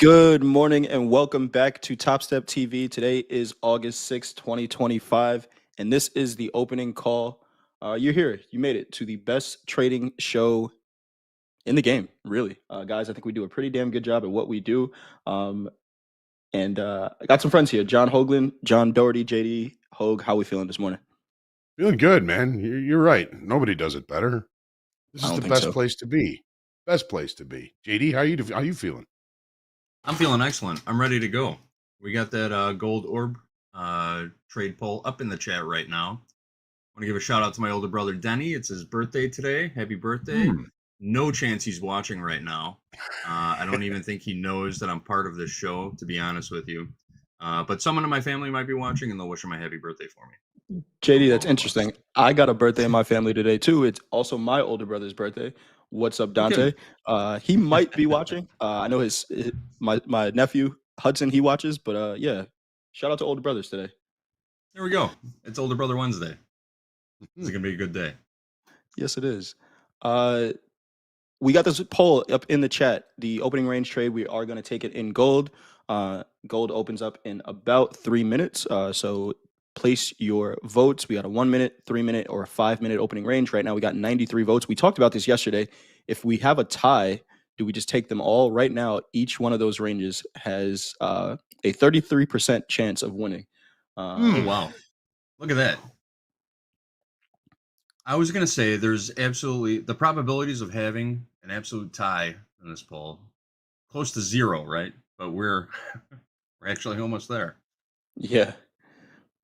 Good morning and welcome back to TopstepTV. Today is August 6th, 2025, and this is the opening call. You're here. You made it to the best trading show in the game, really. Guys, I think we do a pretty damn good job at what we do. I got some friends here. John Hoagland, John Doherty, JD, Hoag. How we feeling this morning? Feeling good, man. You're right. Nobody does it better. This I is don't the think best so. place to be. Best place to be. JD, how you feeling? I'm feeling excellent. I'm ready to go. We got that gold orb trade poll up in the chat right now. I want to give a shout out to my older brother Denny. It's his birthday today. Happy birthday. No chance he's watching right now. I don't even think he knows that I'm part of this show, to be honest with you. But someone in my family might be watching, and they'll wish him a happy birthday for me. JD, that's interesting. I got a birthday in my family today too. It's also my older brother's birthday. What's up, Dante? He might be watching. I know my nephew Hudson, he watches, but yeah, shout out to older brothers today. There we go. It's Older Brother Wednesday. This is gonna be a good day. Yes, it is. We got this poll up in the chat. The opening range trade, we are going to take it in gold. Gold opens up in about 3 minutes. So place your votes. We got a 1 minute, 3 minute, or a 5 minute opening range. Right now, we got 93 votes. We talked about this yesterday. If we have a tie, do we just take them all? Right now, each one of those ranges has a 33% chance of winning. Oh, wow. Look at that. I was going to say there's absolutely the probabilities of having an absolute tie in this poll close to zero, right? But we're actually almost there. Yeah,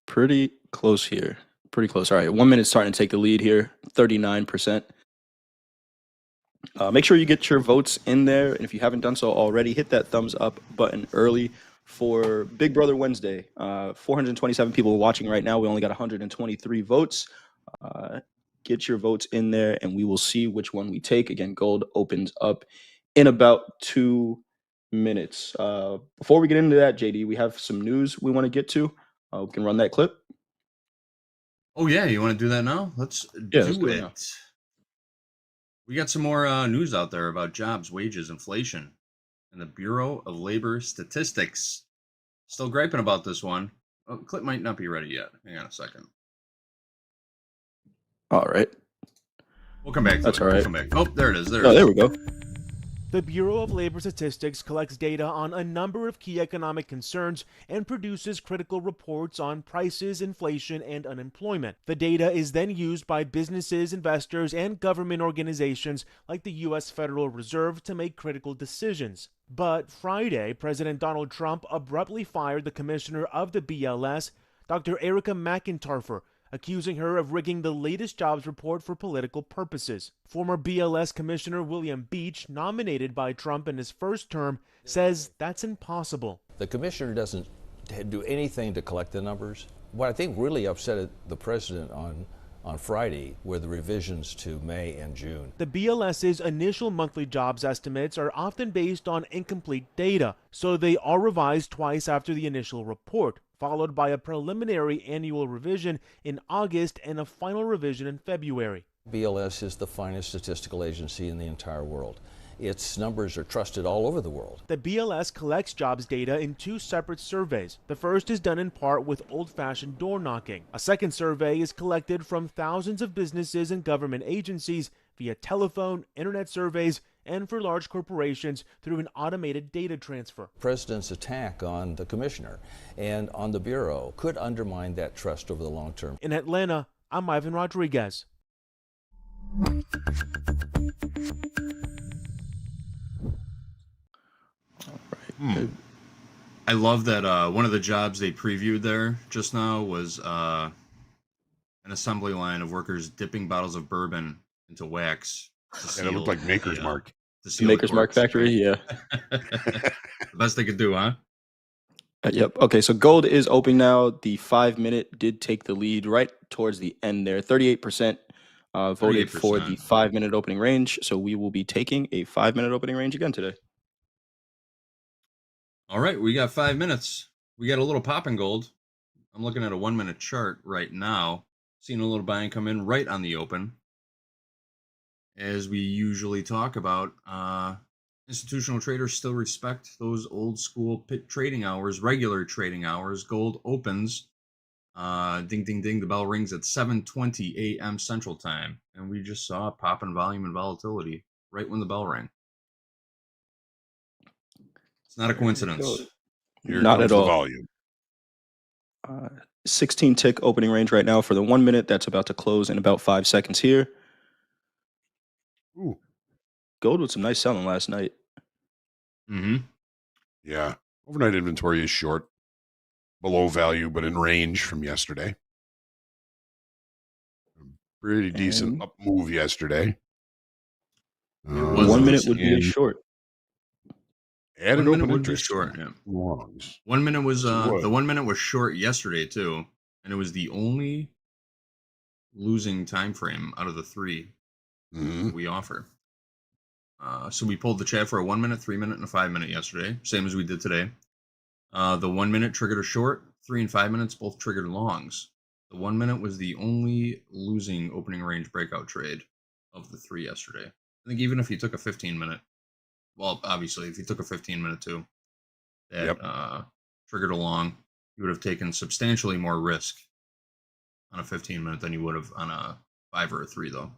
pretty close here. Pretty close. All right, 1 minute starting to take the lead here, 39%. Make sure you get your votes in there, and if you haven't done so already, hit that thumbs up button early for Big Brother Wednesday. 427 people watching right now. We only got 123 votes. Get your votes in there, and we will see which one we take. Again, gold opens up in about 2 minutes. Before we get into that, JD, we have some news we want to get to. We can run that clip. Oh, yeah. You want to do that now? Let's do it. Now. We got some more news out there about jobs, wages, inflation, and the Bureau of Labor Statistics. Still griping about this one. Oh, the clip might not be ready yet. Hang on a second. All right. We'll come back to That's it. all right. We'll come back. Oh, there it is. There we go. The Bureau of Labor Statistics collects data on a number of key economic concerns and produces critical reports on prices, inflation, and unemployment. The data is then used by businesses, investors, and government organizations like the U.S. Federal Reserve to make critical decisions. But Friday, President Donald Trump abruptly fired the commissioner of the BLS, Dr. Erica McIntyre, accusing her of rigging the latest jobs report for political purposes. Former BLS Commissioner William Beach, nominated by Trump in his first term, says that's impossible. The commissioner doesn't do anything to collect the numbers. What I think really upset the president on Friday were the revisions to May and June. The BLS's initial monthly jobs estimates are often based on incomplete data, so they are revised twice after the initial report, followed by a preliminary annual revision in August and a final revision in February. BLS is the finest statistical agency in the entire world. Its numbers are trusted all over the world. The BLS collects jobs data in two separate surveys. The first is done in part with old-fashioned door knocking. A second survey is collected from thousands of businesses and government agencies via telephone, internet surveys, and for large corporations through an automated data transfer. The president's attack on the commissioner and on the Bureau could undermine that trust over the long term. In Atlanta, I'm Ivan Rodriguez. I love that one of the jobs they previewed there just now was an assembly line of workers dipping bottles of bourbon into wax. And it looked like Maker's Mark. Maker's Mark factory, yeah. The best they could do, huh? Yep. Okay, so gold is open now. The 5 minute did take the lead right towards the end there. 38% voted for the 5 minute opening range. So we will be taking a 5 minute opening range again today. All right, we got 5 minutes. We got a little pop in gold. I'm looking at a 1 minute chart right now. Seeing a little buying come in right on the open. As we usually talk about, Institutional traders still respect those old school pit trading hours, regular trading hours. Gold opens. Ding, ding, ding. The bell rings at 7:20 a.m. Central Time. And we just saw a pop in volume and volatility right when the bell rang. It's not a coincidence. Here Not comes at the all. volume. 16 tick opening range right now for the 1 minute. That's about to close in about 5 seconds here. Ooh, Gold with some nice selling last night. Mm-hmm. yeah. Overnight inventory is short, below value, but in range from yesterday. Pretty decent And up move yesterday. was 1 a minute would be a and short. added 1 minute open would be interest short. from Yeah. longs. 1 minute was Yes, it would. the 1 minute was short yesterday too, and it was the only losing time frame out of the three Mhm. we offer. So we pulled the chat for a 1 minute, 3 minute, and a 5 minute yesterday, same as we did today. The 1 minute triggered a short, 3 and 5 minutes both triggered longs. The 1 minute was the only losing opening range breakout trade of the three yesterday. I think even if you took a 15 minute, well, obviously if you took a 15 minute too, that Yep. triggered a long, you would have taken substantially more risk on a 15 minute than you would have on a 5 or a 3 though.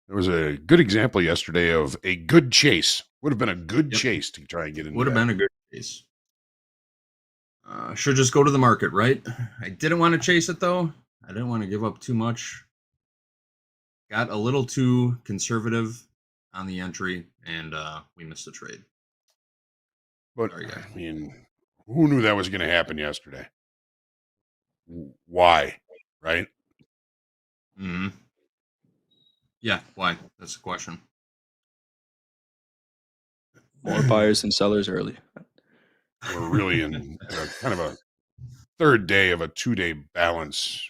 There was a good example yesterday of a good chase. Would have been a good Yep. chase to try and get into Would have that. been a good case. Should just go to the market, right? I didn't want to chase it though. I didn't want to give up too much. Got a little too conservative on the entry, and we missed the trade. But, Sorry, guys. I mean, who knew that was going to happen yesterday? Why? Right? Mm-hmm. Yeah, why? That's the question. More buyers than sellers early. We're really in a kind of a third day of a 2-day balance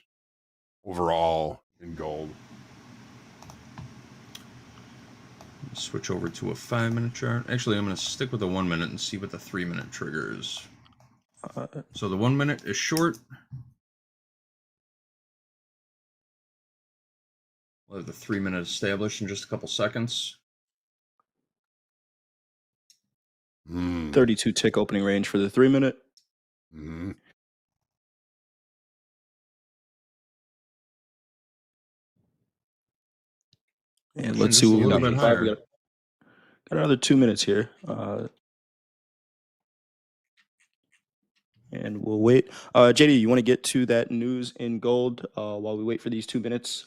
overall in gold. Switch over to a 5 minute chart. Actually, I'm going to stick with the 1 minute and see what the 3 minute triggers. So the 1 minute is short. We'll have the 3 minute established in just a couple seconds. 32 tick opening range for the 3 minute. Mm-hmm. And let's see Just a what we little got bit for 5. We higher. got another 2 minutes here. And we'll wait. JD, you want to get to that news in gold while we wait for these 2 minutes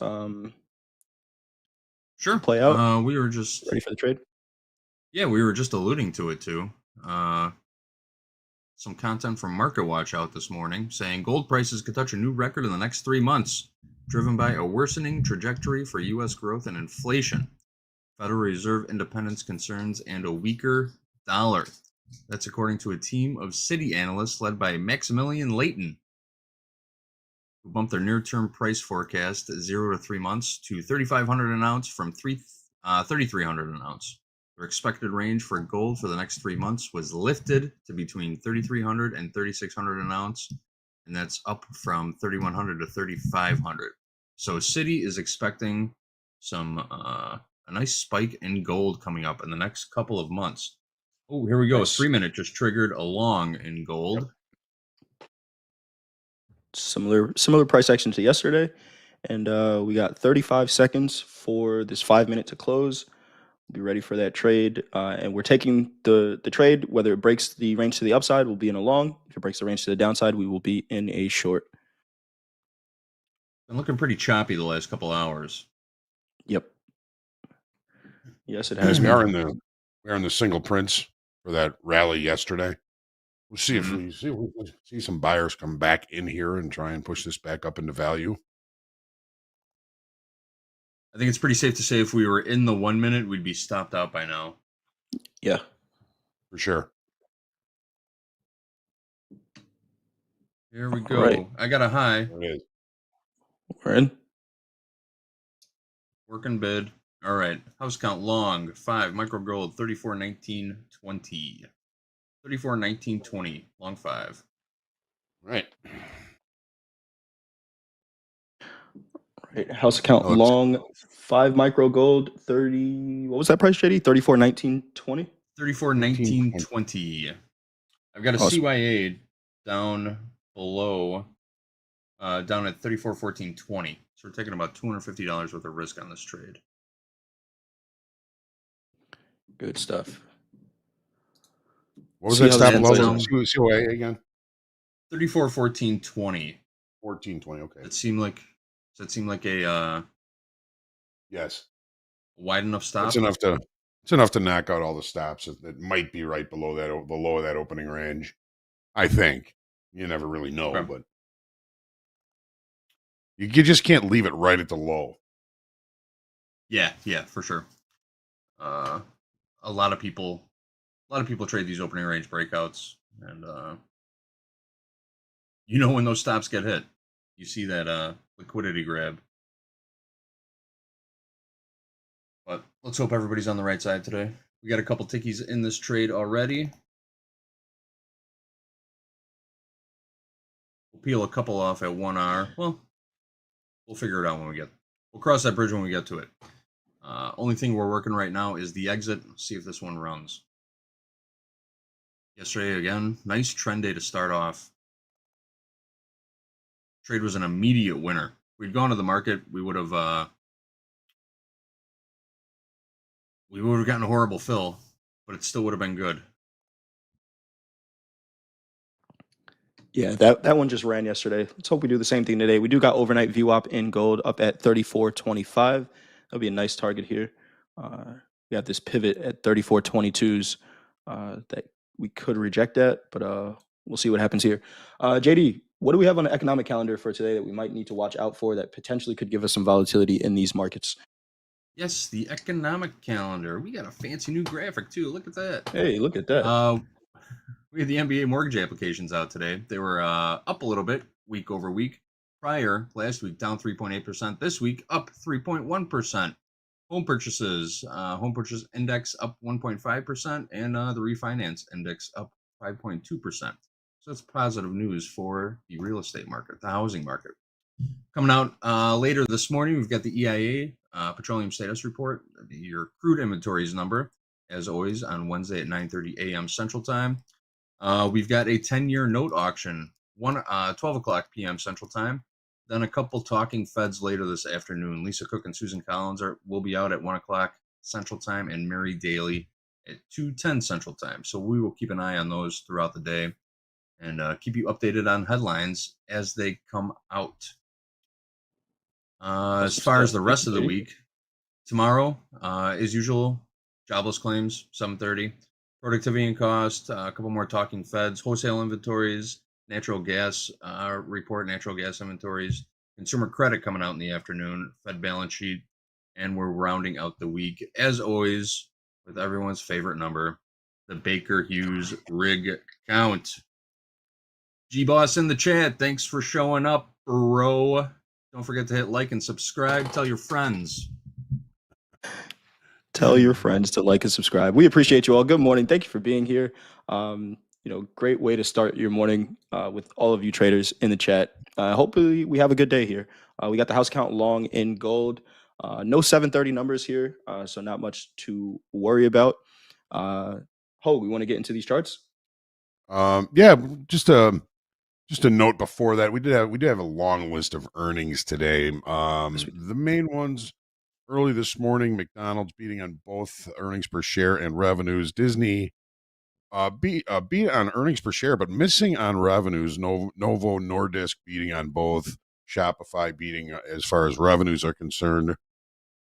Sure. play out? We were just Ready for the trade? Yeah, we were just alluding to it too. Some content from Market Watch out this morning saying gold prices could touch a new record in the next 3 months, driven by a worsening trajectory for U.S. growth and inflation, Federal Reserve independence concerns, and a weaker dollar. That's according to a team of Citi analysts led by Maximilian Leighton, who bumped their near-term price forecast 0 to 3 months to 3,500 an ounce from 3,300 an ounce. Their expected range for gold for the next 3 months was lifted to between 3,300 and 3,600 an ounce, and that's up from 3,100 to 3,500. So Citi is expecting some a nice spike in gold coming up in the next couple of months. Oh, here we go. Nice. 3 minute just triggered a long in gold. Yep. Similar price action to yesterday. And we got 35 seconds for this 5 minute to close. We'll be ready for that trade. And we're taking the trade, whether it breaks the range to the upside, we'll be in a long. If it breaks the range to the downside, we will be in a short. Been looking pretty choppy the last couple hours. Yep. Yes, it has We been. are in the single prints for that rally yesterday. We'll see if we see some buyers come back in here and try and push this back up into value. I think it's pretty safe to say if we were in the 1 minute, we'd be stopped out by now. Yeah. For sure. Here we go. Right. I got a high. There it is. We're in. Working bid. All right. House count long. 5. Micro gold. 34.1920. 34.1920. Long 5. Right. Right. House account long 5 micro gold 30. What was that price, JD? 34.1920. 34.1920. I've got a Awesome. CYA down below, down at 34.1420. So we're taking about $250 worth of risk on this trade. Good stuff. What was See that how stop this loss? plays out. COA again? 34.1420. 1420. Okay. Does that seem like a Yes. wide enough stop? It's enough to knock out all the stops. It might be right below that opening range. I think. You never really know, Okay. but you just can't leave it right at the low. Yeah, for sure. A lot of people trade these opening range breakouts, and when those stops get hit, you see that liquidity grab. But let's hope everybody's on the right side today. We got a couple tickies in this trade already. We'll peel a couple off at 1R. Well, we'll figure it out we'll cross that bridge when we get to it. Only thing we're working right now is the exit. See if this one runs. Yesterday, again, nice trend day to start off. Trade was an immediate winner. If we'd gone to the market, we would have gotten a horrible fill, but it still would have been good. Yeah, that one just ran yesterday. Let's hope we do the same thing today. We do got overnight VWAP in gold up at 34.25. That'll be a nice target here. We have this pivot at 34.22s that we could reject that, but we'll see what happens here. JD, what do we have on the economic calendar for today that we might need to watch out for that potentially could give us some volatility in these markets? Yes, the economic calendar. We got a fancy new graphic too. Look at that. Hey, look at that. We had the NBA mortgage applications out today. They were up a little bit week over week. Last week, down 3.8%. This week, up 3.1%. Home purchase index up 1.5%, and the refinance index up 5.2%. So that's positive news for the real estate market, the housing market. Coming out later this morning, we've got the EIA petroleum status report, your crude inventories number, as always, on Wednesday at 9:30 a.m. Central Time. We've got a 10-year note auction, 12 o'clock p.m. Central Time. Then a couple talking Feds later this afternoon. Lisa Cook and Susan Collins will be out at 1 o'clock Central Time, and Mary Daly at 2:10 Central Time. So we will keep an eye on those throughout the day and keep you updated on headlines as they come out. As far as the rest of the week, tomorrow, as usual, jobless claims, 7:30. Productivity and cost, a couple more talking Feds, wholesale inventories, natural gas report, natural gas inventories, consumer credit coming out in the afternoon, Fed balance sheet, and we're rounding out the week, as always, with everyone's favorite number, the Baker Hughes rig count. G-Boss in the chat, thanks for showing up, bro. Don't forget to hit like and subscribe. Tell your friends. Tell your friends to like and subscribe. We appreciate you all. Good morning. Thank you for being here. Great way to start your morning with all of you traders in the chat. Hopefully we have a good day here. We got the house count long in gold. No 730 numbers here, so not much to worry about. We want to get into these charts? Yeah, just a note before that. We did have a long list of earnings today. The main ones early this morning, McDonald's beating on both earnings per share and revenues. Disney beat on earnings per share, but missing on revenues. Novo Nordisk beating on both. Shopify beating as far as revenues are concerned.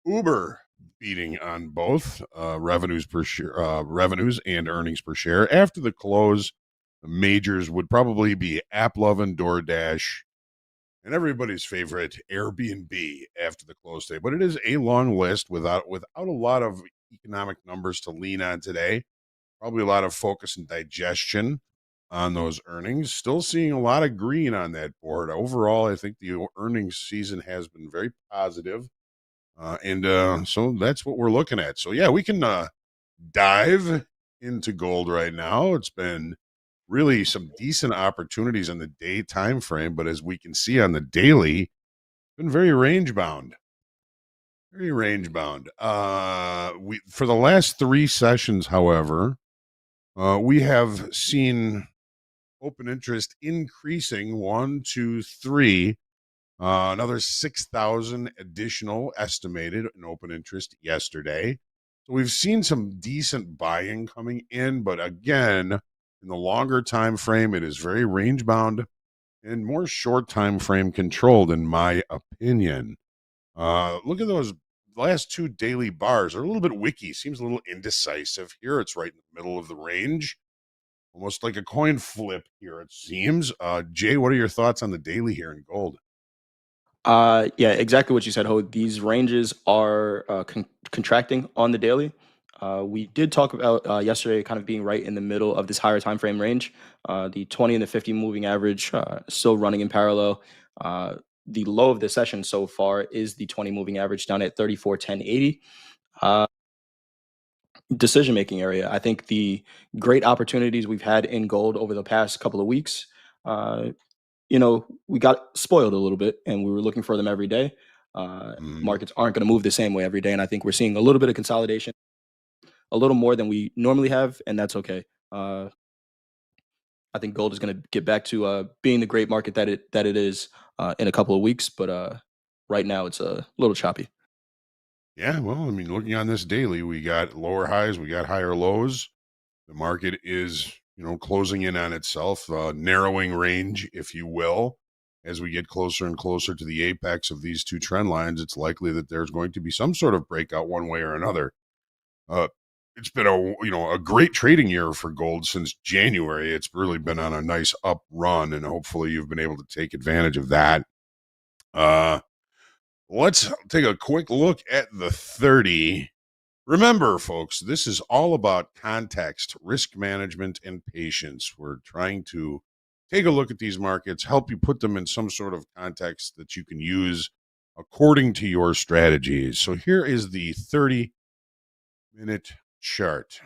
Uber beating on both revenues and earnings per share. After the close, the majors would probably be AppLovin, DoorDash, and everybody's favorite Airbnb after the close day. But it is a long list without a lot of economic numbers to lean on today. Probably a lot of focus and digestion on those earnings. Still seeing a lot of green on that board. Overall, I think the earnings season has been very positive. So that's what we're looking at. So, yeah, we can dive into gold right now. It's been really some decent opportunities on the day time frame, but as we can see on the daily, been very range bound. Very range bound. For the last 3 sessions, however, We have seen open interest increasing 1, 2, 3. Another 6,000 additional estimated in open interest yesterday. So we've seen some decent buying coming in, but again, in the longer time frame, it is very range bound and more short time frame controlled, in my opinion. Look at those last two daily bars are a little bit wicky. Seems a little indecisive here. It's right in the middle of the range, almost like a coin flip here. It seems. Jay, what are your thoughts on the daily here in gold? Yeah, exactly what you said, Ho. These ranges are contracting on the daily. We did talk about yesterday kind of being right in the middle of this higher time frame range. The 20 and the 50 moving average still running in parallel. The low of the session so far is the 20 moving average down at 34.1080. Decision making area. I think the great opportunities we've had in gold over the past couple of weeks, we got spoiled a little bit and we were looking for them every day. Mhm. Markets aren't going to move the same way every day. And I think we're seeing a little bit of consolidation, a little more than we normally have, and that's okay. I think gold is going to get back to being the great market that it is in a couple of weeks, but right now it's a little choppy. Yeah, well, I mean, looking on this daily, we got lower highs, we got higher lows. The market is, closing in on itself, narrowing range, if you will. As we get closer and closer to the apex of these two trend lines, it's likely that there's going to be some sort of breakout one way or another. Uh, it's been a great trading year for gold since January. It's really been on a nice up run, and hopefully you've been able to take advantage of that. Let's take a quick look at the 30. Remember, folks, this is all about context, risk management, and patience. We're trying to take a look at these markets, help you put them in some sort of context that you can use according to your strategies. So here is the 30-minute chart.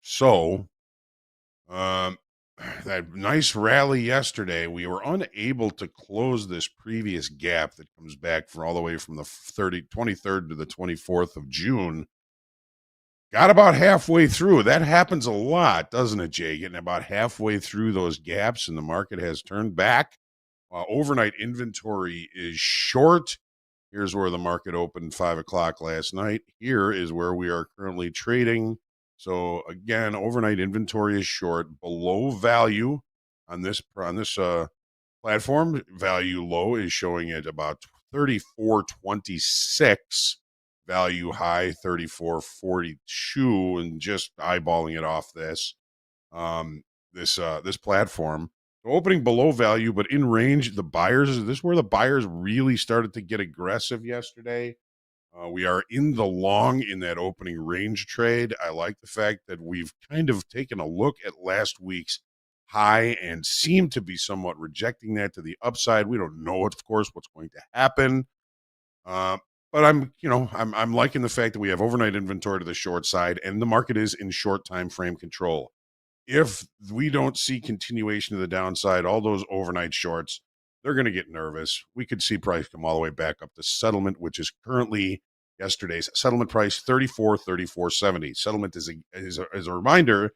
So, um, that nice rally yesterday, we were unable to close this previous gap that comes back from all the way from the 23rd to the 24th of June. Got about halfway through. That happens a lot, doesn't it, Jay? Getting about halfway through those gaps and the market has turned back. Overnight inventory is short. Here's where the market opened 5 o'clock last night. Here is where we are currently trading. So again, overnight inventory is short, below value on this platform. Value low is showing at about 34.26. Value high 34.42, and just eyeballing it off this platform. So opening below value, but in range. The buyers, this is where the buyers really started to get aggressive yesterday. We are in the long in that opening range trade. I like the fact that we've kind of taken a look at last week's high and seem to be somewhat rejecting that to the upside. We don't know, of course, what's going to happen. But I'm liking the fact that we have overnight inventory to the short side and the market is in short time frame control. If we don't see continuation to the downside, all those overnight shorts, they're going to get nervous. We could see price come all the way back up to settlement, which is currently yesterday's settlement price, 34.70. Settlement is a reminder,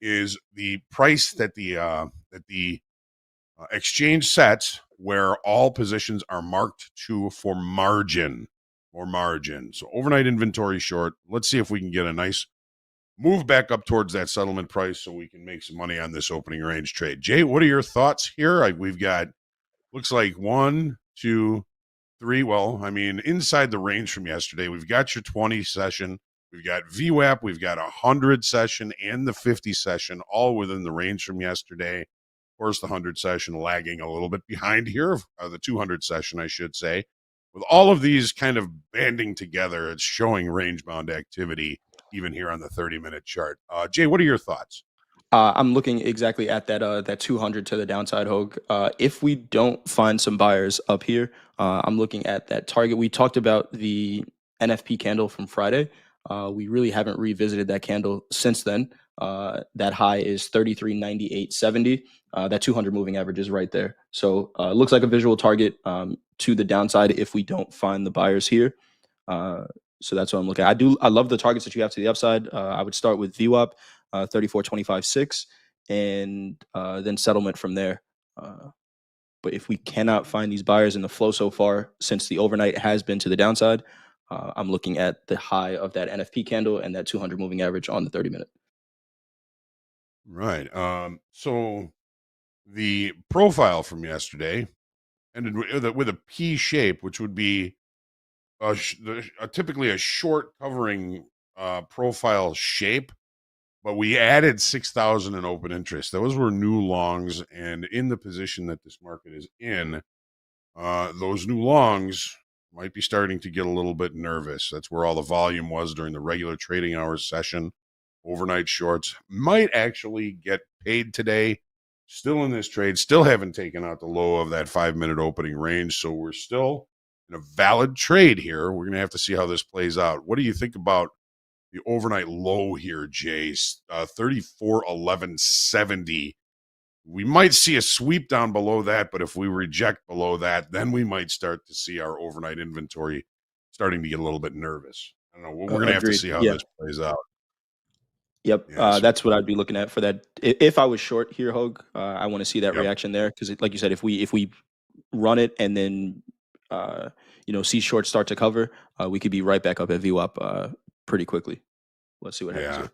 is the price that the exchange sets where all positions are marked to for margin or margin. So overnight inventory short. Let's see if we can get a nice move back up towards that settlement price so we can make some money on this opening range trade. Jay, what are your thoughts here? We've got, looks like 1, 2, 3. Well, I mean, inside the range from yesterday, we've got your 20 session, we've got VWAP, we've got 100 session and the 50 session, all within the range from yesterday. Of course, the 100 session lagging a little bit behind here, the 200 session, I should say. With all of these kind of banding together, it's showing range bound activity even here on the 30-minute chart. Jay, what are your thoughts? I'm looking exactly at that 200 to the downside, Hogue. If we don't find some buyers up here, I'm looking at that target. We talked about the NFP candle from Friday. We really haven't revisited that candle since then. That high is 33.9870. That 200 moving average is right there. So it looks like a visual target to the downside if we don't find the buyers here. So that's what I'm looking at. I love the targets that you have to the upside. I would start with VWAP, 34.25.6, and then settlement from there. But if we cannot find these buyers in the flow so far, since the overnight has been to the downside, I'm looking at the high of that NFP candle and that 200 moving average on the 30-minute. Right. So the profile from yesterday ended with a P shape, which would be typically a short covering profile shape, but we added 6,000 in open interest. Those were new longs, and in the position that this market is in, those new longs might be starting to get a little bit nervous. That's where all the volume was during the regular trading hours session. Overnight shorts might actually get paid today. Still in this trade, still haven't taken out the low of that 5-minute opening range. So we're still in a valid trade here. We're going to have to see how this plays out. What do you think about the overnight low here, Jace? 34.1170. We might see a sweep down below that, but if we reject below that, then we might start to see our overnight inventory starting to get a little bit nervous. I don't know. We're going to have to Agreed. see how Yeah. this plays out. Yep. Yeah, so- That's what I'd be looking at for that. If I was short here, Hoag, I want to see that Yep. reaction there because, like you said, if we run it and then see short start to cover, we could be right back up at VWAP pretty quickly. Let's see what happens here.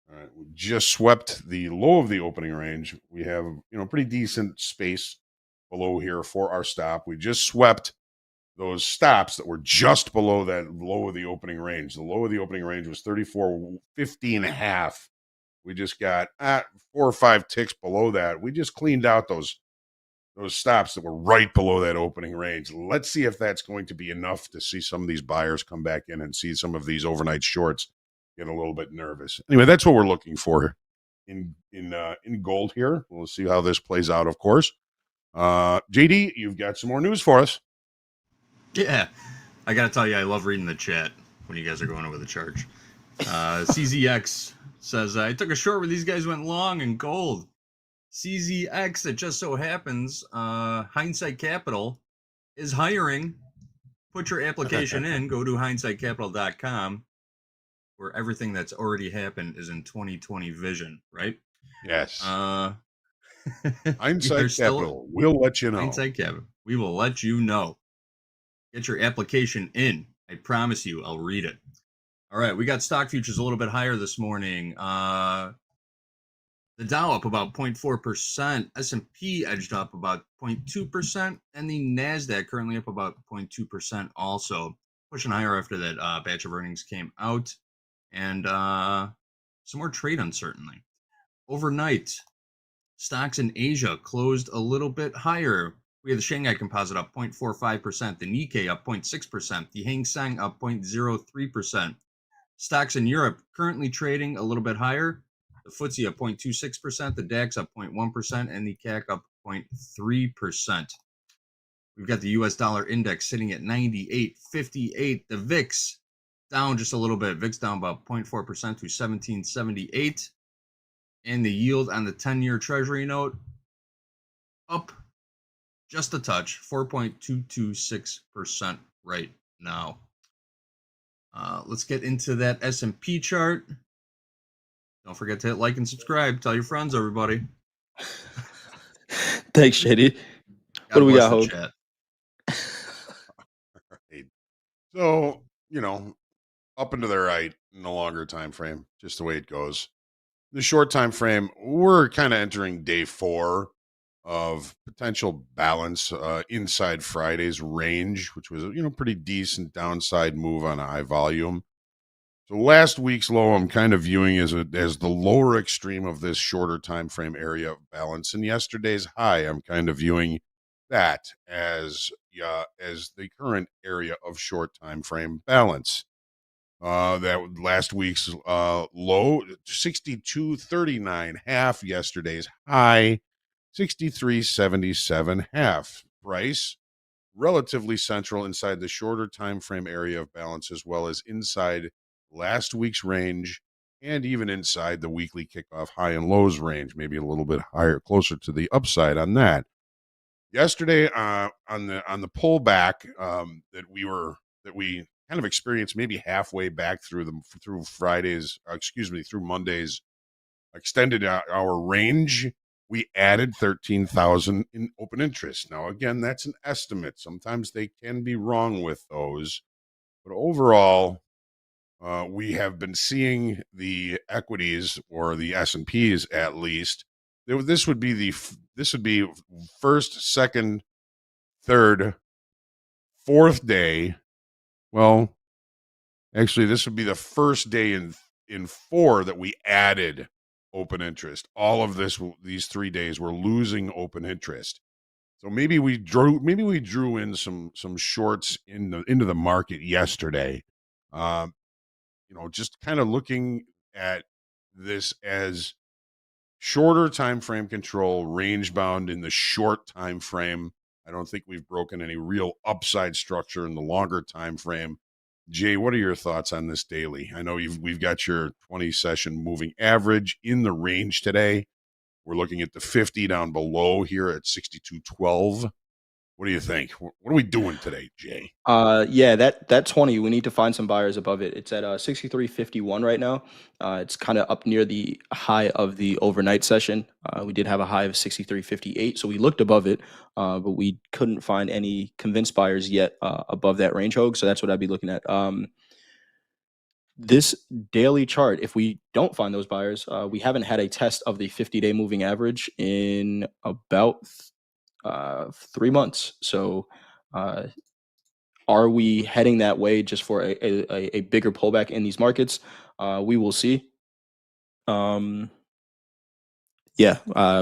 All right, we just swept the low of the opening range. We have, pretty decent space below here for our stop. We just swept those stops that were just below that low of the opening range. The low of the opening range was 34.50.5. We just got 4 or 5 ticks below that. We just cleaned out those stops that were right below that opening range. Let's see if that's going to be enough to see some of these buyers come back in and see some of these overnight shorts get a little bit nervous. Anyway, that's what we're looking for in gold here. We'll see how this plays out, of course. JD, you've got some more news for us. Yeah, I got to tell you, I love reading the chat when you guys are going over the charts. CZX says, I took a short where these guys went long in gold. CZX, it just so happens, Hindsight Capital is hiring. Put your application in. Go to hindsightcapital.com, where everything that's already happened is in 2020 vision, right? Yes. Hindsight Capital. We'll let you know. Hindsight Capital. We will let you know. Get your application in. I promise you, I'll read it. All right, we got stock futures a little bit higher this morning. The Dow up about 0.4%, S&P edged up about 0.2%, and the NASDAQ currently up about 0.2% also. Pushing higher after that batch of earnings came out. And some more trade uncertainty. Overnight, stocks in Asia closed a little bit higher. We had the Shanghai Composite up 0.45%, the Nikkei up 0.6%, the Hang Seng up 0.03%. Stocks in Europe currently trading a little bit higher. The FTSE up 0.26%, the DAX up 0.1%, and the CAC up 0.3%. We've got the US dollar index sitting at 98.58. The VIX down just a little bit. VIX down about 0.4% to 1778. And the yield on the 10-year Treasury note up just a touch, 4.226% right now. Let's get into that S&P chart. Don't forget to hit like and subscribe. Tell your friends, everybody. Thanks, JD. God What do we bless got, the Hoag? chat. So, up and to the right in the longer time frame, just the way it goes. The short time frame, we're kind of entering day 4 of potential balance inside Friday's range, which was a pretty decent downside move on a high volume. So last week's low, I'm kind of viewing as the lower extreme of this shorter time frame area of balance, and yesterday's high, I'm kind of viewing that as the current area of short time frame balance. That last week's low 62.39 half, yesterday's high 63.77 half. Price relatively central inside the shorter time frame area of balance, as well as inside last week's range and even inside the weekly kickoff high and lows range, maybe a little bit higher, closer to the upside on that. Yesterday on the pullback that we kind of experienced maybe halfway back through Fridays, through Mondays extended our range. We added 13,000 in open interest. Now, again, that's an estimate. Sometimes they can be wrong with those, but overall, we have been seeing the equities, or the S&Ps at least. This would be first, second, third, fourth day. Well, actually, this would be the first day in 4 that we added open interest. All of these 3 days we're losing open interest. So maybe we drew in some shorts into the market yesterday. Just kind of looking at this as shorter time frame control, range bound in the short time frame. I don't think we've broken any real upside structure in the longer time frame. Jay, what are your thoughts on this daily? I know we've got your 20 session moving average in the range today. We're looking at the 50 down below here at 62.12. What do you think? What are we doing today, Jay? Yeah, that 20, we need to find some buyers above it. It's at 63.51 right now. It's kind of up near the high of the overnight session. We did have a high of 63.58, so we looked above it, but we couldn't find any convinced buyers yet above that range, Hogue. So that's what I'd be looking at. This daily chart, if we don't find those buyers, we haven't had a test of the 50-day moving average in about 3 months. So are we heading that way just for a bigger pullback in these markets? We will see. Yeah,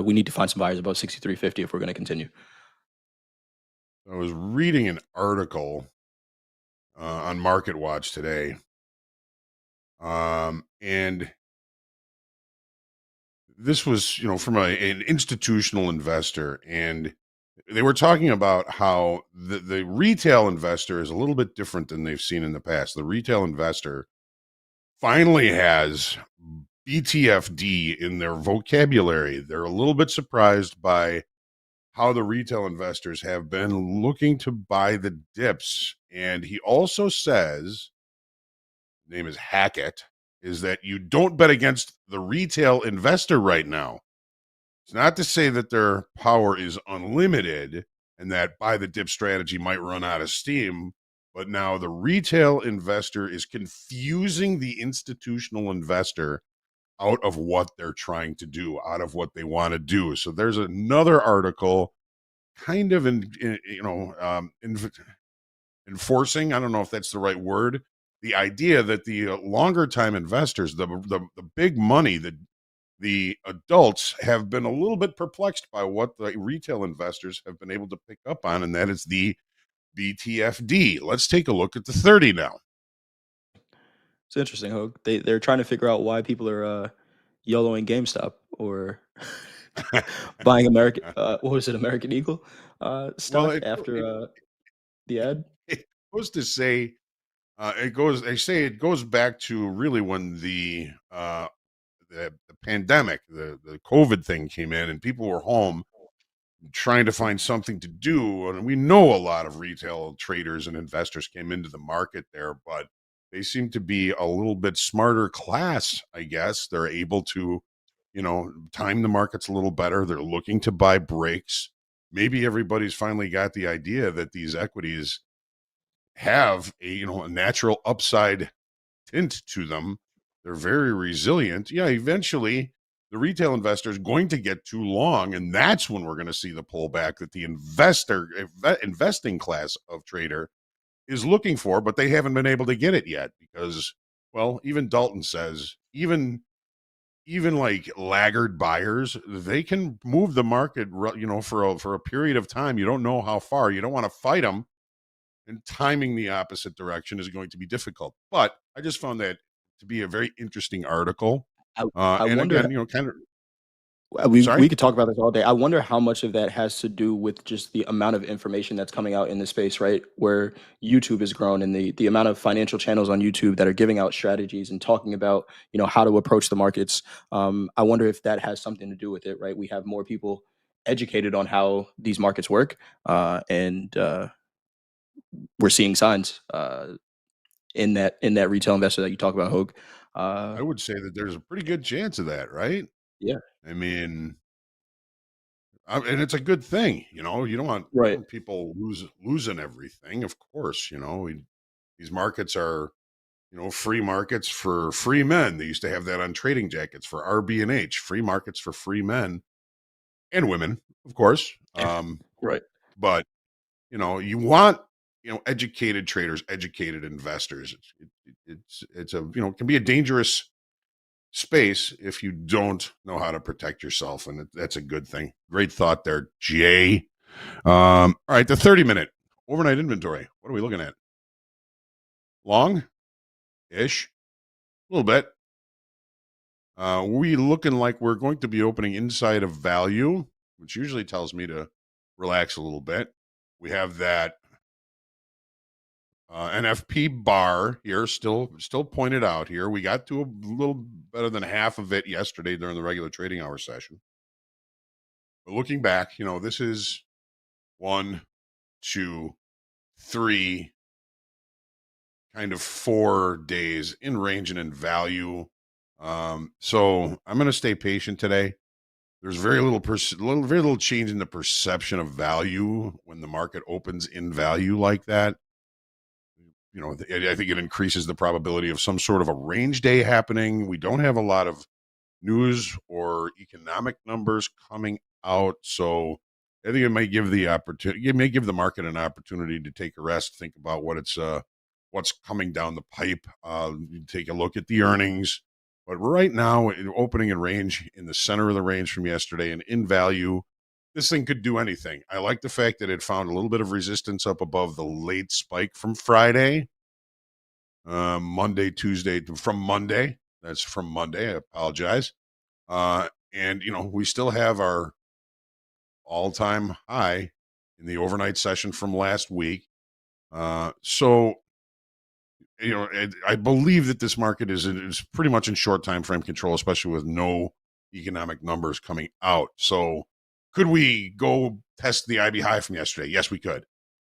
we need to find some buyers above 63.50 if we're going to continue. I was reading an article on Market Watch today, and this was, from an institutional investor, and they were talking about how the retail investor is a little bit different than they've seen in the past. The retail investor finally has BTFD in their vocabulary. They're a little bit surprised by how the retail investors have been looking to buy the dips. And he also says, his name is Hackett, is that you don't bet against the retail investor right now. It's not to say that their power is unlimited and that buy the dip strategy might run out of steam, but now the retail investor is confusing the institutional investor out of what they're trying to do, out of what they want to do. So there's another article kind of enforcing, I don't know if that's the right word, the idea that the longer time investors, the big money, the adults have been a little bit perplexed by what the retail investors have been able to pick up on, and that is the BTFD. Let's take a look at the 30 now. It's interesting, Hogue. They're trying to figure out why people are YOLOing GameStop or buying American. What was it, American Eagle stock after the ad? It goes to say they say it goes back to really when the pandemic, the COVID thing came in, and people were home trying to find something to do. And we know a lot of retail traders and investors came into the market there, but they seem to be a little bit smarter class, I guess. They're able to, time the markets a little better. They're looking to buy breaks. Maybe everybody's finally got the idea that these equities have a natural upside tint to them. They're very resilient. Yeah, eventually the retail investor is going to get too long, and that's when we're going to see the pullback that the investing class of trader is looking for, but they haven't been able to get it yet because, well, even Dalton says, even like laggard buyers, they can move the market, for a period of time. You don't know how far. You don't want to fight them, and timing the opposite direction is going to be difficult. But I just found that to be a very interesting article. I And wonder. again, kind of. We Sorry? could talk about this all day. I wonder how much of that has to do with just the amount of information that's coming out in the space, right? Where YouTube has grown, and the amount of financial channels on YouTube that are giving out strategies and talking about, how to approach the markets. I wonder if that has something to do with it, right? We have more people educated on how these markets work, and we're seeing signs. in that retail investor that you talk about, Hoag. I would say that there's a pretty good chance of that, right? Yeah. I mean, and it's a good thing, you know. You don't Right. want people losing everything, of course. You know, these markets are, you know, free markets for free men. They used to have that on trading jackets for RB&H, free markets for free men and women, of course. Right. But you know, you want, you know, educated traders, educated investors. It's a, you know, it can be a dangerous space if you don't know how to protect yourself, and that's a good thing. Great thought there, Jay. All right, the 30-minute overnight inventory. What are we looking at? Long ish, a little bit. We looking like we're going to be opening inside of value, which usually tells me to relax a little bit. We have that NFP bar here, still pointed out here. We got to a little better than half of it yesterday during the regular trading hour session. But looking back, you know, this is 1, 2, 3, kind of 4 days in range and in value. So I'm going to stay patient today. There's very little very little change in the perception of value when the market opens in value like that. You know, I think it increases the probability of some sort of a range day happening. We don't have a lot of news or economic numbers coming out, so I think it might give the opportunity. It may give the market an opportunity to take a rest, think about what's coming down the pipe. Take a look at the earnings, but right now, opening in range in the center of the range from yesterday and in value. This thing could do anything. I like the fact that it found a little bit of resistance up above the late spike from Friday, Monday, Tuesday, from Monday. That's from Monday. I apologize. And, you know, we still have our all-time high in the overnight session from last week. So, you know, I believe that this market is pretty much in short time frame control, especially with no economic numbers coming out. So could we go test the IB high from yesterday? Yes, we could.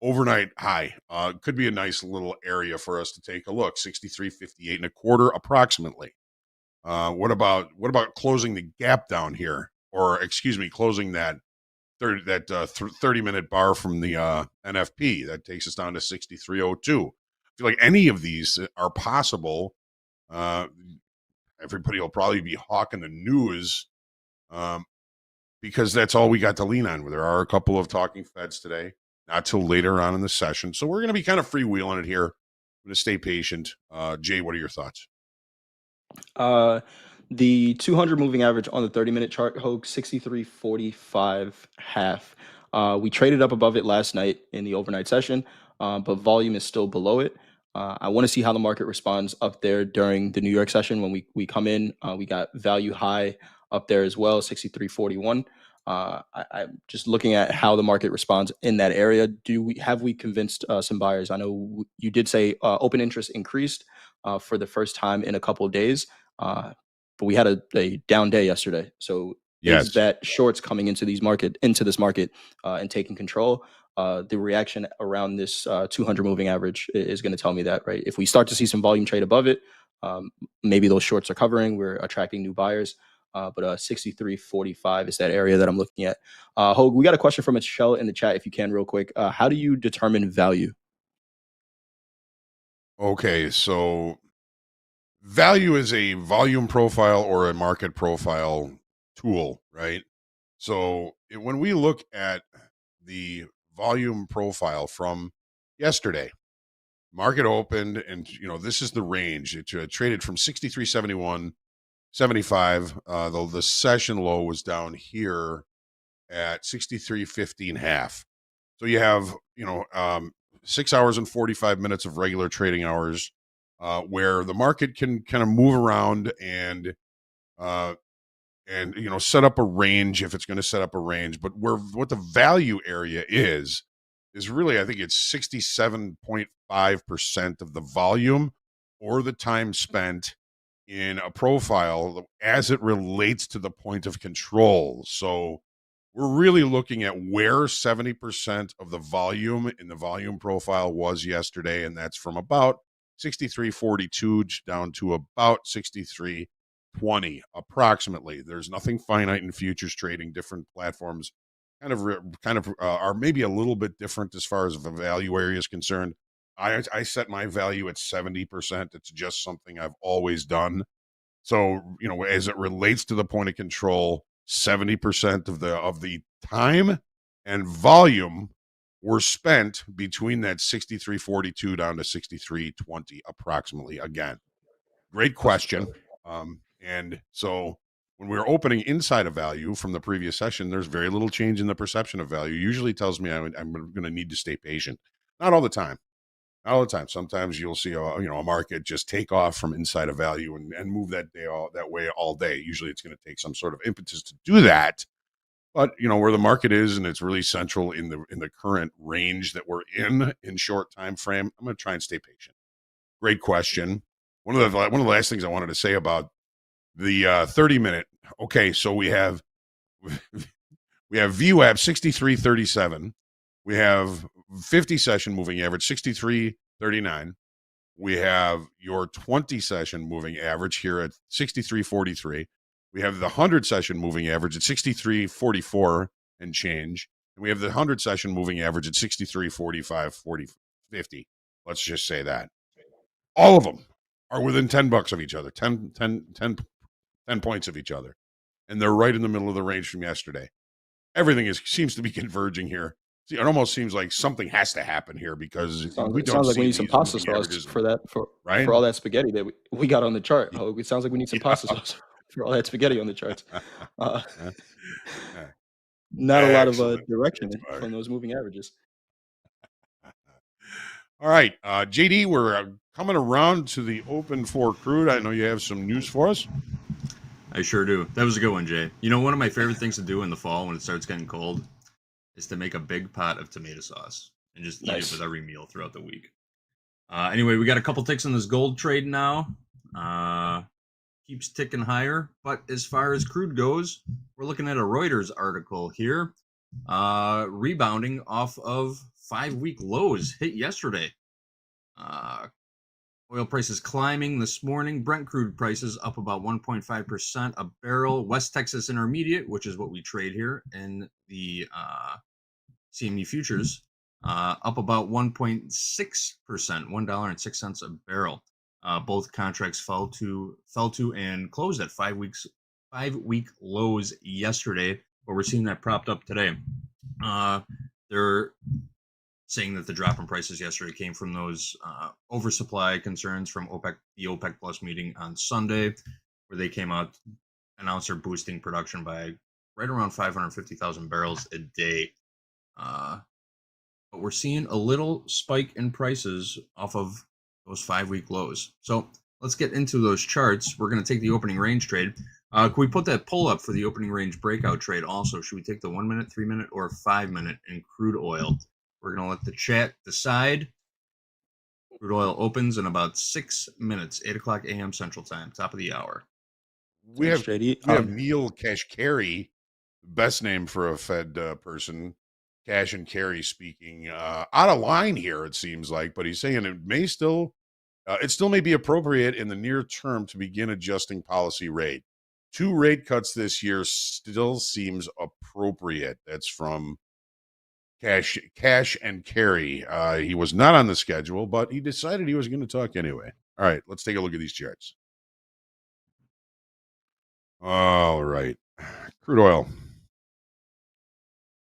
Overnight high could be a nice little area for us to take a look. 63.58 and a quarter approximately. What about closing the gap down here, or excuse me, closing that 30-minute bar from the NFP that takes us down to 63.02? I feel like any of these are possible. Everybody will probably be hawking the news because that's all we got to lean on. There are a couple of talking Feds today, not till later on in the session. So we're going to be kind of freewheeling it here. I'm going to stay patient. Jay, what are your thoughts? The 200 moving average on the 30-minute chart, Hoag, 63.45 half. We traded up above it last night in the overnight session, but volume is still below it. I want to see how the market responds up there during the New York session. When we come in, we got value high up there as well, 63.41. I'm just looking at how the market responds in that area. Have we convinced some buyers? I know you did say open interest increased for the first time in a couple of days, but we had a down day yesterday. So Yes. is that shorts coming into this market and taking control? The reaction around this 200 moving average is going to tell me that, right? If we start to see some volume trade above it, maybe those shorts are covering. We're attracting new buyers. But 63.45 is that area that I'm looking at. Hoag, we got a question from Michelle in the chat, if you can, real quick. How do you determine value? Okay, so value is a volume profile or a market profile tool, right? So when we look at the volume profile from yesterday, market opened, and you know, this is the range. It traded from 63.71, 75. The session low was down here at 63.15 half. So you have, you know, 6 hours and 45 minutes of regular trading hours, where the market can kind of move around and you know, set up a range if it's going to set up a range. But what the value area is really, I think it's 67.5% of the volume or the time spent in a profile as it relates to the point of control. So we're really looking at where 70% of the volume in the volume profile was yesterday, and that's from about 63.42 down to about 63.20 approximately. There's nothing finite in futures trading. Different platforms kind of are maybe a little bit different as far as the value area is concerned. I set my value at 70%. It's just something I've always done. So, as it relates to the point of control, 70% of the time and volume were spent between that 63.42 down to 63.20 approximately. Again, great question. And so when we're opening inside of value from the previous session, there's very little change in the perception of value. Usually tells me I'm going to need to stay patient. Not all the time. Not all the time. Sometimes you'll see a market just take off from inside of value and move that way all day. Usually it's going to take some sort of impetus to do that. But where the market is, and it's really central in the current range that we're in short time frame, I'm going to try and stay patient. Great question. One of the last things I wanted to say about the 30-minute. Okay, so we have VWAP 63.37. We have 50 session moving average 63.39. We have your 20 session moving average here at 63.43. We have the 100 session moving average at 63.44 and change. And we have the 100 session moving average at 63.45, 50. Let's just say that. All of them are within $10 of each other, 10 points of each other. And they're right in the middle of the range from yesterday. Everything seems to be converging here. See, it almost seems like something has to happen here because it sounds like we need some pasta sauce for all that spaghetti that we got on the chart. Oh, it sounds like we need some pasta sauce for all that spaghetti on the charts. Not a lot of direction from those moving averages. All right, JD, we're coming around to the open for crude. I know you have some news for us. I sure do. That was a good one, Jay. One of my favorite things to do in the fall when it starts getting cold is to make a big pot of tomato sauce and just eat it with every meal throughout the week. Anyway, we got a couple ticks on this gold trade now. Keeps ticking higher. But as far as crude goes, we're looking at a Reuters article here. Rebounding off of 5-week lows hit yesterday. Oil prices climbing this morning. Brent crude prices up about 1.5% a barrel. West Texas Intermediate, which is what we trade here in the CME futures, up about 1.6%, $1.06 a barrel. Both contracts fell to and closed at 5-week lows yesterday, but we're seeing that propped up today. They're saying that the drop in prices yesterday came from those oversupply concerns from the OPEC Plus meeting on Sunday, where they came out, announced they're boosting production by right around 550,000 barrels a day. But we're seeing a little spike in prices off of those 5-week lows. So let's get into those charts. We're going to take the opening range trade. Can we put that pull up for the opening range breakout trade also? Should we take the 1 minute, 3 minute, or 5 minute in crude oil? We're going to let the chat decide. Crude oil opens in about 6 minutes, 8 o'clock a.m. Central Time, top of the hour. We have Neil Kashkari, best name for a Fed person, Cash and Carry speaking, out of line here, it seems like, but he's saying it still may be appropriate in the near term to begin adjusting policy rate. 2 rate cuts this year still seems appropriate. That's from Cash and Carry. He was not on the schedule, but he decided he was going to talk anyway. All right, let's take a look at these charts. All right, crude oil.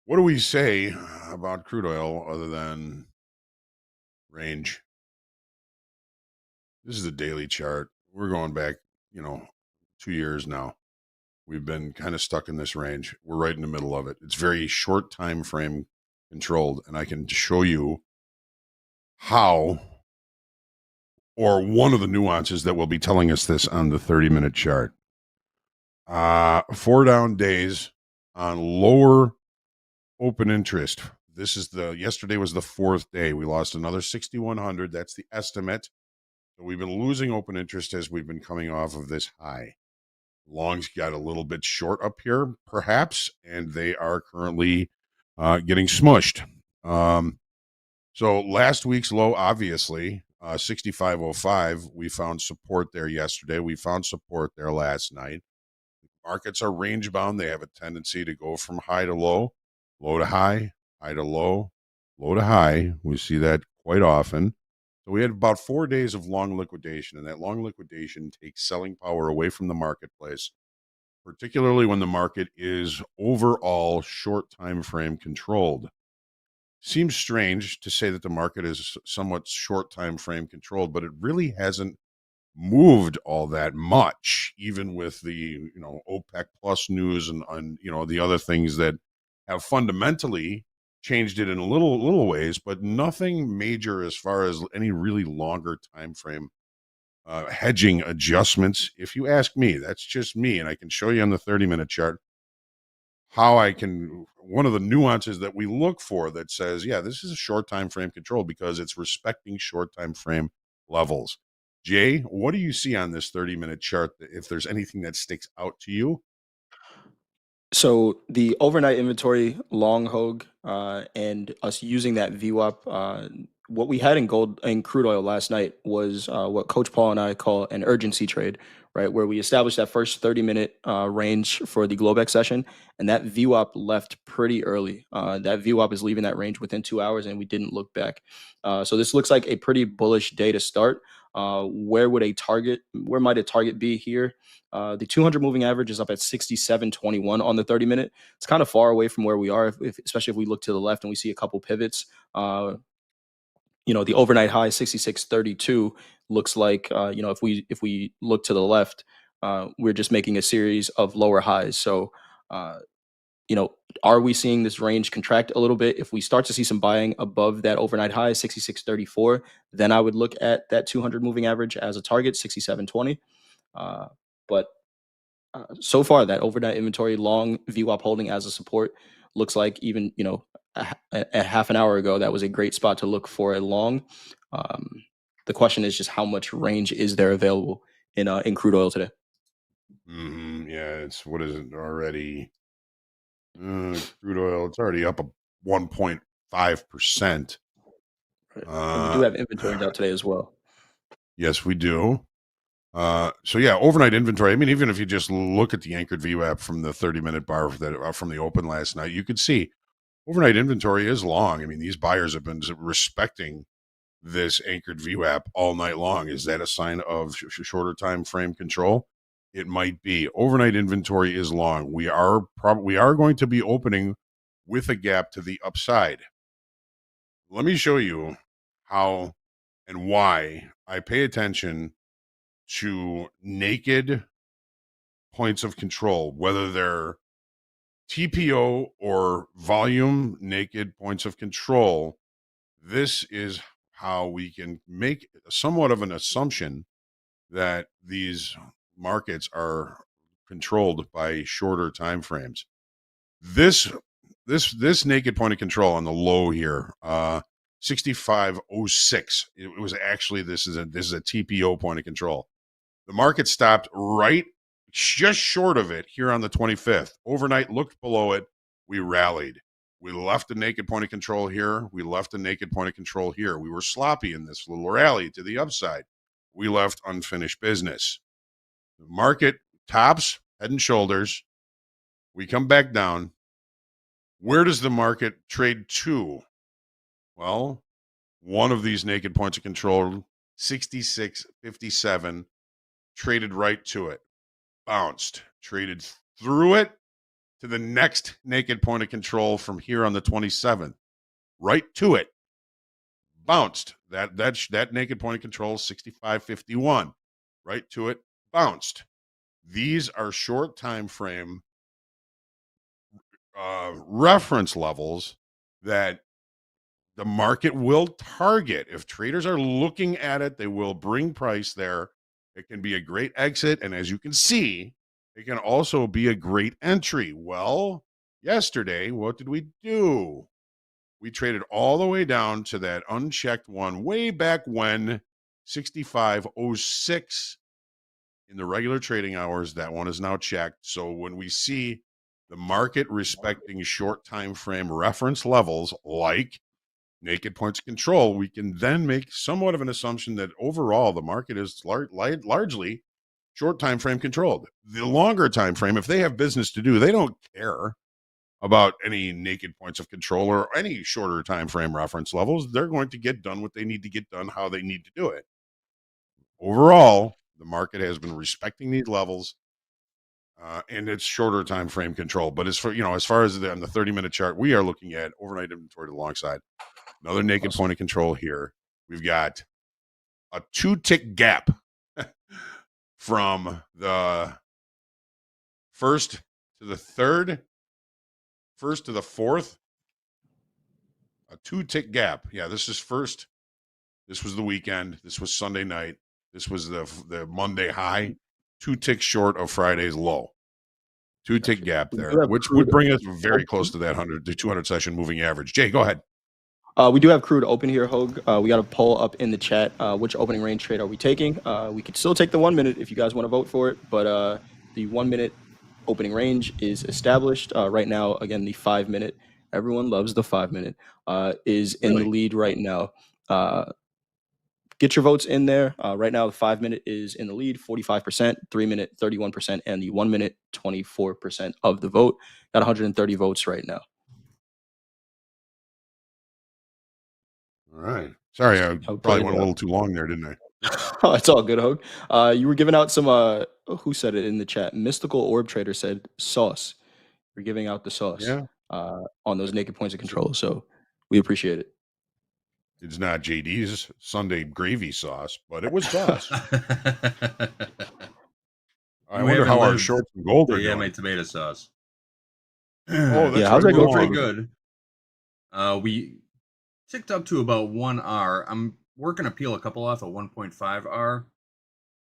What do we say about crude oil other than range? This is a daily chart. We're going back, 2 years now. We've been kind of stuck in this range. We're right in the middle of it. It's very short time frame controlled, and I can show you how, or one of the nuances that will be telling us this on the 30-minute chart. 4 down days on lower open interest. Yesterday was the 4th day. We lost another 6,100. That's the estimate. So we've been losing open interest as we've been coming off of this high. Longs got a little bit short up here, perhaps, and they are currently getting smushed. So last week's low, obviously, 6505. We found support there yesterday. We found support there last night. Markets are range bound. They have a tendency to go from high to low, low to high, high to low, low to high. We see that quite often. So we had about 4 days of long liquidation, and that long liquidation takes selling power away from the marketplace, particularly when the market is overall short time frame controlled. Seems strange to say that the market is somewhat short time frame controlled, but it really hasn't moved all that much, even with the OPEC plus news and the other things that have fundamentally changed it in little ways, but nothing major as far as any really longer time frame hedging adjustments. If you ask me, that's just me, and I can show you on the 30-minute chart how I can, one of the nuances that we look for that says, yeah, this is a short time frame control because it's respecting short time frame levels. Jay, what do you see on this 30-minute chart, if there's anything that sticks out to you? So the overnight inventory, long hog, and us using that VWAP, what we had in gold and crude oil last night was what Coach Paul and I call an urgency trade, right? Where we established that first 30-minute range for the Globex session, and that VWAP left pretty early. That VWAP is leaving that range within 2 hours, and we didn't look back. So this looks like a pretty bullish day to start. Where might a target be here? The 200 moving average is up at 67.21 on the 30-minute. It's kind of far away from where we are, especially if we look to the left and we see a couple pivots. The overnight high 66.32 looks like if we look to the left, we're just making a series of lower highs. So are we seeing this range contract a little bit? If we start to see some buying above that overnight high 66.34, then I would look at that 200 moving average as a target 67.20. But so far, that overnight inventory long VWAP holding as a support looks like even a half an hour ago that was a great spot to look for a long. The question is just how much range is there available in crude oil today? Yeah, what is it already? Crude oil, it's already up 1.5%. Right. And we do have inventory out today as well. Yes, we do. So yeah, overnight inventory. I mean, even if you just look at the anchored VWAP from the 30-minute bar from the open last night, you could see overnight inventory is long. I mean, these buyers have been respecting this anchored VWAP all night long. Is that a sign of shorter time frame control? It might be. Overnight inventory is long. We are going to be opening with a gap to the upside. Let me show you how and why I pay attention to naked points of control, whether they're TPO or volume naked points of control. This is how we can make somewhat of an assumption that these markets are controlled by shorter time frames. This naked point of control on the low here, 6506. It was actually this is a TPO point of control. The market stopped right just short of it here on the 25th. Overnight looked below it. We rallied. We left a naked point of control here. We left a naked point of control here. We were sloppy in this little rally to the upside. We left unfinished business. The market tops, head and shoulders. We come back down. Where does the market trade to? Well, one of these naked points of control, 66.57, traded right to it. Bounced, traded through it to the next naked point of control from here on the 27th. Right to it. Bounced. That naked point of control, 65.51. Right to it. Bounced. These are short time frame reference levels that the market will target. If traders are looking at it, they will bring price there. It can be a great exit. And as you can see, it can also be a great entry. Well, yesterday, what did we do? We traded all the way down to that unchecked one way back when, 65.06 in the regular trading hours. That one is now checked. So when we see the market respecting short time frame reference levels like naked points of control, we can then make somewhat of an assumption that overall the market is largely short time frame controlled. The longer time frame, if they have business to do, they don't care about any naked points of control or any shorter time frame reference levels. They're going to get done what they need to get done, how they need to do it. Overall, the market has been respecting these levels, and it's shorter time frame control. But as far as on the 30-minute chart, we are looking at overnight inventory to the long side. Another naked point of control here. We've got a 2-tick gap from the first to the third, first to the fourth, a 2-tick gap. Yeah, this is first. This was the weekend. This was Sunday night. This was the Monday high. 2 ticks short of Friday's low. 2-tick gap there, which would bring us very close to that 100 to 200 session moving average. Jay, go ahead. We do have crude open here, Hoag. We got a poll up in the chat. Which opening range trade are we taking? We could still take the 1 minute if you guys want to vote for it, but the 1 minute opening range is established. Right now, again, the 5 minute, everyone loves the 5 minute, is in the lead right now. Get your votes in there. Right now, the 5 minute is in the lead, 45%, 3 minute, 31%, and the 1 minute, 24% of the vote. Got 130 votes right now. All right. Sorry, I probably went a little too long there, didn't I? Oh, it's all good, Hoag. You were giving out some, who said it in the chat? Mystical Orb Trader said sauce. You're giving out the sauce on those naked points of control. So we appreciate it. It's not JD's Sunday gravy sauce, but it was sauce. I wonder how our shorts and gold are doing. My tomato sauce. Oh, that's how's that going? Pretty good. We ticked up to about 1 R. I'm working to peel a couple off at 1.5 R,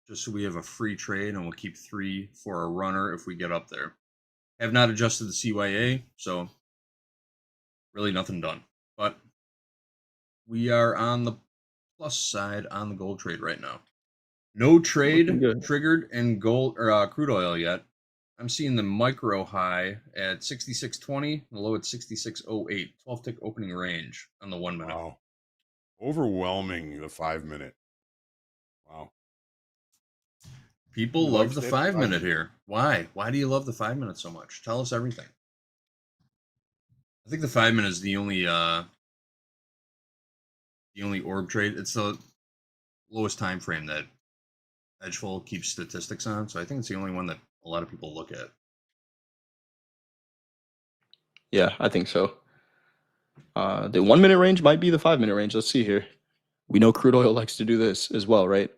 just so we have a free trade, and we'll keep 3 for a runner if we get up there. Have not adjusted the CYA, so really nothing done. But we are on the plus side on the gold trade right now. No trade triggered in gold or crude oil yet. I'm seeing the micro high at 66.20, the low at 66.08. 12-tick opening range on the 1 minute. Wow. Overwhelming the 5 minute. Wow. People love the 5 minute here. Why? Why do you love the 5 minute so much? Tell us everything. I think the 5 minute is the only orb trade. It's the lowest time frame that Edgeful keeps statistics on, so I think it's the only one that a lot of people look at. Yeah, I think so. The 1 minute range might be the 5 minute range. Let's see here. We know crude oil likes to do this as well, right?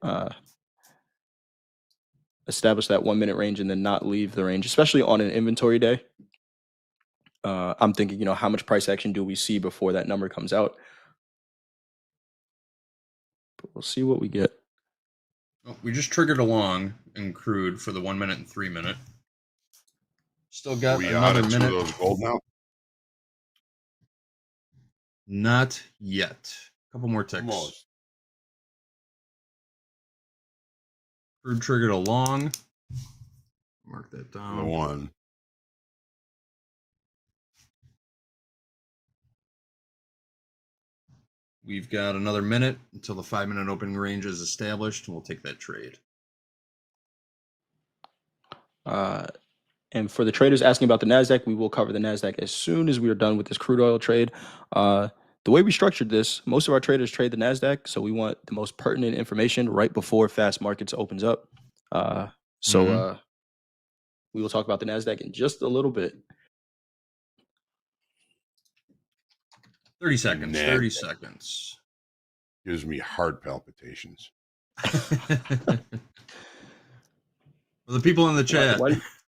Establish that 1 minute range and then not leave the range, especially on an inventory day. I'm thinking, how much price action do we see before that number comes out? But we'll see what we get. Oh, we just triggered along in crude for the 1 minute and 3 minute. Still got another minute. Of those gold now? Not yet. A couple more ticks. Almost. Crude triggered along. Mark that down. The 1. We've got another minute until the 5 minute opening range is established, and we'll take that trade. And for the traders asking about the NASDAQ, we will cover the NASDAQ as soon as we are done with this crude oil trade. The way we structured this, most of our traders trade the NASDAQ, so we want the most pertinent information right before fast markets opens up. We will talk about the NASDAQ in just a little bit. 30 seconds. NASDAQ 30 seconds. Gives me heart palpitations. For the people in the chat,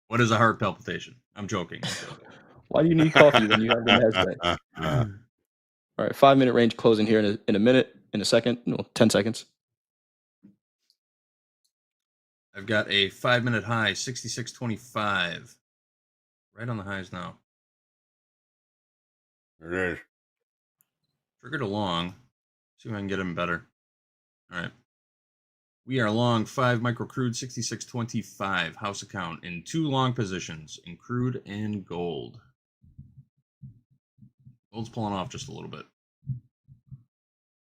what is a heart palpitation? I'm joking. Why do you need coffee when you have the NASDAQ? All right, 5 minute range closing here in a minute, in a second, 10 seconds. I've got a 5 minute high, 66.25. Right on the highs now. There it is. Triggered along. See if I can get him better. All right. We are long 5 micro crude, 66.25 house account in 2 long positions in crude and gold. Gold's pulling off just a little bit.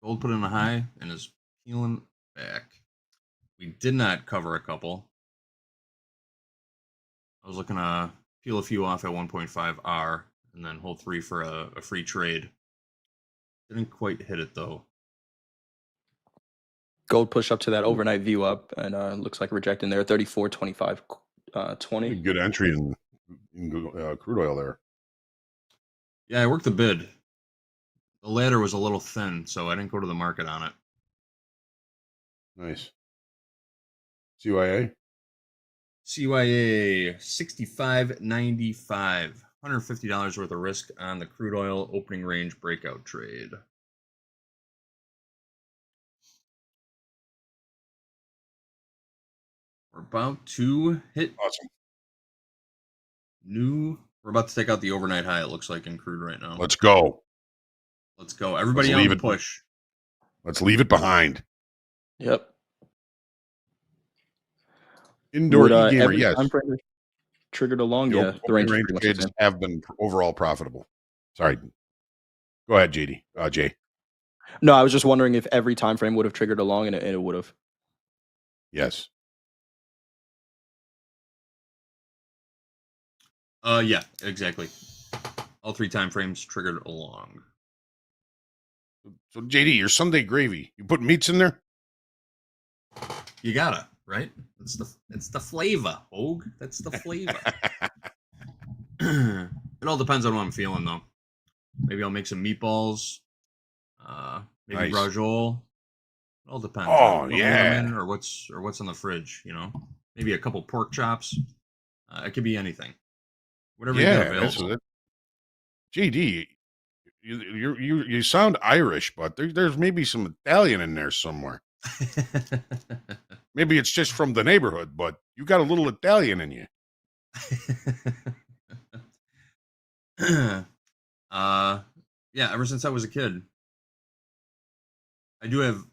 Gold put in a high and is peeling back. We did not cover a couple. I was looking to peel a few off at 1.5 R and then hold 3 for a free trade. Didn't quite hit it though. Gold push up to that overnight VWAP and looks like rejecting there 34.25 20. Good entry in crude oil there. Yeah, I worked the bid. The ladder was a little thin, so I didn't go to the market on it. Nice. CYA? CYA 65.95. $150 worth of risk on the crude oil opening range breakout trade. We're about to hit Awesome. we're about to take out the overnight high, it looks like, in crude right now. Let's go. Let's go. Everybody on the push. Let's leave it behind. Yep. Indoor e-gamer, every yes. time frame triggered along, The yeah. The range range trades have been overall profitable. Sorry. Go ahead, JD. Jay. No, I was just wondering if every time frame would have triggered along, and it would have. Yes. Yeah, exactly. All 3 time frames triggered along. So JD, your Sunday gravy, you put meats in there? You gotta, right? It's the flavor, Hoag. That's the flavor. It all depends on what I'm feeling, though. Maybe I'll make some meatballs. Maybe Nice. brajol. It all depends. Oh, on yeah. or what's in the fridge. You know, maybe a couple pork chops. It could be anything. Whatever you got available. JD, you sound Irish, but there's maybe some Italian in there somewhere. Maybe it's just from the neighborhood, but you got a little Italian in you. Yeah, ever since I was a kid. I do have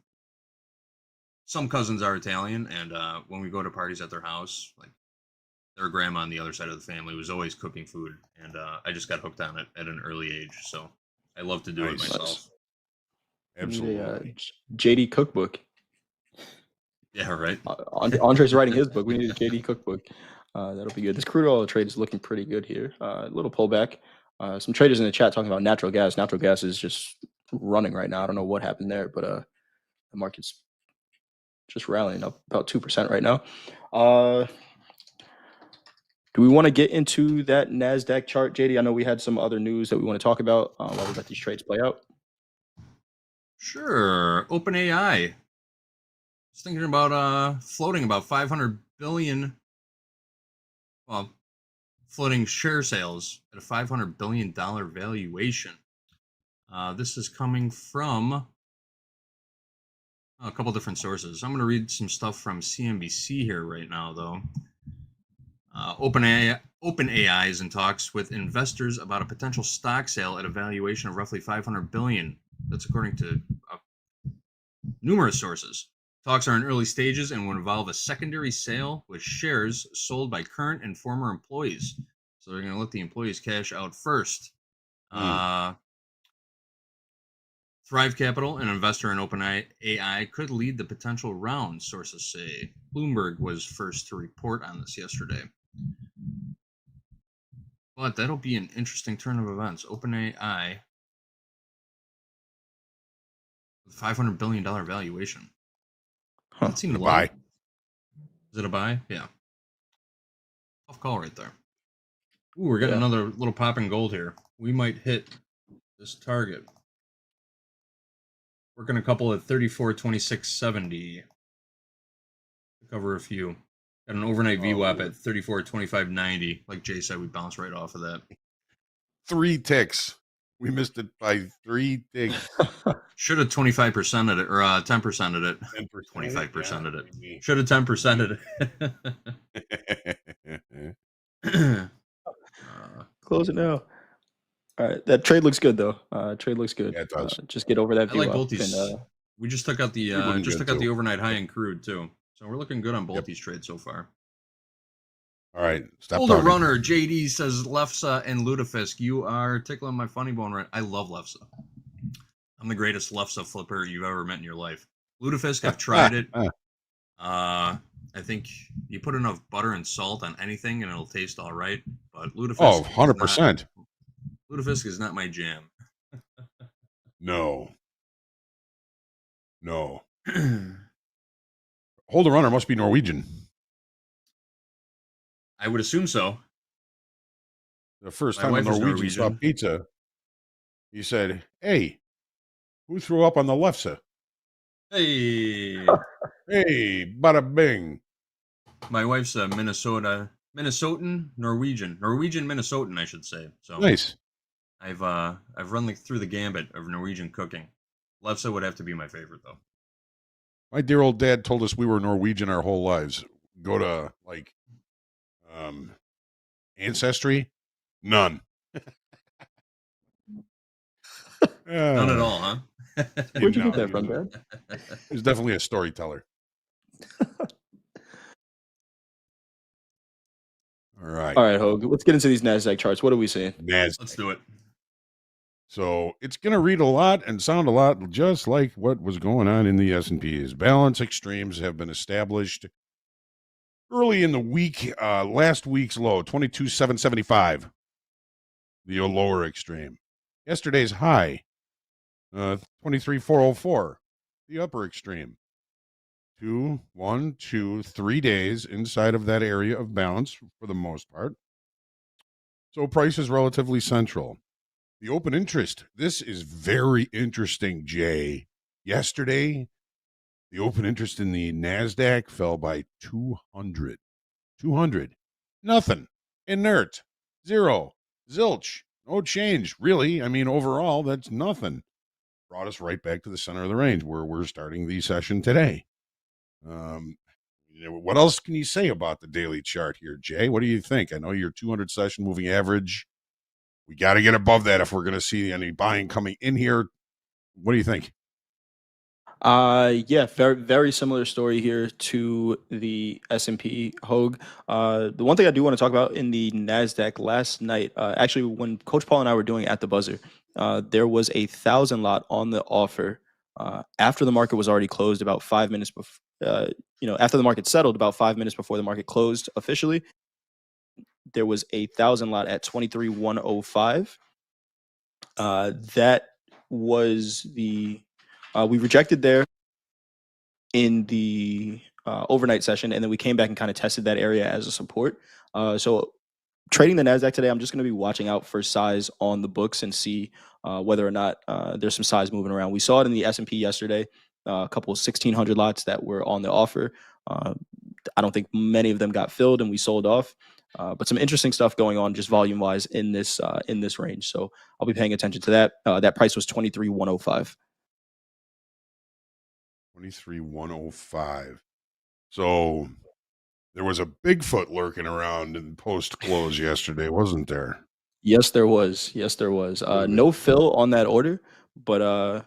some cousins are Italian, and when we go to parties at their house, like their grandma on the other side of the family was always cooking food, and I just got hooked on it at an early age. So I love to do it myself. Absolutely. We need a JD cookbook. Yeah, right. Andre's writing his book. We need a JD cookbook. That'll be good. This crude oil trade is looking pretty good here. A little pullback. Some traders in the chat talking about natural gas. Natural gas is just running right now. I don't know what happened there, but the market's just rallying up about 2% right now. Do we want to get into that NASDAQ chart, JD? I know we had some other news that we want to talk about while we let these trades play out. Sure. OpenAI. I was thinking about floating about 500 billion. Well, floating share sales at a $500 billion valuation. This is coming from a couple different sources. I'm going to read some stuff from CNBC here right now, though. OpenAI is in talks with investors about a potential stock sale at a valuation of roughly $500 billion. That's according to numerous sources. Talks are in early stages and will involve a secondary sale with shares sold by current and former employees. So they're going to let the employees cash out first. Thrive Capital, an investor in OpenAI, could lead the potential round, sources say. Bloomberg was first to report on this yesterday. But that'll be an interesting turn of events. OpenAI, with $500 billion valuation. That seemed to buy. Is it a buy? Yeah. Tough call right there. Ooh, we're getting another little pop in gold here. We might hit this target. Working a couple at 34.2670. Cover a few. Got an overnight VWAP at 34.2590. Like Jay said, we bounced right off of that. 3 ticks. We missed it by 3 ticks. Should have 25%ed it, or 10%ed it. 25%ed it. Should have 10%ed it. Close it now. All right, that trade looks good though. Trade looks good. Yeah, it does. Just get over that. I like both these. We just took out the overnight high in crude too, so we're looking good on both these trades so far. All right, stop. Older runner JD says Lefsa and Lutefisk. You are tickling my funny bone, right? I love Lefsa. I'm the greatest Lefse flipper you've ever met in your life. Lutefisk, I've tried it. I think you put enough butter and salt on anything and it'll taste all right. But Lutefisk, 100%. Lutefisk is not my jam. No. Hold the runner must be Norwegian. I would assume so. The first My time a wife is Norwegian saw Norwegian. pizza, he said, "Hey, who threw up on the Lefse?" Hey, Hey, bada bing. my wife's a Minnesotan, Norwegian, Minnesotan, I should say. So Nice. I've run through the gambit of Norwegian cooking. Lefse would have to be my favorite though. My dear old dad told us we were Norwegian our whole lives. Go to like Ancestry, none. None at all, huh? Where'd you get that from, Dad? He's definitely a storyteller. All right. All right, Hoag. Let's get into these NASDAQ charts. What are we seeing? NASDAQ. Let's do it. So it's going to read a lot and sound a lot just like what was going on in the S&Ps. Balance extremes have been established early in the week. Last week's low, 22,775. The lower extreme. Yesterday's high, 23,404. The upper extreme. 2, 1, 2, 3 days inside of that area of balance for the most part. So price is relatively central. The open interest. This is very interesting, Jay. Yesterday, the open interest in the NASDAQ fell by 200. 200. Nothing. Inert. Zero. Zilch. No change, really. I mean, overall, that's nothing. Brought us right back to the center of the range where we're starting the session today. What else can you say about the daily chart here, Jay? What do you think? I know your 200 session moving average. We got to get above that if we're going to see any buying coming in here. What do you think? Yeah, very very similar story here to the S&P, Hoag. The one thing I do want to talk about in the NASDAQ last night, actually when Coach Paul and I were doing At the Buzzer, there was a 1,000 lot on the offer after the market was already closed about 5 minutes before, after the market settled about 5 minutes before the market closed officially. There was a 1,000 lot at 23,105. That was we rejected there in the overnight session, and then we came back and kind of tested that area as a support. So trading the NASDAQ today, I'm just going to be watching out for size on the books and see whether or not there's some size moving around. We saw it in the S&P yesterday, a couple of 1,600 lots that were on the offer. I don't think many of them got filled and we sold off. But some interesting stuff going on just volume wise in this range. So I'll be paying attention to that. That price was 23,105. 23,105. So there was a Bigfoot lurking around in post close yesterday, wasn't there? Yes, there was. No fill on that order, but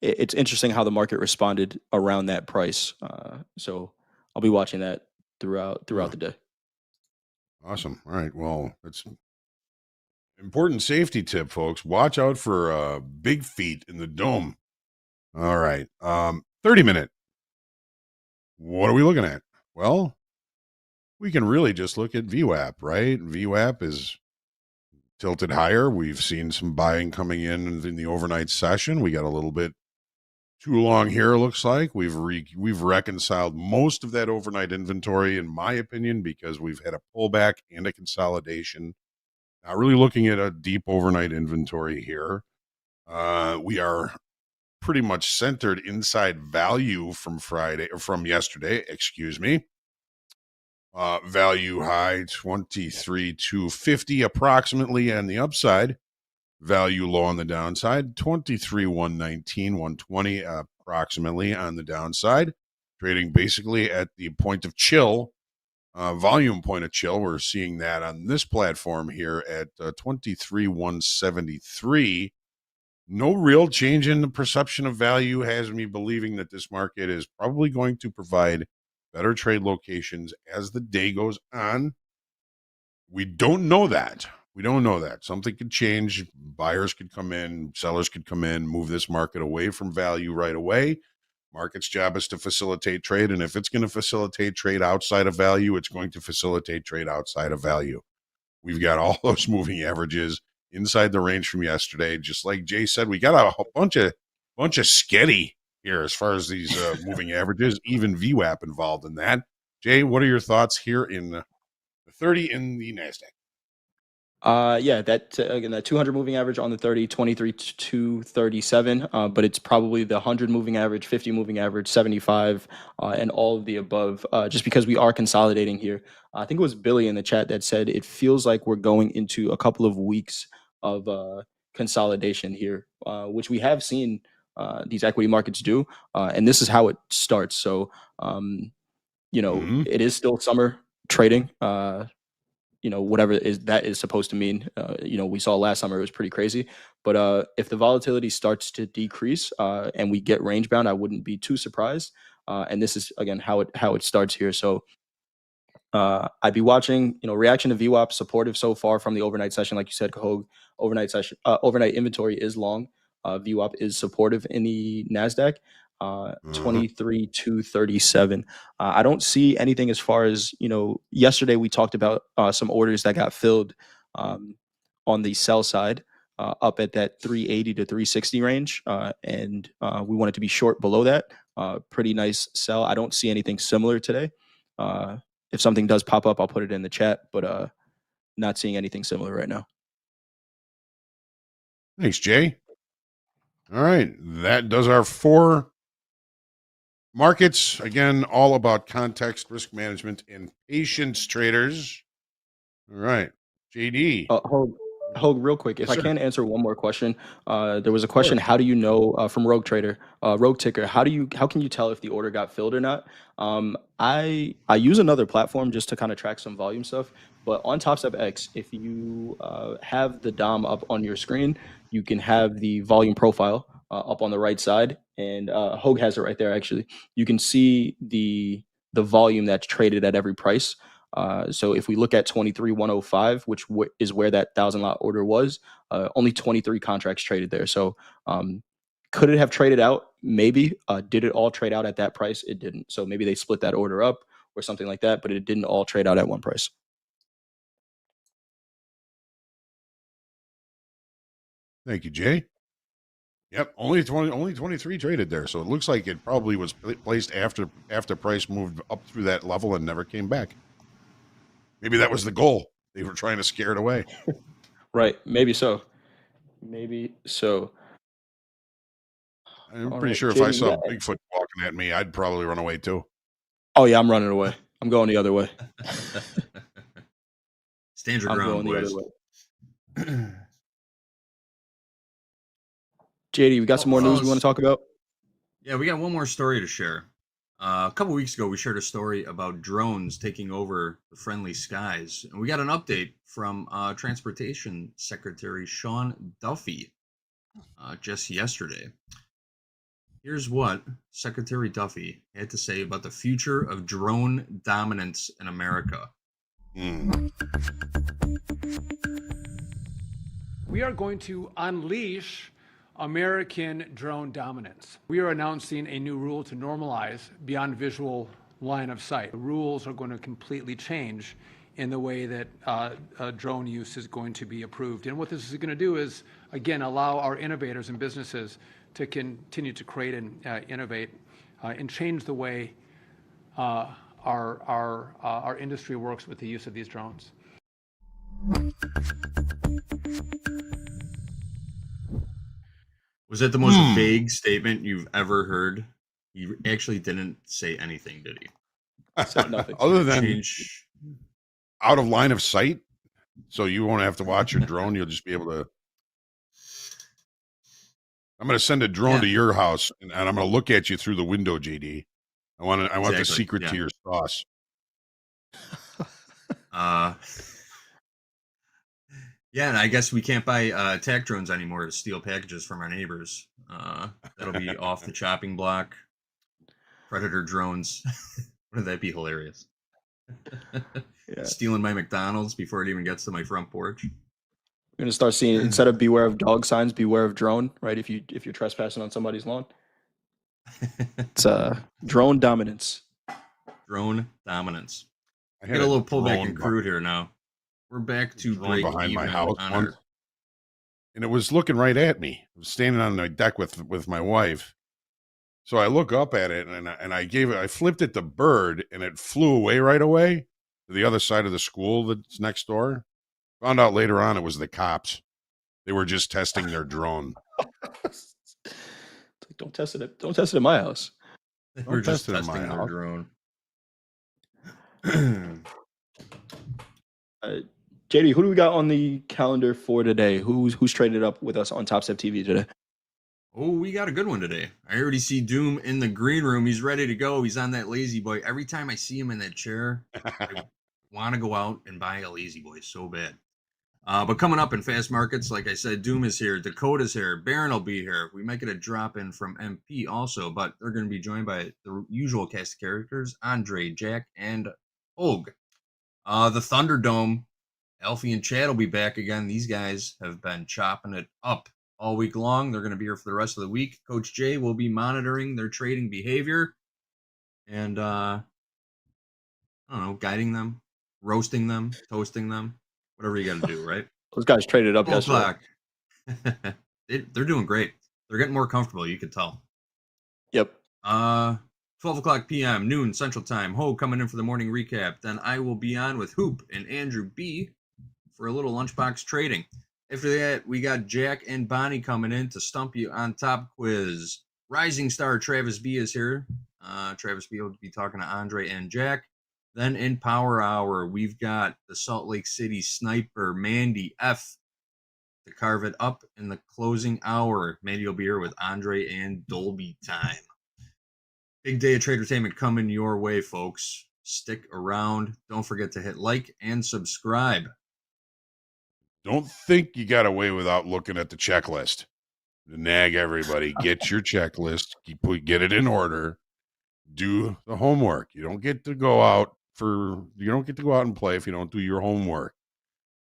it's interesting how the market responded around that price. So I'll be watching that throughout the day. Awesome. All right. Well, that's important safety tip, folks. Watch out for big feet in the dome. All right. 30-minute. What are we looking at? Well, we can really just look at VWAP, right? VWAP is tilted higher. We've seen some buying coming in the overnight session. We got a little bit too long here, looks like. We've reconciled most of that overnight inventory, in my opinion, because we've had a pullback and a consolidation. Not really looking at a deep overnight inventory here. We are pretty much centered inside value from yesterday, excuse me. Value high 23,250 approximately on the upside. Value low on the downside, 23,119, 120 approximately on the downside. Trading basically at the point of chill, volume point of chill. We're seeing that on this platform here at 23,173. No real change in the perception of value has me believing that this market is probably going to provide better trade locations as the day goes on. We don't know that. We don't know that. Something could change. Buyers could come in, sellers could come in, move this market away from value right away. Market's job is to facilitate trade. And if it's going to facilitate trade outside of value, it's going to facilitate trade outside of value. We've got all those moving averages inside the range from yesterday. Just like Jay said, we got a bunch of sketty here as far as these moving averages, even VWAP involved in that. Jay, what are your thoughts here in the 30 in the NASDAQ? Yeah, that again, that 200 moving average on the 30, 23 to 237, but it's probably the 100 moving average, 50 moving average, 75, and all of the above, just because we are consolidating here. I think it was Billy in the chat that said it feels like we're going into a couple of weeks of consolidation here, which we have seen these equity markets do, and this is how it starts. So, it is still summer trading. Whatever that is supposed to mean. We saw last summer it was pretty crazy. But if the volatility starts to decrease and we get range bound, I wouldn't be too surprised. And this is again how it starts here. So I'd be watching, reaction to VWAP supportive so far from the overnight session. Like you said, Cahogue, overnight inventory is long. VWAP is supportive in the NASDAQ. 23,237. I don't see anything as far as, yesterday we talked about some orders that got filled on the sell side up at that 380 to 360 range. And we wanted to be short below that. Pretty nice sell. I don't see anything similar today. If something does pop up, I'll put it in the chat, but not seeing anything similar right now. Thanks, Jay. All right. That does our 4 markets. Again, all about context, risk management, and patience, traders. All right. JD. Hogue, real quick, if I can answer one more question. There was a question, how do you know, from Rogue Trader, Rogue Ticker, how can you tell if the order got filled or not? I use another platform just to kind of track some volume stuff, but on Topstep X, if you have the DOM up on your screen, you can have the volume profile up on the right side, and Hogue has it right there actually. You can see the volume that's traded at every price. So if we look at 23,105, which is where that 1,000 lot order was, only 23 contracts traded there. So could it have traded out? Maybe. Did it all trade out at that price? It didn't. So maybe they split that order up or something like that, but it didn't all trade out at one price. Thank you, Jay. Yep, only 23 traded there. So it looks like it probably was placed after price moved up through that level and never came back. Maybe that was the goal. They were trying to scare it away. Right. Maybe so. I'm pretty sure if I saw Bigfoot walking at me, I'd probably run away too. Oh, yeah, I'm running away. I'm going the other way. Stand your ground, boys. JD, we got some more news we want to talk about? Yeah, we got one more story to share. A couple weeks ago, we shared a story about drones taking over the friendly skies. And we got an update from Transportation Secretary Sean Duffy just yesterday. Here's what Secretary Duffy had to say about the future of drone dominance in America. We are going to unleash American drone dominance. We are announcing a new rule to normalize beyond visual line of sight. The rules are going to completely change in the way that drone use is going to be approved. And what this is going to do is, again, allow our innovators and businesses to continue to create and innovate and change the way our industry works with the use of these drones. Was that the most vague statement you've ever heard? He actually didn't say anything, did he? Said nothing. Other than out of line of sight, so you won't have to watch your drone. You'll just be able to. I'm going to send a drone to your house, and I'm going to look at you through the window, JD. I want the secret to your sauce. Yeah, and I guess we can't buy attack drones anymore to steal packages from our neighbors. That'll be off the chopping block. Predator drones. Wouldn't that be hilarious? Stealing my McDonald's before it even gets to my front porch. We're gonna start seeing, instead of beware of dog signs, beware of drone, right? If you're trespassing on somebody's lawn. It's drone dominance. Drone dominance. I Get a little pullback in crude here now. We're back to break behind even my house on once, our. and it was looking right at me. I was standing on the deck with my wife. So I look up at it, and I flipped it to bird, and it flew away right away to the other side of the school that's next door. Found out later on it was the cops. They were just testing their drone. It's like, don't test it. Don't test it in my house. We're just test it in my testing their house. drone. JD, who do we got on the calendar for today? Who's traded up with us on TopstepTV today? Oh, we got a good one today. I already see Doom in the green room. He's ready to go. He's on that lazy boy. Every time I see him in that chair, I want to go out and buy a lazy boy so bad. But coming up in fast markets, like I said, Doom is here. Dakota's here. Baron will be here. We might get a drop in from MP also, but they're going to be joined by the usual cast of characters, Andre, Jack, and Hoag. The Thunderdome, Alfie and Chad will be back again. These guys have been chopping it up all week long. They're going to be here for the rest of the week. Coach Jay will be monitoring their trading behavior and, I don't know, guiding them, roasting them, toasting them, whatever you got to do, right? Those guys traded up 12 yesterday. o'clock. They're doing great. They're getting more comfortable, you could tell. Yep. 12 o'clock p.m., noon Central Time. Ho coming in for the morning recap. Then I will be on with Hoop and Andrew B for a little lunchbox trading. After that, we got Jack and Bonnie coming in to stump you on top quiz. Rising star Travis B is here. Travis B will be talking to Andre and Jack. Then in Power Hour, we've got the Salt Lake City sniper, Mandy F, to carve it up in the closing hour. Mandy will be here with Andre and Dolby Time. Big day of tradertainment coming your way, folks. Stick around. Don't forget to hit like and subscribe. Don't think you got away without looking at the checklist. To nag everybody, get your checklist, get it in order, do the homework. You don't get to go out and play if you don't do your homework.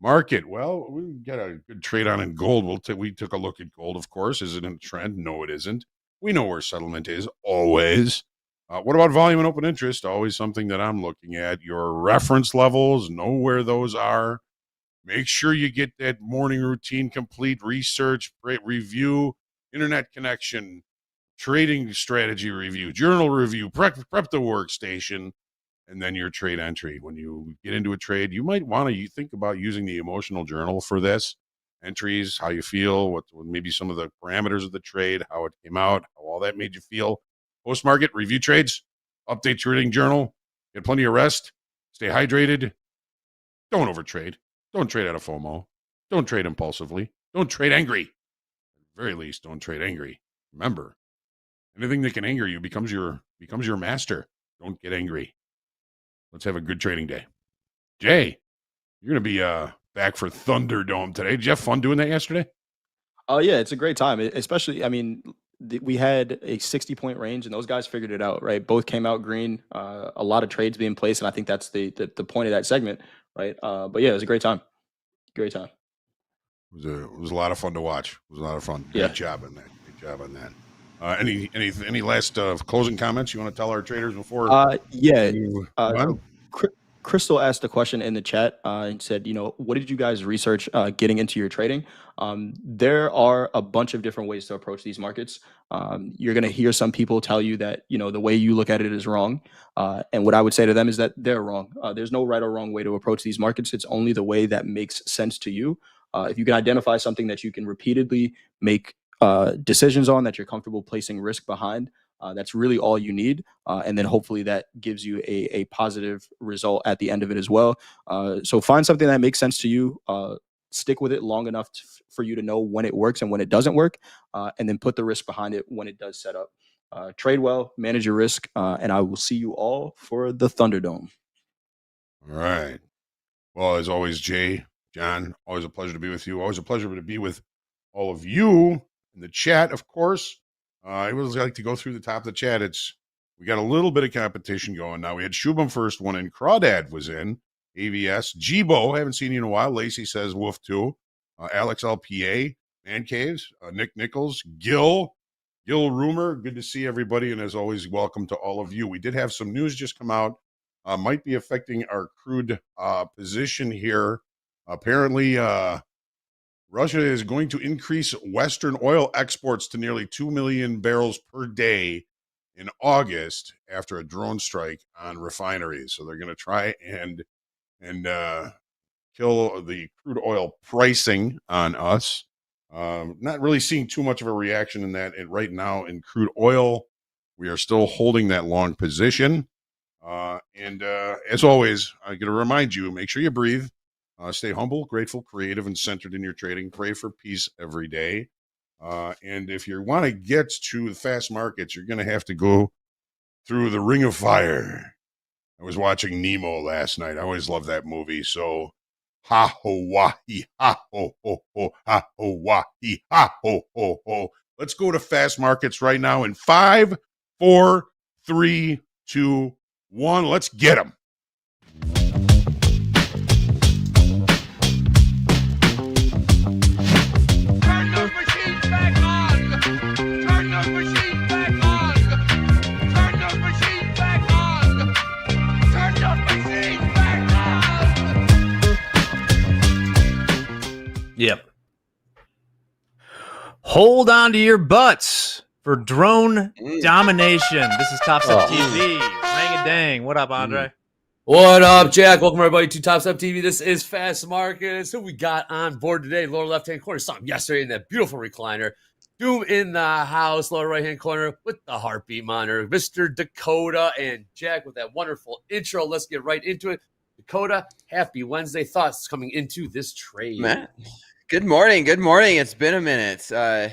Market, well, we got a good trade on in gold. We took a look at gold, of course. Is it in a trend? No, it isn't. We know where settlement is, always. What about volume and open interest? Always something that I'm looking at. Your reference levels, know where those are. Make sure you get that morning routine complete, research, review, internet connection, trading strategy review, journal review, prep the workstation, and then your trade entry. When you get into a trade, you might want to think about using the emotional journal for this. Entries, how you feel, what maybe some of the parameters of the trade, how it came out, how all that made you feel. Post-market, review trades, update your trading journal, get plenty of rest, stay hydrated, don't overtrade. Don't trade out of FOMO. Don't trade impulsively. Don't trade angry. At the very least, don't trade angry. Remember, anything that can anger you becomes your master. Don't get angry. Let's have a good trading day. Jay, you're going to be back for Thunderdome today. Did you have fun doing that yesterday? Oh yeah, it's a great time. Especially, I mean, we had a 60-point range, and those guys figured it out, right? Both came out green. A lot of trades being placed, and I think that's the point of that segment, right? But yeah, it was a great time. Great time. It was a lot of fun to watch. It was a lot of fun. Yeah. Great job on that. Great job on that. Any last closing comments you want to tell our traders before? Yeah. Crystal asked a question in the chat and said, what did you guys research getting into your trading? There are a bunch of different ways to approach these markets. You're going to hear some people tell you that, the way you look at it is wrong. And what I would say to them is that they're wrong. There's no right or wrong way to approach these markets. It's only the way that makes sense to you. If you can identify something that you can repeatedly make decisions on, that you're comfortable placing risk behind, that's really all you need. And then hopefully that gives you a positive result at the end of it as well. So find something that makes sense to you, stick with it long enough for you to know when it works and when it doesn't work, and then put the risk behind it when it does set up. Trade well, manage your risk, and I will see you all for the Thunderdome. All right. Well, as always, Jay, John, always a pleasure to be with you. Always a pleasure to be with all of you in the chat, of course. I would like to go through the top of the chat. We got a little bit of competition going now. We had Shubham first one in. Crawdad was in. AVS. Jibo, haven't seen you in a while. Lacey says woof too. Alex LPA, Man Caves, Nick Nichols, Gil Rumor. Good to see everybody. And as always, welcome to all of you. We did have some news just come out, might be affecting our crude position here. Apparently, Russia is going to increase Western oil exports to nearly 2 million barrels per day in August after a drone strike on refineries. So they're going to try and kill the crude oil pricing on us. Not really seeing too much of a reaction in that. And right now in crude oil, we are still holding that long position. As always, I'm going to remind you, make sure you breathe. Stay humble, grateful, creative, and centered in your trading. Pray for peace every day. And if you want to get to the fast markets, you're going to have to go through the Ring of Fire. I was watching Nemo last night. I always love that movie. So, ha ho wahi, ha ho ho ho, ha ho wahi, ha ho ho ho. Let's go to fast markets right now in 5, 4, 3, 2, 1. Let's get them. Yep. Hold on to your butts for drone domination. This is Topstep TV. Rang a dang. What up, Andre? What up, Jack? Welcome everybody to Topstep TV. This is Fast Markets. Who we got on board today? Lower left-hand corner. Saw him yesterday in that beautiful recliner. Doom in the house. Lower right-hand corner with the heartbeat monitor. Mr. Dakota and Jack with that wonderful intro. Let's get right into it. Dakota, happy Wednesday. Thoughts coming into this trade? Matt, good morning. Good morning. It's been a minute.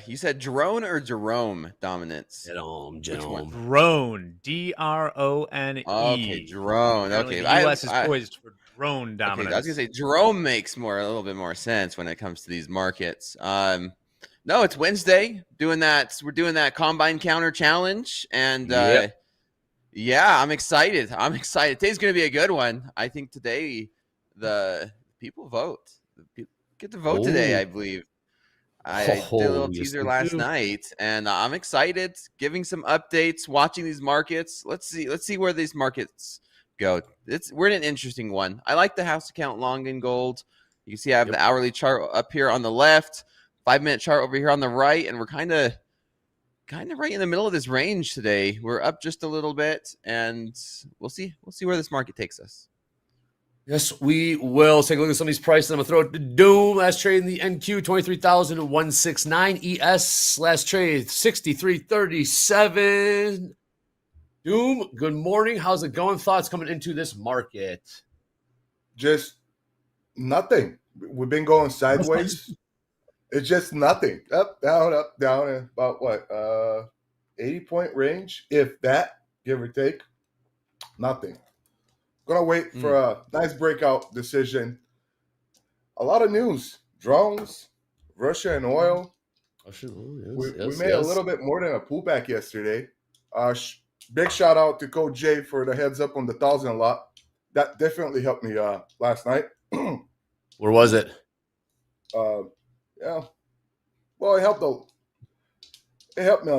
You said drone or Jerome dominance? Jerome. Drone. D-R-O-N-E. Okay, drone. Apparently Okay. the U.S. is poised for drone dominance. Okay, I was going to say Jerome makes a little bit more sense when it comes to these markets. No, it's Wednesday. We're doing that combine counter challenge. And yeah, I'm excited. Today's going to be a good one. I think today the people vote. The people get to vote today, I believe. I did a little teaser last night, and I'm excited. Giving some updates, watching these markets. Let's see where these markets go. We're in an interesting one. I like the house account long in gold. You can see I have the hourly chart up here on the left, 5-minute chart over here on the right, and we're kind of right in the middle of this range today. We're up just a little bit, and we'll see where this market takes us. Yes, we will. Let's take a look at some of these prices. I'm going to throw it to Doom. Last trade in the NQ, 23,169. ES, last trade, 63.37. Doom, good morning. How's it going? Thoughts coming into this market? Just nothing. We've been going sideways. It's just nothing. Up, down, and about what? 80-point range, if that, give or take. Nothing. Gonna wait for a nice breakout decision. A lot of news. Drones, Russia and oil. We made a little bit more than a pullback yesterday. Big shout out to Coach Jay for the heads up on the 1,000 lot. That definitely helped me last night. Where was it? Yeah. Well, it helped me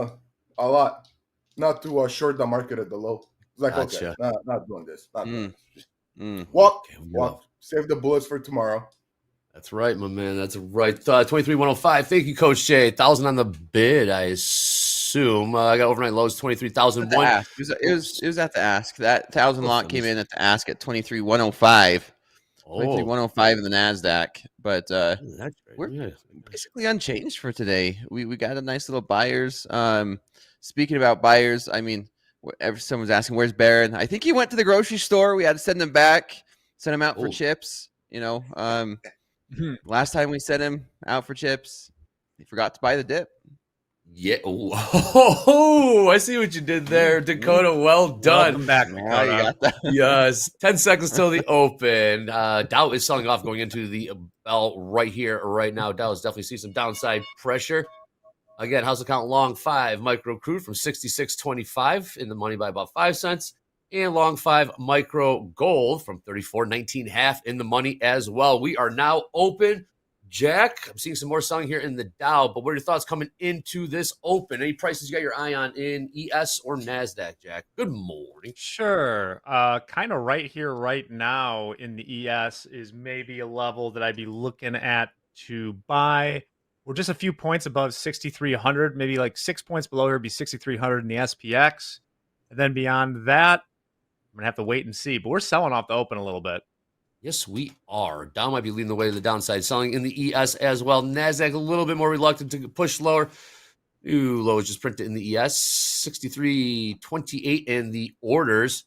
a lot not to short the market at the low. It's like, Gotcha. Okay, not doing this. Not doing this. Walk. Save the bullets for tomorrow. That's right, my man. That's right. 23,105. Thank you, Coach Jay. 1,000 on the bid, I assume. I got overnight lows 23,001. It was at the ask. That 1,000 lot came in at the ask at 23,105. 23,105 in the NASDAQ. But we're basically unchanged for today. We got a nice little buyers. Speaking about buyers, I mean, someone's asking, where's Barron? I think he went to the grocery store. We had to send him back, send him out for chips. You know, last time we sent him out for chips, he forgot to buy the dip. Yeah. Oh, I see what you did there, Dakota. Well done. Welcome back, Dakota. You got that. Yes. 10 seconds till the open. Dow is selling off going into the bell right here, right now. Dow is definitely see some downside pressure. Again, house account long 5 micro crude from 66.25 in the money by about 5 cents. And long 5 micro gold from 34.19 half in the money as well. We are now open. Jack, I'm seeing some more selling here in the Dow, but what are your thoughts coming into this open? Any prices you got your eye on in ES or NASDAQ, Jack? Good morning. Sure. Kind of right here, right now in the ES is maybe a level that I'd be looking at to buy. We're just a few points above 6,300, maybe like 6 points below here would be 6,300 in the SPX. And then beyond that, I'm going to have to wait and see. But we're selling off the open a little bit. Yes, we are. Dow might be leading the way to the downside, selling in the ES as well. NASDAQ a little bit more reluctant to push lower. New low is just printed in the ES, 63.28 in the orders.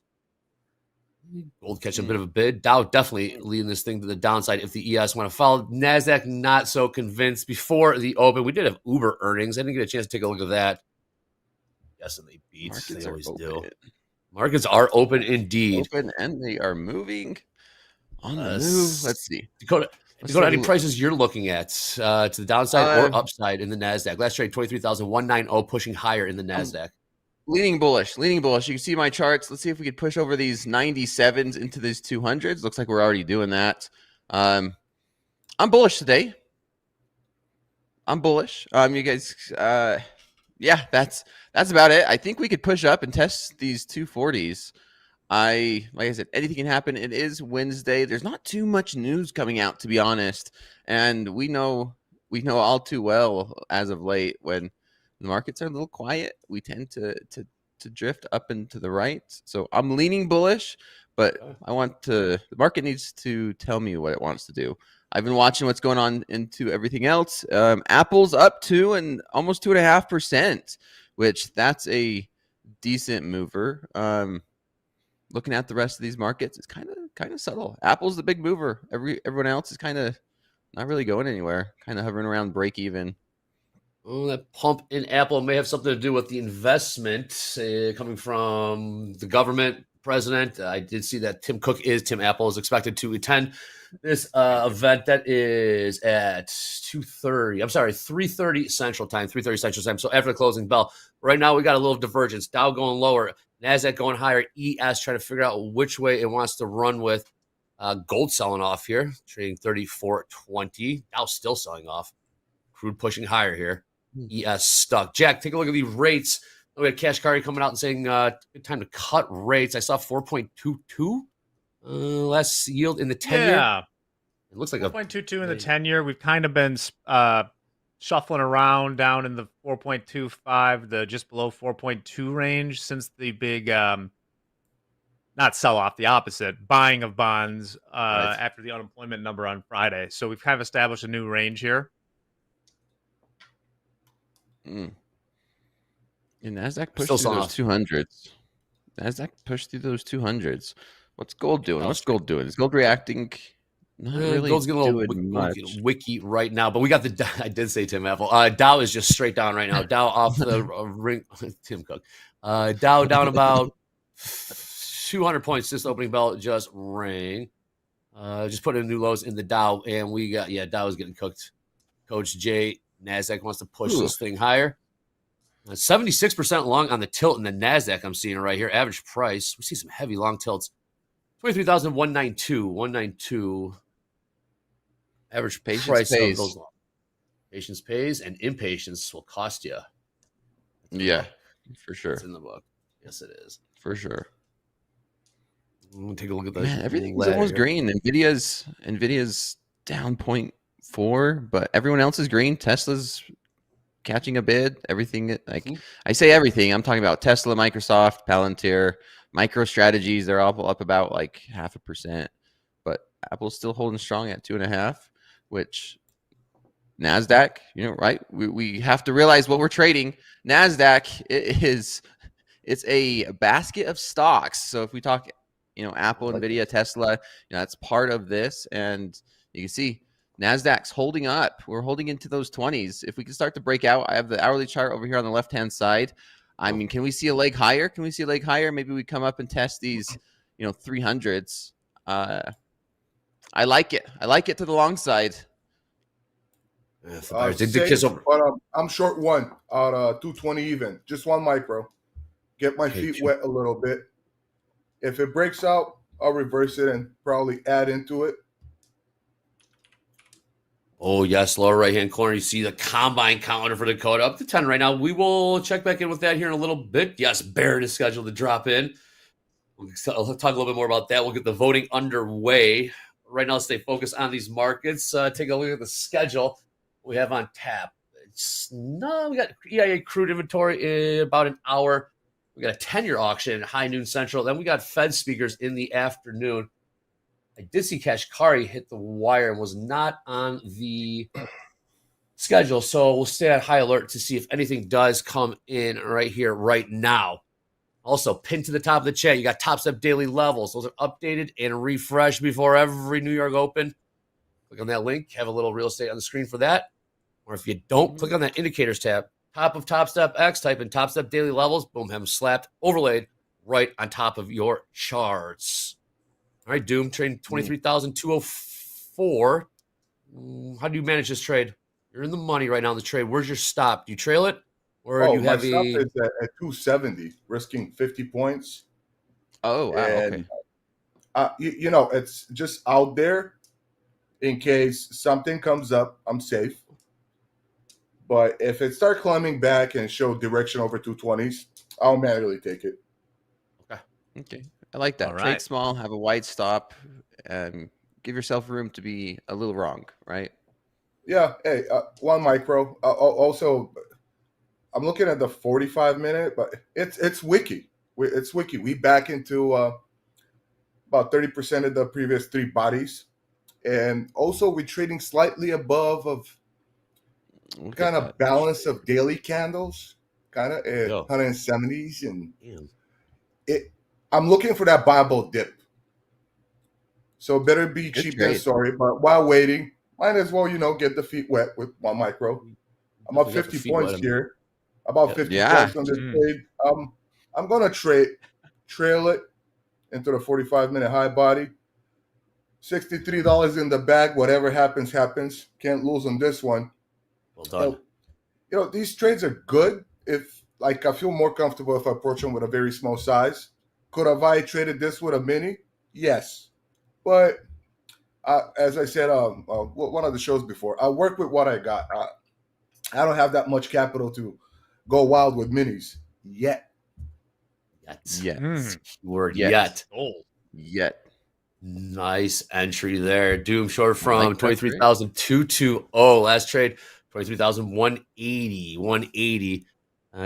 Gold catching a bit of a bid. Dow definitely leading this thing to the downside if the ES want to follow. NASDAQ not so convinced before the open. We did have Uber earnings. I didn't get a chance to take a look at that. Guessing they beat. Markets They always are do. open. Markets are open indeed. Open, and they are moving on the move. Let's see. Dakota, any prices you're looking at to the downside or upside in the NASDAQ? Last trade, 23,190, pushing higher in the NASDAQ. Leaning bullish, leaning bullish. You can see my charts. Let's see if we could push over these 97s into these 200s. Looks like we're already doing that. I'm bullish today. I'm bullish. You guys, yeah, that's about it. I think we could push up and test these 240s. Like I said, anything can happen. It is Wednesday. There's not too much news coming out, to be honest. And we know all too well as of late when the markets are a little quiet, we tend to drift up and to the right. So I'm leaning bullish, but the market needs to tell me what it wants to do. I've been watching what's going on into everything else. Apple's up 2 and almost 2.5%, which that's a decent mover. Looking at the rest of these markets, it's kind of subtle. Apple's the big mover. Everyone else is kind of not really going anywhere, kind of hovering around break even. Oh, that pump in Apple may have something to do with the investment coming from the government, president. I did see that Tim Apple is expected to attend this event that is at 2:30. I'm sorry, 3:30 Central Time, 3:30 Central Time. So after the closing bell, right now we got a little divergence. Dow going lower, NASDAQ going higher, ES trying to figure out which way it wants to run with. Gold selling off here, trading 34.20. Dow still selling off. Crude pushing higher here. ES stuck. Jack, take a look at these rates. We had Kashkari coming out and saying good time to cut rates. I saw 4.22 less yield in the 10-year. Yeah. It looks like 4.22 in the 10-year. We've kind of been shuffling around down in the 4.25, the just below 4.2 range since the big not sell off, the opposite, buying of bonds after the unemployment number on Friday. So we've kind of established a new range here. And NASDAQ pushed through those 200s. NASDAQ pushed through those 200s. What's gold doing? Is gold reacting? Not really. Gold's getting a little wiki right now, but we got the. I did say Tim Apple. Dow is just straight down right now. Dow off the ring. Tim Cook. Dow down about 200 points. This opening bell just rang. Just put in new lows in the Dow, and we got Dow is getting cooked. Coach Jay. NASDAQ wants to push this thing higher. 76% long on the tilt in the NASDAQ I'm seeing right here. Average price. We see some heavy long tilts. 23,192. Average price of those long. Patience pays, and impatience will cost you. Yeah, for sure. It's in the book. Yes, it is. For sure. We'll take a look at that. Man, everything's almost green. Nvidia's down 0.4, but everyone else is green. Tesla's catching a bid. Everything, I say everything. I'm talking about Tesla, Microsoft, Palantir, MicroStrategies. They're all up about like 0.5%, but Apple's still holding strong at 2.5%. Which NASDAQ, right? We have to realize what we're trading. NASDAQ it's a basket of stocks. So if we talk, Apple, Nvidia, Tesla, that's part of this, and you can see. NASDAQ's holding up. We're holding into those 20s. If we can start to break out, I have the hourly chart over here on the left-hand side. I mean, can we see a leg higher? Maybe we come up and test these, 300s. I like it. I like it to the long side. I'm short one out 220 even. Just one micro. Get my feet wet a little bit. If it breaks out, I'll reverse it and probably add into it. Oh, yes, lower right-hand corner, you see the combine counter for Dakota up to 10 right now. We will check back in with that here in a little bit. Yes, Barrett is scheduled to drop in. I'll talk a little bit more about that. We'll get the voting underway. Right now, stay focused on these markets. Take a look at the schedule we have on tap. We got EIA crude inventory in about an hour. We got a 10-year auction at high noon central. Then we got Fed speakers in the afternoon. I did see Kashkari hit the wire and was not on the schedule, so we'll stay at high alert to see if anything does come in right here, right now. Also, pinned to the top of the chat, you got Topstep daily levels. Those are updated and refreshed before every New York Open. Click on that link. Have a little real estate on the screen for that. Or if you don't, click on that indicators tab. Top of Topstep X, type in Topstep daily levels. Boom, have them slapped, overlaid right on top of your charts. All right, Doom, trading 23,204. How do you manage this trade? You're in the money right now in the trade. Where's your stop? Do you trail it? Or do you have my stop is at 270, risking 50 points. Oh, wow. And, Okay. you know, it's just out there in case something comes up. I'm safe. But if it starts climbing back and show direction over 220s, I'll manually take it. Okay. I like that. All Trade right. small, have a wide stop, and give yourself room to be a little wrong, right? Yeah. Hey, 1 micro. Also, I'm looking at the 45-minute, but it's wiki. It's wiki. We back into about 30% of the previous 3 bodies, and also we're trading slightly above of kind of balance of daily candles, kind of at 170s, and I'm looking for that buyable dip. So better be Good cheap trade. than sorry. But while waiting, might as well, get the feet wet with 1 micro. I'm up 50 points here. About 50 points on this trade. I'm gonna trail it into the 45-minute high body. $63 in the bag. Whatever happens, happens. Can't lose on this one. Well done. These trades are good if, I feel more comfortable if I approach them with a very small size. Could have I traded this with a mini? Yes. But as I said one of the shows before, I work with what I got. I don't have that much capital to go wild with minis yet. Yet. Oh. Yet. Nice entry there. Doom short from 23,220. Last trade, 23,180. 180.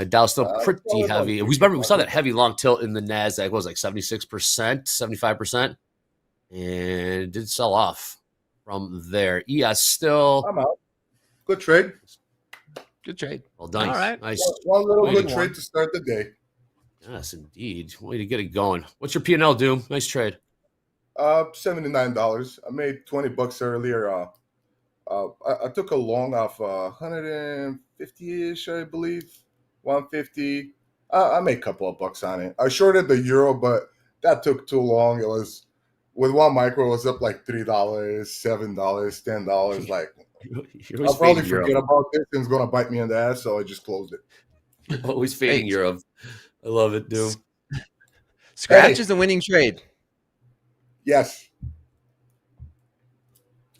Dow still pretty heavy. We saw that heavy long tilt in the NASDAQ. It was like 76%, 75%. And it did sell off from there. ES still. I'm out. Good trade. Good trade. Well done. All right. Nice. One little good trade to start the day. Yes, indeed. Way to get it going. What's your P&L, Doom? Nice trade. $79. I made $20 earlier. I took a long off 150-ish, I believe. 150. I made a couple of bucks on it. I shorted the euro, but that took too long. It was with 1 micro, it was up like $3, $7, $10. Like, I'll probably forget about this and it's gonna bite me in the ass, so I just closed it. You're always fading Europe. I love it, Doom. Scratch is the winning trade. Yes.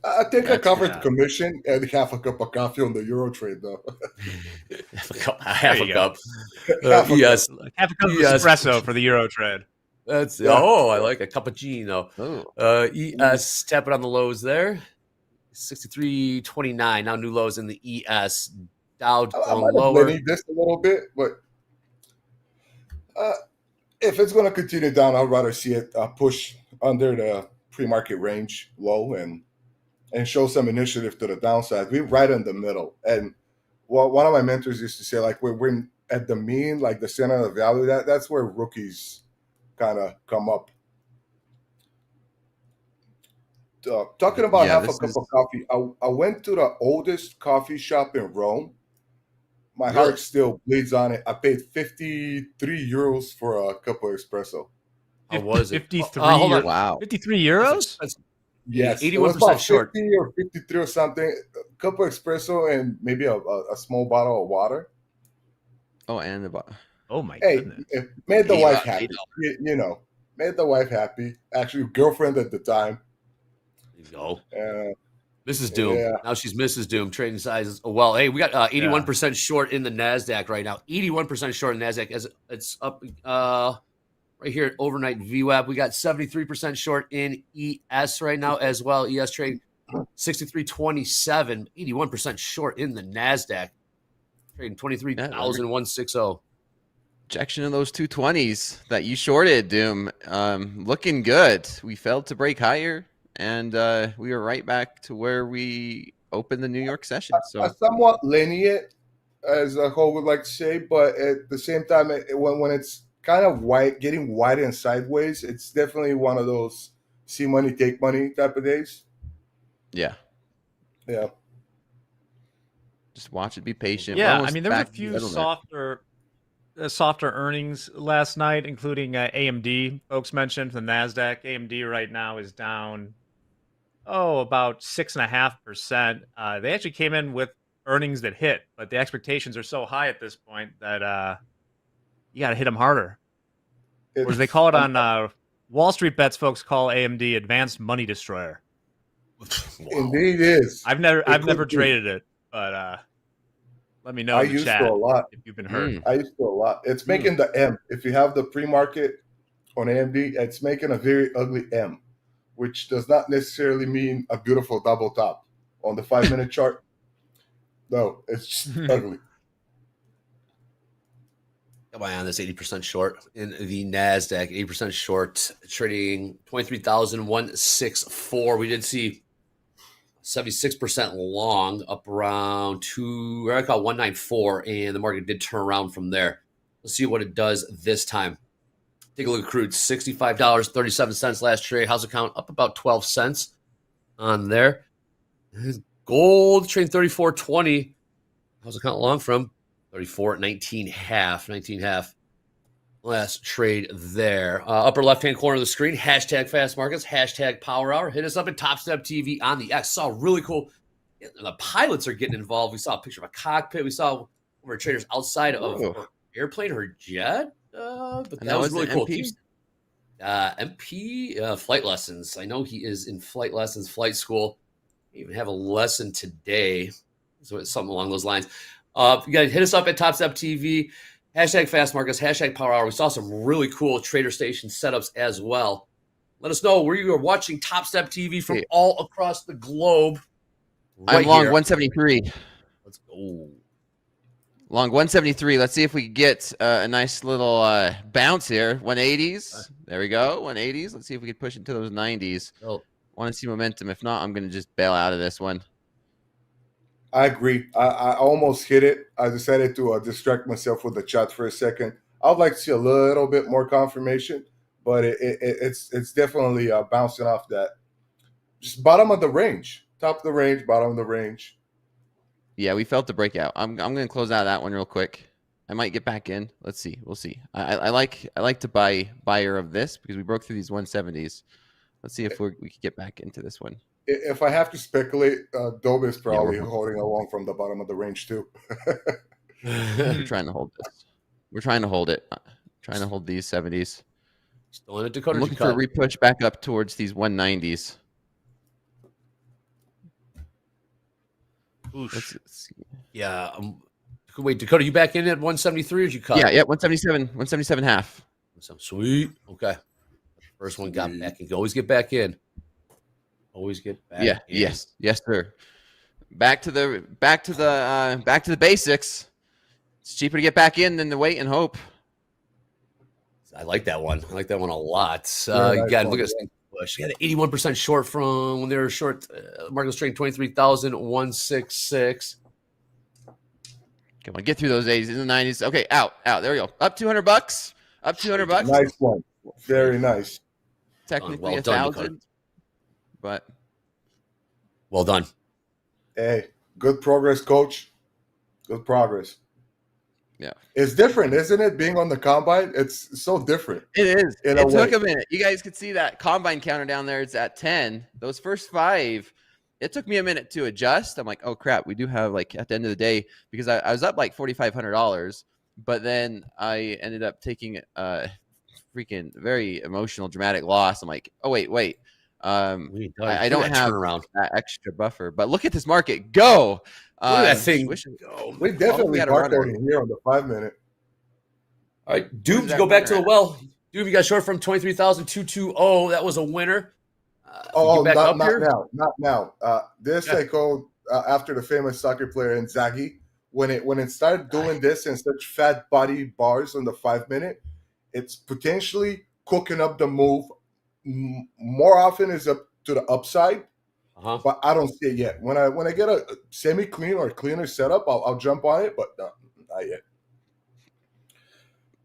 I think I covered the commission and half a cup of coffee on the euro trade, though. Half a cup. Yes. Half a cup of espresso for the euro trade. That's I like a cappuccino. ES tapping on the lows there. 63.29. Now new lows in the ES. Dow going lower. I might have this a little bit, but if it's going to continue down, I'd rather see it push under the pre-market range low and show some initiative to the downside. We're right in the middle. And one of my mentors used to say, like, we're at the mean, like the center of the valley, that's where rookies kind of come up. Talking about half a cup of coffee, I went to the oldest coffee shop in Rome. My heart still bleeds on it. I paid 53 euros for a cup of espresso. How was it? 53 Wow. 53 euros? Yes, 81% short. 50 or 53 or something. A cup of espresso and maybe a small bottle of water. Oh, and the bottle. Oh my goodness! It made the wife happy. Made the wife happy. Actually, girlfriend at the time. There you go. Mrs. Doom. Yeah. Now she's Mrs. Doom. Trading sizes. Oh, well, hey, we got 81% short in the NASDAQ right now. 81% short in NASDAQ as it's up right here at overnight VWAP. We got 73% short in ES right now as well. ES trade 63.27. 81% short in the NASDAQ. Trading 23,160. Rejection of those 220s that you shorted, Doom. Looking good. We failed to break higher, and we were right back to where we opened the New York session. So a somewhat lenient, as a whole would like to say, but at the same time, when it's kind of getting wide and sideways, it's definitely one of those see money, take money type of days. yeah, Yeah. just watch it. Be patient. Yeah, We're I mean, almost there was a back to few settlement. softer earnings last night, including AMD. Folks mentioned the NASDAQ. AMD right now is down, about 6.5%. They actually came in with earnings that hit, but the expectations are so high at this point that you got to hit them harder. Or as they call it on Wall Street Bets, folks call AMD Advanced Money Destroyer. Wow. Indeed is. I've never traded it, but let me know I in the used chat to a lot. if you've been hurt. I used to a lot. It's making the M. If you have the pre-market on AMD, it's making a very ugly M, which does not necessarily mean a beautiful double top on the 5-minute chart. No, it's just ugly. Got my eye on this 80% short in the NASDAQ. 80% short, trading 23,164. We did see 76% long, up around I call 194, and the market did turn around from there. Let's see what it does this time. Take a look at crude, $65.37 last trade. House account up about 12 cents on there. Gold trading 34.20. House account long from 34 at 19.5. Last trade there. Upper left-hand corner of the screen, hashtag fast markets, hashtag power hour. Hit us up at TopstepTV on the X. Saw really cool. The pilots are getting involved. We saw a picture of a cockpit. We saw one of our traders outside of her airplane, her jet. But that was really cool. MP flight lessons. I know he is in flight lessons, flight school. We even have a lesson today. So it's something along those lines. You guys hit us up at TopstepTV. Hashtag fast markets, hashtag power hour. We saw some really cool trader station setups as well. Let us know where you are watching Topstep TV from all across the globe. I'm long 173. Let's go. Long 173. Let's see if we get a nice little bounce here. 180s. There we go. 180s. Let's see if we can push into those 90s. Want to see momentum. If not, I'm going to just bail out of this one. I agree. I almost hit it. I decided to distract myself with the chat for a second. I would like to see a little bit more confirmation, but it's definitely bouncing off that. Just bottom of the range, top of the range, bottom of the range. Yeah, we felt the breakout. I'm going to close out of that one real quick. I might get back in. Let's see. We'll see. I like to buyer of this because we broke through these 170s. Let's see if we can get back into this one. If I have to speculate, Dobe is probably holding along from the bottom of the range too. We're trying to hold this. We're trying to hold it. Trying to hold these 70s. Still in a Dakota. I'm looking for a repush back up towards these 190s. Let's see. Yeah. Wait, Dakota, you back in at 173 or did you cut? Yeah, 177 half. Sweet. Okay. First one got back in. Always get back in. Always get back in. Yes, sir. Back to the basics. It's cheaper to get back in than to wait and hope. I like that one. I like that one a lot. Again, look at this push. You got 81% short from when they were short. Market was trading 23,166. Come on, get through those 80s in the 90s. Okay, out. There we go. Up $200. Up $200. Nice one. Very nice. Technically well 1,000, but well done. Hey, good progress, coach. Good progress. Yeah, it's different, isn't it? Being on the combine, it's so different. It is. It took a minute. You guys could see that combine counter down there. It's at 10. Those first 5, it took me a minute to adjust. I'm like, oh crap, we do have like at the end of the day because I was up like $4,500, but then I ended up taking freaking very emotional, dramatic loss. I'm like, oh wait, I Look don't at that have turnaround. that extra buffer, but look at this market go. Look at that thing wish- go. We we definitely had a parked runner. over here on the 5-minute. All right, Where's Doom, to that go back to runner the well. Doom, you got short from 23,220. That was a winner. Oh, get back not up here. now, not now. This Yeah. I called after the famous soccer player Inzaghi. When it started doing this in such fat body bars on the 5-minute, it's potentially cooking up the move. More often is up to the upside, but I don't see it yet. When I get a semi clean or cleaner setup, I'll jump on it, but no, not yet.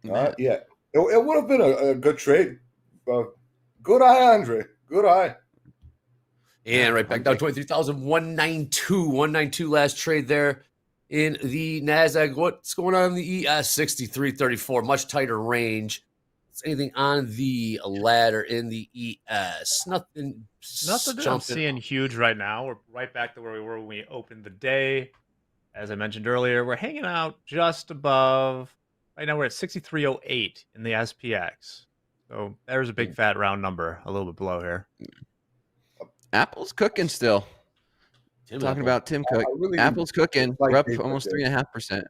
Not yet. It would have been a good trade. Good eye, Andre. Good eye. And right back down 23,192. 192 last trade there in the NASDAQ. What's going on in the ES? 63.34. Much tighter range. Is anything on the ladder in the ES? Nothing Nothing that I'm seeing huge right now. We're right back to where we were when we opened the day. As I mentioned earlier, we're hanging out just above. Right now we're at 63.08 in the SPX. So there's a big fat round number a little bit below here. Apple's cooking still. Talking about Tim Cook. Apple's cooking. like We're up paper almost there. 3.5%.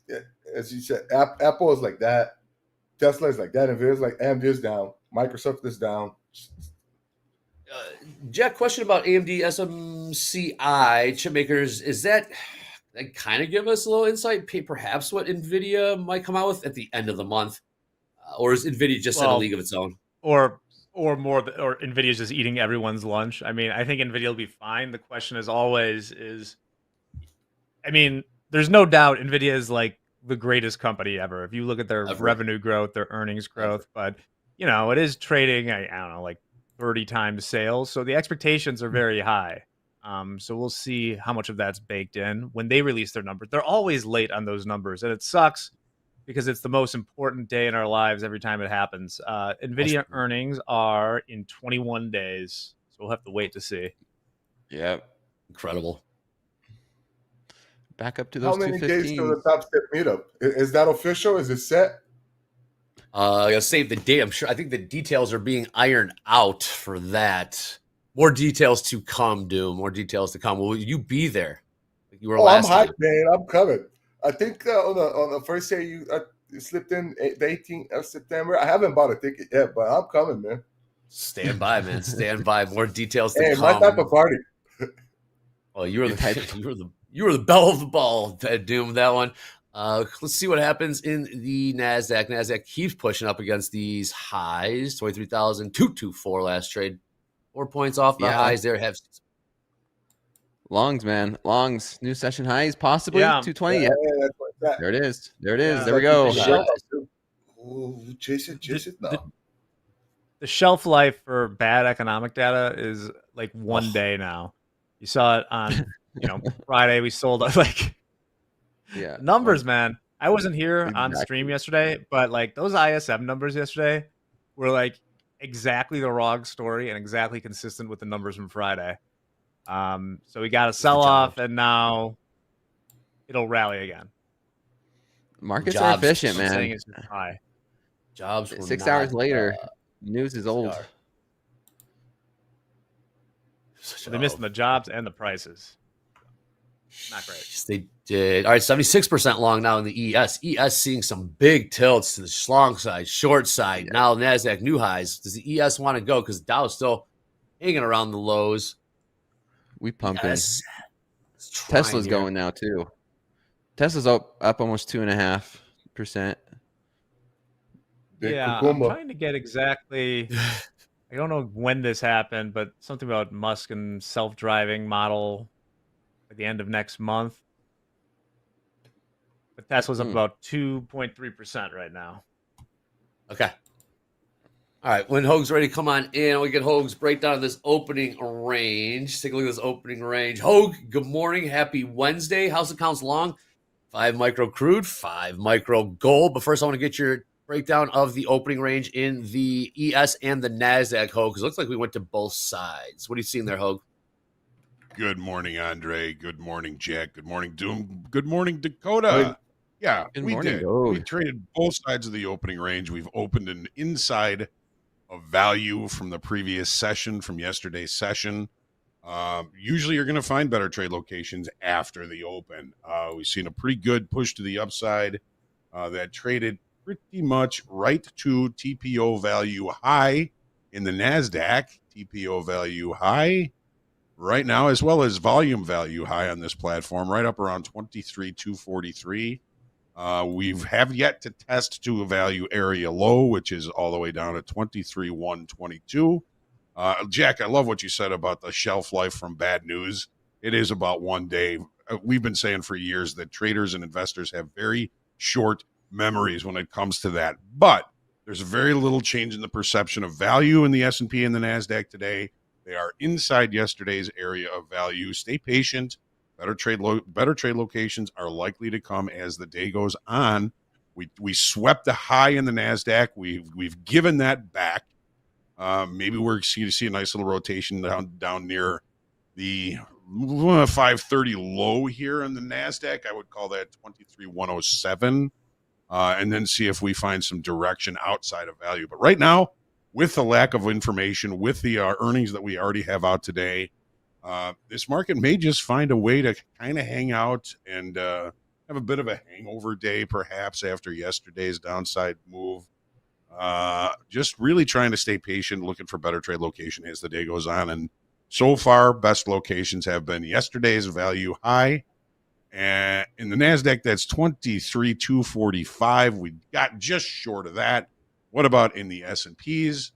Yeah, as you said, Apple is like that. Tesla is like that. Nvidia's like AMD is down. Microsoft is down. Jack, question about AMD SMCI chip makers. Is that kind of give us a little insight, perhaps what NVIDIA might come out with at the end of the month? Or is NVIDIA just in a league of its own? Or NVIDIA's just eating everyone's lunch. I mean, I think NVIDIA will be fine. The question is always there's no doubt NVIDIA is like the greatest company ever. If you look at their revenue growth, their earnings growth, but it is trading, I don't know, like 30 times sales. So the expectations are very high. So we'll see how much of that's baked in when they release their numbers. They're always late on those numbers, and it sucks because it's the most important day in our lives every time it happens. NVIDIA earnings are in 21 days, so we'll have to wait to see. Yep. Incredible. Back up to those How many days 215s. till the Top Step meetup? Is that official? Is it set? I gotta save the date. I think the details are being ironed out for that. More details to come, Doom. More details to come. Will you be there? Like you were last I'm time. hyped, man. I'm coming. I think on the first day you slipped in the 18th of September. I haven't bought a ticket yet, but I'm coming, man. Stand by, man. Stand by. More details to Hey, come. my type of party. Oh, you were the bell of the ball, Doom. That one. Let's see what happens in the NASDAQ. NASDAQ keeps pushing up against these highs. 23,224 last trade. 4 points off the highs there. Longs, man. Longs. New session highs, possibly. Yeah. 220. Yeah, Yep. that's what that. There it is. There it is. Yeah. There we go. Ooh, chase it. No. The shelf life for bad economic data is like 1 day now. You saw it on, Friday. We sold like numbers, man. I wasn't here on stream yesterday, but like those ISM numbers yesterday were like exactly the wrong story and exactly consistent with the numbers from Friday. So we got a sell off, and now it'll rally again. Markets are efficient, I'm saying man. it's just high. Jobs were 6 not, hours later, news is old. So they're missing the jobs and the prices. Not great. Yes, they did. All right, 76% long now in the ES. ES seeing some big tilts to the long side, short side. Yeah. Now NASDAQ new highs. Does the ES want to go? Because Dow's still hanging around the lows. We pumping. Tesla's going now too. Tesla's up almost 2.5%. Yeah, I'm trying to get exactly. I don't know when this happened, but something about Musk and self-driving model at the end of next month. But Tesla's up about 2.3% right now. Okay. All right. When Hoag's ready to come on in, we get Hoag's breakdown of this opening range. Take a look at this opening range. Hoag, good morning. Happy Wednesday. House accounts long. 5 micro crude, 5 micro gold. But first, I want to get your breakdown of the opening range in the ES and the NASDAQ, Hoag, because it looks like we went to both sides. What are you seeing there, Hoag? Good morning, Andre. Good morning, Jack. Good morning, Doom. Good morning, Dakota. Yeah, Good we morning, did. Doug. We traded both sides of the opening range. We've opened an inside of value from the previous session, from yesterday's session. Usually you're going to find better trade locations after the open. We've seen a pretty good push to the upside that traded pretty much right to TPO value high in the NASDAQ. TPO value high right now, as well as volume value high on this platform, right up around 23,243. We have yet to test to a value area low, which is all the way down at 23,122. Jack, I love what you said about the shelf life from bad news. It is about one day. We've been saying for years that traders and investors have very short memories when it comes to that. But there's very little change in the perception of value in the S&P and the NASDAQ today. They are inside yesterday's area of value. Stay patient. Better trade locations are likely to come as the day goes on. We swept the high in the NASDAQ. We've given that back. Maybe we're going to see a nice little rotation down near the 530 low here in the NASDAQ. I would call that 23,107, and then see if we find some direction outside of value. But right now, with the lack of information, with the earnings that we already have out today, this market may just find a way to kind of hang out and have a bit of a hangover day, perhaps, after yesterday's downside move. Just really trying to stay patient, looking for better trade location as the day goes on. And so far, best locations have been yesterday's value high. And in the NASDAQ, that's 23,245. We got just short of that. What about in the S&Ps?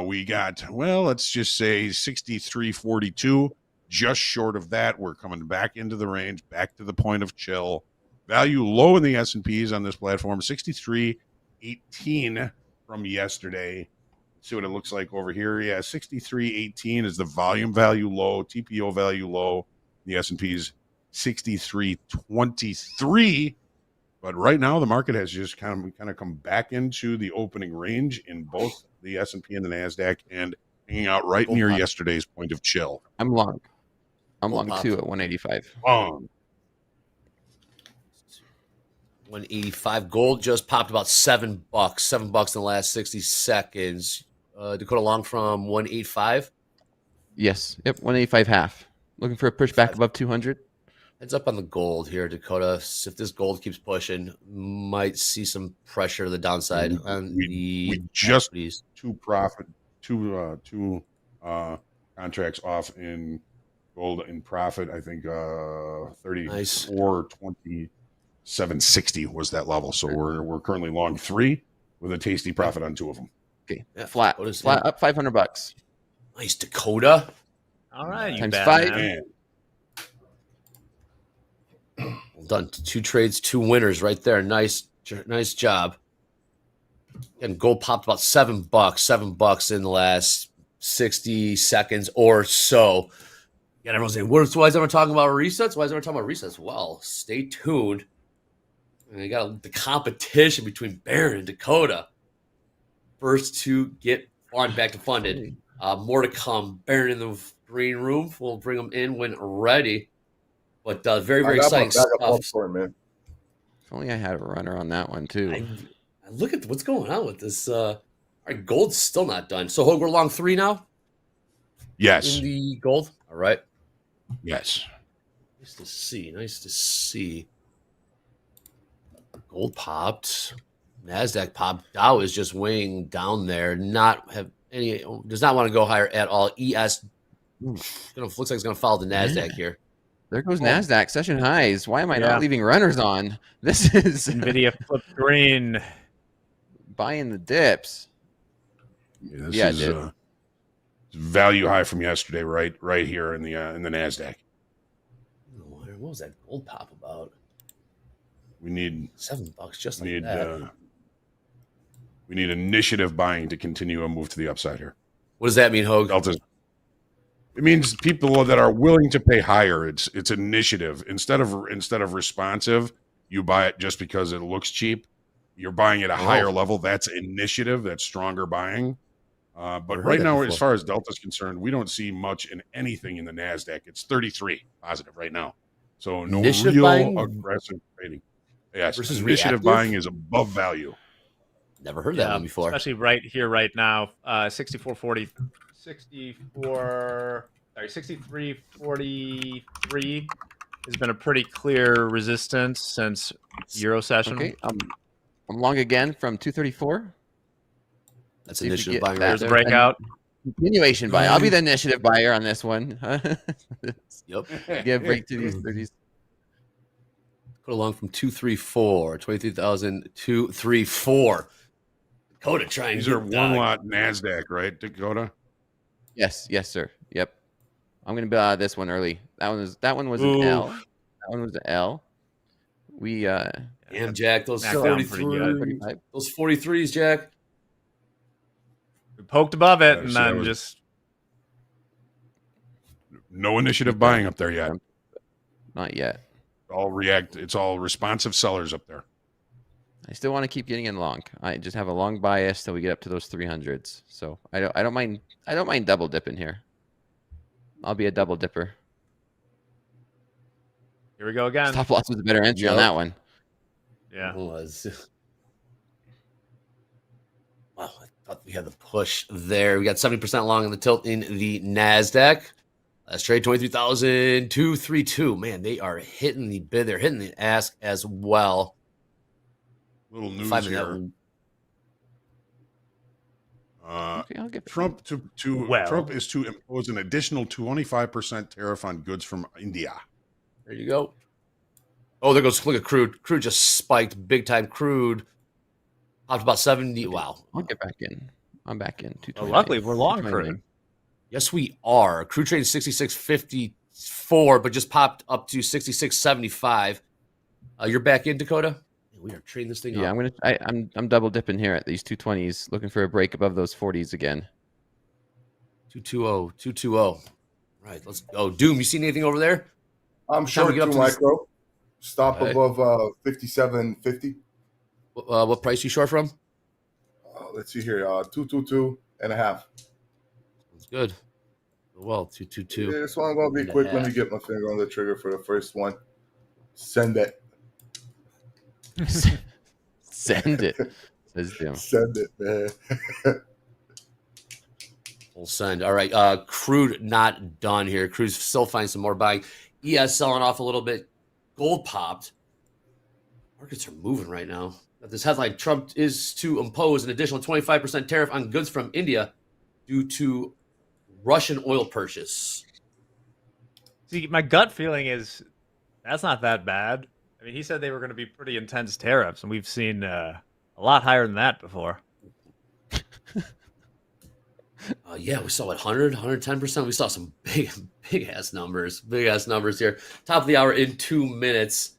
We got, well, let's just say 63.42, just short of that. We're coming back into the range, back to the point of chill. Value low in the S&Ps on this platform, 63.18 from yesterday. Let's see what it looks like over here. Yeah, 63.18 is the volume value low, TPO value low. The S&Ps 63.23. But right now, the market has just kind of come back into the opening range in both the S&P and the NASDAQ, and hanging out right near yesterday's point of chill. I'm long. I'm long too at 185. 185. Gold just popped about $7. $7 in the last 60 seconds. Dakota long from 185. Yes. Yep. 185 half. Looking for a push back above 200. Heads up on the gold here, Dakota. If this gold keeps pushing, might see some pressure to the downside on we just two contracts off in gold in profit. I think 34.2760 was that level. So we're currently long 3 with a tasty profit on 2 of them. Okay, flat up $500. Nice, Dakota. All right, times 5. Man. Well done. 2 trades, 2 winners right there. Nice job. And gold popped about $7. $7 in the last 60 seconds or so. Yeah, everyone's saying, why is everyone talking about resets? Why is everyone talking about resets? Well, stay tuned. And you got the competition between Baron and Dakota. First to get on back to funded. More to come. Baron in the green room. We'll bring them in when ready. But very, very exciting stuff. Man. If only I had a runner on that one, too. I look at what's going on with this. All right, gold's still not done. So, we're long 3 now? Yes. In the gold? All right. Yes. Nice to see. Gold popped. NASDAQ popped. Dow is just weighing down there. Does not want to go higher at all. ES looks like it's going to follow the NASDAQ here. There goes NASDAQ session highs. Why am I not leaving runners on? This is NVIDIA flipped green. Buying the dips. Yeah, this is value high from yesterday, right here in the NASDAQ. What was that gold pop about? We need $7 just like that. We need initiative buying to continue a move to the upside here. What does that mean, Hoag? It means people that are willing to pay higher. It's initiative. Instead of responsive, you buy it just because it looks cheap. You're buying at a higher level. That's initiative. That's stronger buying. But right now, as far as Delta's concerned, we don't see much in anything in the NASDAQ. It's 33 positive right now. So no initiative real buying aggressive trading. Yes, versus initiative reactive? buying is above value. Never heard that one before. Especially right here, right now. 63.43 has been a pretty clear resistance since Euro session. Okay, I'm long again from 234. That's initiative buying. There's a breakout. Continuation buy. I'll be the initiative buyer on this one. Yep. Give break to these 30s. Put along from 234, 23,234. Dakota trying. These are one lot NASDAQ, right, Dakota? Yes, sir. Yep. I'm gonna buy this one early. That one was an L. That one was an L. We Damn, Jack, those Knocked down pretty 43, those 43s, Jack. We poked above it, Yeah, and so that then was- just No initiative buying up there yet. not yet. It's all responsive sellers up there. I still want to keep getting in long. I just have a long bias till we get up to those 300s. So I don't mind double dipping here. I'll be a double dipper. here we go again. Stop loss was a better entry on Yep. that one. Yeah. It was. Wow, I thought we had the push there. We got 70% long in the tilt in the NASDAQ. Let's trade 23,232. Man, they are hitting the bid. They're hitting the ask as well. Little news 5-minute here. Okay, I'll get Trump Trump is to impose an additional 25% tariff on goods from India. There you go. Oh, there goes. Look at Crude. Crude just spiked big time. Crude popped about 70. Wow. I'll get back in. I'm back in. Well, luckily, we're long Crude. Yes, we are. Crude trade 66.54, but just popped up to 66.75. You're back in, Dakota? We are trading this thing Yeah, up. I'm double dipping here at these 220s, looking for a break above those 40s again. 220. Right, let's go. Doom, you seen anything over there? I'm short get up two to this- micro. Stop Okay. above 57.50. What price you short from? Let's see here. 222.5. That's good. Well, 222. This one gonna be and a quick. Let me half. get my finger on the trigger for the first one. Send it. Send it, says Jim. Send it, man. Full send. All right. Crude not done here. Crude's still finding some more buying. ES selling off a little bit. Gold popped. Markets are moving right now. Got this headline: Trump is to impose an additional 25% tariff on goods from India due to Russian oil purchase. See, my gut feeling is that's not that bad. I mean, he said they were going to be pretty intense tariffs, and we've seen a lot higher than that before. Yeah, we saw 100, 110%. We saw some big ass numbers. Big ass numbers here. Top of the hour in 2 minutes.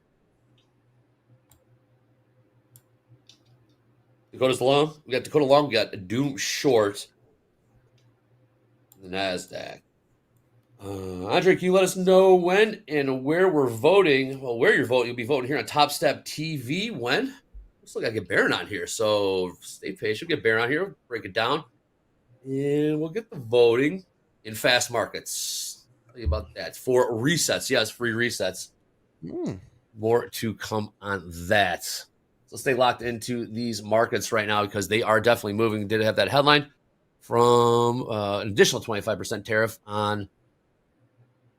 Dakota's long. We got Dakota long. We got Doom short. The NASDAQ. Andre, can you let us know when and where we're voting? Well, where you're voting, you'll be voting here on TopstepTV. When? Looks like I get Baron on here, so stay patient. Get Baron on here. Break it down. And we'll get the voting in fast markets. Tell you about that. For resets. Yes, free resets. More to come on that. So stay locked into these markets right now because they are definitely moving. Did have that headline from an additional 25% tariff on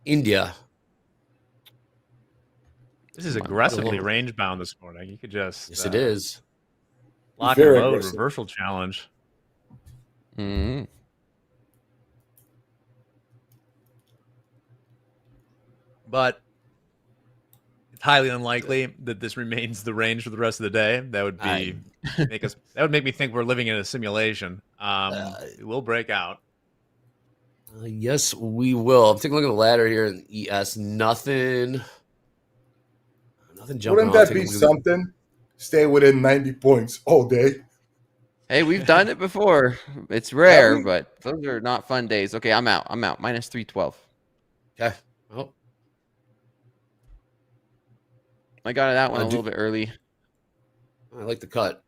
India. This is aggressively range bound this morning. You could just Yes, it is. lock Very and load aggressive. reversal challenge. Mm-hmm. But it's highly unlikely that this remains the range for the rest of the day. That would be that would make me think we're living in a simulation. It will break out. Yes, we will. I'm taking a look at the ladder here in ES. Nothing jumping Wouldn't off. that be something? Stay within 90 points all day. Hey, we've done it before. It's rare, we? but those are not fun days. Okay, I'm out. Minus 312. Okay. Well, I got that one a little bit early. I like the cut.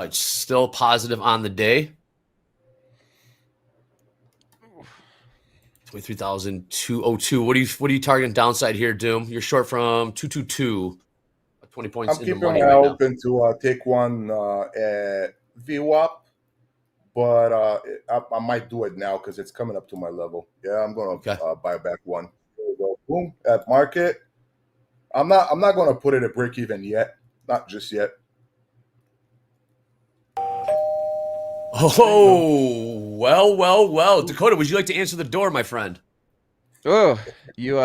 Still positive on the day. 23,202. What are you targeting downside here, Doom? You're short from 222. 20 points I'm in the keeping money my right eye open to take one at VWAP, but I might do it now because it's coming up to my level. Yeah, I'm gonna buy back one. There we go. Boom, at market. I'm not gonna put it at break even yet. Not just yet. Oh, well. Dakota, would you like to answer the door, my friend? Oh, you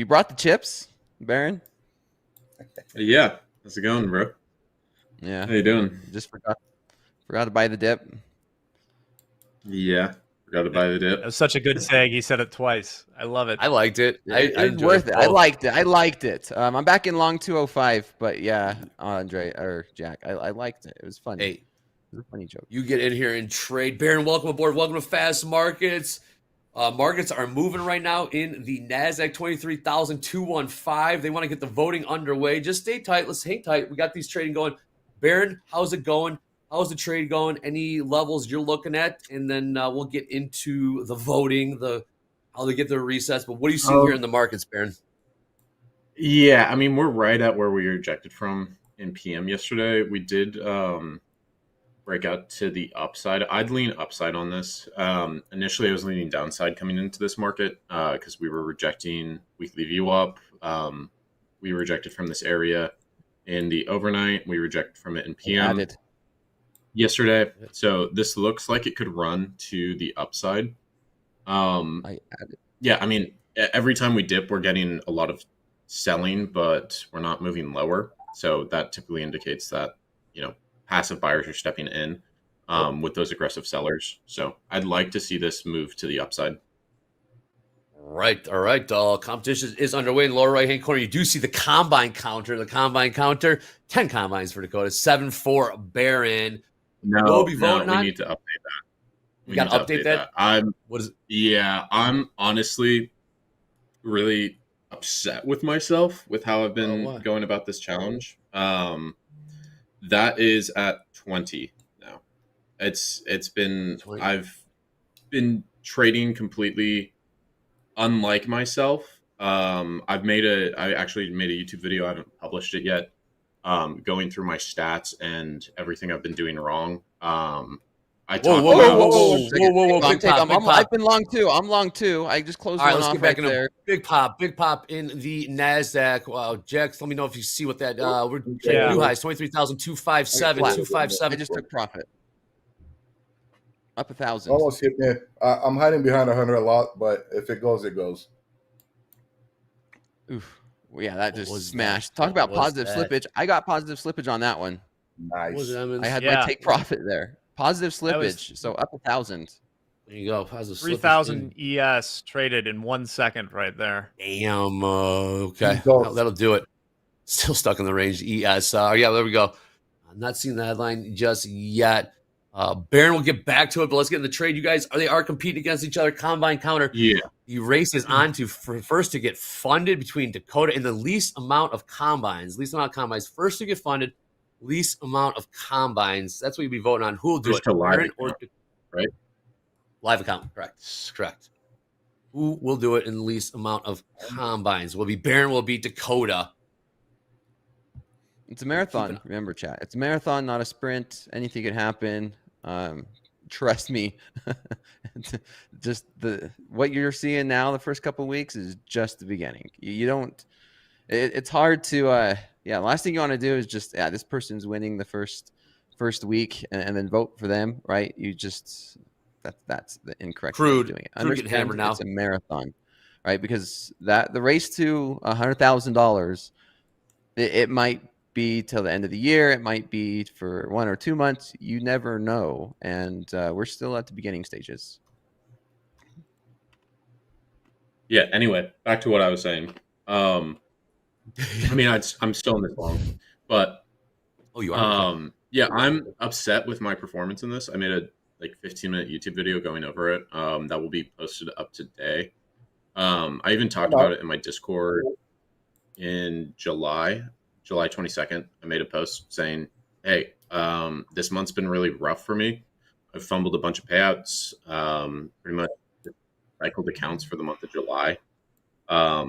brought the chips, Baron? Yeah, how's it going, bro? Yeah. How you doing? Just forgot to buy the dip. Yeah, forgot to buy the dip. That was such a good seg. He said it twice. I love it. I liked it. It was worth it. I liked it. I'm back in long 205, but yeah, Andre or Jack, I liked it. It was funny. Hey, it was a funny joke. You get in here and trade. Baron, welcome aboard. Welcome to Fast Markets. Markets are moving right now in the NASDAQ 23,215. They want to get the voting underway. Just stay tight. Let's hang tight. We got these trading going. Baron, how's it going? How's the trade going? Any levels you're looking at? And then we'll get into the voting, how they get their resets. But what do you see here in the markets, Baron? Yeah, I mean, we're right at where we rejected from in PM yesterday. We did break out to the upside. I'd lean upside on this. Initially, I was leaning downside coming into this market because we were rejecting weekly VWAP. We rejected from this area in the overnight. We rejected from it in PM yesterday. So this looks like it could run to the upside. Yeah, I mean, every time we dip, we're getting a lot of selling, but we're not moving lower. So that typically indicates that, passive buyers are stepping in with those aggressive sellers. So I'd like to see this move to the upside. Right. All right. Competition is underway in the lower right-hand corner. You do see the combine counter. 10 combines for Dakota, 7 for Baron. No, we'll be voting we on? need to update that. We got to update that? What is it? Yeah, I'm honestly really upset with myself with how I've been going about this challenge. That is at 20 now. It's been 20. I've been trading completely unlike myself. I actually made a YouTube video. I haven't published it yet. Going through my stats and everything I've been doing wrong. I talked Whoa. I've been long too. I'm long too. I just closed one let's off get back right there. Big pop in the NASDAQ. Wow, Jack, let me know if you see what that, we're new highs, 23,257, 257. I just took profit. Up 1,000. Almost hit me. I'm hiding behind 100 a lot, but if it goes, it goes. Oof. Well, yeah, that just smashed. Talk about positive slippage. I got positive slippage on that one. Nice. I had my take profit there. Positive slippage. So up 1,000. There you go. Positive 3,000 ES traded in 1 second right there. Damn. Okay. That'll do it. Still stuck in the range. ES. Yeah, there we go. I'm not seeing the headline just yet. Baron will get back to it, but let's get in the trade. You guys, they are competing against each other. Combine counter. Yeah. The race is on to first to get funded between Dakota and the least amount of combines. First to get funded, least amount of combines. That's what you'll be voting on. Who will do Just it? a live Baron account, right? Live account. Correct. Who will do it in the least amount of combines? Will be Baron, will be Dakota. It's a marathon. Remember, chat. It's a marathon, not a sprint. Anything could happen. Trust me. Just what you're seeing now, the first couple of weeks, is just the beginning. You don't. It's hard to. Last thing you want to do is just this person's winning the first week and then vote for them, right? You just that's the incorrect way of doing it. Crude getting hammered now. It's a marathon, right? Because the race to $100,000, it might be till the end of the year. It might be for 1 or 2 months. You never know. And we're still at the beginning stages. Yeah. Anyway, back to what I was saying. I mean, I'm still in this long, but you are. Yeah, I'm upset with my performance in this. I made a 15-minute YouTube video going over it. That will be posted up today. I even talked about it in my Discord in July 22nd. I made a post saying, hey, this month's been really rough for me. I've fumbled a bunch of payouts, pretty much cycled accounts for the month of July. I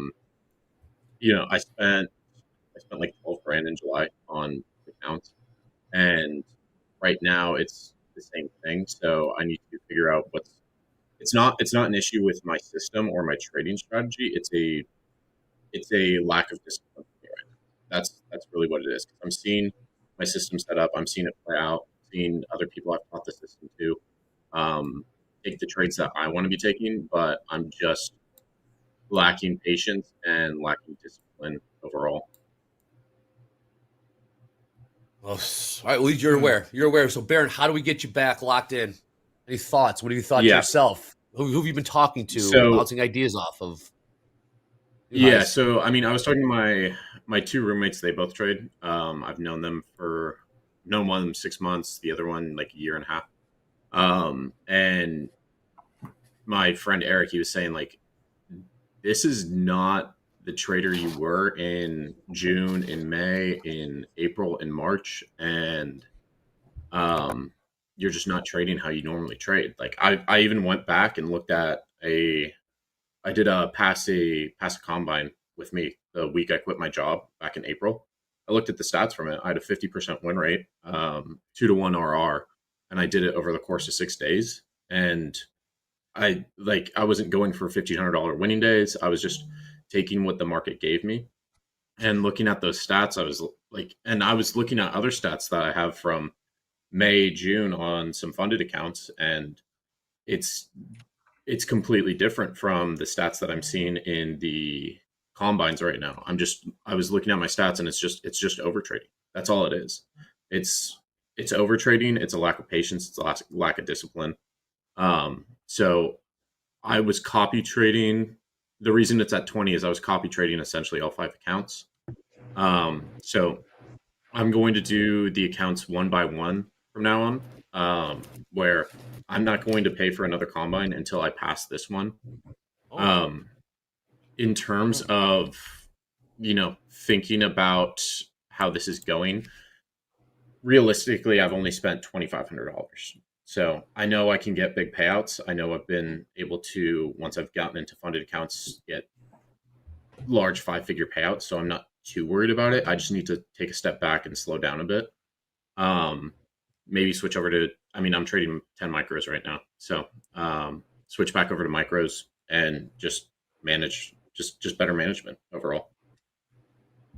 spent like $12,000 in July on accounts, and right now it's the same thing. So I need to figure out it's not an issue with my system or my trading strategy. It's a lack of discipline. That's really what it is. I'm seeing my system set up. I'm seeing it play out. Seeing other people I've taught the system to take the trades that I want to be taking, but I'm just lacking patience and lacking discipline overall. Well, all right, well, you're aware. You're aware. So, Baron, how do we get you back locked in? Any thoughts? What have you thought to yourself? Who have you been talking to, bouncing ideas off of? Yeah, so I mean, I was talking to my two roommates. They both trade. I've known them for known one of them 6 months, the other one like a year and a half. And my friend Eric, he was saying like, this is not the trader you were in June, in May, in April, in March, and you're just not trading how you normally trade. Like I even went back and looked at I did a pass a combine with me the week I quit my job back in April. I looked at the stats from it. I had a 50% win rate, 2-to-1 RR, and I did it over the course of 6 days. And I wasn't going for $1,500 winning days. I was just taking what the market gave me and looking at those stats. I was like, and I was looking at other stats that I have from May, June on some funded accounts, and it's completely different from the stats that I'm seeing in the combines right now. I was looking at my stats, and it's just over trading. That's all it is. It's over trading. It's a lack of patience. It's a lack of discipline. So I was copy trading. The reason it's at 20 is I was copy trading essentially all 5 accounts. So I'm going to do the accounts one by one from now on, where I'm not going to pay for another combine until I pass this one. In terms of, thinking about how this is going, realistically, I've only spent $2,500. So I know I can get big payouts. I know I've been able to, once I've gotten into funded accounts, get large 5-figure payouts. So I'm not too worried about it. I just need to take a step back and slow down a bit. Maybe switch over to, I'm trading 10 micros right now. So switch back over to micros and just manage, just better management overall.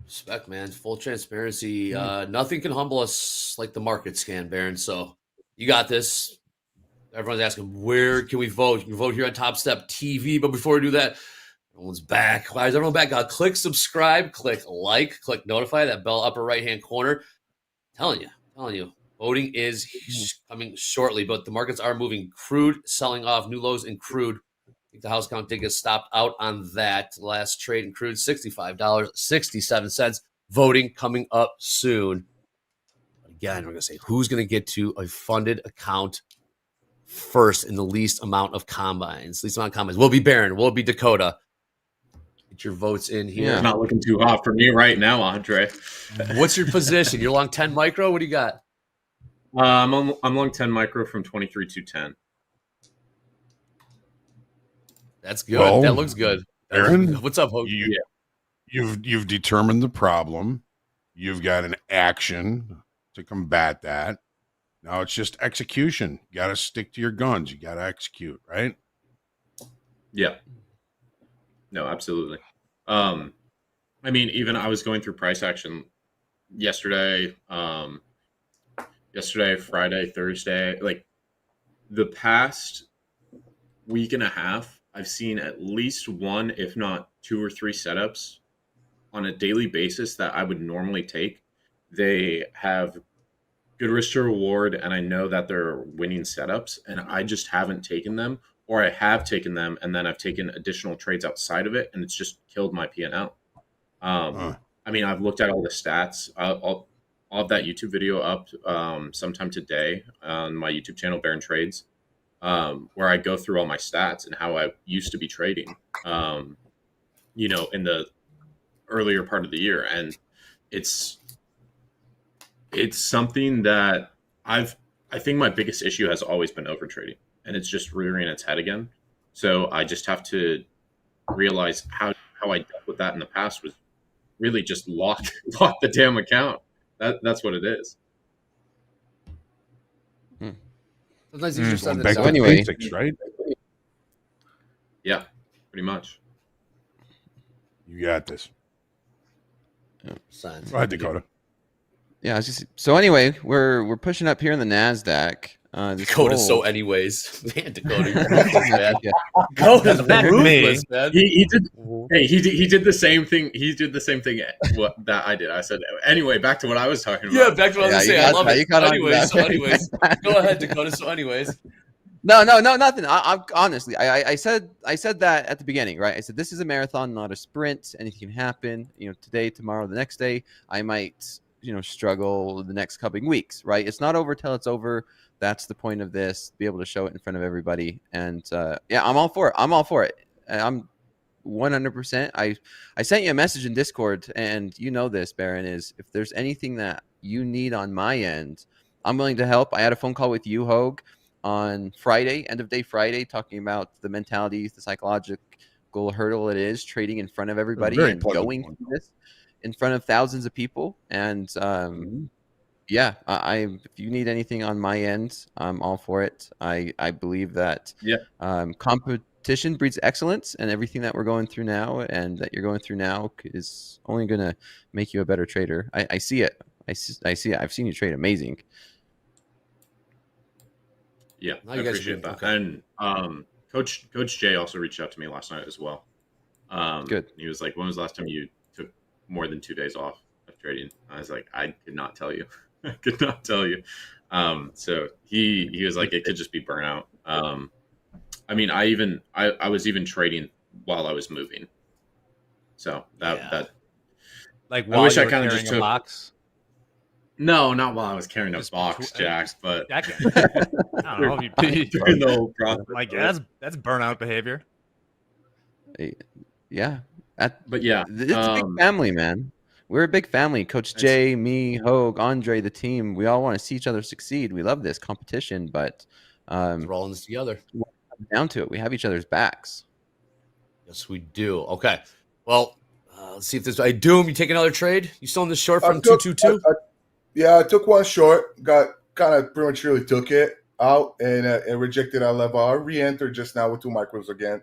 Respect, man. Full transparency. Nothing can humble us like the market scan, Baron. So you got this. Everyone's asking, where can we vote? You can vote here on TopstepTV. But before we do that, everyone's back. Why is everyone back? Click subscribe, click like, click notify, that bell upper right-hand corner. Telling you, voting is coming shortly, but the markets are moving. Crude selling off, new lows in crude. I think the house count did get stopped out on that. Last trade in crude, $65.67. Voting coming up soon. Again, we're going to say who's going to get to a funded account first in the least amount of combines. Least amount of combines. Will be Baron. Will be Dakota. Get your votes in here. It's not looking too hot for me right now, Andre. What's your position? You're long 10 micro? What do you got? I'm long 10 micro from 23-10. That's good. Well, that looks good. Aaron, what's up, Hoag? You've determined the problem. You've got an action to combat that. Now it's just execution. You got to stick to your guns. You got to execute, right? Yeah. No, absolutely. Even I was going through price action yesterday, Friday, Thursday, like the past week and a half, I've seen at least one, if not 2 or 3 setups on a daily basis that I would normally take. They have good risk to reward, and I know that they're winning setups, and I just haven't taken them, or I have taken them, and then I've taken additional trades outside of it, and it's just killed my P&L. I've looked at all the stats. I'll have that YouTube video up sometime today on my YouTube channel, Baron Trades, where I go through all my stats and how I used to be trading, in the earlier part of the year. And it's something that I think my biggest issue has always been over trading, and it's just rearing its head again. So I just have to realize how I dealt with that in the past was really just lock the damn account. That's what it is. Sometimes easier said Going than back So to done. anyway, basics, right? Yeah, pretty much. You got this. Science. Go ahead, Dakota. yeah, it's just so anyway, we're pushing up here in the NASDAQ. This Dakota's so gold. anyways. Man, Dakota, you're ruthless, man. Yeah. Dakota's Back to me. ruthless, man. He did. Hey, he did the same thing. He did the same thing what that I did. I said anyway. Back to what I was talking about. Yeah, back to what I was Yeah, saying. you I got love that. it. You caught on to Anyways, that. anyways, go ahead, Dakota. So, anyways, No, nothing. I honestly, I said that at the beginning, right? I said this is a marathon, not a sprint. Anything can happen. Today, tomorrow, the next day, I might, struggle the next couple of weeks, right? It's not over till it's over. That's the point of this. Be able to show it in front of everybody, and yeah, I'm all for it. I'm 100%. I sent you a message in Discord, and this, Baron, is if there's anything that you need on my end, I'm willing to help. I had a phone call with you, Hoag, on Friday, end of day Friday, talking about the mentality, the psychological hurdle it is trading in front of everybody very and pleasant going one. through this in front of thousands of people. And yeah, if you need anything on my end, I'm all for it. I believe that competition breeds excellence, and everything that we're going through now and that you're going through now is only going to make you a better trader. I see it. I see it. I've seen you trade amazing. Yeah, Now I you guys appreciate can- that. okay. And Coach Jay also reached out to me last night as well. Good. He was like, "When was the last time you took more than 2 days off of trading?" I was like, "I could not tell you. I could not tell you." So he was like, "It could just be burnout." I mean, I was even trading while I was moving. So that Like I while wish you I were kinda carrying just a took- box. no, not while I was carrying a Just box, Jack, but I don't know if you during the whole process. like that's burnout behavior. Yeah. But yeah, It's a big family, man. We're a big family. Coach Jay, me, Hoag, Andre, the team. We all want to see each other succeed. We love this competition, but we're all in this together. down to it, we have each other's backs. Yes, we do. Okay. Well, let's see if this. Hey, Doom, you take another trade? You still in this short from 222? Yeah, I took one short. Got kind of prematurely took it out and rejected our level. I re-entered just now with 2 micros again.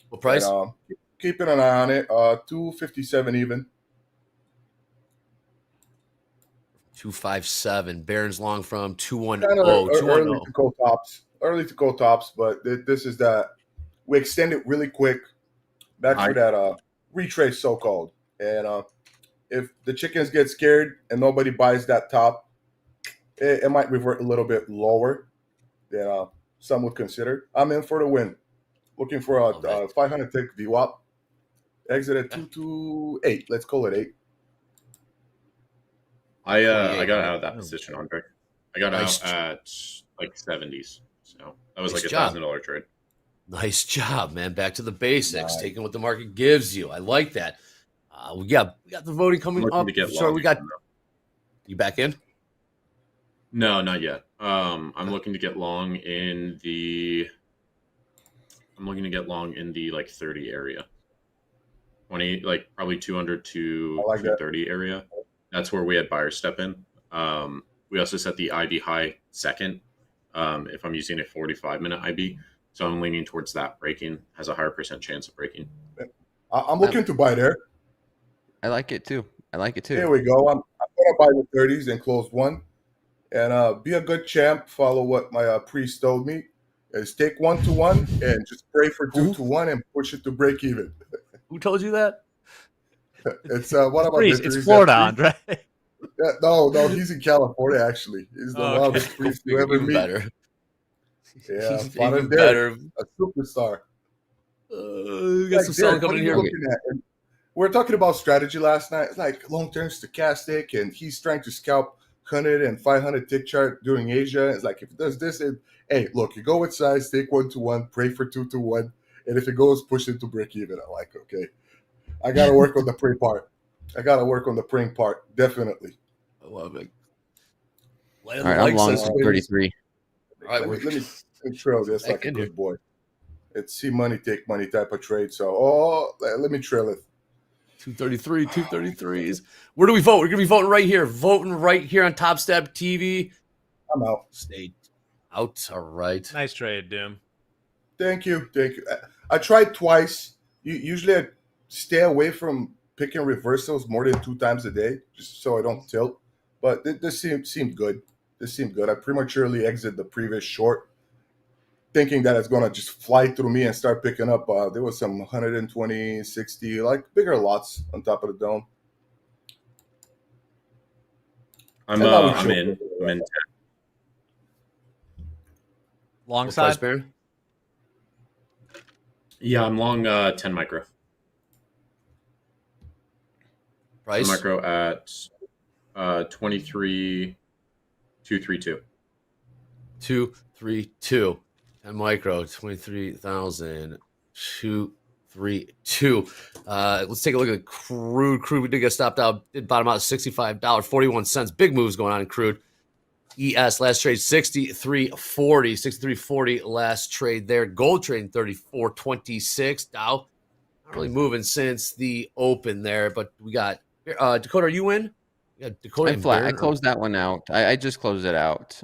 What price? And, keeping an eye on it. 257 even. 257. Barron's long from 210. Kind of early 210. to go tops. Early to go tops, but this is that we extend it really quick. That's for that retrace, so called. And if the chickens get scared and nobody buys that top, it might revert a little bit lower than some would consider. I'm in for the win. Looking for a 500 tick VWAP. Exit at 228. Let's call it 8. I got out of that position, Andre. I got out at like 70s. So that was Nice like job. $1,000 trade. Nice job, man. Back to the basics, taking what the market gives you. I like that. We got the voting coming Looking up. to get Sorry, long we got again, though. you back in. No, not yet. I'm looking to get long in the. I'm looking to get long in the like 30 area. 20, like probably 200 to 230 area. That's where we had buyers step in. We also set the IB high second. If I'm using a 45-minute IB, so I'm leaning towards that breaking. Has a higher % chance of breaking. I'm looking to buy there. I like it too. Here we go. I'm going to buy the 30s and close one. And be a good champ. Follow what my priest told me. Is take 1-to-1 and just pray for 2-to-1 and push it to break even. Who told you that? It's one of my Priest, mentors. it's Florida, Andre. Yeah, no, he's in California actually. He's the wildest priest you ever Even meet. better. Yeah, He's Father even Derek, better. a superstar. We got some selling Derek, coming in here. looking at? And we were talking about strategy last night. It's like long-term stochastic, and he's trying to scalp 100 and 500 tick chart during Asia. It's like if it does this, hey, look, you go with size, take 1-to-1, pray for 2-to-1, and if it goes, push it to break even. I'm like, okay, I got to work on the pray part. I got to work on the praying part, definitely. I love it. All right, I'm long some 33. All right, let me trail this back like a in here. good boy. It's see money, take money type of trade. So, let me trail it. 233, 233s. Where do we vote? We're gonna be voting right here. Voting right here on TopstepTV. I'm out. Stay. Out. All right. Nice trade, Doom. Thank you. I tried twice. Usually I stay away from picking reversals more than 2 times a day, just so I don't tilt. But this seemed good. This seemed good. I prematurely exited the previous short, thinking that it's gonna just fly through me and start picking up. There was some 120, 60, like bigger lots on top of the dome. I'm in. Long What price, side. Baron? Yeah, I'm long 10 micro. Price? 10 micro at 23,232. 232. 10 micro, 23,232. Let's take a look at Crude. Crude, we did get stopped out. Did bottom out at $65.41. Big moves going on in Crude. ES last trade 63.40 last trade there. Gold trading 34.26. Dow not really moving since the open there, but we got Dakota. Are you in? Yeah, Dakota. I'm flat. I closed that one out. I just closed it out.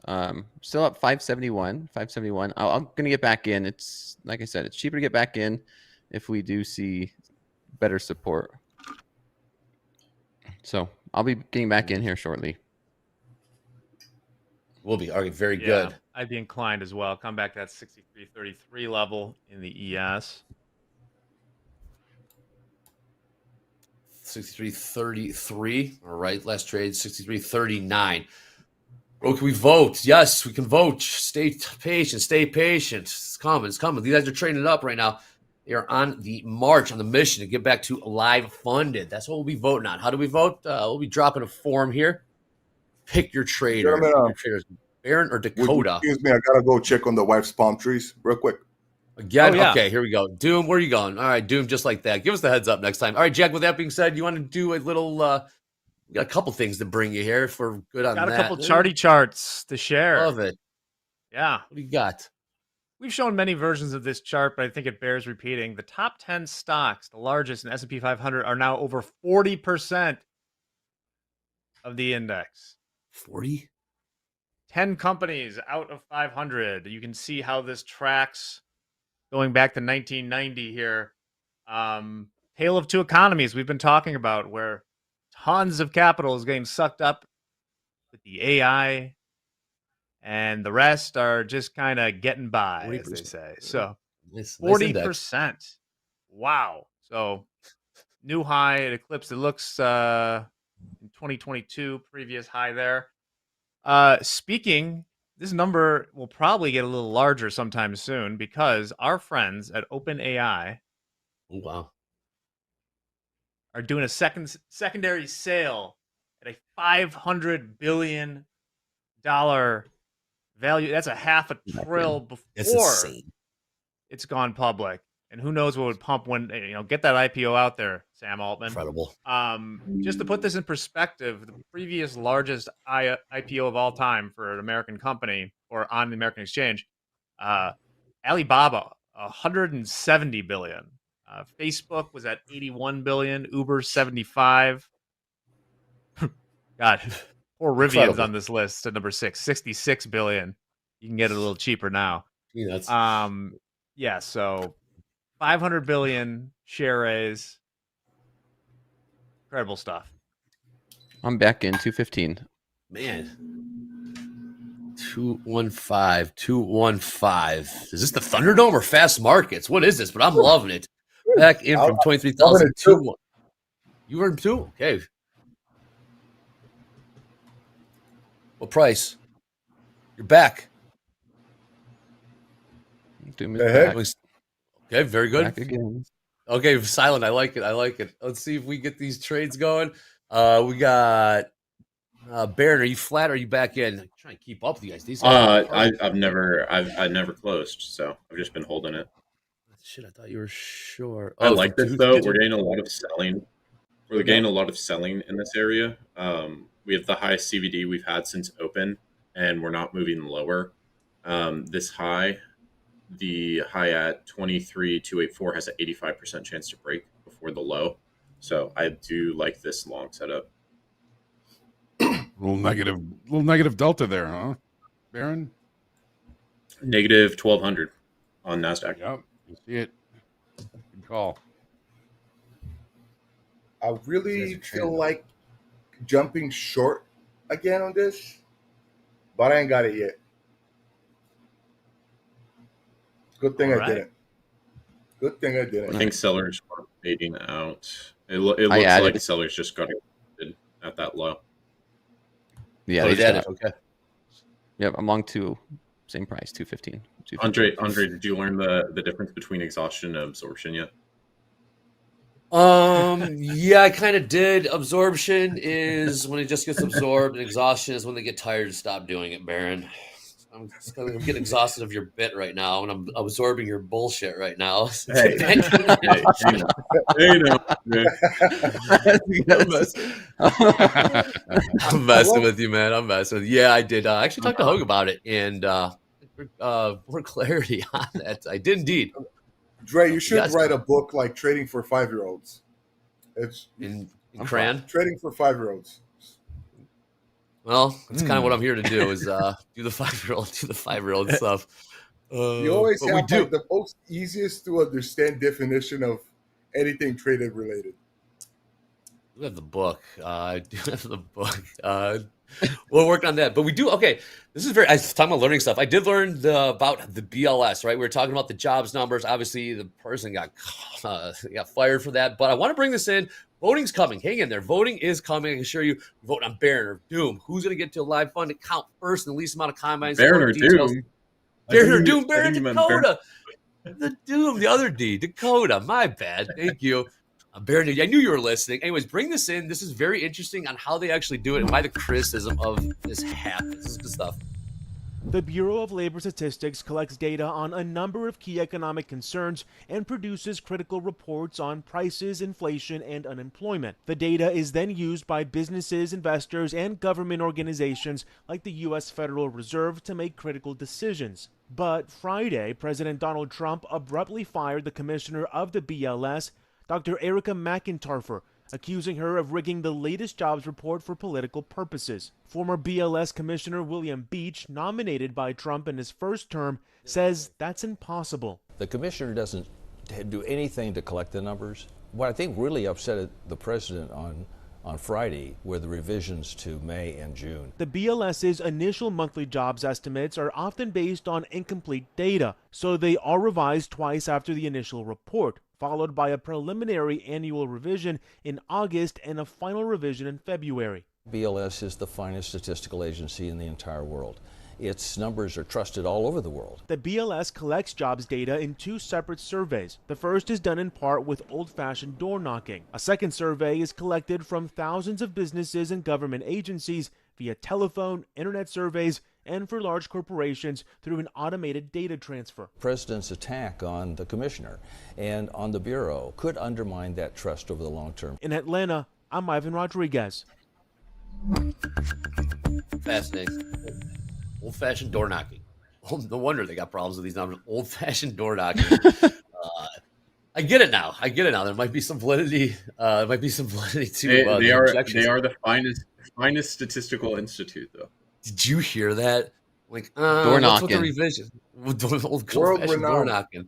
Still up 571. 571. I'm gonna get back in. It's like I said, it's cheaper to get back in if we do see better support. So I'll be getting back in here shortly. We'll be very Yeah, good. I'd be inclined as well. Come back to that 63.33 level in the ES. 63.33. All right, last trade 63.39. Bro, can we vote? Yes, we can vote. Stay patient. Stay patient. It's coming. It's coming. These guys are trading it up right now. They are on the march, on the mission to get back to live funded. That's what we'll be voting on. How do we vote? We'll be dropping a form here. Pick your trader. Pick your traders. Baron or Dakota? Excuse me, I gotta go check on the wife's palm trees real quick. Again? Oh, yeah. Okay, here we go. Doom, where are you going? All right, Doom, just like that. Give us the heads up next time. All right, Jack, with that being said, you want to do a little, we got a couple things to bring you here if we're good on that. Got a couple charty charts to share. Love it. Yeah. What do you got? We've shown many versions of this chart, but I think it bears repeating. The top 10 stocks, the largest in S&P 500, are now over 40% of the index. 40? 10 companies out of 500. You can see how this tracks going back to 1990 here. Tale of two economies we've been talking about, where tons of capital is getting sucked up with the AI, and the rest are just kind of getting by, 40%. as they say. So Nice 40%. Wow. So new high, it eclipsed, it looks in 2022, previous high there. Speaking, this number will probably get a little larger sometime soon because our friends at OpenAI are doing a secondary sale at a $500 billion value. That's a $500 billion before it's gone public. And who knows what would pump when, get that IPO out there, Sam Altman. Incredible. Just to put this in perspective, the previous largest IPO of all time for an American company or on the American exchange, Alibaba, $170 billion. Facebook was at $81 billion. Uber, $75. God, poor Rivian's on this list at number 6, $66 billion. You can get it a little cheaper now. Peanuts. Yeah, so 500 billion share raise. Incredible stuff. I'm back in 215. Man. 215. Is this the Thunderdome or Fast Markets? What is this? But I'm loving it. Back in from 23,000 to you were in 2? Okay. What price? You're back. Okay, very good. Back again. Okay, silent. I like it. Let's see if we get these trades going. We got Baron. Are you flat or are you back in? I'm trying to keep up with you guys. These guys I've never closed, so I've just been holding it. Shit, I thought you were sure. I like this though. We're getting a lot of selling. We're getting a lot of selling in this area. We have the highest CVD we've had since open, and we're not moving lower. This high, the high at 23,284 has an 85% chance to break before the low. So I do like this long setup. Little negative delta there, huh, Baron? Negative 1,200 on NASDAQ. Yep, you see it. Good call. I really feel like jumping short again on this, but I ain't got it yet. Good thing I didn't. Good thing I didn't. I think sellers are fading out. It looks like sellers just got it at that low. Yeah, they did. Okay. Yep, I'm long to same price, 215. Andre, did you learn the difference between exhaustion and absorption yet? Yeah, I kind of did. Absorption is when it just gets absorbed, and exhaustion is when they get tired and stop doing it, Baron. I'm getting exhausted of your bit right now, and I'm absorbing your bullshit right now. Hey, I'm messing with you, man. I'm messing with you. Yeah, I did. I actually talked to Hoag about it, and more clarity on that. I did indeed. Dre, you should write a book like Trading for 5-Year-Olds. It's in Cran? Trading for 5-Year-Olds. Well, that's kind of what I'm here to do is do the 5-year-old stuff. You always have like the most easiest to understand definition of anything traded related. We have the book. I do have the book. We'll work on that. But we do. Okay, this is I was talking about learning stuff. I did learn about the BLS, right? We were talking about the jobs numbers. Obviously, the person got fired for that. But I want to bring this in. Voting's coming. Hang in there. Voting is coming. I can assure you. Vote on Baron or Doom. Who's going to get to a live fund account first in the least amount of combines? Baron or Doom? Baron or Doom. Baron Dakota. The Doom. The other D. Dakota. My bad. Thank you. Baron, I knew you were listening. Anyways, bring this in. This is very interesting on how they actually do it and why the criticism of this happens. This is good stuff. The Bureau of Labor Statistics collects data on a number of key economic concerns and produces critical reports on prices, inflation, and unemployment. The data is then used by businesses, investors, and government organizations like the U.S. Federal Reserve to make critical decisions. But Friday, President Donald Trump abruptly fired the commissioner of the BLS, Dr. Erica McIntarfer, accusing her of rigging the latest jobs report for political purposes. Former BLS Commissioner William Beach, nominated by Trump in his first term, says that's impossible. The commissioner doesn't do anything to collect the numbers. What I think really upset the president on Friday were the revisions to May and June. The BLS's initial monthly jobs estimates are often based on incomplete data, so they are revised twice after the initial report, followed by a preliminary annual revision in August and a final revision in February. BLS is the finest statistical agency in the entire world. Its numbers are trusted all over the world. The BLS collects jobs data in two separate surveys. The first is done in part with old-fashioned door knocking. A second survey is collected from thousands of businesses and government agencies via telephone, internet surveys, and for large corporations through an automated data transfer. The president's attack on the commissioner and on the Bureau could undermine that trust over the long term. In Atlanta, I'm Ivan Rodriguez. Fascinating. Old-fashioned door knocking. No wonder they got problems with these numbers. Old-fashioned door knocking. I get it now. There might be some validity. There might be some validity to they are the finest statistical institute, though. Did you hear that? Like door knocking. What's with the revision? Old-fashioned door knocking.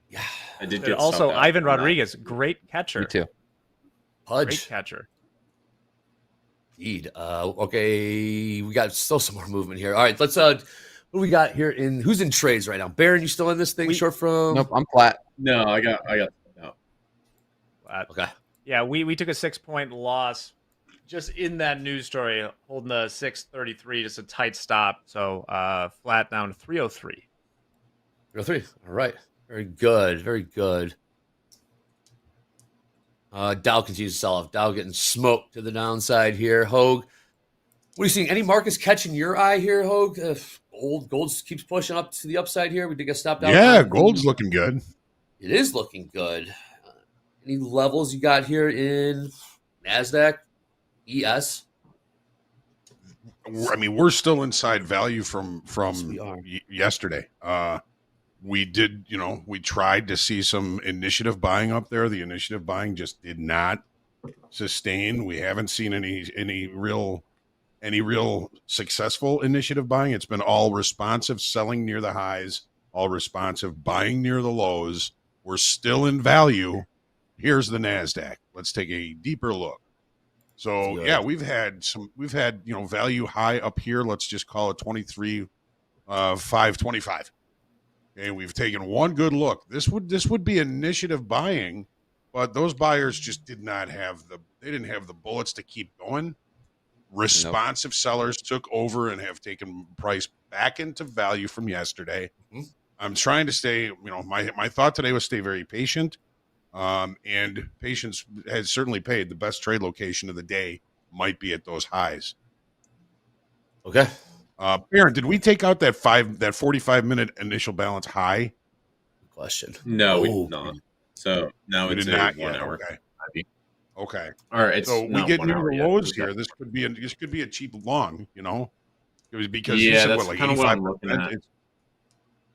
Yeah. I did get also Ivan Rodriguez, great catcher. Me too. Pudge. Great catcher. Indeed. Okay, we got still some more movement here. All right, let's what do we got here who's in trades right now? Baron, you still in this thing? Short from Nope, I'm flat. No, I got no. Flat. Okay. Yeah, we took a 6-point loss just in that news story, holding the 633, just a tight stop. So flat down to 303. 303. All right. Very good. Very good. Dow continues to sell off. Dow getting smoked to the downside here. Hoag, what are you seeing? Any markets catching your eye here, Hoag? Gold keeps pushing up to the upside here. We did get stopped out. Yeah, gold's looking good. It is looking good. Any levels you got here in NASDAQ, ES? I mean, we're still inside value from yesterday. We did, we tried to see some initiative buying up there. The initiative buying just did not sustain. We haven't seen any real any real successful initiative buying. It's been all responsive selling near the highs, all responsive buying near the lows. We're still in value. Here's the NASDAQ. Let's take a deeper look. So yeah, we've had value high up here. Let's just call it 23,525. Okay, we've taken one good look. This would be initiative buying, but those buyers just didn't have the bullets to keep going. Responsive sellers took over and have taken price back into value from yesterday. I'm trying to stay, my thought today was stay very patient. And patience has certainly paid. The best trade location of the day might be at those highs. Okay. Aaron, did we take out that 45-minute initial balance high? Question. No, we did not. So now it's a 1 hour. Okay. All right. So we get near the lows here. This could be a cheap long, because you said that's like kind of what I'm looking at. It's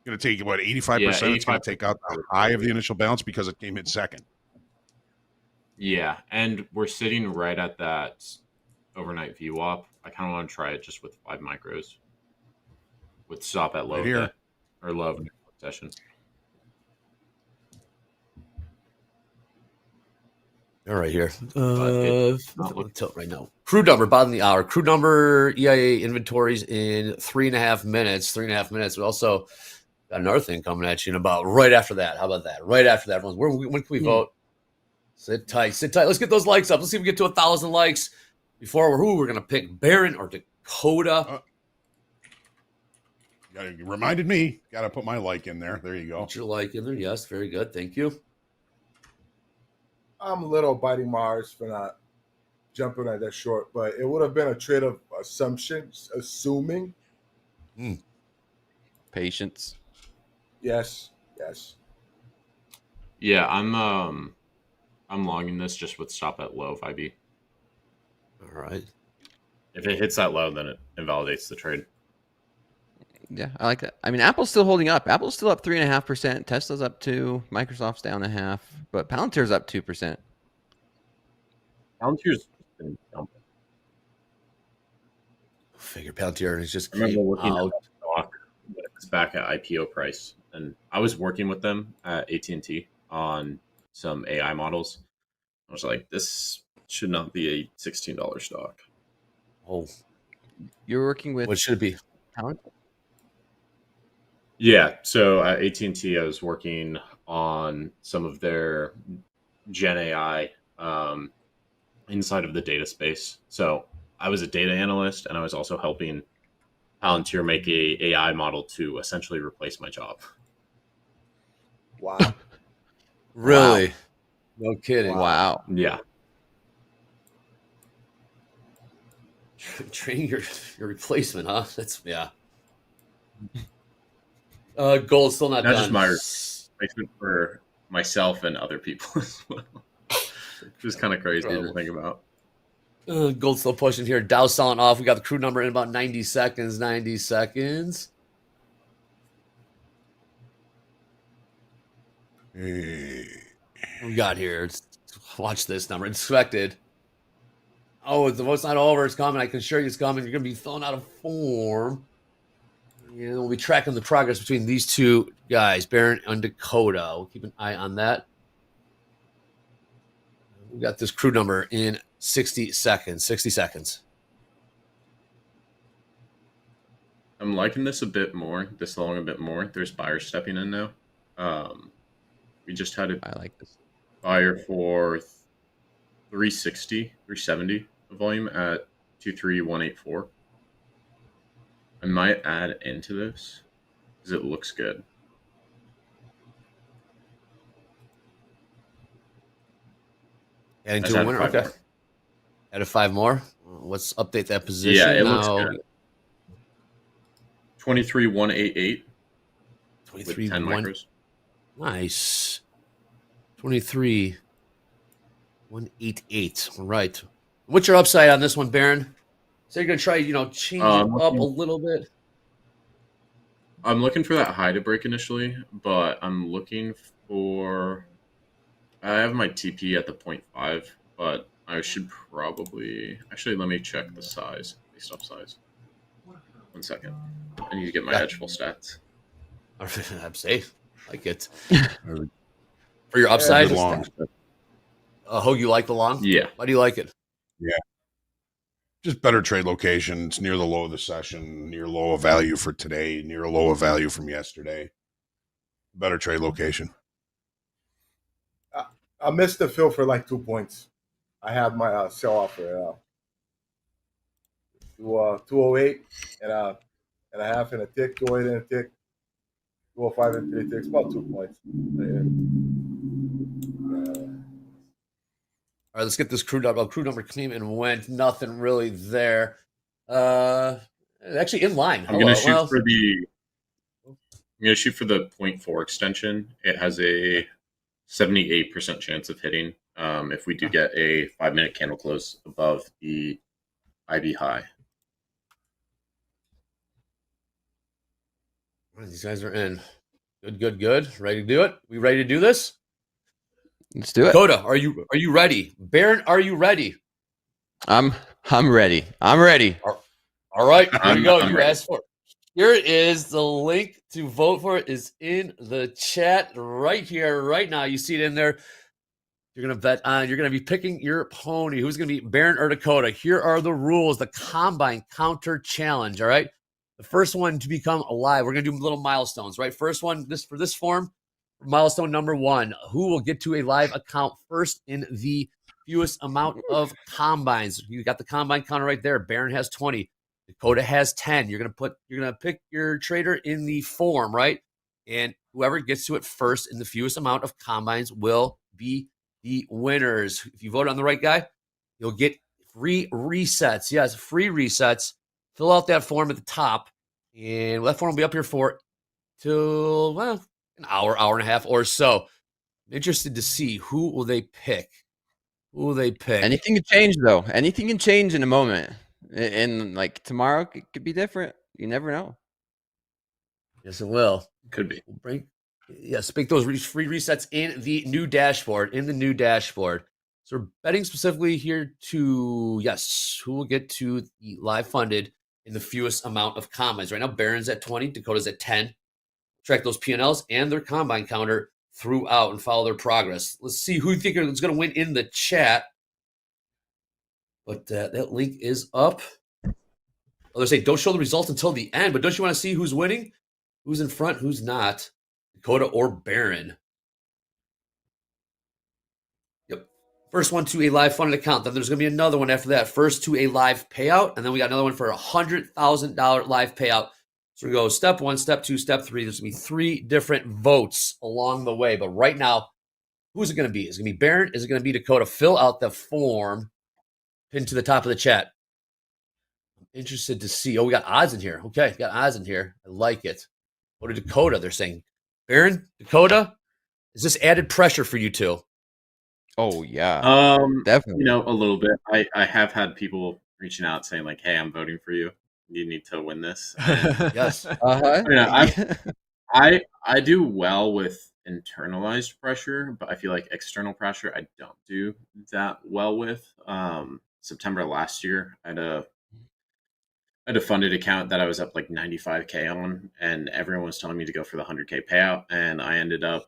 going to take 85%. It's going to take out the high of the initial balance because it came in second. Yeah, and we're sitting right at that overnight VWAP. I kind of want to try it just with 5 micros, with stop at low right here or low of session. All right, here. Tilt right now. Crude number, bottom of the hour. Crude number, EIA inventories in 3.5 minutes. 3.5 minutes. We also got another thing coming at you in about right after that. How about that? Right after that. When can we vote? Sit tight. Sit tight. Let's get those likes up. Let's see if we get to 1,000 likes before we're going to pick Barron or Dakota. You reminded me. Got to put my like in there. There you go. Put your like in there. Yes, very good. Thank you. I'm a little biting my heart for not jumping at that short, but it would have been a trade of assumptions, assuming. Patience. Yes. Yeah, I'm longing this just with stop at low 5e. All right. If it hits that low, then it invalidates the trade. Yeah, I like that. I mean, Apple's still holding up. Apple's still up 3.5%. Tesla's up 2%. Microsoft's down 0.5%. But Palantir's up 2%. Palantir's been dumping. Figure Palantir is just I remember looking out. at that stock when it was back at IPO price, and I was working with them at AT&T on some AI models. I was like, this should not be a $16 stock. Oh, You're working with what should it be? Palantir? Yeah, so at AT&T, I was working on some of their Gen AI inside of the data space. So I was a data analyst, and I was also helping Palantir make a AI model to essentially replace my job. Wow. Really? Wow. No kidding. Wow. Yeah. Training your replacement, huh? That's Gold's still not done. Just my replacement for myself and other people as well. Just kind of crazy to think about. Gold's still pushing here. Dow's selling off. We got the crude number in about 90 seconds. 90 seconds. Hey. What we got here? Watch this number. Expected. Oh, the vote's not over. It's coming. I can assure you it's coming. You're going to be filling out a form. Yeah, we'll be tracking the progress between these two guys, Barron and Dakota. We'll keep an eye on that. We got this crude number in 60 seconds. 60 seconds. I'm liking this a bit more, this long a bit more. There's buyers stepping in now. We just had I like this. Buyer for 370 volume at 23184. I might add into this because it looks good. Adding to a winner. Okay. Added 5 more. Let's update that position. Yeah, it now. looks good. 23188. 23 with 10 micros. Nice. 23188. All right. What's your upside on this one, Barron? So you're gonna try, change it up a little bit. I'm looking for that high to break initially, but I'm looking for. I have my TP at the 0.5, but I should probably actually let me check the size. least upsides. 1 second. I need to get my hedge full stats. I'm safe. Like it. For your upside, Good long. Hoag, you like the long? Yeah. Why do you like it? Yeah. Just better trade location. It's near the low of the session, near low of value for today, near a low of value from yesterday. Better trade location. I missed the fill for like 2 points. I have my sell offer to 208 and a half and a tick, 208 and a tick, 205 and 3 ticks, about 2 points. All right, let's get this crude number. Crude number came and went. Nothing really there. Actually, in line. I'm going to shoot for the 0.4 extension. It has a 78% chance of hitting if we do get a 5-minute candle close above the IB high. All right, these guys are in. Good. Ready to do it? We ready to do this? Let's do it. Coda, are you ready? Baron, are you ready? I'm ready. I'm ready. All right, here we go. I'm You ready. asked for it. Here is the link to vote for it is in the chat right here, right now. You see it in there. You're going to bet on, you're going to be picking your pony. Who's going to be Baron or Dakota? Here are the rules, the Combine Counter Challenge, all right? The first one to become alive, we're going to do little milestones, right? First one, for this form, milestone number 1, who will get to a live account first in the fewest amount of combines? You got the combine counter right there. Baron has 20. Dakota has 10. You're gonna pick your trader in the form, right? And whoever gets to it first in the fewest amount of combines will be the winners. If you vote on the right guy, you'll get free resets. Yes, free resets. Fill out that form at the top, and that form will be up here for till an hour and a half or so. I'm interested to see who will they pick. Who will they pick? Anything can change, though. Anything can change in a moment. And like tomorrow could be different. You never know. Yes, it will. Could be. Yes, pick those free resets in the new dashboard. So we're betting specifically here to, who will get to the live funded in the fewest amount of combines. Right now, Baron's at 20, Dakota's at 10. Track those P&Ls and their combine counter throughout and follow their progress. Let's see who you think is going to win in the chat. But that link is up. They say don't show the results until the end, but don't you want to see who's winning? Who's in front? Who's not? Dakota or Baron? Yep. First one to a live funded account. Then there's going to be another one after that. First to a live payout. And then we got another one for a $100,000 live payout. So we go step 1, step 2, step 3. There's going to be 3 different votes along the way. But right now, who's it going to be? Is it going to be Baron? Is it going to be Dakota? Fill out the form. Pinned to the top of the chat. I'm interested to see. Oh, we got odds in here. Okay, got odds in here. I like it. Go to Dakota. They're saying, Baron, Dakota, is this added pressure for you two? Oh yeah, definitely. A little bit. I have had people reaching out saying like, "Hey, I'm voting for you. You need to win this." Yes. I do well with internalized pressure, but I feel like external pressure I don't do that well with. September last year, I had a funded account that I was up like 95K on, and everyone was telling me to go for the 100K payout, and I ended up.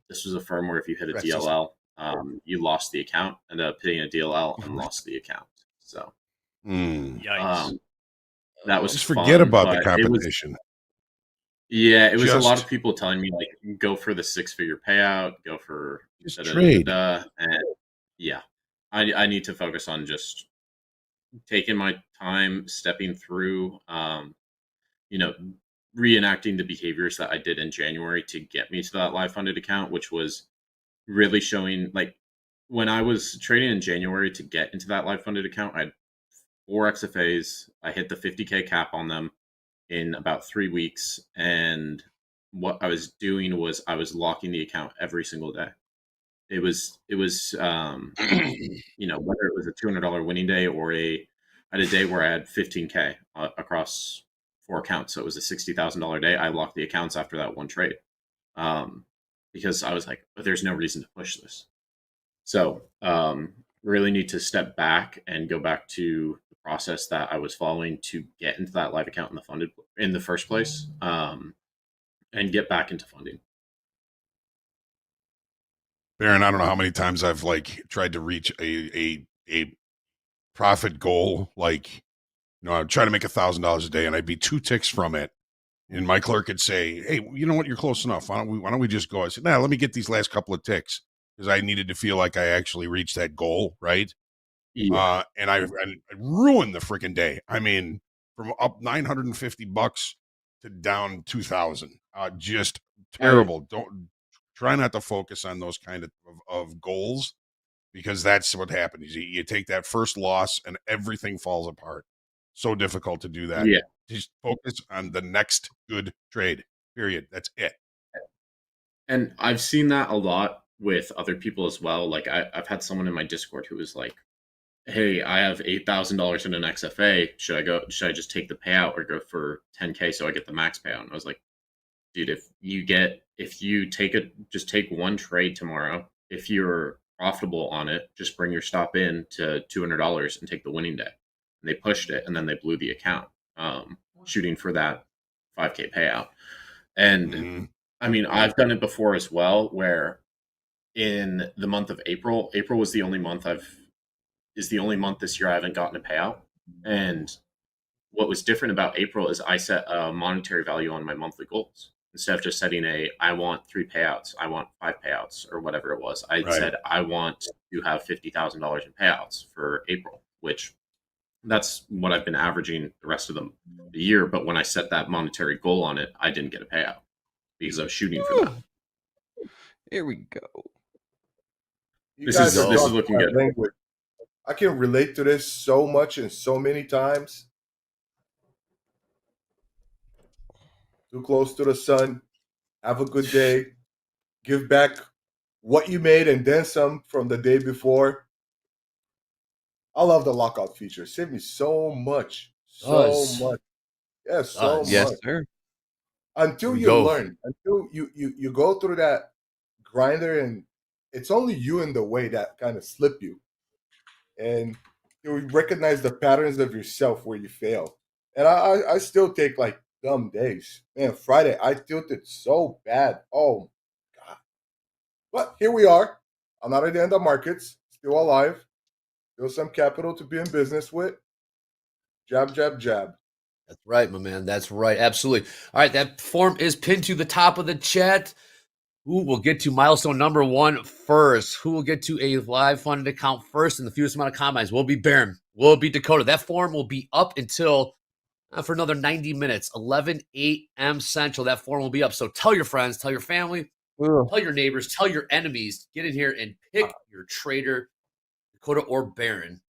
This was a firm where if you hit a DLL, you lost the account. Ended up hitting a DLL and lost the account. So, Yikes. that was just fun, forget about the but competition. it was a lot of people telling me like, go for the 6-figure payout, go for just trade. And yeah, I need to focus on just taking my time, stepping through, reenacting the behaviors that I did in January to get me to that live funded account, which was really showing like when I was trading in January to get into that live funded account, I had 4 XFAs. I hit the 50K cap on them in about 3 weeks. And what I was doing was I was locking the account every single day. It was whether it was a $200 winning day or I had a day where I had 15K across 4 accounts. So it was a $60,000 day. I locked the accounts after that one trade because I was like, there's no reason to push this. So really need to step back and go back to the process that I was following to get into that live account in the first place, and get back into funding. Baron, I don't know how many times I've like tried to reach a profit goal. Like, I'm trying to make $1,000 a day, and I'd be 2 ticks from it. And my clerk would say, "Hey, you know what? You're close enough. Why don't we just go?" I said, "Nah, let me get these last couple of ticks," because I needed to feel like I actually reached that goal, right? Yeah. And I ruined the freaking day. I mean, from up $950 to down 2,000. Just terrible. Don't try not to focus on those kind of goals, because that's what happens. You take that first loss and everything falls apart. So difficult to do that. Yeah. Just focus on the next good trade. Period. That's it. And I've seen that a lot with other people as well. Like I've had someone in my Discord who was like, "Hey, I have $8,000 in an XFA. Should I just take the payout or go for 10K so I get the max payout?" And I was like, dude, if you just take one trade tomorrow, if you're profitable on it, just bring your stop in to $200 and take the winning day. And they pushed it, and then they blew the account, shooting for that 5K payout. And I mean, I've done it before as well, where in the month of April was the only month this year I haven't gotten a payout. And what was different about April is I set a monetary value on my monthly goals. Instead of just setting I want 3 payouts, I want 5 payouts, or whatever it was. I said, I want to have $50,000 in payouts for April, which that's what I've been averaging the rest of the year. But when I set that monetary goal on it, I didn't get a payout because I was shooting for that. Here we go. This is looking good. Language. I can relate to this so much and so many times. Too close to the sun. Have a good day. Give back what you made and then some from the day before. I love the lockout feature. Saved me so much. So much. Yeah, so much. Yes, sir. Until you learn. Until you go through that grinder, and it's only you in the way that kind of slip you. And you recognize the patterns of yourself where you fail. And I still take like dumb days. Man, Friday, I tilted so bad. Oh, God. But here we are. I'm not at the end of markets. Still alive. Still some capital to be in business with. Jab, jab, jab. That's right, my man. That's right. Absolutely. All right, that form is pinned to the top of the chat. Who will get to milestone number 1 first? Who will get to a live funded account first in the fewest amount of combines? Will be Baron. Will be Dakota. That form will be up until for another 90 minutes, 11 a.m. Central. That form will be up. So tell your friends, tell your family, tell your neighbors, tell your enemies. Get in here and pick your trader, Dakota or Baron.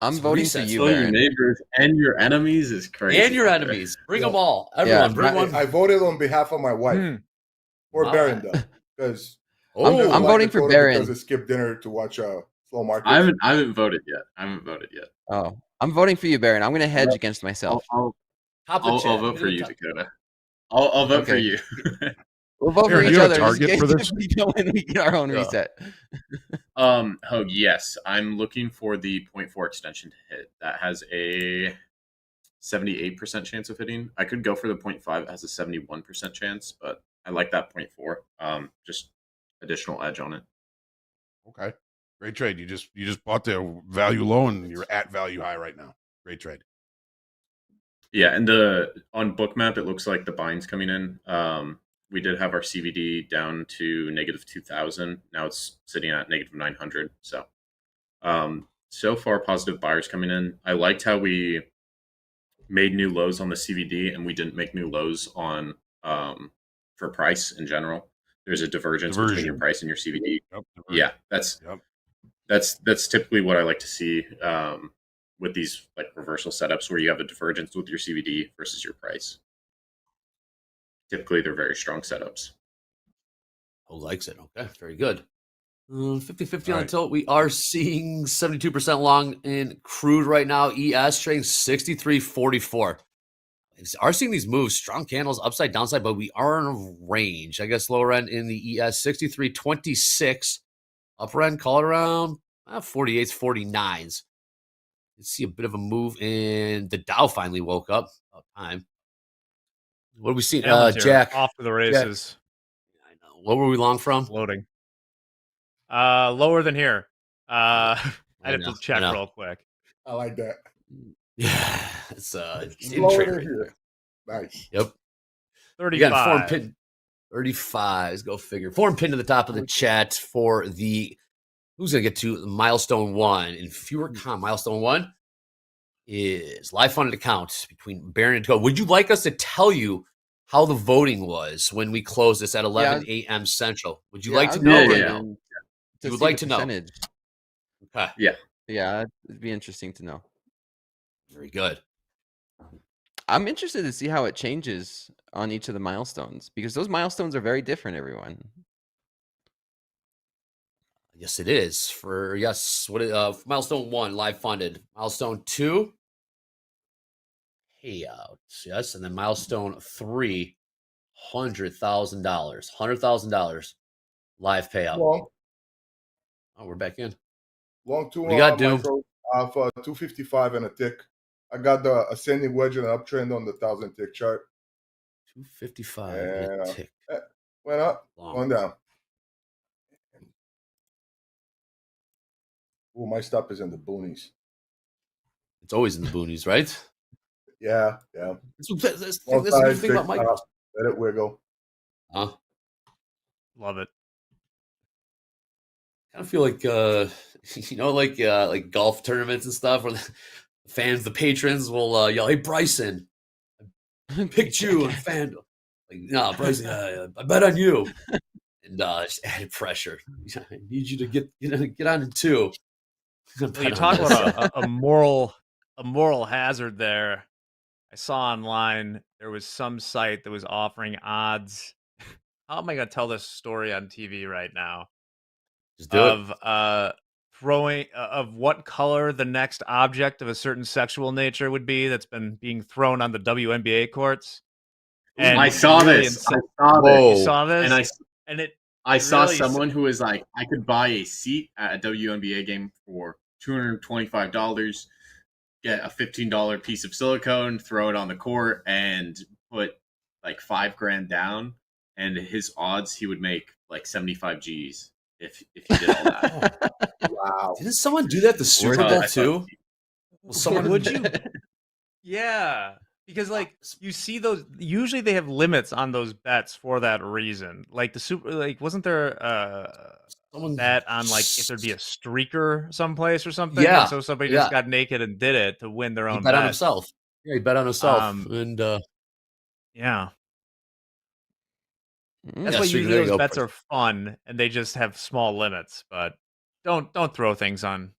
I'm voting for you, Baron. Baron. Your neighbors and your enemies is crazy. And your enemies. Bring them all. Everyone. Bring one. I voted on behalf of my wife. Or Baron, though. Because I'm voting for Baron. Because I skipped dinner to watch slow market. I haven't voted yet. Oh, I'm voting for you, Baron. I'm going to hedge against myself. I'll vote for you, Dakota. I'll vote for you. We'll vote for Baron, each you have other. a target for this? We don't win, we get our own reset. Yes. I'm looking for the 0.4 extension to hit. That has a 78% chance of hitting. I could go for the 0.5. It has a 71% chance, but I like that 0.4. Just additional edge on it. Okay. Great trade. You just bought the value low and you're at value high right now. Great trade. Yeah, and on Bookmap it looks like the buying's coming in. We did have our CVD down to negative 2,000. Now it's sitting at negative 900. So, so far positive buyers coming in. I liked how we made new lows on the CVD and we didn't make new lows on for price in general. There's a divergence between your price and your CVD. Yeah, that's typically what I like to see with these like reversal setups where you have a divergence with your CVD versus your price. Typically, they're very strong setups. Who likes it? Okay, very good. 50-50 on the tilt. We are seeing 72% long in crude right now. ES trading 63.44. Are seeing these moves, strong candles, upside, downside, but we are in a range. I guess lower end in the ES 63.26. Upper end, call it around 48s, 49s. You see a bit of a move, and the Dow finally woke up. About time. What do we see? Jack. Off to the races. I know. What were we long from? Loading. Lower than here. I had to check real quick. I like that. Yeah, it's in Lower trade than right here. there. Nice. Yep. 35. Form pin 35s. Go figure. Form pin to the top of the chat for the who's gonna get to milestone 1 in fewer milestone 1 is live funded accounts between Baron and Dakota. Would you like us to tell you how the voting was when we close this at 11 a.m. Central? Would you like to know right now? You would like to know. Okay. Yeah, it'd be interesting to know. Very good. I'm interested to see how it changes on each of the milestones because those milestones are very different, everyone. Yes, it is. For milestone 1, live funded. Milestone 2, payouts. Yes, and then milestone 3, $100,000. $100,000 live payout. Long, We're back in. long two. We got Doom. Micro, 255 and a tick. I got the ascending wedge and an uptrend on the 1,000 tick chart. 255 and a tick. Went up, going down. Oh, my stop is in the boonies. It's always in the boonies, right? Yeah. That's the thing about micros. Let it wiggle. Love it. I kind of feel like like golf tournaments and stuff where the fans, the patrons will yell, "Hey Bryson, I picked you on FanDuel." Like, no, Bryson, I bet on you. And just added pressure. I need you to get on in 2. Well, you talk about a moral hazard there. I saw online there was some site that was offering odds. How am I going to tell this story on TV right now? Just do it. Throwing of what color the next object of a certain sexual nature would be that's been being thrown on the WNBA courts. And I saw this. You saw this, I saw someone who was like, I could buy a seat at a WNBA game for $225, get a $15 piece of silicone, throw it on the court, and put like $5,000 down. And his odds, he would make like 75 G's if he did all that. Wow! Didn't someone do that the Super Bowl too? Well, someone would you? Yeah. Because like you see those, usually they have limits on those bets for that reason. Like wasn't there someone bet on like if there'd be a streaker someplace or something? Yeah. And so somebody just got naked and did it to win their own bet. On himself. Yeah, he bet on himself. And yeah. That's why usually those bets are fun and they just have small limits, but don't throw things on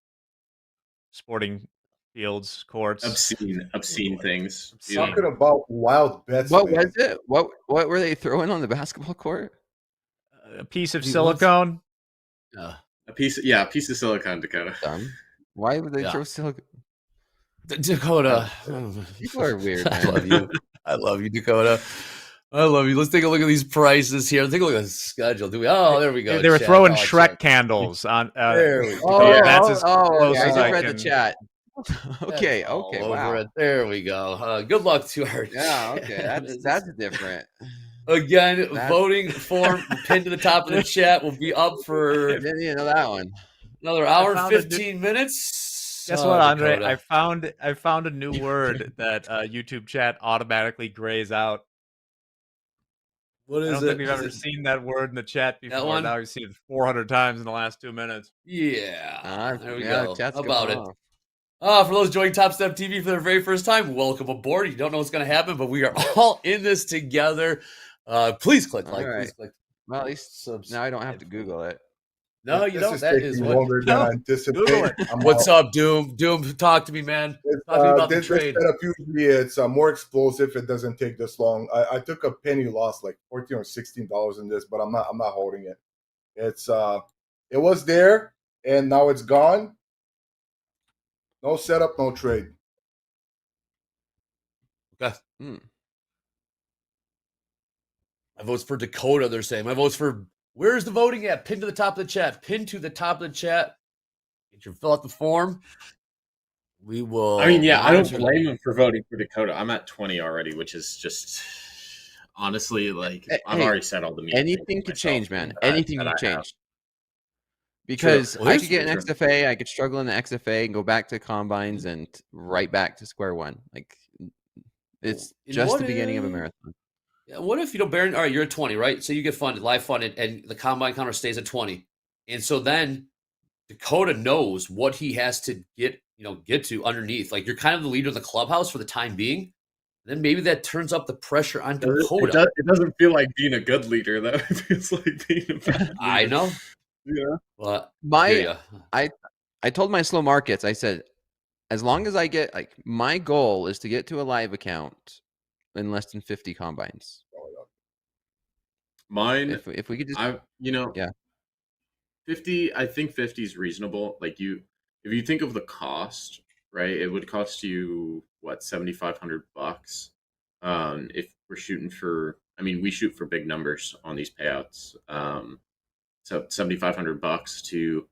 sporting fields, courts. Obscene things. Talking about wild bets. What was it? What were they throwing on the basketball court? A piece of silicone. A piece of silicone, Dakota. Why would they throw silicone? Dakota. People are weird, man. I love you. I love you, Dakota. I love you. Let's take a look at these prices here. Take a look at the schedule. There we go. They were throwing Shrek candles on. There we go. That's as close I as just I read can. the chat. Okay, wow. There we go. Good luck to our that's different. Again, voting form pinned to the top of the chat will be up for I didn't even know that one. Another hour and 15 minutes. Guess what, Andre? Dakota. I found a new word that YouTube chat automatically grays out. What is I don't think we've ever seen that word in the chat before. Now we've seen it 400 times in the last 2 minutes. Yeah. There we go. How about it? For those joining Topstep TV for their very first time, welcome aboard. You don't know what's going to happen, but we are all in this together. Please click like. Right. Please click. Well, at least now I don't have to Google it. No, you don't. That is what. Longer than I anticipated. What's up, Doom? Doom, talk to me, man. Talk to me about the trade. Usually it's more explosive. It doesn't take this long. I took a penny loss, like $14 or $16 in this, but I'm not holding it. It's it was there and now it's gone. No setup, no trade. Okay. My vote's for Dakota, they're saying. My vote's for, where's the voting at? Pin to the top of the chat. Pin to the top of the chat. You should fill out the form. We will. I mean, yeah, I don't monitor blame him for voting for Dakota. I'm at 20 already, which is just honestly like I've Hey, already said all the mean anything things could myself change, man. that Anything I could have. change. Because Well, I here's- could get an True. XFA, I could struggle in the XFA and go back to combines and right back to square one. Like it's And just what the beginning of a if- marathon. What if you don't Baron? All right, you're at 20, right? So you get funded, live funded, and the combine counter stays at 20. And so then Dakota knows what he has to get to underneath. Like you're kind of the leader of the clubhouse for the time being. Then maybe that turns up the pressure on Dakota. It doesn't feel like being a good leader, though. It feels like being a bad leader. I know. Yeah. But I told my slow markets, I said, as long as I get like my goal is to get to a live account in less than 50 combines. Mine, If we could just yeah. 50, I think 50 is reasonable. Like if you think of the cost, right, it would cost you what, $7,500 if we're shooting for, I mean, we shoot for big numbers on these payouts. So $7,500 to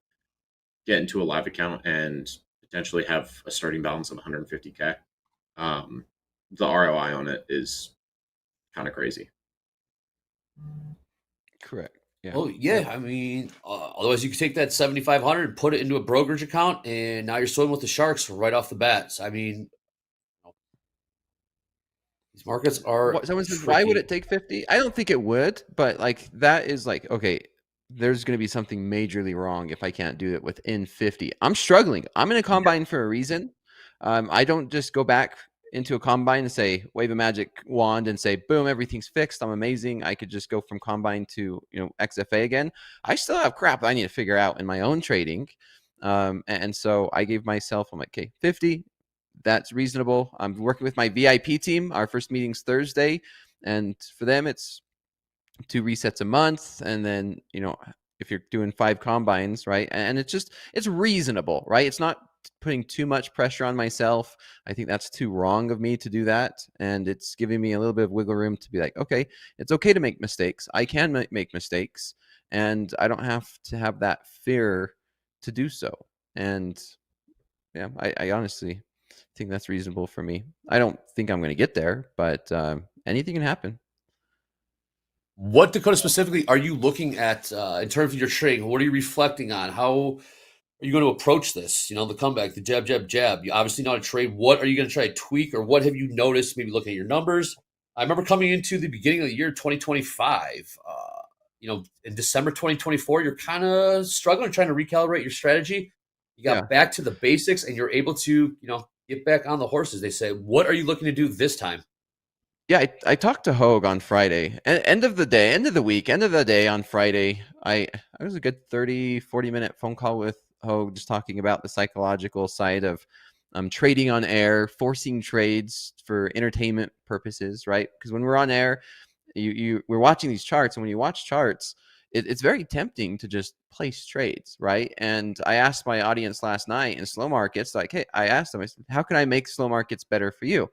get into a live account and potentially have a starting balance of 150K. The ROI on it is kind of crazy. correct. Yeah. Oh yeah, I mean, otherwise you could take that 7,500 and put it into a brokerage account, and now you're swimming with the sharks right off the bat. So, I mean, these markets are. Someone says, why would it take 50? I don't think it would, but like that is like, okay, there's going to be something majorly wrong if I can't do it within 50. I'm struggling. I'm in a combine for a reason. I don't just go back into a combine and say, wave a magic wand and say, boom, everything's fixed. I'm amazing. I could just go from combine to, XFA again. I still have crap I need to figure out in my own trading. And so I gave myself, I'm like, okay, 50. That's reasonable. I'm working with my VIP team. Our first meeting's Thursday. And for them, it's 2 resets a month. And then, if you're doing 5 combines, right? And it's reasonable, right? It's not putting too much pressure on myself. I think that's too wrong of me to do that. And it's giving me a little bit of wiggle room to be like, okay, it's okay to make mistakes. I can make mistakes. And I don't have to have that fear to do so. And yeah, I honestly think that's reasonable for me. I don't think I'm going to get there, but anything can happen. What, Dakota, specifically are you looking at in terms of your trading? What are you reflecting on? How are you going to approach this? The comeback, the jab, jab, jab. You obviously know how to trade. What are you going to try to tweak, or what have you noticed? Maybe looking at your numbers. I remember coming into the beginning of the year 2025. In December 2024, you're kind of struggling, trying to recalibrate your strategy. You got back to the basics, and you're able to, get back on the horses. They say, what are you looking to do this time? Yeah, I talked to Hoag on Friday. End of the day on Friday, I was a good 30-40 minute phone call with Hoag, just talking about the psychological side of trading on air, forcing trades for entertainment purposes, right? Because when we're on air, we're watching these charts, and when you watch charts, it's very tempting to just place trades, right? And I asked my audience last night in slow markets, like, hey, I asked them, I said, how can I make slow markets better for you?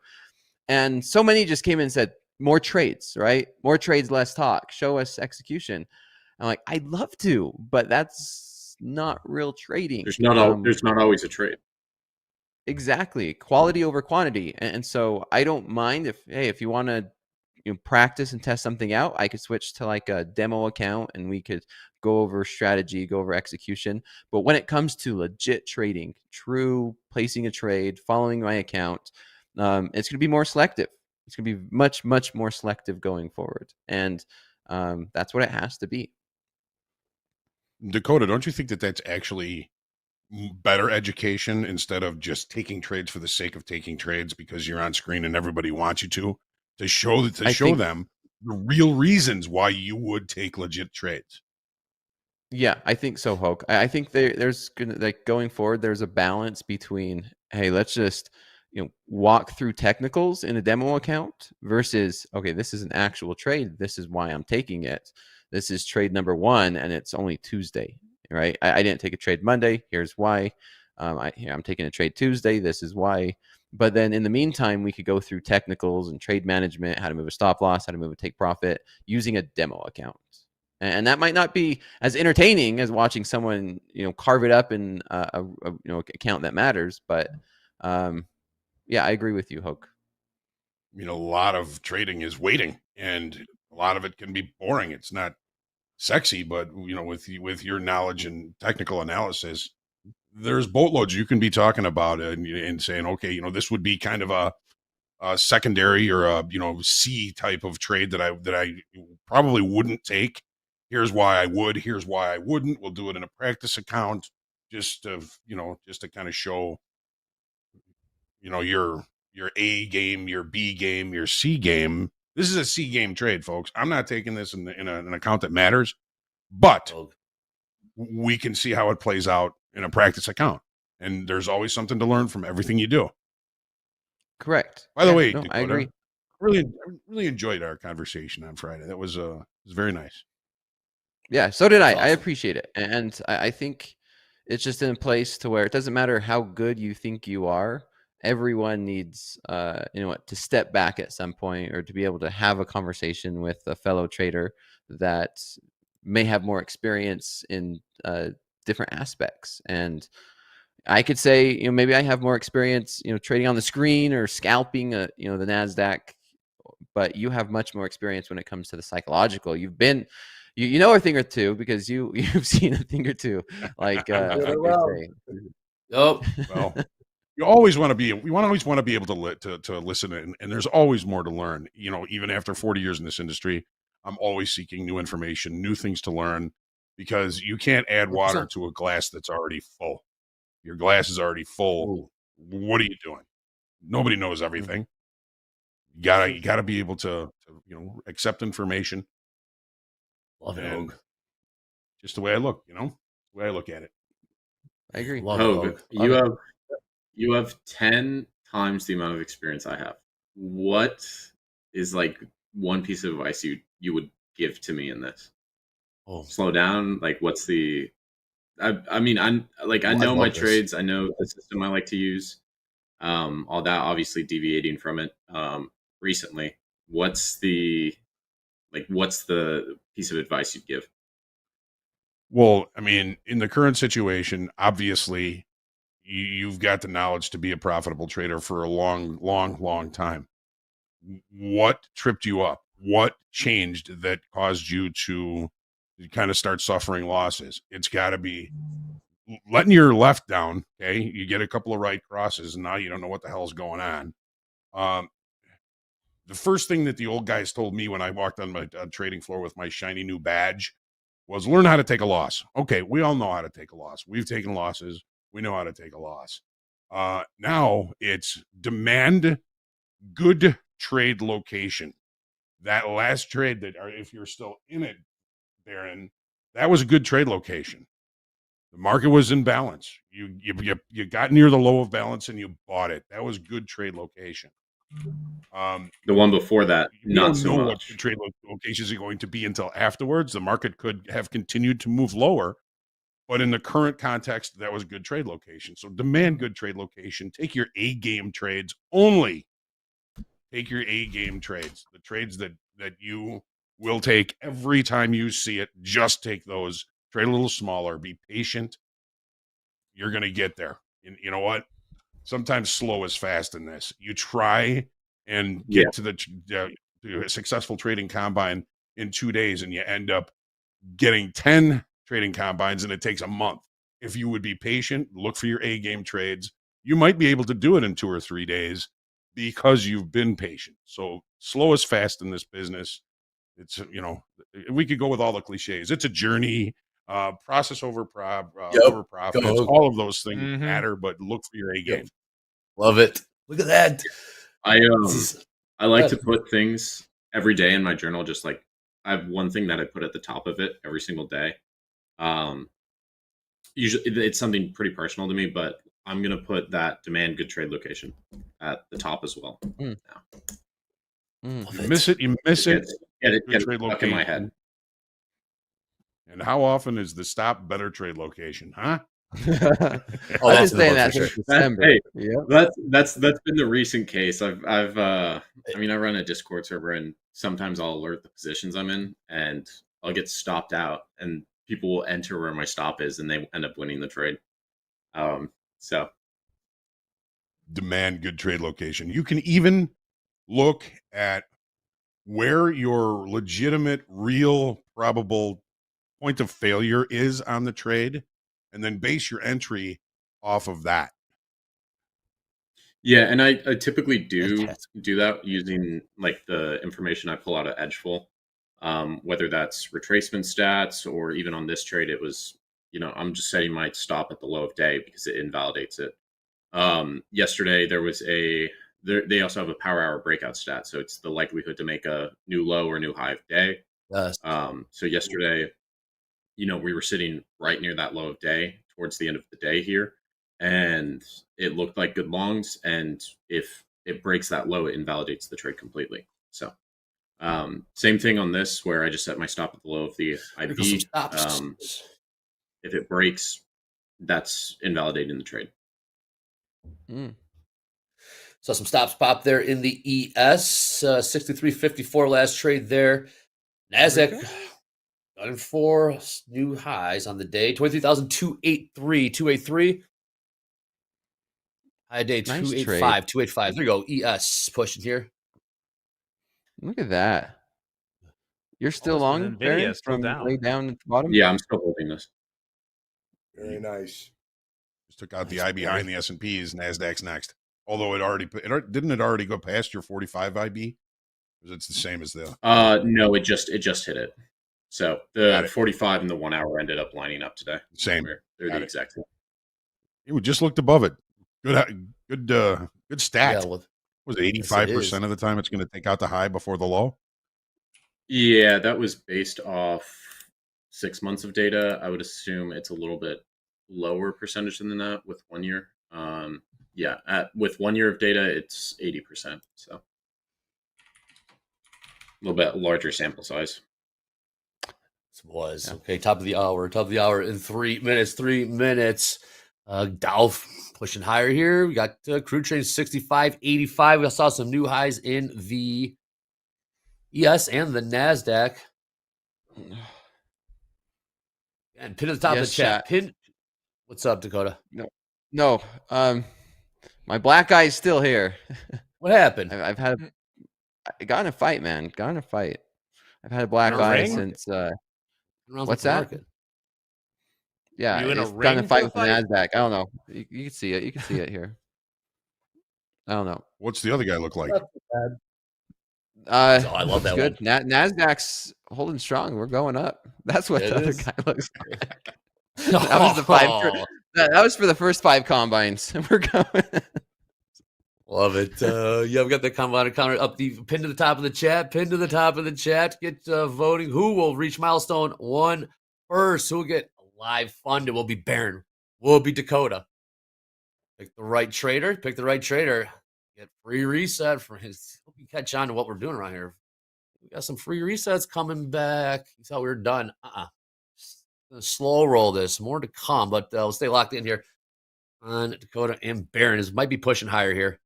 And so many just came in and said, more trades, right? More trades, less talk. Show us execution. I'm like, I'd love to, but that's not real trading. There's not always a trade. Exactly. Quality over quantity. And so I don't mind if you want to practice and test something out, I could switch to like a demo account and we could go over strategy, go over execution. But when it comes to legit trading, true placing a trade, following my account, it's going to be more selective. It's going to be much, much more selective going forward. And that's what it has to be. Dakota, don't you think that that's actually better education instead of just taking trades for the sake of taking trades because you're on screen and everybody wants you to show them the real reasons why you would take legit trades? Yeah, I think so, Hoke. I think there's gonna, like, going forward, there's a balance between, hey, let's just walk through technicals in a demo account versus, okay, this is an actual trade. This is why I'm taking it. This is trade number 1, and it's only Tuesday, right? I didn't take a trade Monday. Here's why. I'm taking a trade Tuesday. This is why. But then in the meantime, we could go through technicals and trade management, how to move a stop loss, how to move a take profit using a demo account. and that might not be as entertaining as watching someone carve it up in a account that matters. But yeah, I agree with you, Hoke. A lot of trading is waiting, and a lot of it can be boring. It's not sexy, but with your knowledge and technical analysis, there's boatloads you can be talking about and saying, okay, this would be kind of a secondary or a C type of trade that I probably wouldn't take. Here's why I would. Here's why I wouldn't. We'll do it in a practice account, just to kind of show your A game, your B game, your C game. This is a C game trade, folks. I'm not taking this in an account that matters, but we can see how it plays out in a practice account. And there's always something to learn from everything you do. Correct. By the way, no, Dakota, I agree. Really enjoyed our conversation on Friday. That was very nice. Yeah, so did I. Awesome. I appreciate it. And I think it's just in a place to where it doesn't matter how good you think you are. Everyone needs, to step back at some point, or to be able to have a conversation with a fellow trader that may have more experience in different aspects. And I could say, maybe I have more experience, trading on the screen or scalping, the NASDAQ, but you have much more experience when it comes to the psychological. You've been, you know a thing or two, because you've seen a thing or two, like I say. Nope. Well, you always want to be. We always want to be able to listen, and there's always more to learn. Even after 40 years in this industry, I'm always seeking new information, new things to learn, because you can't add water to a glass that's already full. Your glass is already full. What are you doing? Nobody knows everything. You gotta be able to accept information. Love it, Hogue. Just the way I look, the way I look at it. I agree. Love it, Hogue, you have 10 times the amount of experience I have. What is like one piece of advice you would give to me in this? Slow down. Like, what's the? I mean, I know my trades. I know the system I like to use. All that, obviously deviating from it recently. What's the piece of advice you'd give? Well, I mean, in the current situation, obviously, you've got the knowledge to be a profitable trader for a long time. What tripped you up? What changed that caused you to kind of start suffering losses? It's got to be letting your left down. Okay, you get a couple of right crosses, and now you don't know what the hell's going on. The first thing that the old guys told me when I walked on my trading floor with my shiny new badge was learn how to take a loss. Okay, we all know how to take a loss. We've taken losses. We know how to take a loss. Now it's demand good trade location. That last trade that, if you're still in it, Darren, that was a good trade location. The market was in balance. You got near the low of balance and you bought it. That was good trade location. The one before that, not so know much. What the trade locations are going to be until afterwards. The market could have continued to move lower, but in the current context, that was a good trade location. So demand good trade location. Take your A game trades only. Take your A game trades. The trades that you will take every time you see it. Just take those. Trade a little smaller. Be patient. You're going to get there. And you know what? Sometimes slow is fast in this. You try and get to the successful trading combine in 2 days, and you end up getting 10 trading combines, and it takes a month. If you would be patient, look for your A game trades, you might be able to do it in 2 or 3 days because you've been patient. So slow is fast in this business. It's, we could go with all the cliches. It's a journey, process over over profits. All of those things matter, but look for your A game. Love it. Look at that. I like to put things every day in my journal. Just like I have one thing that I put at the top of it every single day. Usually it's something pretty personal to me, but I'm going to put that demand good trade location at the top as well. You miss it. Get it stuck in my head. And how often is the stop better trade location, huh? I've been saying that since December. Hey, that's been the recent case. I run a Discord server, and sometimes I'll alert the positions I'm in, and I'll get stopped out, and people will enter where my stop is, and they end up winning the trade. So Demand good trade location. You can even look at where your legitimate, real, probable point of failure is on the trade, and then base your entry off of that. yeah, and I typically do that using like the information I pull out of Edgeful, whether that's retracement stats or even on this trade, it was, I'm just setting my stop at the low of day because it invalidates it. Yesterday there was they also have a power hour breakout stat, so it's the likelihood to make a new low or new high of day. Yes. So yesterday, we were sitting right near that low of day towards the end of the day here, and it looked like good longs. And if it breaks that low, it invalidates the trade completely. So same thing on this, where I just set my stop at the low of the IB. If it breaks, that's invalidating the trade. Saw some stops pop there in the ES, 63.54 last trade there. NASDAQ gunning for new highs on the day, 23,283. High day, Nice 285, 285. There you go, ES pushing here. Look at that. You're still long, Nvidia Baron, is still from down. way down at the bottom? Yeah, I'm still holding this. Very nice. Just took out the IB behind the S&Ps. NASDAQ's next. Although it didn't it already go past your 45 IB? Because it's the same as the. No, it just hit it. So the 45 and the 1 hour ended up lining up today. Same. They're the exact same. It just looked above it. Good stat. Yeah, well, was it 85% of the time it's going to take out the high before the low? Yeah, that was based off 6 months of data. I would assume it's a little bit lower percentage than that with 1 year. With 1 year of data, it's 80%. So a little bit larger sample size. Okay, top of the hour in 3 minutes. 3 minutes. Dow pushing higher here. We got crude trading 65.85. We saw some new highs in the ES and the NASDAQ. And pin at the top of the chat. Pin. What's up, Dakota? No. My black eye is still here. What happened? I got in a fight, man. Got in a fight. I've had a black eye since. What's that? Market. Yeah, it's got in a fight with the NASDAQ. I don't know. You can see it. You can see it here. I don't know. What's the other guy look like? I love that good. one. NASDAQ's holding strong. We're going up. That's what the other guy looks like. That was the five. That was for the first 5 combines. We're going. Love it. We got the combine counter up. The pin to the top of the chat. Pin to the top of the chat. Get voting. Who will reach milestone 1 first? Who will get live fund? It will be Baron. Will be Dakota. Pick the right trader. Pick the right trader. Get free reset for his. Hope you catch on to what we're doing around here. We got some free resets coming back. You thought we were done. Slow roll this. More to come, but we'll stay locked in here on Dakota and Baron. This might be pushing higher here.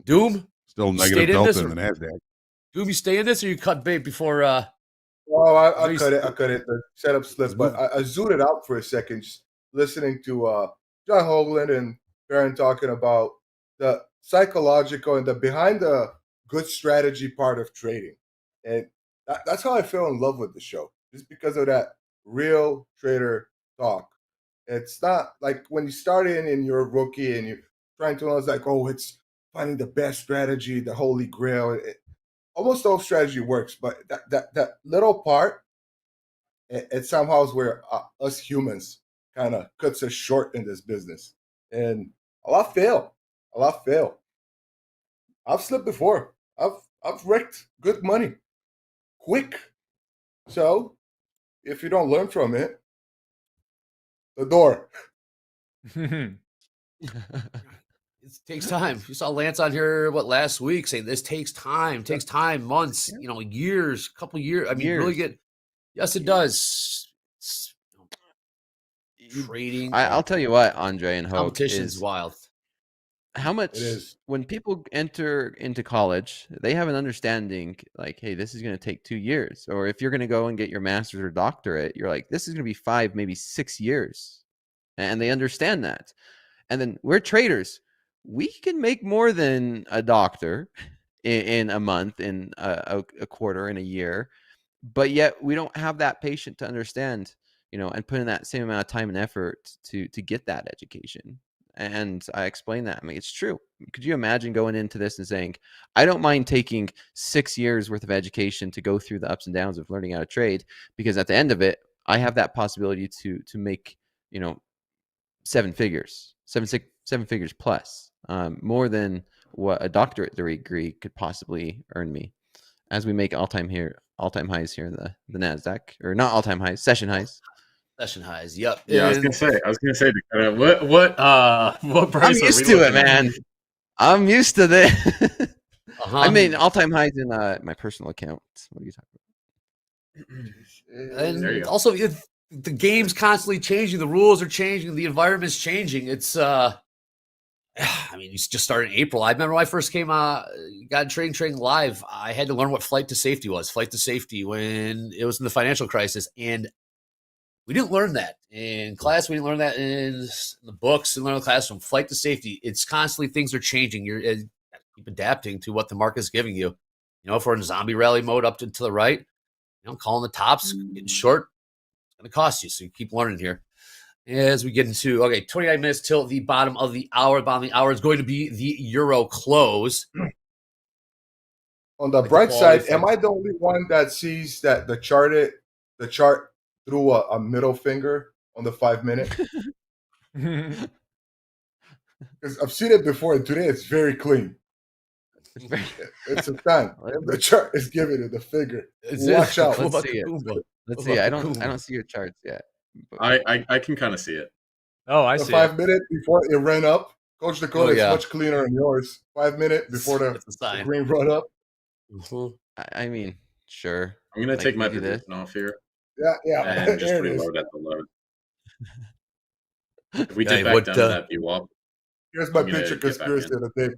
Doom still negative delta in the NASDAQ. Doom, you stay in this or you cut bait before? Well, I cut it. The setup slipped, but I zoomed it out for a second, just listening to John Hoagland and Baron talking about the psychological and the behind the good strategy part of trading, and that's how I fell in love with the show, just because of that real trader talk. It's not like when you start in and you're a rookie and you're trying to know, it's like, oh, it's finding the best strategy, the holy grail. Almost no strategy works, but that little part, it somehow is where us humans kind of cuts us short in this business. And a lot fail. I've slipped before. I've wrecked good money quick. So if you don't learn from it, the door. It takes time. You saw Lance on here last week saying this takes time, months, years, couple years. I mean, really get. Yes, it does. Trading. I'll tell you what, Andre and Hope, competition is wild. how much It is. when people enter into college, they have an understanding like, hey, this is going to take 2 years. Or if you're going to go and get your master's or doctorate, you're like, this is going to be 5, maybe 6 years. And they understand that. And then we're traders. We can make more than a doctor in a month, in a quarter, in a year. But yet we don't have that patient to understand, and put in that same amount of time and effort to get that education. And I explain that. I mean, it's true. Could you imagine going into this and saying, I don't mind taking 6 years worth of education to go through the ups and downs of learning how to trade, because at the end of it, I have that possibility to make, 7 figures, seven figures plus, more than what a doctorate degree could possibly earn me, as we make all-time highs here in the NASDAQ, or not all-time highs, session highs. Session highs. Yep. Yeah, I was gonna say, what price? I'm used to it, man. I'm used to this. I made all-time highs in my personal account. What are you talking about? And also, the game's constantly changing. The rules are changing. The environment's changing. It's I mean, you just started in April. I remember when I first got trading live, I had to learn what flight to safety was. Flight to safety when it was in the financial crisis, and we didn't learn that in class. We didn't learn that in the books. We learned in the classroom. Flight to safety. It's constantly, things are changing. You're keep adapting to what the market's giving you. If we're in zombie rally mode up to the right, calling the tops, getting short, it's going to cost you. So you keep learning here. As we get into, 29 minutes till the bottom of the hour. Bottom of the hour is going to be the euro close. On the bright side, am I the only one that sees that the chart threw a middle finger on the 5 minute? Because I've seen it before, and today it's very clean. It's a sign. The chart is giving it the finger. Watch out. Let's see it. Let's see. I don't see your charts yet. I can kind of see it. Oh, I the see. 5 minute before it ran up. Coach Dakota is much cleaner than yours. 5 minute before the green run up. I mean, sure. I'm gonna take my position off here. Yeah. And just reload at the load. If we did back down to that VWAP. Here's my picture conspiracy of the day.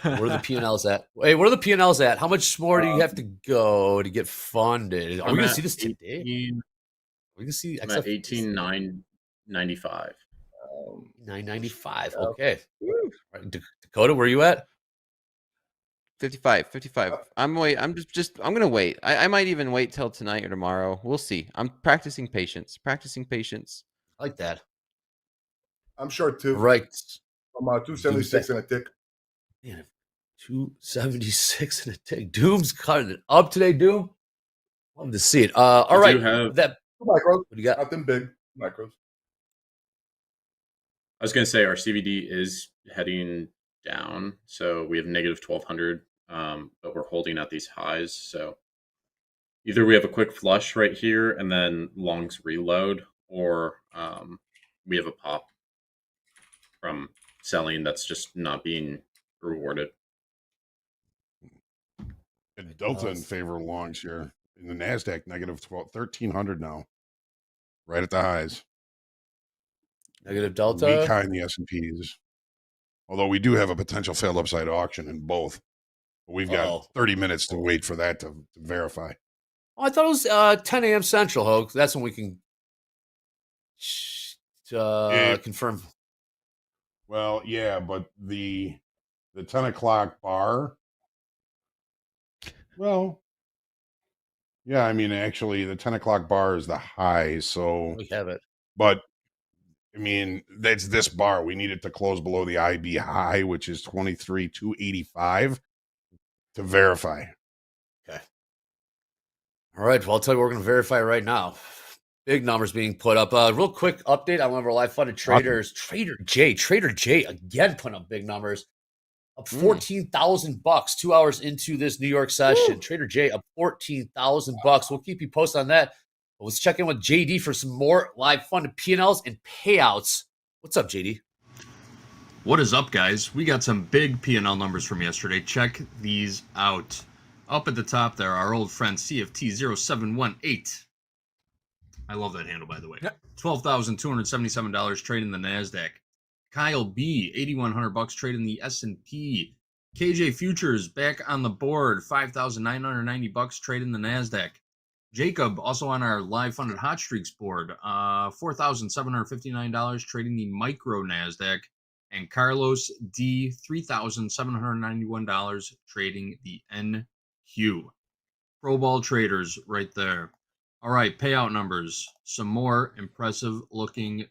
Where are the P&Ls at? Hey, where are the P&Ls at? How much more do you have to go to get funded? Are we going to see this today? We can see I'm at 18,995. 995. Okay. Right. Dakota, where are you at? 55. I'm gonna wait. I might even wait till tonight or tomorrow. We'll see. I'm practicing patience. I like that. I'm short too. Right. I'm 276 and a tick. Man, 276 and a tick. Doom's cutting it up today, Doom. Love to see it. All right. Micros. What do you got? Nothing big. Micros. I was going to say our CVD is heading down. So we have negative 1,200, but we're holding at these highs. So either we have a quick flush right here and then longs reload, or we have a pop from selling that's just not being rewarded. And Delta in favor of longs here. In the NASDAQ, negative 1,300 now. Right at the highs. Negative Delta. Weak high in the S&Ps. Although we do have a potential failed upside auction in both. But we've got 30 minutes to wait for that to verify. Oh, I thought it was 10 a.m. Central, Hoag. That's when we can confirm. Well, yeah, but the 10 o'clock bar, well, yeah, I mean, actually, the 10 o'clock bar is the high, so... We have it. But, I mean, that's this bar. We need it to close below the IB high, which is 23,285, to verify. Okay. All right, well, I'll tell you what we're going to verify right now. Big numbers being put up. Real quick update on one of our live funded traders. Trader J again putting up big numbers. Up $14,000 2 hours into this New York session. Woo. Trader J up $14,000. We'll keep you posted on that. But let's check in with JD for some more live funded P&Ls and payouts. What's up, JD? What is up, guys? We got some big P&L numbers from yesterday. Check these out. Up at the top there, our old friend CFT0718. I love that handle, by the way. $12,277 trading the NASDAQ. Kyle B, $8,100 trading the S&P. KJ Futures back on the board, $5,990 trading the NASDAQ. Jacob, also on our live funded hot streaks board, $4,759 trading the micro NASDAQ. And Carlos D, $3,791 trading the NQ. Pro ball traders right there. All right, payout numbers. Some more impressive looking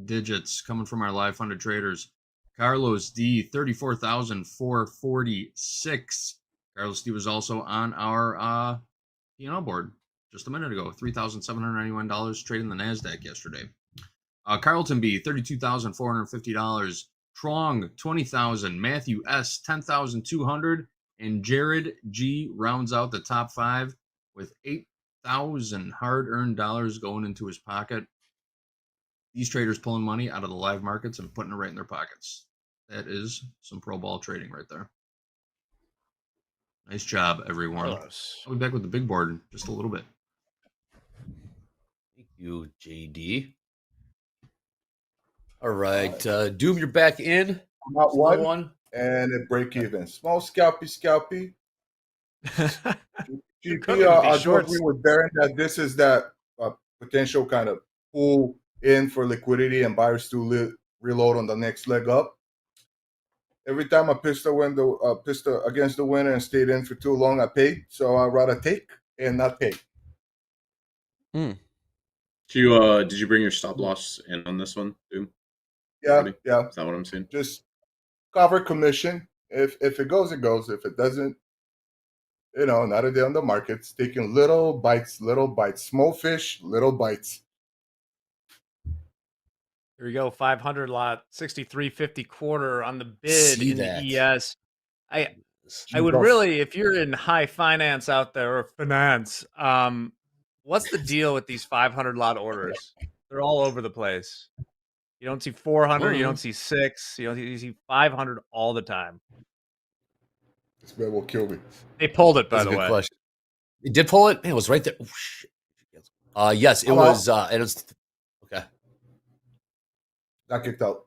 digits coming from our live funded traders. Carlos D, 34,446. Carlos D was also on our P&L board just a minute ago. $3,791 trading the NASDAQ yesterday. Carlton B, $32,450. Trong, $20,000. Matthew S, $10,200. And Jared G rounds out the top 5 with $8,000 hard-earned dollars going into his pocket. These traders pulling money out of the live markets and putting it right in their pockets. That is some pro ball trading right there. Nice job, everyone. I'll be back with the big board in just a little bit. Thank you, JD. All right, Doom, you're back in. I'm out one. And a break even. Small scalpy. GP, I do agree with Darren that this is that potential kind of pull in for liquidity and buyers to reload on the next leg up. Every time I pitched against the winner and stayed in for too long, I paid. So I'd rather take and not pay. Did you bring your stop loss in on this one, Doom? Yeah. Is that what I'm seeing? Just cover commission. If it goes, it goes. If it doesn't, not a day on the markets. Taking little bites. Small fish, little bites. Here we go, 500 lot, 63.50 quarter on the bid in the ES. I would really, if you're in high finance out there or finance, what's the deal with these 500 lot orders? They're all over the place. You don't see 400, you don't see 6, you see 500 all the time. This man will kill me. They pulled it, by That's the a good way. question. They did pull it? Man, it was right there. Oh, shit. Yes, it was. It was okay. Got kicked out.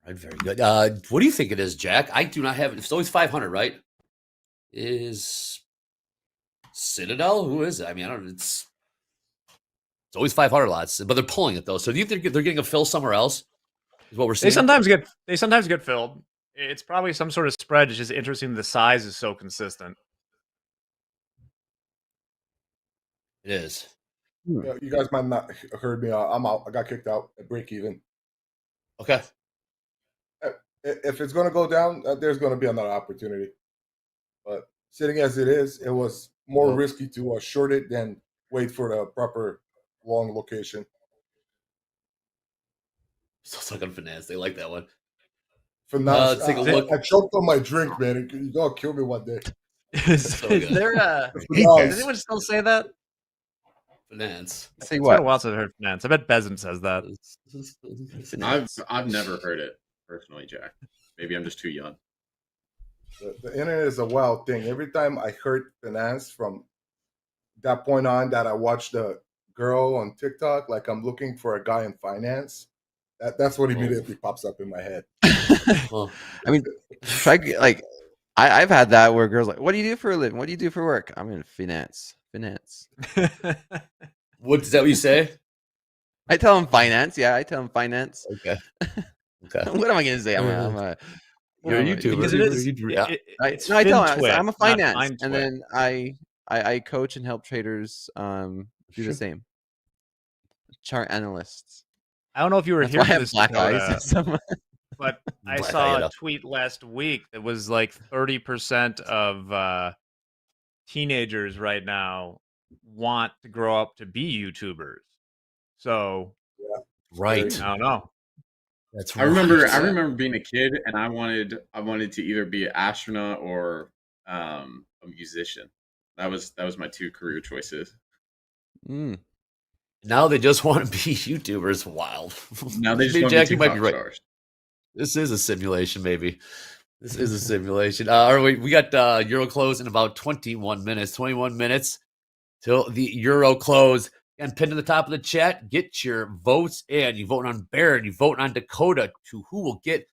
All right, very good. What do you think it is, Jack? I do not have it. It's always 500, right? Is Citadel? Who is it? I mean, I don't know. It's always 500 lots, but they're pulling it though. So do you think they're getting a fill somewhere else? Is what we're seeing. They sometimes get filled. It's probably some sort of spread. It's just interesting. The size is so consistent. It is. Yeah, you guys might not have heard me. I'm out. I got kicked out at break even. Okay. If it's going to go down, there's going to be another opportunity. But sitting as it is, it was more risky to short it than wait for the proper long location. Still talking finance. They like that one. Finance. Let's take a look. I choked on my drink, man. You're going to kill me one day. Is there does anyone still say that? Finance. Say It's what? been a while since I heard finance. I bet Besem says that. I've never heard it personally, Jack. Maybe I'm just too young. The internet is a wild thing. Every time I heard finance from that point on that I watched the girl on TikTok, like I'm looking for a guy in finance, that's what immediately pops up in my head. I mean, I've had that where girls like, what do you do for a living? What do you do for work? I'm in finance. What is that what you say? I tell them finance. Yeah, I tell them finance. Okay. What am I going to say? You're a YouTuber. I tell them I'm a finance, and then I coach and help traders do the same. Chart analysts. I don't know if you were That's here why I for have this, black Dakota, but I Black saw eye, a tweet last week that was like 30% of teenagers right now want to grow up to be YouTubers. So, Right. I don't know. That's I remember being a kid and I wanted to either be an astronaut or a musician. That was my two career choices. Now they just want to be YouTubers. Wild. Now they just Maybe want Jack, to you be might be right. stars. This is a simulation, maybe. This is a simulation. All right, we got Euro close in about 21 minutes. 21 minutes till the Euro close. And pinned to the top of the chat, get your votes in. You vote on Baron, you vote on Dakota to who will get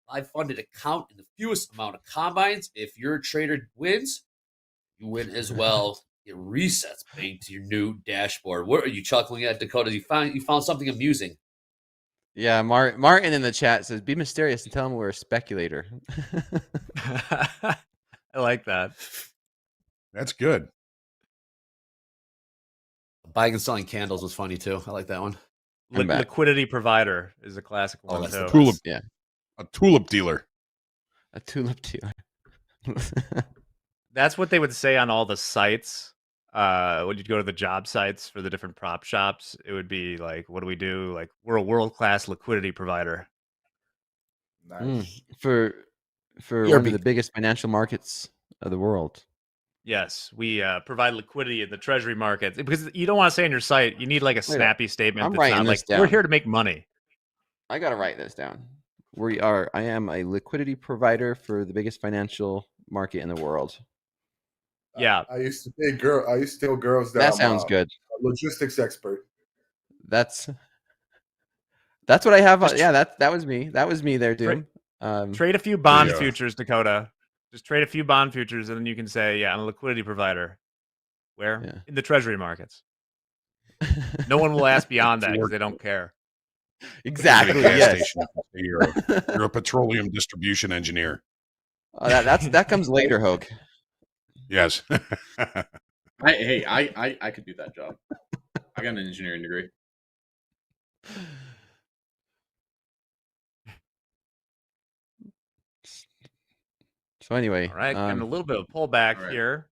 live funded account in the fewest amount of combines. If your trader wins, you win as well. It resets paying to your new dashboard. What are you chuckling at, Dakota? You found something amusing. Yeah, Martin in the chat says, "Be mysterious and tell him we're a speculator." I like that. That's good. Buying and selling candles was funny too. I like that one. Liquidity provider is a classic one that's too. Tulip. Yeah, A tulip dealer. a tulip dealer. That's what they would say on all the sites. When you'd go to the job sites for the different prop shops, it would be like, what do we do? Like, we're a world-class liquidity provider. Nice. For one of the biggest financial markets of the world. Yes, we provide liquidity in the treasury markets, because you don't want to say on your site, you need like a snappy statement. I'm that's writing not this like, down. we're here to make money. I gotta write this down. I am a liquidity provider for the biggest financial market in the world. Yeah. I used to tell girls that That I'm sounds good. a logistics expert. That's what I have. Yeah, that was me. That was me there, Doom. Trade a few bond futures, Dakota. Just trade a few bond futures, and then you can say, yeah, I'm a liquidity provider. Where? Yeah. In the treasury markets. No one will ask beyond that because they don't care. Exactly. Gas Yes. station. You're a petroleum distribution engineer. That comes later, Hoag. Yes. I could do that job. I got an engineering degree. So anyway, all right, and a little bit of pullback here.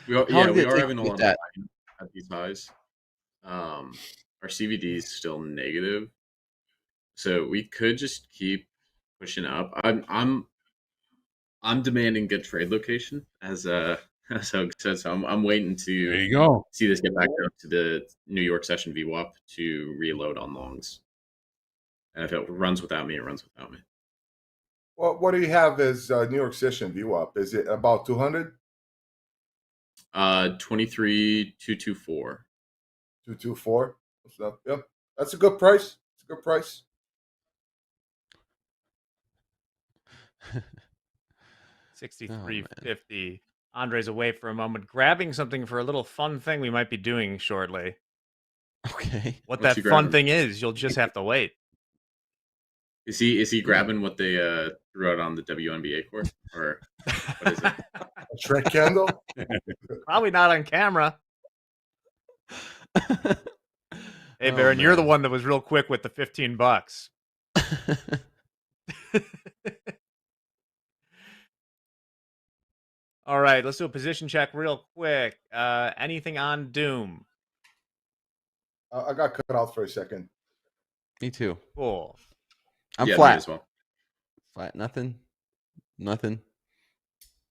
we are having a lot of buying at these highs. Our CVD is still negative, so we could just keep pushing up. I'm demanding good trade location as Hoag said. So I'm waiting to there you go. See this get back down to the New York session VWAP to reload on longs. And if it runs without me, it runs without me. Well, what do you have as New York session VWAP? Is it about 200? 23,224. 224. Yep, that's a good price. It's a good price. $63.50. Andre's away for a moment, grabbing something for a little fun thing we might be doing shortly. Okay. What that fun thing is, you'll just have to wait. Is he grabbing what they threw out on the WNBA court, or what is it? A Trek candle? Probably not on camera. Hey, Baron, you're the one that was real quick with the $15. All right, let's do a position check real quick. Anything on Doom? I got cut off for a second. Me too. Cool. I'm me flat. as well. Flat. Nothing. Nothing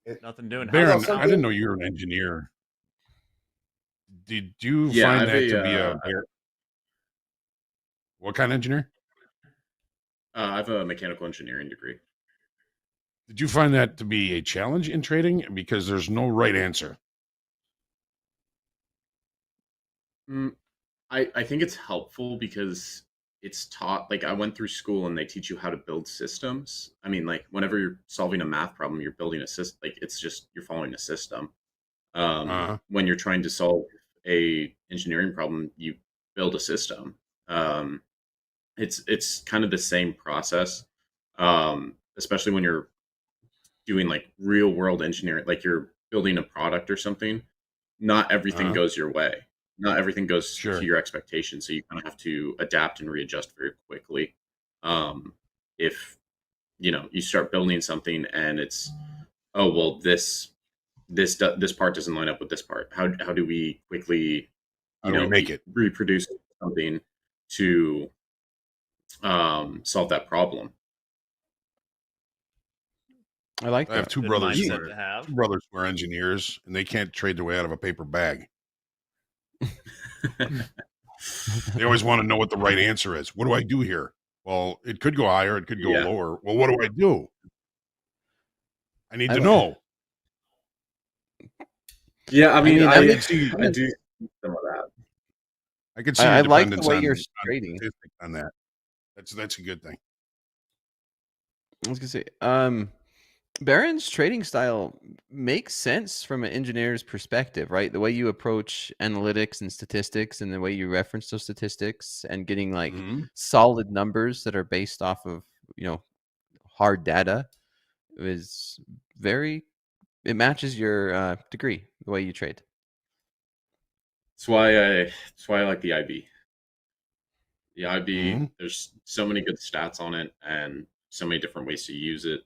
doing. Baron, I didn't know you were an engineer. Did you find that to be a what kind of engineer? I have a mechanical engineering degree. Did you find that to be a challenge in trading? Because there's no right answer. I think it's helpful because it's taught, like I went through school and they teach you how to build systems. I mean, like whenever you're solving a math problem, you're building a system. Like it's just, you're following a system. When you're trying to solve a engineering problem, you build a system. It's kind of the same process, especially when you're doing like real world engineering, like you're building a product or something. Not everything goes your way. Not everything goes to your expectations. So you kind of have to adapt and readjust very quickly. If you start building something and it's, oh well, this part doesn't line up with this part. How do we quickly make it reproduce something to solve that problem? I like that. I have two brothers who are engineers, and they can't trade their way out of a paper bag. They always want to know what the right answer is. What do I do here? Well, it could go higher, it could go lower. Well, what do I do? I need to know. Yeah, I mean, I do some of that. I could see I your like the dependence way on you're trading. statistics on that. That's a good thing. I was gonna say, Baron's trading style makes sense from an engineer's perspective, right? The way you approach analytics and statistics, and the way you reference those statistics, and getting like solid numbers that are based off of hard data is it matches your degree, the way you trade. That's why I like the IB. The IB, there's so many good stats on it and so many different ways to use it.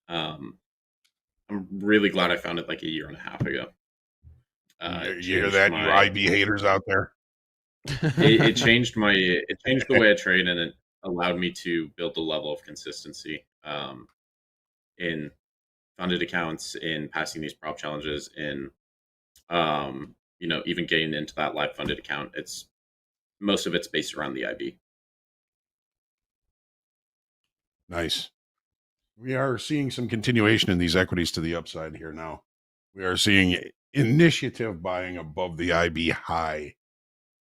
I'm really glad I found it like a year and a half ago. You hear that, you IB haters out there? it changed the way I trade, and it allowed me to build a level of consistency in funded accounts, in passing these prop challenges, in even getting into that live funded account. Most of it's based around the IB. Nice. We are seeing some continuation in these equities to the upside here now. We are seeing initiative buying above the IB high.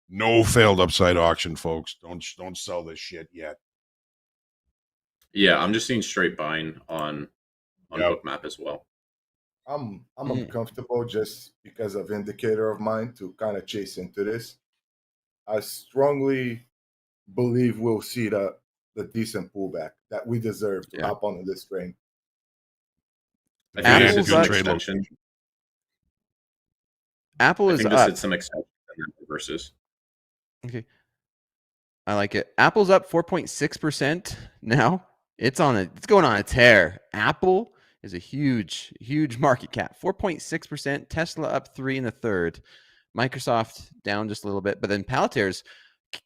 No failed upside auction, folks. Don't sell this shit yet. Yeah, I'm just seeing straight buying on Bookmap as well. I'm uncomfortable just because of indicator of mine to kind of chase into this. I strongly believe we'll see the decent pullback that we deserve to hop on this train. I think Apple's this up. is some extension. Apple I is think this up. is some extension versus. Okay. I like it. Apple's up 4.6% now. It's going on a tear. Apple is a huge market cap. 4.6%. Tesla up 3 in the third. Microsoft down just a little bit, but then Palantir's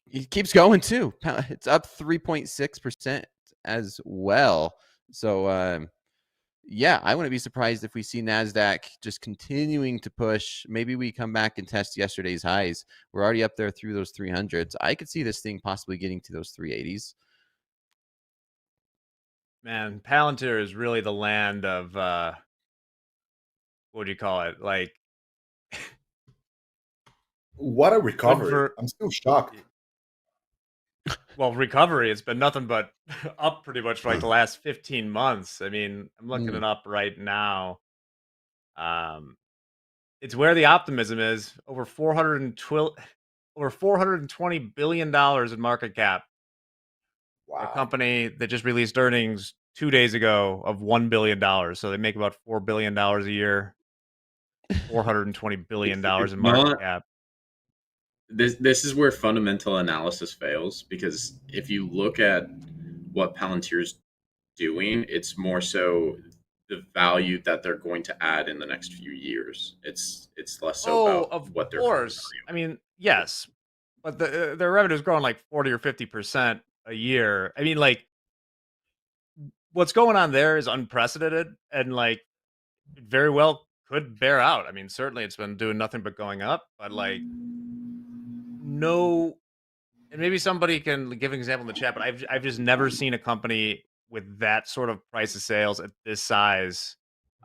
it keeps going too. It's up 3.6% as well. So yeah, I wouldn't be surprised if we see NASDAQ just continuing to push. Maybe we come back and test yesterday's highs. We're already up there through those 300s. I could see this thing possibly getting to those 380s. Man, Palantir is really the land of, what do you call it? Like, what a recovery. I'm still shocked. Well, recovery, it's been nothing but up pretty much for like the last 15 months. I mean, I'm looking it up right now. It's where the optimism is. Over $420 billion in market cap. Wow. A company that just released earnings 2 days ago of $1 billion. So they make about $4 billion a year. $420 billion in market cap. This is where fundamental analysis fails, because if you look at what Palantir's doing, it's more so the value that they're going to add in the next few years. It's less so about what they're. Of course. I mean, yes, but their revenue is growing like 40 or 50% a year. I mean, like, what's going on there is unprecedented, and like very well could bear out. I mean, certainly it's been doing nothing but going up, but like no, and maybe somebody can give an example in the chat, but I've just never seen a company with that sort of price of sales at this size.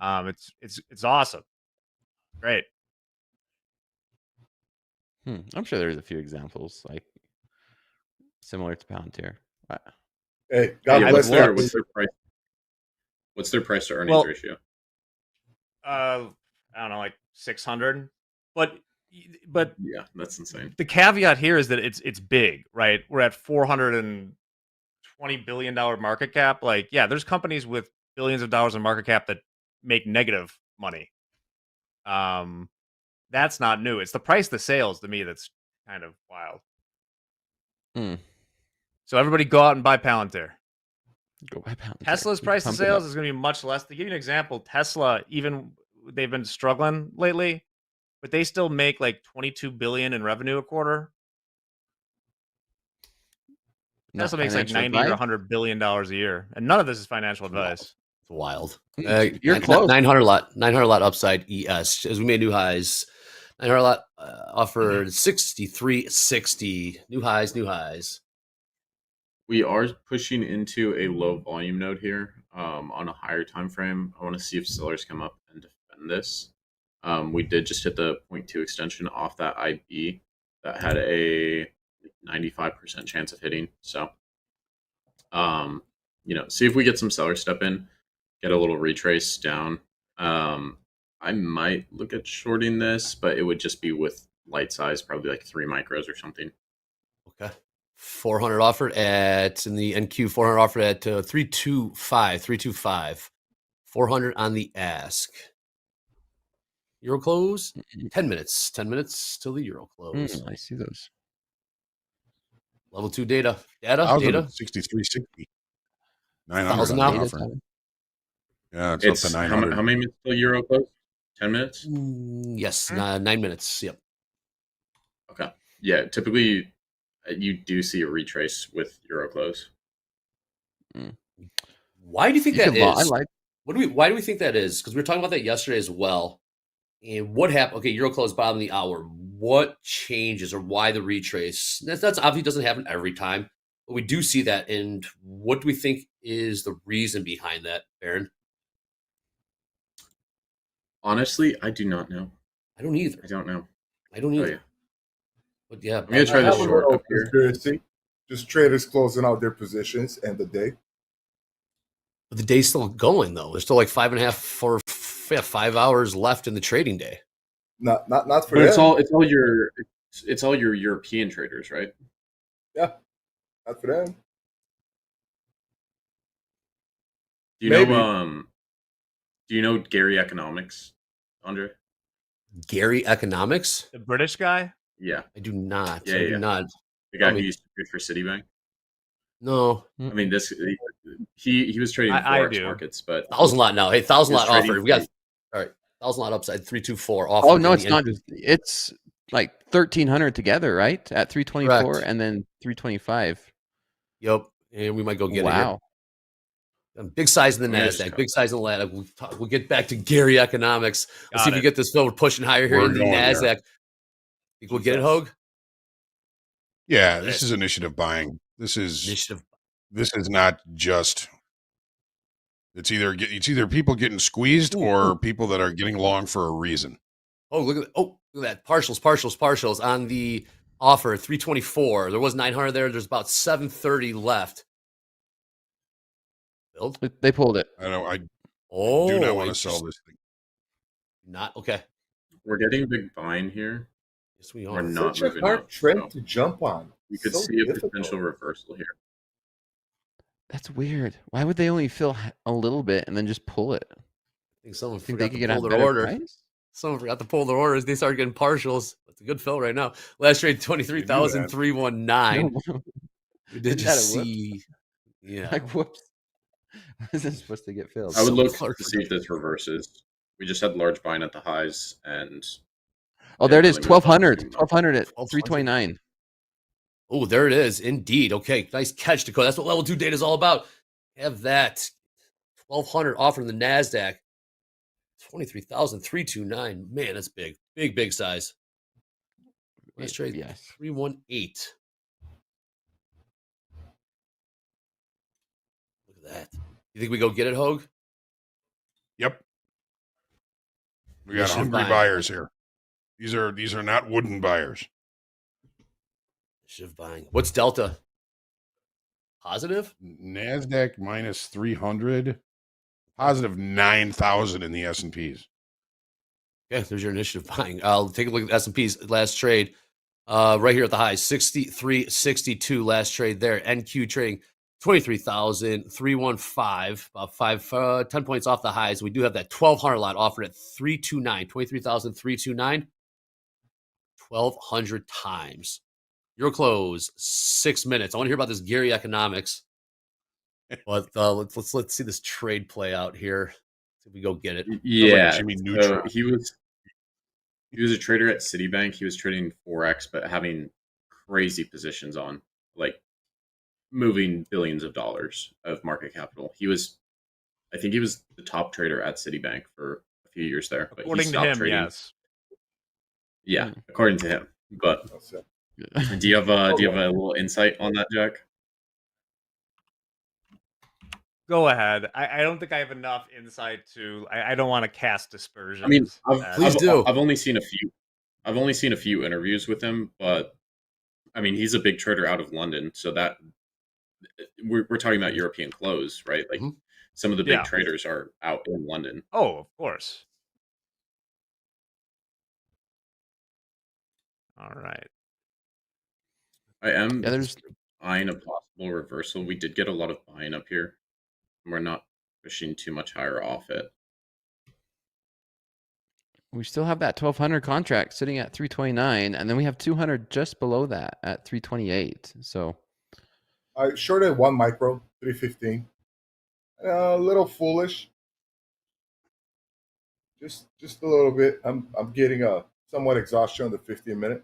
It's awesome. Great. I'm sure there's a few examples like similar to Palantir. Hey, God bless their price. What's their price to earnings ratio? I don't know, like 600. But yeah, that's insane. The caveat here is that it's big, right? We're at $420 billion market cap. Like, yeah, there's companies with billions of dollars in market cap that make negative money. That's not new. It's the price to sales to me that's kind of wild. So everybody go out and buy Palantir. Go buy Palantir. Tesla's price to sales is going to be much less. To give you an example, Tesla, even they've been struggling lately, but they still make like $22 billion in revenue a quarter. Tesla makes like $90 or $100 billion a year, and none of this is financial advice. It's wild. You're close. 900 lot upside ES as we made new highs. 900 lot offered 63.60 new highs. We are pushing into a low volume node here on a higher time frame. I want to see if sellers come up and defend this. We did just hit the 0.2 extension off that IB that had a 95% chance of hitting. So, see if we get some seller step in, get a little retrace down. I might look at shorting this, but it would just be with light size, probably like 3 micros or something. Okay. 400 offered at in the NQ. 400 offered at 325. 400 on the ask. Euro close. 10 minutes. 10 minutes till the Euro close. I see those. Level 2 data. Data. 63.60. 1,000 900 now. offer. Yeah, it's up to 900. How many minutes till Euro close? 10 minutes? Yes, 9 minutes. Yep. Okay. Yeah, typically you do see a retrace with Euro close. Why do you think that is? I like. Why do we think that is? Because we were talking about that yesterday as well. And what happened? Okay, Euro close bottom of the hour. What changes or why the retrace? That's obviously doesn't happen every time, but we do see that. And what do we think is the reason behind that, Baron? Honestly, I do not know. I don't either. I don't know. I don't either. But yeah, I'm gonna try this short up here. Conspiracy. Just traders closing out their positions end of the day. But the day's still going though. There's still like 5 hours left in the trading day. Not for But them. it's all your European traders, right? Yeah, not for them. Do you know Gary Economics, Andre? Gary Economics? The British guy? Yeah. I do not. Yeah, I do not. The guy who used to trade for Citibank? No. I mean, he was trading Forex markets, but 1,000 lot now. Hey, 1,000 lot offer. We got all right. 1,000 lot upside 324 offer. Oh no, it's not. It's like 1,300 together, right? At 324 and then 325. Yep, and we might go get it. Wow. Big size in the NASDAQ, big size in the NASDAQ. We'll get back to Gary Economics. Let's see if we get this filled. We're pushing higher here in the NASDAQ. Think we'll get it, Hoag? Yeah, this is initiative buying. This is not just. It's either people getting squeezed or people that are getting long for a reason. Oh, look at that. Partials on the offer, 324. There was 900 there. There's about 730 left. Build? They pulled it. I know. I do not want to sell this thing. Not okay. We're getting big buying here. Yes, we are. We're not Such a moving hard up. trend to jump on. You could So see a difficult. potential reversal here. That's weird. Why would they only fill a little bit and then just pull it? I think someone Think forgot they could to get pull a their better order. price? Someone forgot to pull their orders. They started getting partials. That's a good fill right now. Last trade 23,319. We did just see. Yeah. Like whoops. Isn't supposed to get filled. I would look to see if this reverses. We just had large buying at the highs and. Oh, there it is. 1,200. 1,200 at 329. Oh, there it is. Indeed. Okay. Nice catch, Dakota. That's what level 2 data is all about. Have that. 1,200 offer in the NASDAQ. 23,329. Man, that's big. Big size. Let's trade 318. Look at that. You think we go get it, Hoag? Yep. We got hungry buyers here. These are not wooden buyers. Shiv buying. What's Delta? Positive? NASDAQ minus 300. Positive 9,000 in the S&Ps. Okay, there's your initiative buying. I'll take a look at S&P's last trade. Right here at the high, 63.62 last trade there. NQ trading 23,315, about 10 points off the highs. We do have that 1,200 lot offered at 329, 23,329, 1,200 times. Your close, 6 minutes. I want to hear about this Gary Economics. But let's see this trade play out here. See if we go get it. Yeah, so he was a trader at Citibank. He was trading Forex, but having crazy positions on, like moving billions of dollars of market capital. I think he was the top trader at Citibank for a few years there. But according he to him, trading. yes. Yeah, according to him. But do you have a little insight on that, Jack? Go ahead. I don't think I have enough insight to. I don't want to cast dispersions. I mean, Please do. I've only seen a few. I've only seen a few interviews with him, but I mean, he's a big trader out of London, so that we're talking about European close, right? Like some of the big traders are out in London. Oh, of course. All right. I am there's eyeing a possible reversal. We did get a lot of buying up here. We're not pushing too much higher off it. we still have that 1200 contract sitting at 329, and then we have 200 just below that at 328. So I shorted one micro, 315. A little foolish. Just a little bit. I'm getting a somewhat exhaustion on the 15-minute.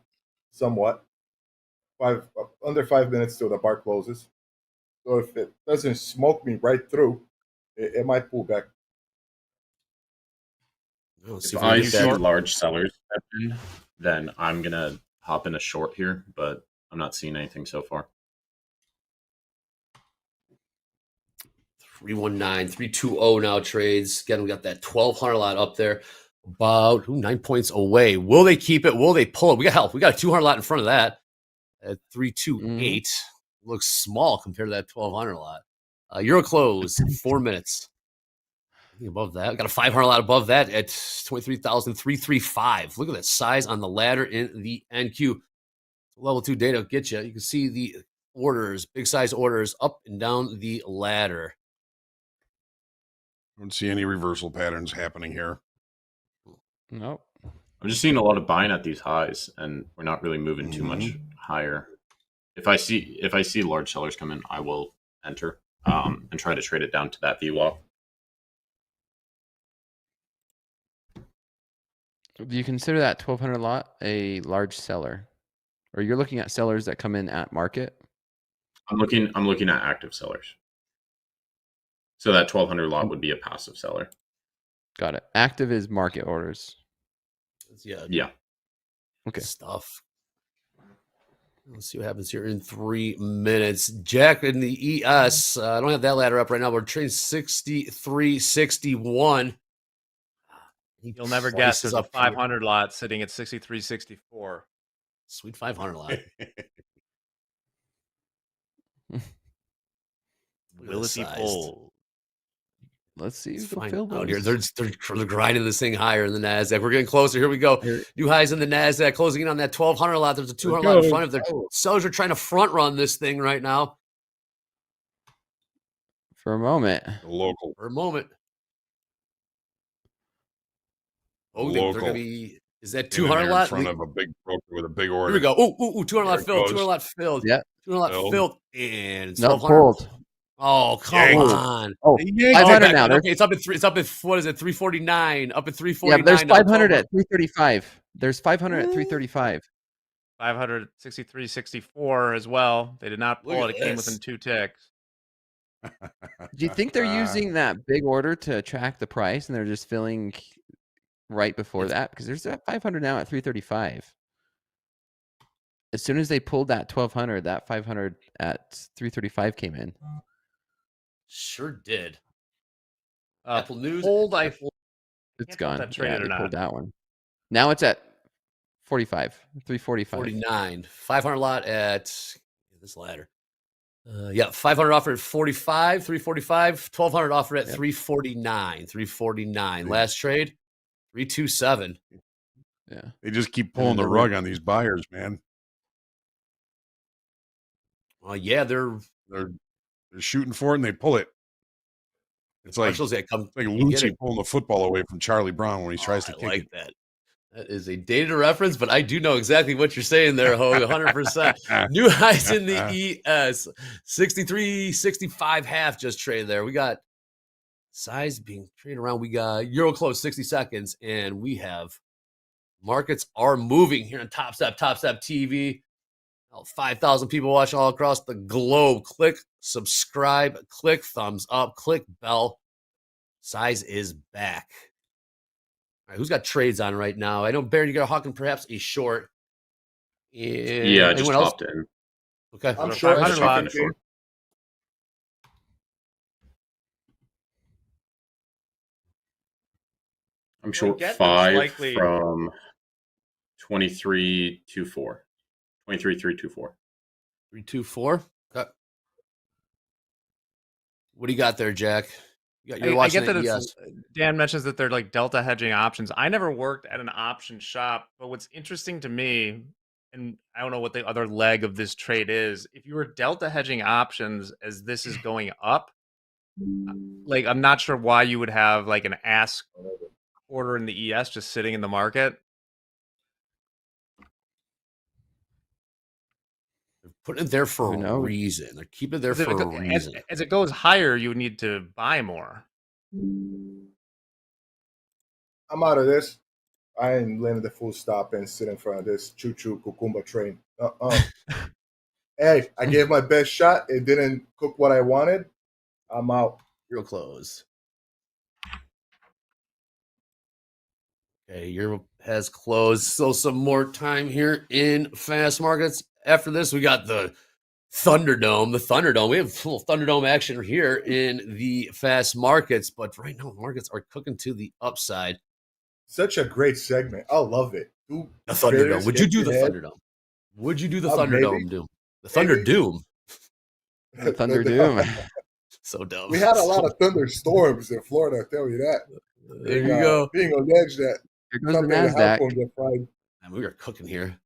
Somewhat. Under 5 minutes till the bar closes. So if it doesn't smoke me right through, it might pull back. If I see large sellers, then I'm gonna hop in a short here, but I'm not seeing anything so far. 319, 320 now trades. Again, we got that 1200 lot up there, about 9 points away. Will they keep it? Will they pull it? We got help. We got a 200 lot in front of that at 328. Looks small compared to that 1200 lot. Euro close, 4 minutes. Anything above that? We got a 500 lot above that at 23,335. Look at that size on the ladder in the NQ. Level 2 data will get you. You can see the orders, big size orders up and down the ladder. I don't see any reversal patterns happening here. Nope. I'm just seeing a lot of buying at these highs, and we're not really moving too much higher. If I see large sellers come in, I will enter and try to trade it down to that VWAP. Do you consider that 1200 lot a large seller, or you're looking at sellers that come in at market? I'm looking at active sellers. So that 1200 lot would be a passive seller. Got it. Active is market orders. Yeah. Okay. Stuff. Let's see what happens here in 3 minutes. Jack in the ES. I don't have that ladder up right now. We're trading 63.61. You'll never guess there's a 500 lot sitting at 63.64. Sweet 500 lot. Will it be full? Let's see. Out here. They're grinding this thing higher in the NASDAQ. We're getting closer. Here we go. New highs in the NASDAQ, closing in on that 1200 lot. There's a 200 lot in front of them. Sellers are trying to front run this thing right now. For a moment. Local. For a moment. Oh, they're going to be. Is that 200 lot? In front of a big broker with a big order. Here we go. Ooh, 200 lot filled. 200 lot filled. Yeah. 200 lot filled. And it's 1200. Oh, come on. Oh, 500 now. Okay, it's up at what is it? 349. Up at 349. Yeah, there's 500 at 335. There's 500 at 335. 563.64 as well. They did not pull it. It came within 2 ticks. Do you think they're using that big order to track the price, and they're just filling right before that? Because there's that 500 now at 335. As soon as they pulled that 1200, that 500 at 335 came in. Sure did. Apple News. It's gone. They pulled that one. Now it's at 45, 345. 49. 500 lot at this ladder. 500 offer at 45, 345. 1200 offer at 349, 349. Last trade, 327. Yeah. They just keep pulling the rug on these buyers, man. Yeah, they're shooting for it and they pull it. It's like Lucy pulling the football away from Charlie Brown when he tries to kick it. I like that. That is a dated reference, but I do know exactly what you're saying there, Hoag, 100%. New highs in the ES. 63.65 half just traded there. We got size being traded around. We got Euro close 60 seconds, and we have markets are moving here on Topstep TV. 5,000 people watching all across the globe. Click subscribe, click thumbs up, click bell. Size is back. All right, who's got trades on right now? I know, Barry, you got a hawk and perhaps a short. Yeah, I just popped in. Okay. I'm short. I'm short get that it's 5 likely- from 23.24. 23.324. 324. Okay. What do you got there, Jack? You're I watching get that that it's Dan mentions that they're like delta hedging options. I never worked at an option shop, but what's interesting to me, and I don't know what the other leg of this trade is, if you were delta hedging options as this is going up, like I'm not sure why you would have like an ask order in the ES just sitting in the market. They're putting it there for Who a knows? reason. They're keeping it there 'Cause for a reason. as it goes higher, you would need to buy more. I'm out of this. I ain't letting the full stop and sit in front of this choo-choo cucumba train. Hey, I gave my best shot. It didn't cook what I wanted. I'm out. Real close. Okay, Euro has closed. Still some more time here in fast markets. After this, we got the Thunderdome. The Thunderdome. We have full Thunderdome action here in the fast markets, but right now, markets are cooking to the upside. Such a great segment. I love it. The Thunderdome. Would you do the Thunderdome? Would you do the Thunderdome, Doom? The Thunder Doom. The Thunder Doom. So dumb. We had a lot of thunderstorms in Florida, I'll tell you that. There you go. Being alleged that Here goes the something in the house NASDAQ. won't get fried. And we are cooking here.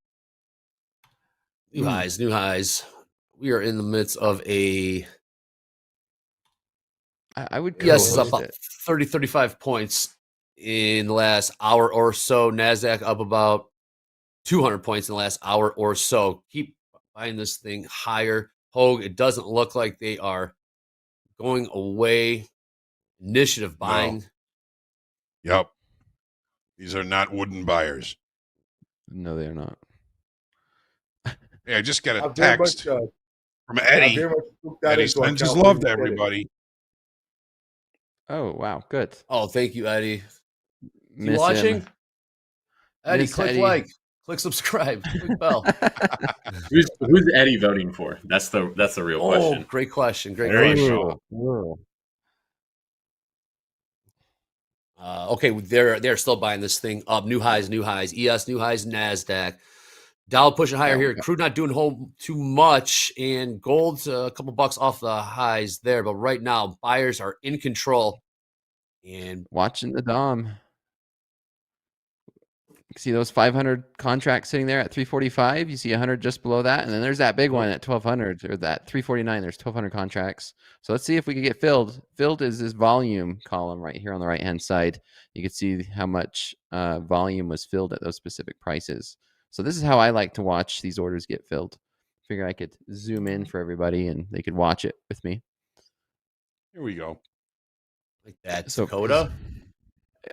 New highs, new highs. We are in the midst of a I would yes, it's up co-host about it. 30, 35 points in the last hour or so. NASDAQ up about 200 points in the last hour or so. Keep buying this thing higher. Hoag, it doesn't look like they are going away. Initiative buying. Yep. These are not wooden buyers. No, they are not. Hey, I just got a I very text much, from I Eddie. very much took that Eddie into sends his account love when to you said it. everybody. Oh, wow. Good. Oh, thank you, Eddie. You Miss watching? him. Eddie, Miss click Eddie. like, click subscribe, click bell. Who's Eddie voting for? That's the real question. Great question. Great There you question. go. Whoa. Okay, they're still buying this thing up. New highs, ES, new highs, NASDAQ. Dow pushing higher here. Crude not doing too much, and gold's a couple bucks off the highs there. But right now, buyers are in control. And Watching the Dom. You see those 500 contracts sitting there at 345. You see 100 just below that, and then there's that big one at 1200, or that 349. There's 1200 contracts. So let's see if we can get filled. Filled is this volume column right here on the right hand side. You can see how much volume was filled at those specific prices. So this is how I like to watch these orders get filled. Figure I could zoom in for everybody and they could watch it with me. Here we go. like that, So- Dakota.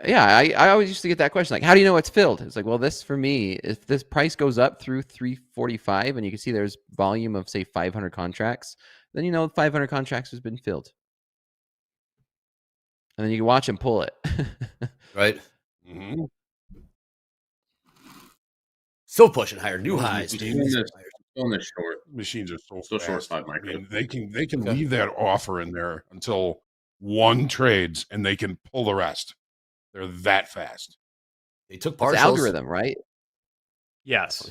Yeah, I always used to get that question, like, how do you know it's filled? It's like, well, this for me, if this price goes up through 345 and you can see there's volume of, say, 500 contracts, then you know 500 contracts has been filled. And then you can watch them pull it. Right? Mm-hmm. Still pushing higher. New Those highs. machines Still in the short. Machines are so Still short fast. 5 I micro. mean, they can Okay. leave that offer in there until one trades, and they can pull the rest. They're that fast. They took It's partials. an algorithm, right? Yes.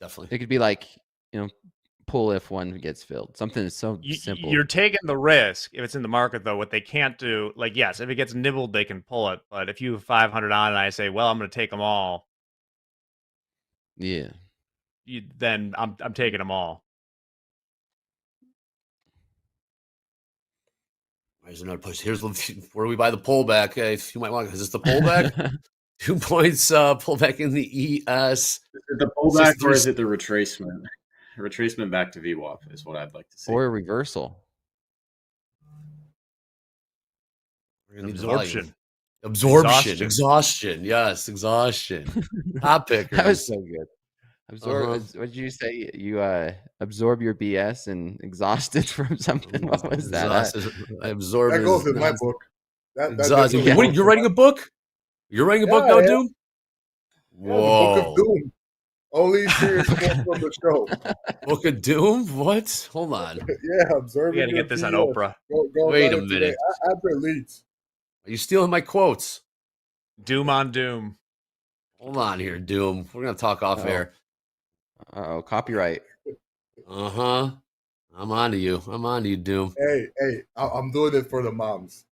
Definitely. It could be like, pull if one gets filled. Something that's so simple. You're taking the risk if it's in the market, though. What they can't do, like, yes, if it gets nibbled, they can pull it. But if you have 500 on and I say, well, I'm going to take them all, Yeah. then I'm taking them all. There's another push. Here's where we buy the pullback. If you might want, is this the pullback? 2 points pullback in the ES. Is it the pullback 63 or is it the retracement? Retracement back to VWAP is what I'd like to see. Or a reversal. We're gonna need the Absorption. Absorption. Exhaustion. Yes, exhaustion. Top pickers. That was so good. Absorb. Uh-huh. What did you say? You absorb your BS and exhausted from something. What was that? I absorb. That goes his in my nonsense. book. That Exhausting. definitely What, goes you're in writing a book? You're writing a book Yeah, now, yeah. Doom? Yeah, the Book of Whoa. Doom. Only serious quote from the show. Book of Doom? What? Hold on. Yeah, observing. We got to your get this on BS. Oprah. Go Wait on a it today. minute. Advert leads. Are you stealing my quotes? Doom on doom. Hold on here, Doom. We're gonna talk off air. Uh-oh, copyright. Uh-huh. I'm on to you. I'm on to you, Doom. Hey, I'm doing it for the moms.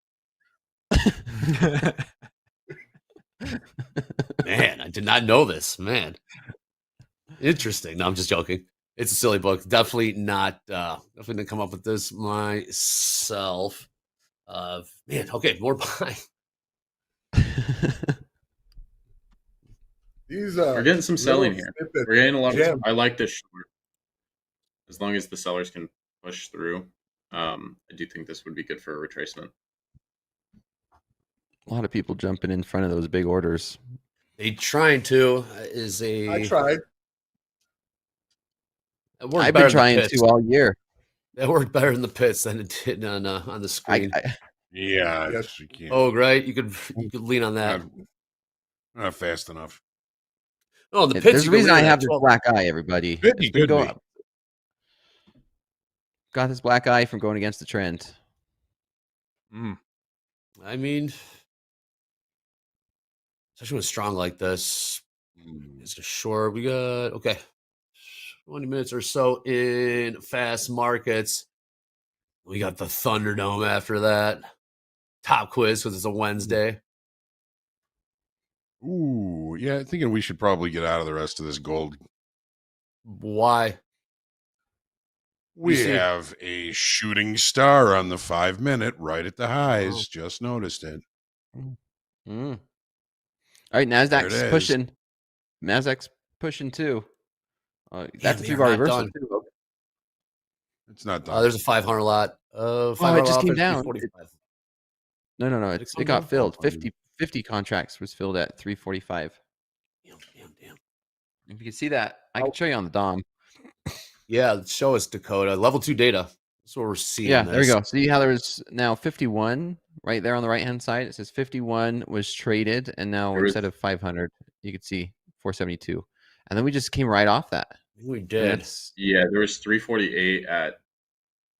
Man, I did not know this. Man. Interesting. No, I'm just joking. It's a silly book. Definitely definitely didn't come up with this myself. Man, okay, more buying. We're getting some selling here. We're getting a lot of. I like this short. As long as the sellers can push through, I do think this would be good for a retracement. A lot of people jumping in front of those big orders. They trying to I tried. I've been trying to all year. That worked better in the pits than it did on the screen. Yeah. Yes. You can't. Oh, right. You could lean on that. Not fast enough. Oh, the pits. There's a reason I have this black eye, everybody. It's been going up. Got this black eye from going against the trend. I mean, especially when it's strong like this. It's just short. We got 20 minutes or so in fast markets. We got the Thunderdome after that. Top quiz because it's a Wednesday. Ooh, yeah. Thinking we should probably get out of the rest of this gold. Why? We have a shooting star on the 5-minute right at the highs. Oh. Just noticed it. All right, NASDAQ's pushing. NASDAQ's pushing too. That's a 3-bar reversal too. It's not done. There's a 500 lot. It just came down. No. It got filled. 50 contracts was filled at 345. Damn. If you can see that, I can show you on the DOM. Yeah, show us, Dakota. Level 2 data. That's what we're seeing. Yeah, there we go. See how there's now 51 right there on the right-hand side? It says 51 was traded, and now instead of 500, you can see 472. And then we just came right off that. We did. Yeah, there was 348 at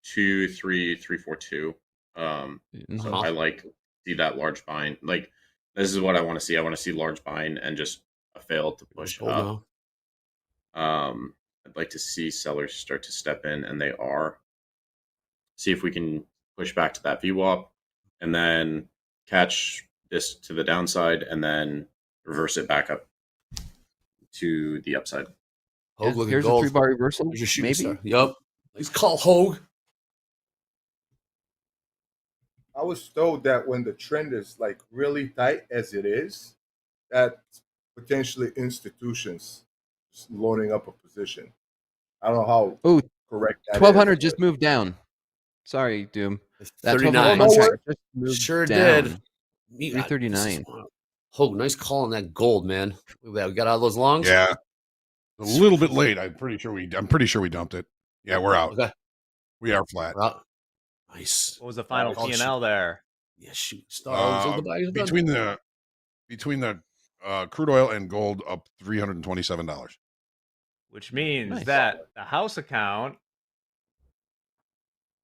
342. So I see that large buying. Like, this is what I want to see. I want to see large buying and just a fail to push up. I'd like to see sellers start to step in, and they are. See if we can push back to that VWAP and then catch this to the downside and then reverse it back up to the upside. Yeah, here's a 3-bar reversal. Maybe. Yup. Let's call Hoag. I was told that when the trend is like really tight as it is, that potentially institutions loading up a position. I don't know how correct that 1200 is. just moved down. Sorry, Doom. That 39 contract just moved sure down. did. 339. Hoag, nice call on that gold, man. We got out of those longs. Yeah. A little bit late. I'm pretty sure we dumped it. Yeah, we're out. Okay. We are flat. We're out. Nice. What was the final P&L there? Yeah, shoot. Star. Between the crude oil and gold, up $327. Which means that the house account,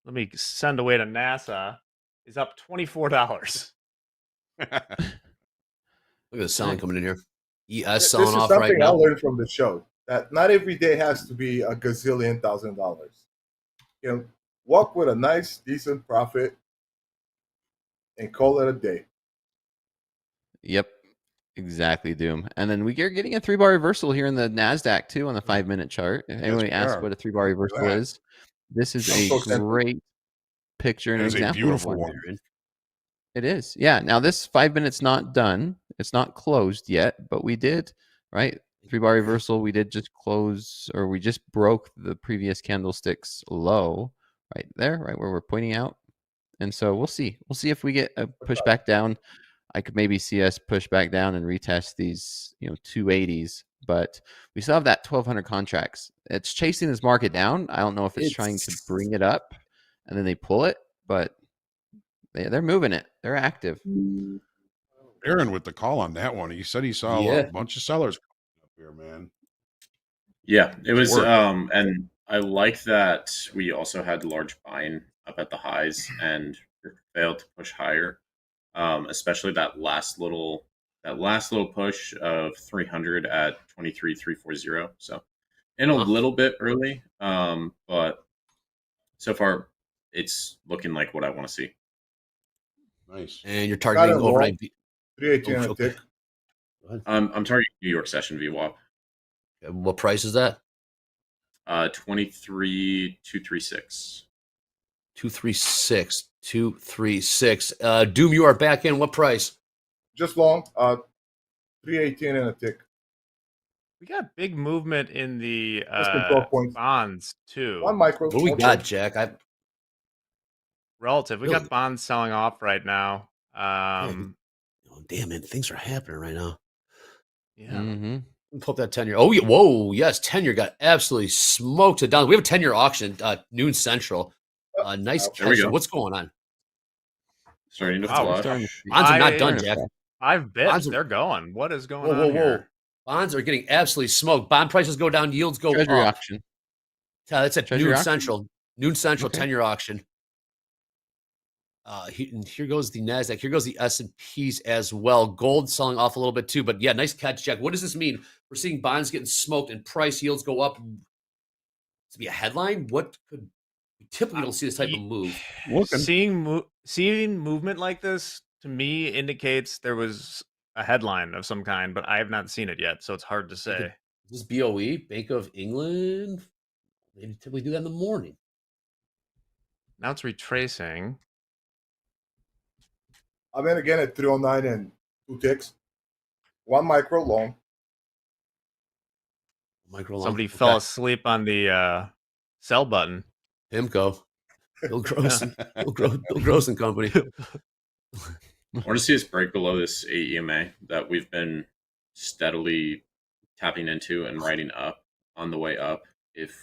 let me send away to NASA, is up $24. Look at the selling coming in here. ES This selling is off something right now. I learned from the show, that not every day has to be a gazillion $1,000. You know, walk with a nice, decent profit and call it a day. Yep. Exactly, Doom. And then we are getting a 3-bar reversal here in the NASDAQ too on the 5-minute chart. If anybody asks what a 3-bar reversal is, this is a great picture and an example. It's a beautiful one. It is. Yeah. Now this 5 minutes not done. It's not closed yet, but we did, right? 3-bar reversal. We did just close, or we just broke the previous candlestick's low right there, right where we're pointing out. And so we'll see. We'll see if we get a push back down. I could maybe see us push back down and retest these, 280s, but we still have that 1,200 contracts. It's chasing this market down. I don't know if it's trying to bring it up and then they pull it, but they're moving it. They're active. Aaron with the call on that one. He said he saw a bunch of sellers up here, man. Yeah, it was. And I like that we also had large buying up at the highs and failed to push higher. Especially that last little that last little push of 300 at 23,340. So in a little bit early, but so far it's looking like what I want to see. Nice. And you're targeting overnight. 318 on a tick. I'm targeting New York session VWAP. What price is that? 23,236. 236. Doom, you are back in. What price? Just long. 318 and a tick. We got big movement in the Less than 12 points. bonds too. One micro. What we got, Jack? Relative. We got bonds selling off right now. Oh, damn, man. Things are happening right now. Yeah. Mm-hmm. Pull up that 10-year. Oh, yeah. Whoa. Yes. 10-year got absolutely smoked it down. We have a 10-year auction, noon central. Nice catch. What's going on? Starting to flush. Bonds are not done, Jack. 5 bits. They're going. What is going on here? Bonds are getting absolutely smoked. Bond prices go down. Yields go Treasury up. auction. That's at Treasury noon auction? central. Noon central, Okay. 10-year auction. And here goes the NASDAQ. Here goes the S&Ps as well. Gold selling off a little bit too. But yeah, nice catch, Jack. What does this mean? We're seeing bonds getting smoked and price yields go up. To be a headline, what could we typically don't see this type of move? Seeing movement like this to me indicates there was a headline of some kind, but I have not seen it yet, so it's hard to say. Is this BOE, Bank of England? They typically do that in the morning. Now it's retracing. I'm in again at 309 and 2 ticks. One micro long. Somebody fell asleep on the sell button. PIMCO. Bill Gross. Bill Gross and Company. I want to see us break below this AEMA that we've been steadily tapping into and riding up on the way up. If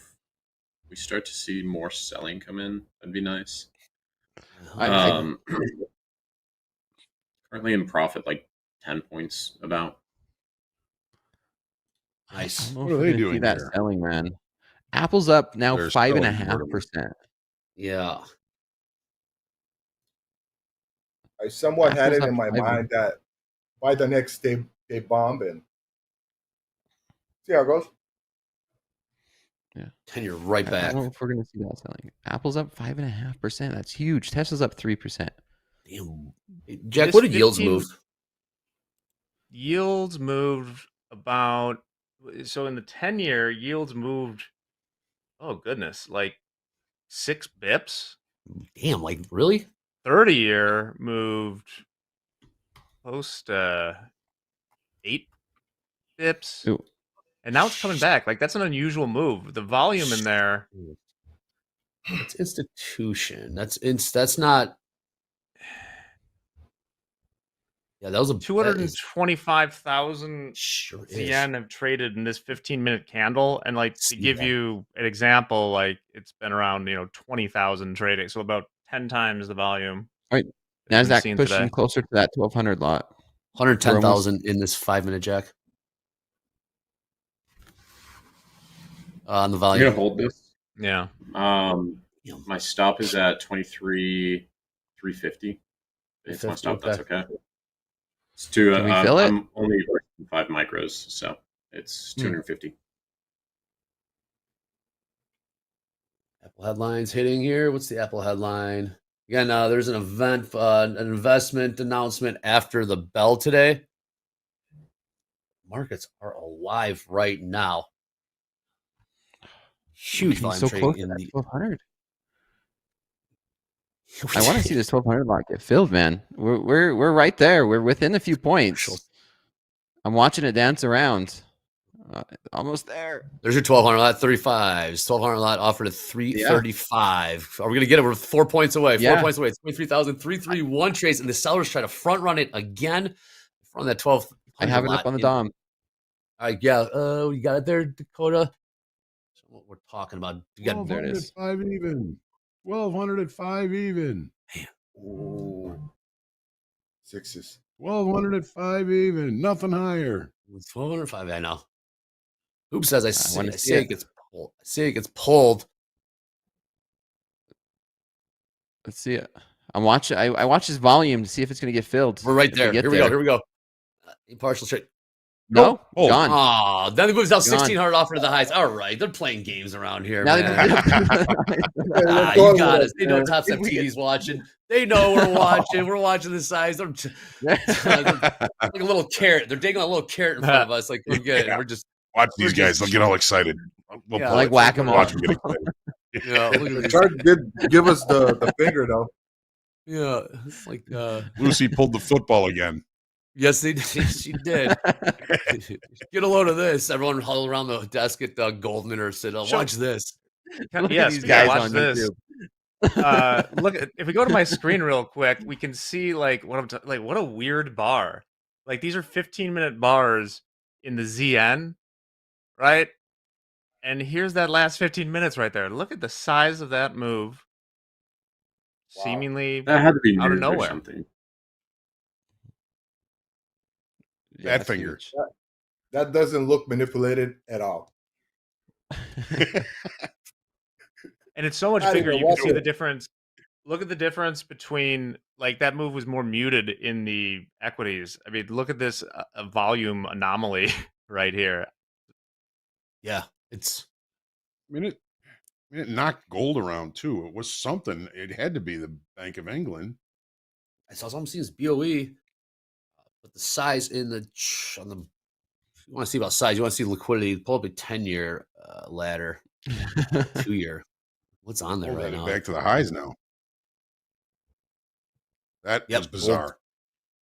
we start to see more selling come in, that'd be nice. Currently in profit, like 10 points about. Nice. What are they doing that selling, man? Apple's up now 5.5%. Yeah. I somewhat had Apple's it in up my 5. mind that by the next day they bomb and see how it goes. Yeah. 10-year right back. I don't know if we're going to see that selling. Apple's up 5.5%. That's huge. Tesla's up 3%. Damn. Jack, what did yields move? Yields moved about, so in the 10-year, yields moved, oh goodness, like 6 bips. Damn, like really? 30-year moved close to 8 bips. Ooh. And now it's coming back. Like, that's an unusual move. The volume in there. It's institution. That's not. Yeah, that was a 225,000 yen have traded in this 15-minute candle. And like to give you an example, like it's been around 20,000 trading, so about 10 times the volume. All right, NASDAQ pushing closer to that 1,200 lot. 110,000 in this 5-minute, Jack. On the volume. I'm gonna hold this. Yeah. My stop is at 23,350. It's my stop. That's okay. It's too. Can we fill it? I'm only 5 micros, so it's 250. Apple headlines hitting here. What's the Apple headline? Again, there's an event, an investment announcement after the bell today. Markets are alive right now. Huge volume so trading close in to the 1,200. I want to see this 1,200 lot get filled, man. We're right there. We're within a few points. I'm watching it dance around. Almost there. There's your 1,200 lot, 35s. 1,200 lot offered at 335. Are we gonna get it? We're 4 points away. 4 points away. 23,000, 331 trades, and the sellers try to front run it again. Front that 12. I have it up on the DOM. All right, yeah. You got it there, Dakota. So what we're talking about? You got there. It is. 5 even. 1,200 at 5 even. Man. Ooh. Sixes. 1,200 at 5 even. Nothing higher. 1,205. I know. Oops, as I say it gets pulled. I say it gets pulled. Let's see it. I'm watching. I watch this volume to see if it's going to get filled. We're right there. Here we go. Partial trade. No, Oh. gone. Oh, then it moves down Gone. 1,600 off into the highs. All right, they're playing games around here, Now man. You got us. They know Topstep TV's watching. They know we're watching. We're watching the size. They're like a little carrot. They're digging a little carrot in front of us. Like we're good. Yeah. We're just Watch these guys. They'll get all excited. We'll Yeah, pull like it. whack-a-mole. Watch them get excited. yeah. Look at The these. chart did give us the finger though. Yeah, it's like Lucy pulled the football again. yes, they did. She did. Get a load of this. Everyone huddle around the desk at Goldman or said, "Watch this." Look at Yes, these yeah, guys watch on this. YouTube. Look, if we go to my screen real quick, we can see like what what a weird bar. Like these are 15-minute bars in the ZN, right? And here's that last 15 minutes right there. Look at the size of that move. Wow. Seemingly That had to be out of moved or nowhere. something. That that's finger. huge. That doesn't look manipulated at all. And it's so much Not bigger. even You can see watching the it. difference. Look at the difference between like that move was more muted in the equities. I mean, look at this volume anomaly right here. Yeah, it's I mean, it knocked gold around too. It was something. It had to be the Bank of England. I saw something see this BOE, but the size in the on the. You want to see about size? You want to see liquidity? Pull up a 10-year ladder, 2-year. What's on there Oh, right that now? back to the highs now. That Yep, was bizarre.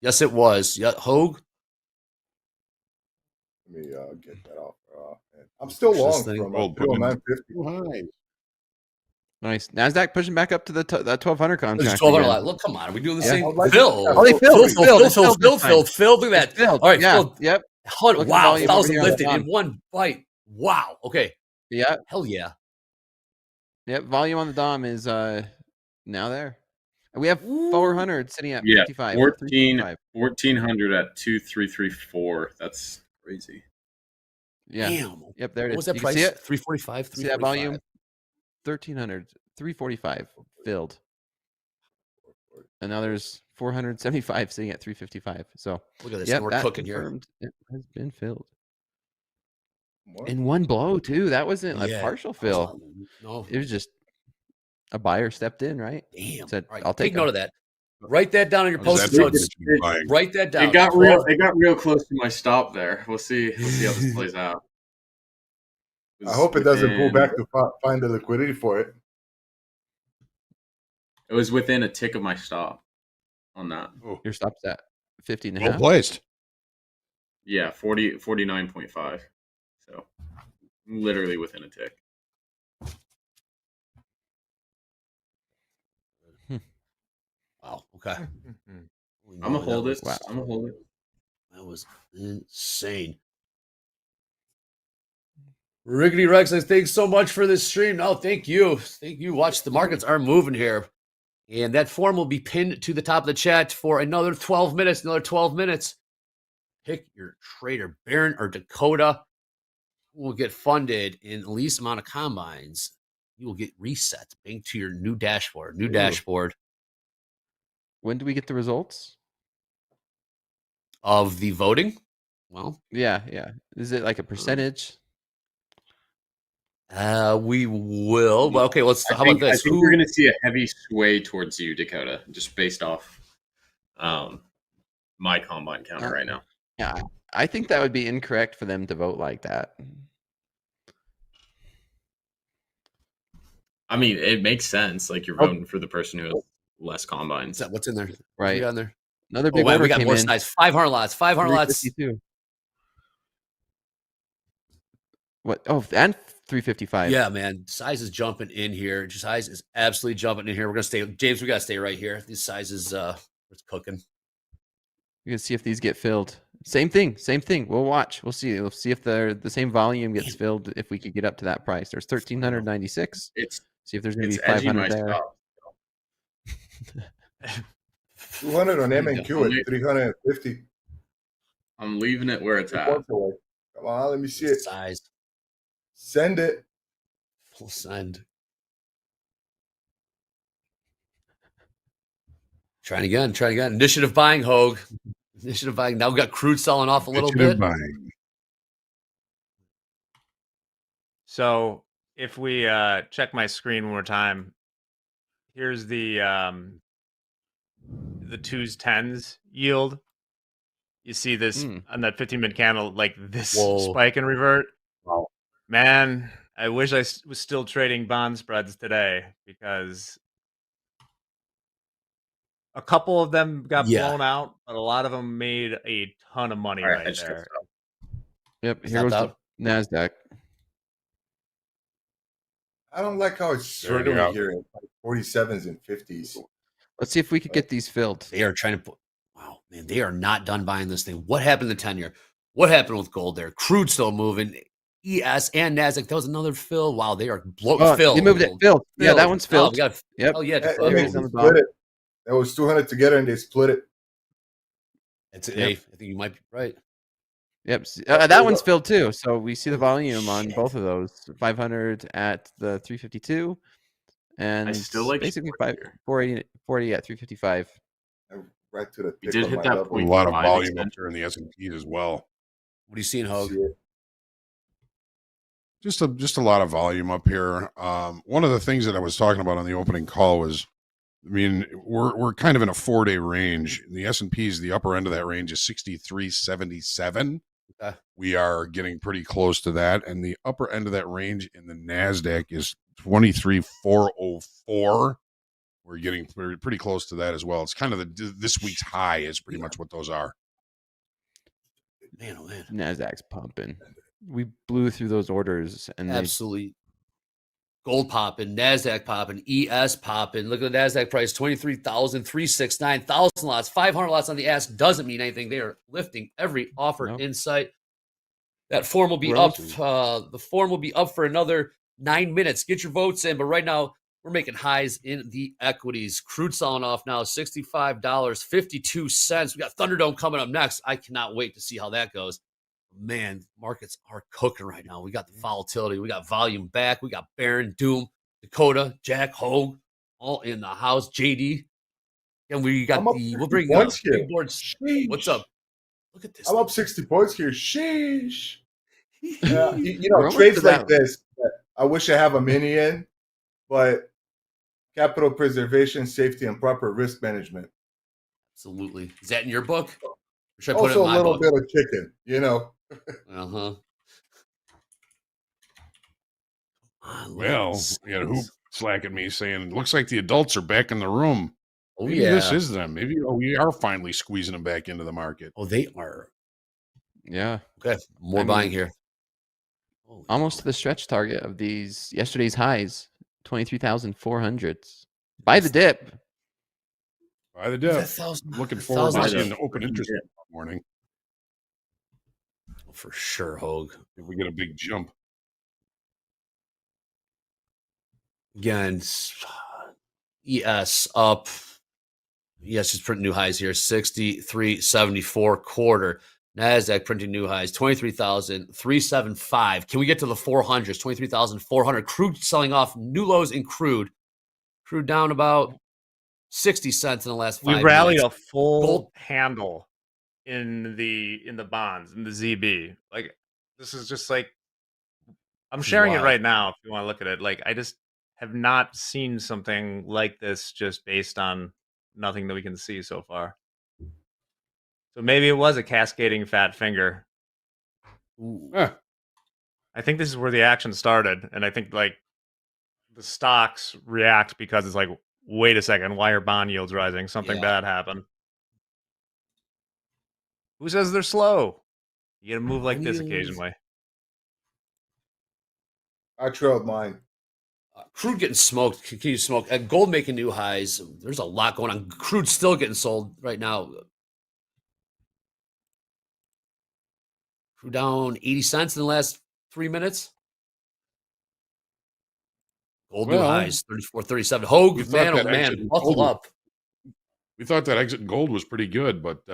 Yes, it was. Yeah, Hoag. Let me get that off. I'm still long Interesting. from Gold putting in 950. too high. Nice. NASDAQ pushing back up to the that 1200 There's contract. 1,200. again. Look, come on. Are we doing the Yeah. same? I'd like- Phil. Oh, they filled. Filled. Look at that. Filled. All right, Yeah. filled. Yep. Wow, Look at the volume over 1,000 here on the lifted in bottom. one bite. Wow. Okay. Yeah. Hell yeah. Yep. Volume on the DOM is now there. And we have 400 sitting at Yeah, 55. 1400 at 2334. That's crazy. Yeah. Damn. Yep. There it What is. was that You price? can see it. 345. See that volume? 1300, 345 filled. And now there's 475 sitting at 355. So Look at this. yep, We're that cooking here. confirmed it has been filled. More? In one blow, too. That wasn't a Yeah. partial fill. No. It was just a buyer stepped in, right? Damn. Said, All right, I'll take take note them. of that. Write that down on your What does post-it that notes. mean? Buying. Write that down. It got real close to my stop there. We'll see how this plays out. I hope it doesn't pull within- back to find the liquidity for it. It was within a tick of my stop on that. Oh, Your stop's at 50 and a well half. placed. Yeah, 49.5. So literally within a tick. Wow. Okay. I'm gonna hold it. Wow. I'm gonna hold it. That was insane. Rickety Rex says, thanks so much for this stream. No, thank you. Thank you. Watch, the markets are moving here. And that form will be pinned to the top of the chat for another 12 minutes. Another 12 minutes. Pick your trader, Baron or Dakota, who will get funded in the least amount of combines. You will get reset, bang to your new dashboard. New dashboard When do we get the results? of the voting. Well, Yeah. Is it like a percentage? we will. Well, okay, let's. How about I this? think we're going to see a heavy sway towards you, Dakota, just based off my combine counter right now. Yeah. I think that would be incorrect for them to vote like that. I mean, it makes sense. Like you're voting for the person who has less combines. What's in there? What Right. we got in there? Another Oh, big wow, order we got came more in. size. 500 lots. 500 lots. 352. What? Oh, and 355. Yeah, man. Size is jumping in here. Size is absolutely jumping in here. We're gonna stay, James. We gotta stay right here. These sizes, it's cooking. You can see if these get filled. Same thing. We'll watch. We'll see. We'll see if the same volume gets filled. If we could get up to that price, there's 1396. It's See if there's going to be edging 500 my there. stop. 200 on M&Q at 350. I'm leaving it where it's at. Points away. Come on, let me see it. Size. Send it. Full send. Trying again. Initiative buying, Hoag. Initiative buying. Now we got crude selling off a little Initiative bit. buying. So if we check my screen one more time, here's the 2s 10s yield. You see this on that 15-minute candle, like this spike and revert. Wow. Man, I wish I was still trading bond spreads today, because a couple of them got blown out, but a lot of them made a ton of money right there. Yep, here goes the NASDAQ. I don't like how it's struggling here in 47s and 50s. Let's see if we could get these filled. They are trying to put. Wow, man, they are not done buying this thing. What happened to the 10-year? What happened with gold there? Crude still moving. ES and NASDAQ. That was another fill. Wow, they are filled. They moved it. Filled. Yeah, that one's filled. Yep. Oh, yeah. They split it. It was 200 together, and they split it. It's I think you might be right. Yep. That one's filled too. So we see the volume on both of those. 500 at the 352, and I still like basically 480 at 355. Right to the. We did hit that A lot of volume up here in the S&Ps as well. What are you seeing, Hoag? Just a lot of volume up here. One of the things that I was talking about on the opening call was, I mean, we're kind of in a 4-day range. The S&Ps, the upper end of that range is 63.77. Okay. We are getting pretty close to that, and the upper end of that range in the NASDAQ is 23.404. We're getting pretty close to that as well. It's kind of this week's high is pretty much what those are. Man, oh man, NASDAQ's pumping. We blew through those orders, and absolutely. Gold popping, NASDAQ popping, ES popping. Look at the NASDAQ price, 23,369, 1,000 lots, 500 lots on the ask. Doesn't mean anything. They are lifting every offer in sight. That form will be up. The form will be up for another 9 minutes. Get your votes in. But right now, we're making highs in the equities. Crude selling off now, $65.52. We got Thunderdome coming up next. I cannot wait to see how that goes. Man, markets are cooking right now. We got the volatility. We got volume back. We got Baron, Doom, Dakota, Jack, Hoag, all in the house. JD. And we got we'll bring big boards. What's up? Look at this. I'm up 60 points here. Sheesh. You know, trades like this, I wish I have a mini in, but capital preservation, safety, and proper risk management. Absolutely. Is that in your book? Or should I also put it in my a little book? bit of chicken, you know. Well, we had a hoop slacking me saying, looks like the adults are back in the room. Oh, maybe this is them. Maybe we are finally squeezing them back into the market. Oh, they are. Yeah. Okay. More buying here. Almost to the stretch target of these yesterday's highs, 23,400s. Buy the dip. Buy the dip. Looking forward to seeing the open interest morning. For sure, Hoag. If we get a big jump. Again, ES up. ES is printing new highs here. 63.74 quarter. NASDAQ printing new highs. 23,375. Can we get to the 400s? 23,400. Crude selling off. New lows in crude. Crude down about 60 cents in the last 5 minutes. We rallied a full handle in the bonds, in the ZB. Like, this is just like, I'm sharing it right now if you want to look at it. Like, I just have not seen something like this just based on nothing that we can see so far. So maybe it was a cascading fat finger. I think this is where the action started. And I think, like, the stocks react because it's like, wait a second, why are bond yields rising? Something bad happened. Who says they're slow? You gotta move like this occasionally. I trailed mine. Crude getting smoked, continue to smoke. Gold making new highs. There's a lot going on. Crude still getting sold right now. Crude down 80 cents in the last 3 minutes. Gold new highs, 34.37. Hoag, man, oh man, buckle up. We thought that exit in gold was pretty good, but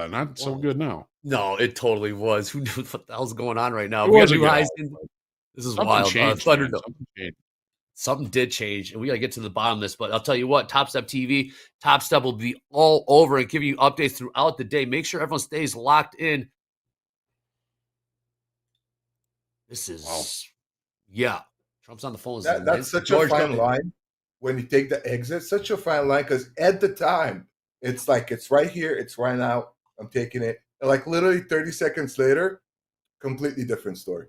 not so good now. No, it totally was. Who knew what the hell's going on right now? It We got wasn't new good. highs. This is Something wild. changed, Thunderdome. something did change, and we got to get to the bottom of this. But I'll tell you what, Topstep TV, Topstep will be all over and give you updates throughout the day. Make sure everyone stays locked in. This is, yeah. Trump's on the phone. That's such a fine line when you take the exit. Such a fine line because at the time, it's like it's right here, it's right now. I'm taking it. And like literally 30 seconds later, completely different story.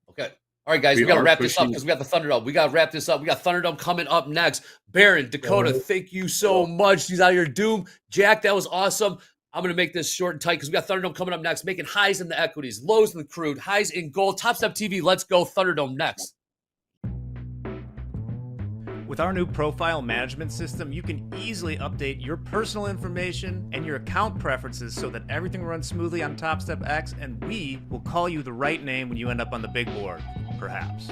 Okay. All right, guys, we got to wrap this up because we got the Thunderdome. We got to wrap this up. We got Thunderdome coming up next. Baron, Dakota, thank you so much. He's out here. Doom, Jack, that was awesome. I'm going to make this short and tight because we got Thunderdome coming up next, making highs in the equities, lows in the crude, highs in gold. Topstep TV, let's go. Thunderdome next. With our new profile management system, you can easily update your personal information and your account preferences so that everything runs smoothly on Topstep X, and we will call you the right name when you end up on the big board, perhaps.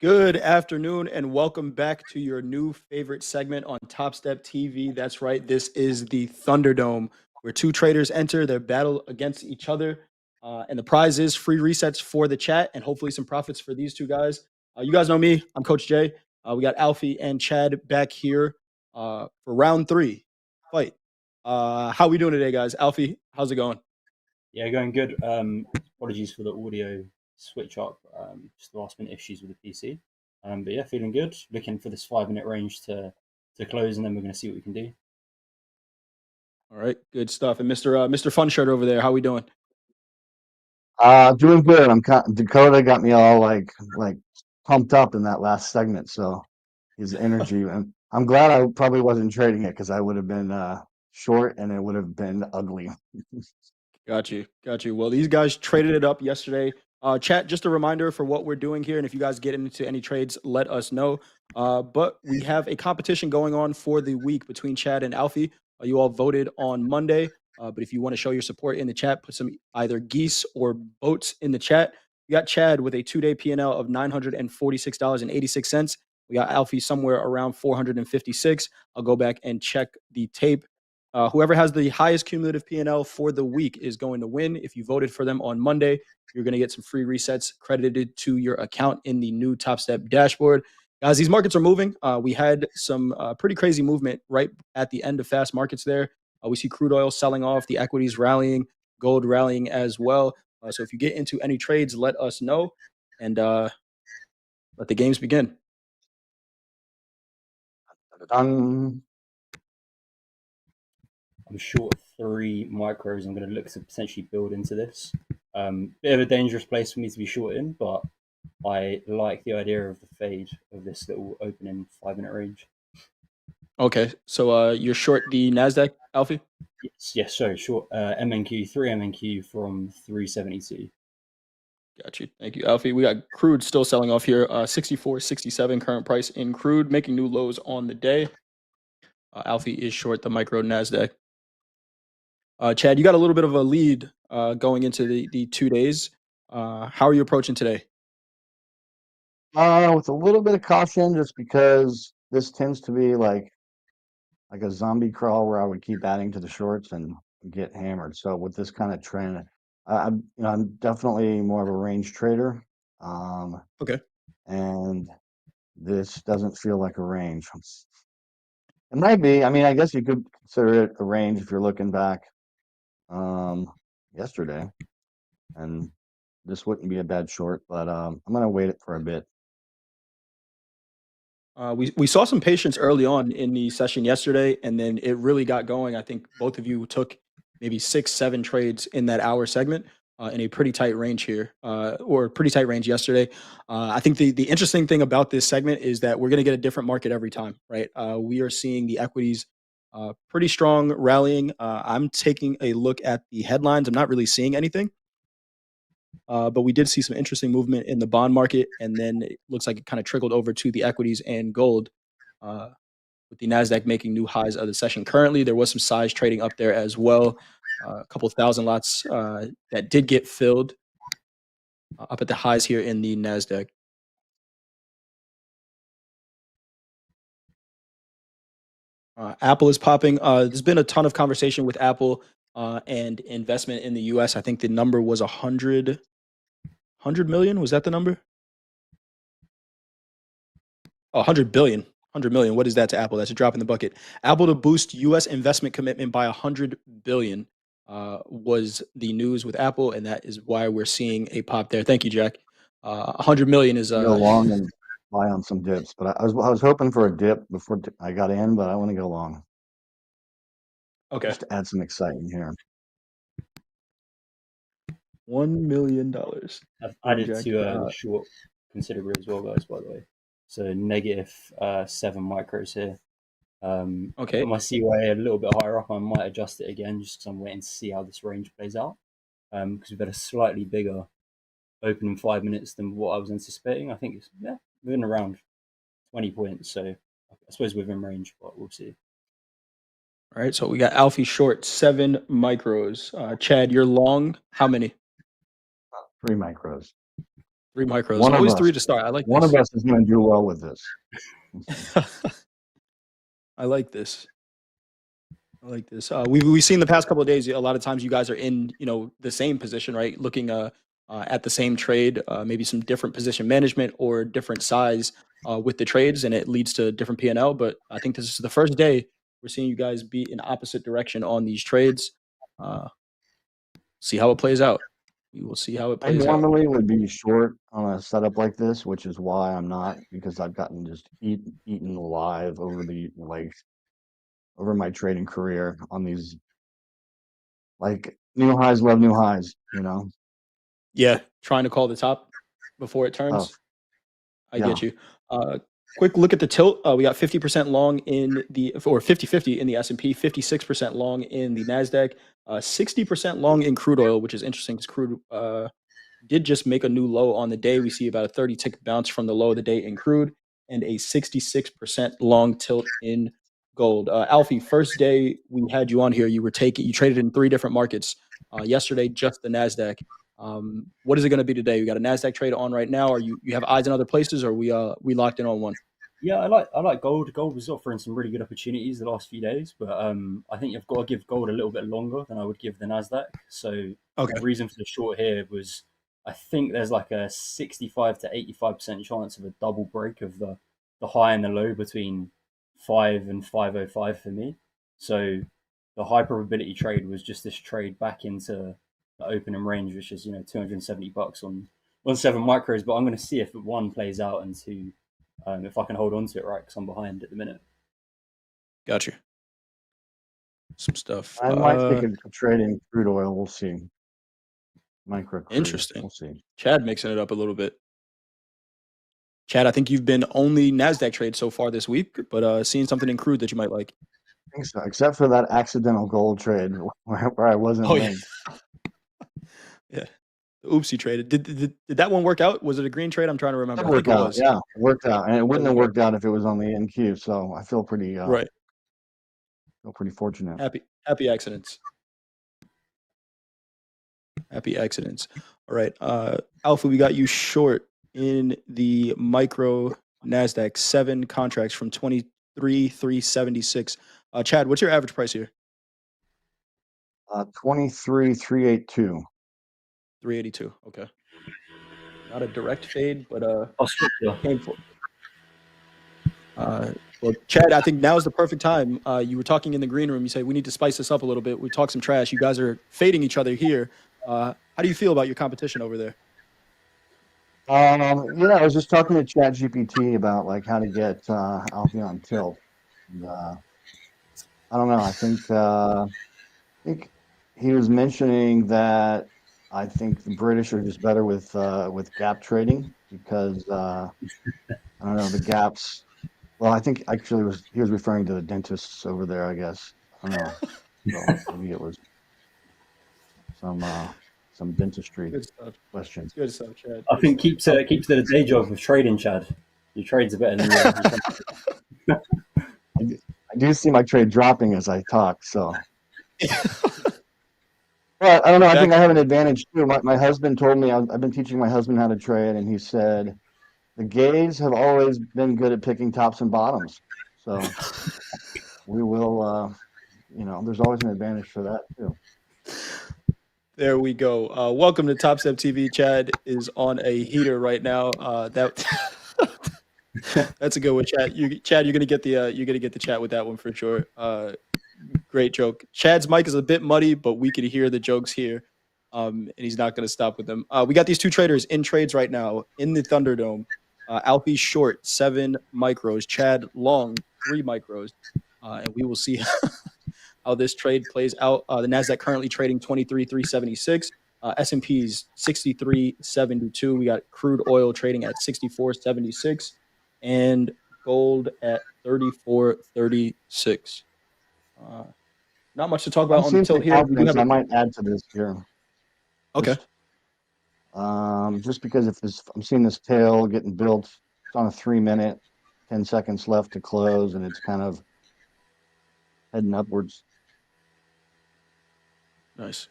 Good afternoon and welcome back to your new favorite segment on TopstepTV. That's right, this is the Thunderdome, where two traders enter their battle against each other. And the prize is free resets for the chat and hopefully some profits for these two guys. You guys know me, I'm Coach Jay. We got Alfie and Chad back here for round 3 fight. How we doing today, guys? Alfie, how's it going? Yeah, going good. Apologies for the audio switch up. Just last minute issues with the PC. But yeah, feeling good. Looking for this 5-minute range to close, and then we're going to see what we can do. All right, good stuff. And Mr. Fun Shirt over there, how we doing? Doing good. Dakota got me all like pumped up in that last segment. So his energy, and I'm glad I probably wasn't trading it because I would have been short and it would have been ugly. Got you. Well, these guys traded it up yesterday. Chat, just a reminder for what we're doing here. And if you guys get into any trades, let us know. But we have a competition going on for the week between Chad and Alfie. You all voted on Monday. But if you want to show your support in the chat, put some either geese or boats in the chat. We got Chad with a 2-day P&L of $946.86. We got Alfie somewhere around 456. I'll go back and check the tape. Whoever has the highest cumulative P&L for the week is going to win. If you voted for them on Monday, you're going to get some free resets credited to your account in the new TopStep dashboard. Guys, these markets are moving. We had some pretty crazy movement right at the end of fast markets there. We see crude oil selling off, the equities rallying, gold rallying as well. So if you get into any trades, let us know and let the games begin. I'm short of 3 micros. I'm going to look to potentially build into this. Bit of a dangerous place for me to be short in, but I like the idea of the fade of this little opening 5-minute range. Okay, so you're short the NASDAQ, Alfie? Yes, sorry, short MNQ, 3 MNQ from 372. Got you. Thank you, Alfie. We got crude still selling off here, 64.67 current price in crude, making new lows on the day. Alfie is short the micro NASDAQ. Chad, you got a little bit of a lead going into the 2 days. How are you approaching today? With a little bit of caution, just because this tends to be like a zombie crawl where I would keep adding to the shorts and get hammered. So with this kind of trend, I'm definitely more of a range trader. Okay. And this doesn't feel like a range. It might be. I mean, I guess you could consider it a range if you're looking back yesterday, and this wouldn't be a bad short, but I'm gonna wait it for a bit. We saw some patience early on in the session yesterday, and then it really got going. I think both of you took maybe 6-7 trades in that hour segment in a pretty tight range here, or pretty tight range yesterday. I think the interesting thing about this segment is that we're going to get a different market every time, right? We are seeing the equities pretty strong rallying. I'm taking a look at the headlines. I'm not really seeing anything. But we did see some interesting movement in the bond market, and then it looks like it kind of trickled over to the equities and gold, with the NASDAQ making new highs of the session. Currently, there was some size trading up there as well. A couple thousand lots that did get filled up at the highs here in the NASDAQ. Apple is popping. There's been a ton of conversation with Apple and investment in the U.S. I think the number was 100 million. Was that the number? Oh, 100 billion. 100 million. What is that to Apple? That's a drop in the bucket. Apple to boost U.S. investment commitment by 100 billion was the news with Apple, and that is why we're seeing a pop there. Thank you, Jack. 100 million is Go long and buy on some dips, but I was hoping for a dip before I got in, but I want to go long. Okay. Just to add some excitement here. $1 million. I've added to the short considerably as well, guys, by the way. So negative 7 micros here. Okay. Put my CYA a little bit higher up. I might adjust it again just because I'm waiting to see how this range plays out. Because we've had a slightly bigger opening 5 minutes than what I was anticipating. I think it's within around 20 points. So I suppose within range, but we'll see. All right. So we got Alfie short 7 micros. Chad, you're long. How many? 3 micros. 3 micros. One of Always us. 3 to start. I like One this. of us is going to do well with this. I like this. I like this. We've seen the past couple of days. A lot of times, you guys are in the same position, right? Looking at the same trade, maybe some different position management or different size with the trades, and it leads to different P&L. But I think this is the first day we're seeing you guys be in opposite direction on these trades. See how it plays out. We will see how it I plays out. normally would be short on a setup like this, which is why I'm not, because I've gotten just eaten alive over over my trading career on these new highs, love new highs, Yeah, trying to call the top before it turns. Tough. I get you. Quick look at the tilt. We got 50% long in the, or 50-50 in the S&P, 56% long in the NASDAQ, 60% long in crude oil, which is interesting because crude did just make a new low on the day. We see about a 30 tick bounce from the low of the day in crude and a 66% long tilt in gold. Alfie, first day we had you on here, you traded in 3 different markets. Yesterday, just the NASDAQ. What is it going to be today? We got a NASDAQ trade on right now. Are you have eyes in other places, or we locked in on one? Yeah, I like gold. Gold was offering some really good opportunities the last few days, but I think you've got to give gold a little bit longer than I would give the NASDAQ. So the reason for the short here was I think there's like a 65 to 85% chance of a double break of the high and the low between 5 and 505 for me. So the high probability trade was just this trade back into the opening range, which is $270 on 7 micros. But I'm going to see if 1 plays out and 2. If I can hold on to it, right, because I'm behind at the minute. Gotcha. Some stuff. I might think of trading crude oil. We'll see. Micro crude. Interesting. We'll see. Chad mixing it up a little bit. Chad, I think you've been only NASDAQ trade so far this week, but seeing something in crude that you might like. I think so, except for that accidental gold trade where I wasn't linked. Yeah. The oopsie trade. Did that one work out? Was it a green trade? I'm trying to remember. It I think worked it out. was. Yeah, it worked out. And it wouldn't have worked out if it was on the NQ. So I feel pretty right. Feel pretty fortunate. Happy accidents. Happy accidents. All right. Alpha, we got you short in the micro NASDAQ 7 contracts from 23,376. Chad, what's your average price here? 23,382. 382. Okay. Not a direct fade, but painful. Well, Chad, I think now is the perfect time. You were talking in the green room. You said we need to spice this up a little bit. We talk some trash. You guys are fading each other here. How do you feel about your competition over there? I was just talking to ChatGPT about how to get Alfie on tilt. And, I don't know. I think he was mentioning that I think the British are just better with gap trading because I don't know, the gaps. Well, I think actually he was referring to the dentists over there, I guess. I don't know. So maybe it was some dentistry questions. Good stuff, Chad. I think keeps to the day job of trading, Chad. Your trades are better than I do see my trade dropping as I talk, so. Well, I don't know. I think I have an advantage too. My husband told me I've been teaching my husband how to trade, and he said the gays have always been good at picking tops and bottoms. So we will, there's always an advantage for that too. There we go. Welcome to TopstepTV. Chad is on a heater right now. That's a good one, Chad. Chad, you're gonna get the chat with that one for sure. Great joke. Chad's mic is a bit muddy, but we could hear the jokes here, and he's not gonna stop with them. We got these 2 traders in trades right now in the Thunderdome. Alfie short 7 micros, Chad long 3 micros, and we will see how this trade plays out. The NASDAQ currently trading 23,376. S&P's 63.72. We got crude oil trading at 64.76 and gold at 34.36. Not much to talk about on the tilt here. I might add to this here. Okay. Just because I'm seeing this tail getting built, it's on a 3-minute, 10 seconds left to close, and it's kind of heading upwards. Nice.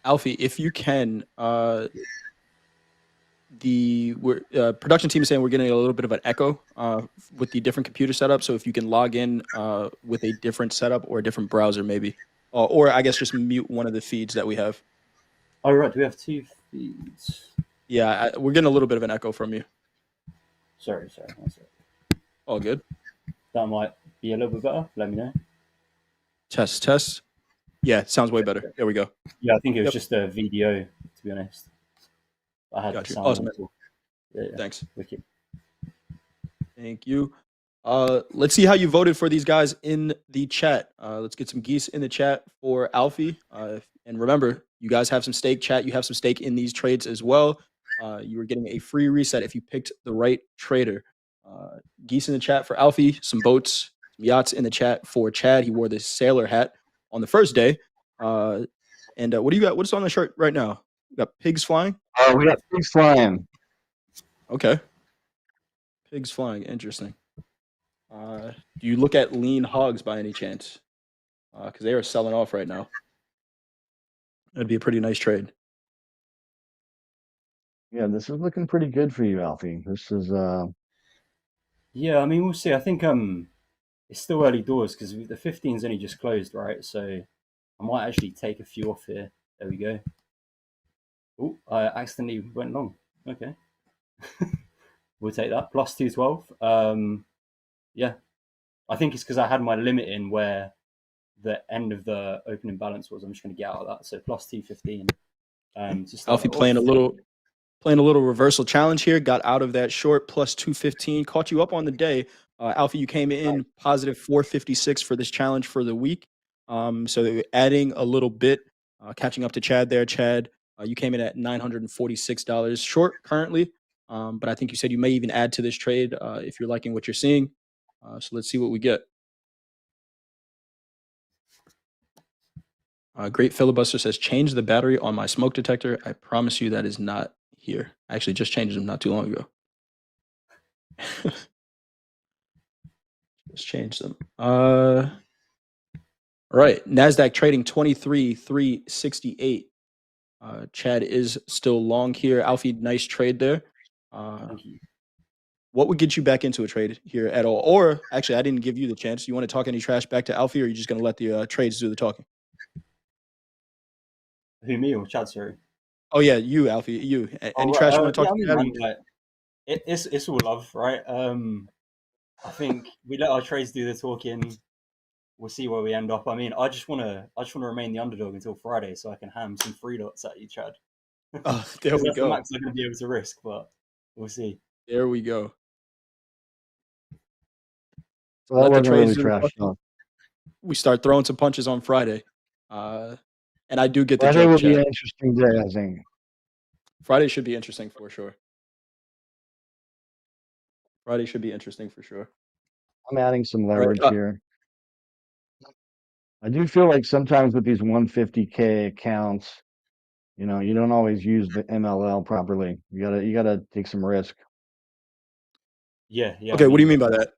Alfie, if you can, the production team is saying we're getting a little bit of an echo with the different computer setup. So if you can log in with a different setup or a different browser, maybe, or I guess just mute one of the feeds that we have. Oh, right. Do we have 2 feeds? Yeah, we're getting a little bit of an echo from you. Sorry. One sec. All good. That might be a little bit better. Let me know. Test. Yeah, sounds way better. There we go. Yeah, I think it was just a video, to be honest. I had Got the you. sound. Awesome. Yeah. Thanks. Wicked. Thank you. Let's see how you voted for these guys in the chat. Let's get some geese in the chat for Alfie. And remember, you guys have some stake. Chat, you have some stake in these trades as well. You were getting a free reset if you picked the right trader. Geese in the chat for Alfie. Some boats, some yachts in the chat for Chad. He wore the sailor hat on the first day. And what do you got? What's on the shirt right now? You got pigs flying? We got pigs flying. Okay. Pigs flying. Interesting. Do you look at lean hogs by any chance? Because they are selling off right now. That'd be a pretty nice trade. Yeah, this is looking pretty good for you, Alfie. This is Yeah, I mean, we'll see. I think it's still early doors because the 15's only just closed, right? So I might actually take a few off here. There we go. Oh, I accidentally went long. Okay. We'll take that. Plus 212. Yeah. I think it's because I had my limit in where the end of the opening balance was. I'm just going to get out of that. So plus 215. Alfie playing a little reversal challenge here. Got out of that short plus 215. Caught you up on the day. Alfie, you came in positive 456 for this challenge for the week. So adding a little bit, catching up to Chad there. Chad, you came in at $946 short currently. But I think you said you may even add to this trade if you're liking what you're seeing. So let's see what we get. Great Filibuster says, change the battery on my smoke detector. I promise you that is not here. I actually just changed them not too long ago. Just changed them. All right. NASDAQ trading 23,368. Chad is still long here. Alfie, nice trade there. Thank you. What would get you back into a trade here at all? Or actually, I didn't give you the chance. You want to talk any trash back to Alfie, or are you just going to let the trades do the talking? Who, me or Chad, sorry? Oh, yeah, you, Alfie. You. Any trash you want to talk to? Yeah, I mean, like, it's all love, right? I think we let our trades do the talking. We'll see where we end up. I mean, I just want to remain the underdog until Friday, so I can ham some free dots at you, Chad. Oh, there we that's go. the max I'm going to be able to risk, but we'll see. There we go. well, that wasn't really trash talk. We start throwing some punches on Friday. And I do get the Friday joke, will be Chad. an interesting day, I think. Friday should be interesting for sure. Friday should be interesting for sure. I'm adding some right, leverage here. I do feel like sometimes with these 150K accounts, you know, you don't always use the MLL properly. You gotta take some risk. Yeah. Okay, what do you mean by that?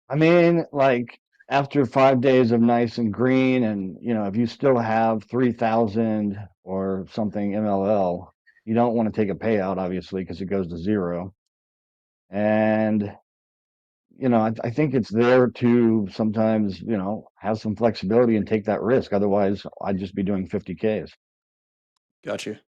I mean, like after 5 days of nice and green, and you know, if you still have 3,000 or something MLL, you don't want to take a payout, obviously, because it goes to zero. And you know, I think it's there to sometimes, you know, have some flexibility and take that risk. Otherwise, I'd just be doing 50Ks. Gotcha.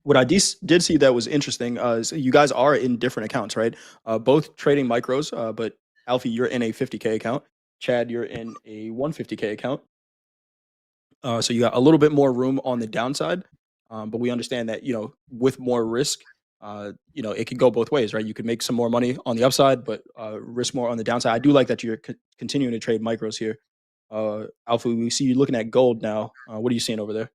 What I did see that was interesting is you guys are in different accounts, right? Both trading micros, but Alfie, you're in a 50K account. Chad, you're in a 150K account. So you got a little bit more room on the downside, but we understand that, you know, with more risk, you know, it could go both ways, right? You could make some more money on the upside, but risk more on the downside. I do like that you're continuing to trade micros here. Alpha, we see you looking at gold now. What are you seeing over there?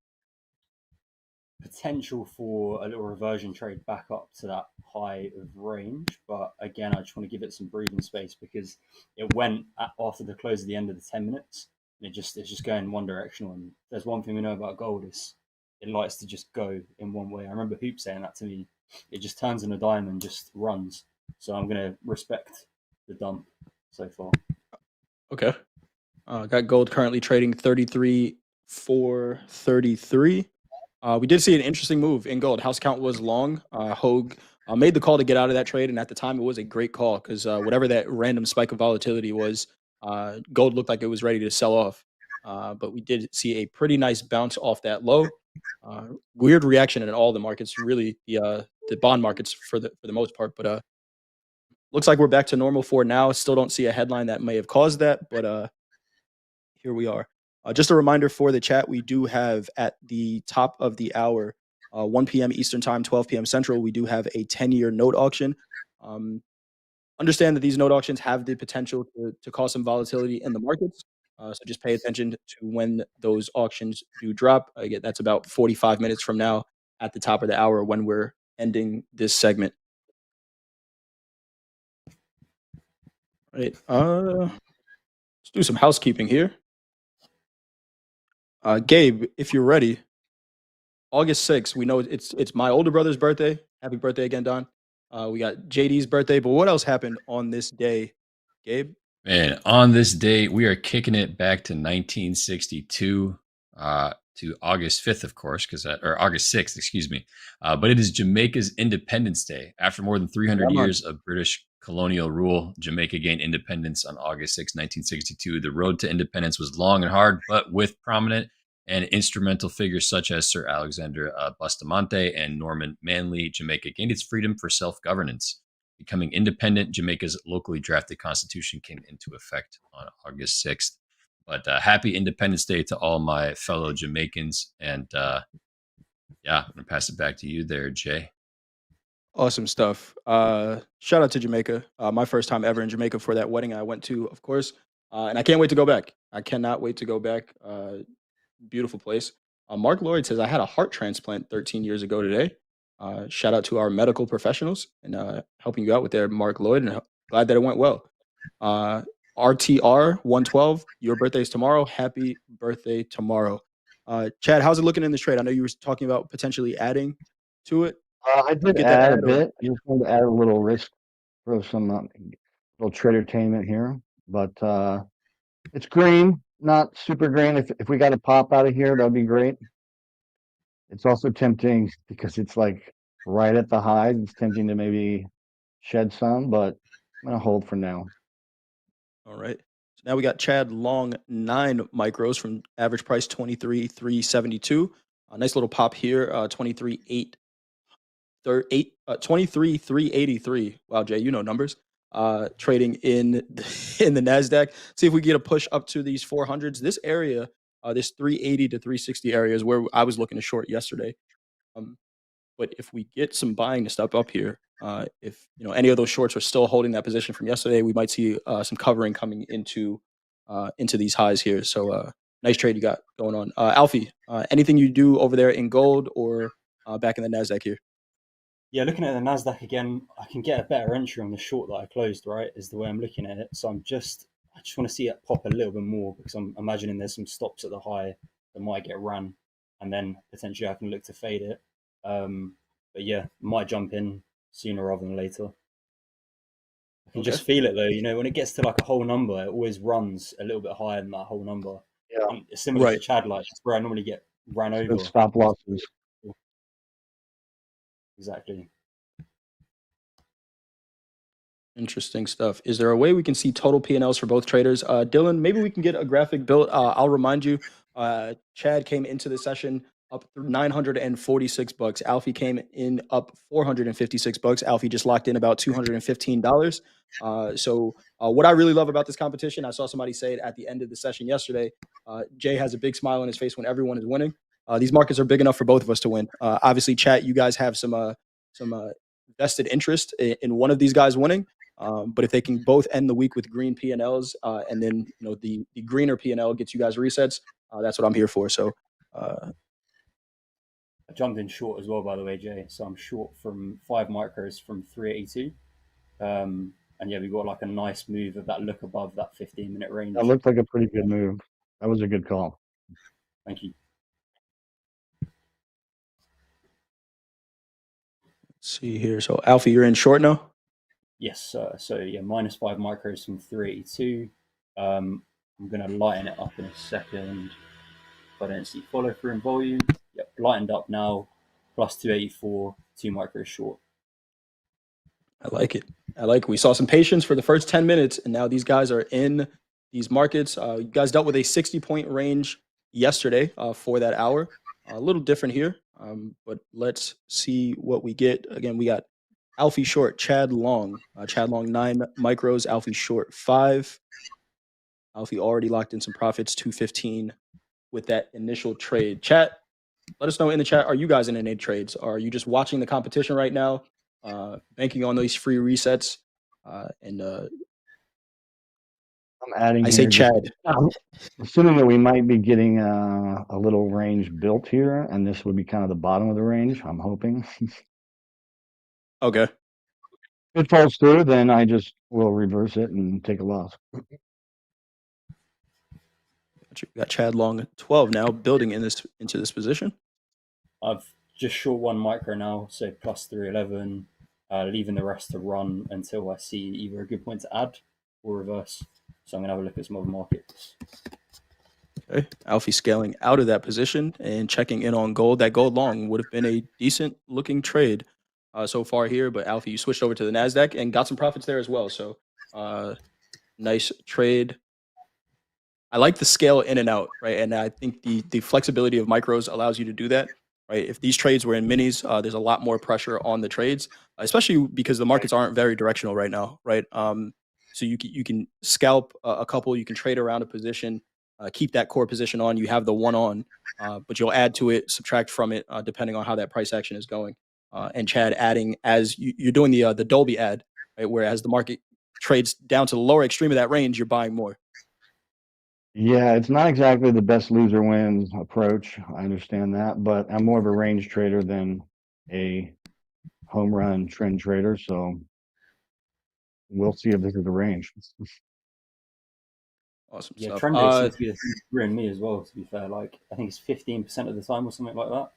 Potential for a little reversion trade back up to that high of range, but again, I just want to give it some breathing space because it went after the close of the end of the 10 minutes. And it's just going one directional. And there's one thing we know about gold is it likes to just go in one way. I remember Hoop saying that to me. It just turns on a dime and just runs. So I'm going to respect the dump so far. Okay. Got gold currently trading 33 433. We did see an interesting move in gold. House count was long. Hoag made the call to get out of that trade, and at the time, it was a great call because whatever that random spike of volatility was, gold looked like it was ready to sell off. But we did see a pretty nice bounce off that low. Weird reaction in all the markets, really the bond markets for the most part. But looks like we're back to normal for now. Still don't see a headline that may have caused that, but here we are. Just a reminder for the chat, we do have at the top of the hour, 1 p.m. Eastern Time, 12 p.m. Central, we do have a 10-year note auction. Understand that these note auctions have the potential to cause some volatility in the markets. So just pay attention to when those auctions do drop. Again, that's about 45 minutes from now at the top of the hour when we're ending this segment. All right. Let's do some housekeeping here. Gabe, if you're ready, August 6th, we know it's my older brother's birthday. Happy birthday again, Don. We got JD's birthday, but what else happened on this day, Gabe? Man, on this day, we are kicking it back to 1962, to August 5th, of course, or August 6th, excuse me. But it is Jamaica's Independence Day. After more than 300 years of British colonial rule, Jamaica gained independence on August 6, 1962. The road to independence was long and hard, but with prominent and instrumental figures such as Sir Alexander Bustamante and Norman Manley, Jamaica gained its freedom for self-governance. Becoming independent, Jamaica's locally drafted constitution came into effect on August 6th. But happy Independence Day to all my fellow Jamaicans. And yeah, I'm going to pass it back to you there, Jay. Awesome stuff. Shout out to Jamaica. My first time ever in Jamaica for that wedding I went to, of course. And I can't wait to go back. I cannot wait to go back. Beautiful place. Mark Lloyd says, I had a heart transplant 13 years ago today. Shout out to our medical professionals and helping you out with there, Mark Lloyd, and glad that it went well. RTR 112, your birthday is tomorrow. Happy birthday tomorrow. Chad, how's it looking in this trade? I know you were talking about potentially adding to it. I did add a bit. You just wanted to add a little risk for some little tradertainment here, but it's green, not super green. If we got a pop out of here, that'd be great. It's also tempting because it's like right at the highs. It's tempting to maybe shed some, but I'm gonna hold for now. All right. So now we got Chad long 9 micros from average price 23,372. A nice little pop here, 23,383. Wow, Jay, you know numbers. Trading in the NASDAQ. See if we get a push up to these 400s. This area, this 380 to 360 area is where I was looking to short yesterday. But if we get some buying to step up here, if any of those shorts are still holding that position from yesterday, we might see some covering coming into these highs here. So nice trade you got going on. Alfie, anything you do over there in gold or back in the NASDAQ here? Yeah, looking at the NASDAQ again, I can get a better entry on the short that I closed, right, is the way I'm looking at it. So I just want to see it pop a little bit more because I'm imagining there's some stops at the high that might get run and then potentially I can look to fade it. But yeah, might jump in sooner rather than later. I can just feel it though, when it gets to like a whole number, it always runs a little bit higher than that whole number. Yeah. And it's similar to Chad, like it's where I normally get ran over. Stop losses. Exactly. Interesting stuff. Is there a way we can see total P&Ls for both traders? Dylan, maybe we can get a graphic built. I'll remind you, Chad came into the session up $946. Alfie came in up $456. Alfie just locked in about $215. So what I really love about this competition, I saw somebody say it at the end of the session yesterday. Jay has a big smile on his face when everyone is winning. These markets are big enough for both of us to win. Obviously, chat, you guys have some vested interest in one of these guys winning. But if they can both end the week with green P&Ls, and then the greener P&L gets you guys resets, that's what I'm here for. So I jumped in short as well, by the way, Jay. So I'm short from 5 micros from 382. And yeah, we got like a nice move of that look above that 15-minute range. That looked like a pretty good move. That was a good call. Thank you. Let's see here. So Alfie, you're in short now? Yes. So yeah, minus 5 micros from 382. I'm going to lighten it up in a second. If I don't see follow through in volume, yep, lightened up now, plus 284, 2 micros short. I like it. We saw some patience for the first 10 minutes, and now these guys are in these markets. You guys dealt with a 60-point range yesterday for that hour. A little different here, but let's see what we get. Again, we got Alfie short, Chad long. Chad long 9 micros, Alfie short 5. Alfie already locked in some profits, 215 with that initial trade. Chat, let us know in the chat, are you guys in any trades? Are you just watching the competition right now, banking on these free resets? I'm adding I say here just Chad. assuming that we might be getting a little range built here, and this would be kind of the bottom of the range, I'm hoping. Okay. If it falls through, then I just will reverse it and take a loss. Got Chad long at 12 now, building into this position. I've just short 1 micro now, so plus 311, leaving the rest to run until I see either a good point to add or reverse. So I'm going to have a look at some other markets. Okay. Alfie scaling out of that position and checking in on gold. That gold long would have been a decent looking trade so far here, but Alfie, you switched over to the NASDAQ and got some profits there as well. So nice trade. I like the scale in and out, right? And I think the flexibility of micros allows you to do that, right? If these trades were in minis, there's a lot more pressure on the trades, especially because the markets aren't very directional right now, right? So you can scalp a couple, you can trade around a position, keep that core position on. You have the one on, but you'll add to it, subtract from it, depending on how that price action is going. And Chad adding as you're doing the Dolby add, right? Whereas the market trades down to the lower extreme of that range, you're buying more. Yeah, it's not exactly the best loser wins approach. I understand that, but I'm more of a range trader than a home run trend trader. So we'll see if this is the range. Awesome Yeah, stuff. trend day seems to be the thing screwing me as well, to be fair. Like, I think it's 15% of the time or something like that.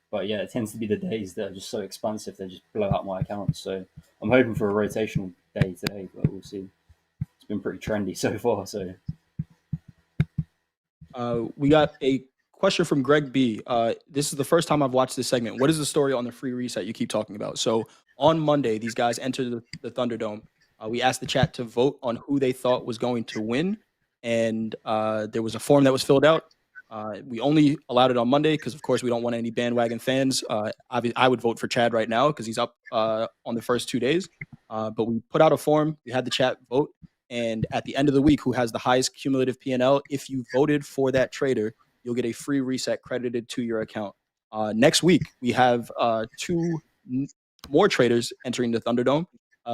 But yeah, it tends to be the days that are just so expansive, they just blow out my accounts. So I'm hoping for a rotational day today, but we'll see. It's been pretty trendy so far. So we got a question from Greg B. This is the first time I've watched this segment. What is the story on the free reset you keep talking about? So on Monday, these guys entered the Thunderdome. We asked the chat to vote on who they thought was going to win, and there was a form that was filled out. We only allowed it on Monday because, of course, we don't want any bandwagon fans. I would vote for Chad right now because he's up on the first 2 days. But we put out a form. We had the chat vote. And at the end of the week, who has the highest cumulative P&L, if you voted for that trader, you'll get a free reset credited to your account. Next week, we have 2 more traders entering the Thunderdome.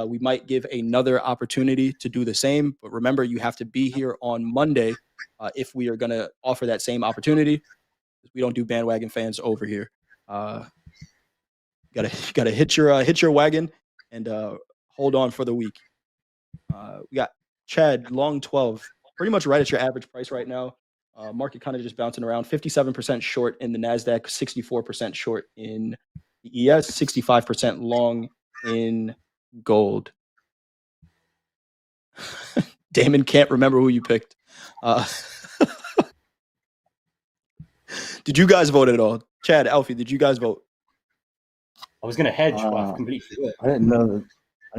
We might give another opportunity to do the same. But remember, you have to be here on Monday if we are going to offer that same opportunity. We don't do bandwagon fans over here. Gotta hit your wagon and hold on for the week. We got Chad long 12, pretty much right at your average price right now. Market kind of just bouncing around, 57% short in the NASDAQ, 64% short in the ES, 65% long in gold. Damon can't remember who you picked. Did you guys vote at all? Chad, Alfie, did you guys vote? I was going to hedge, but I've completely forgot. I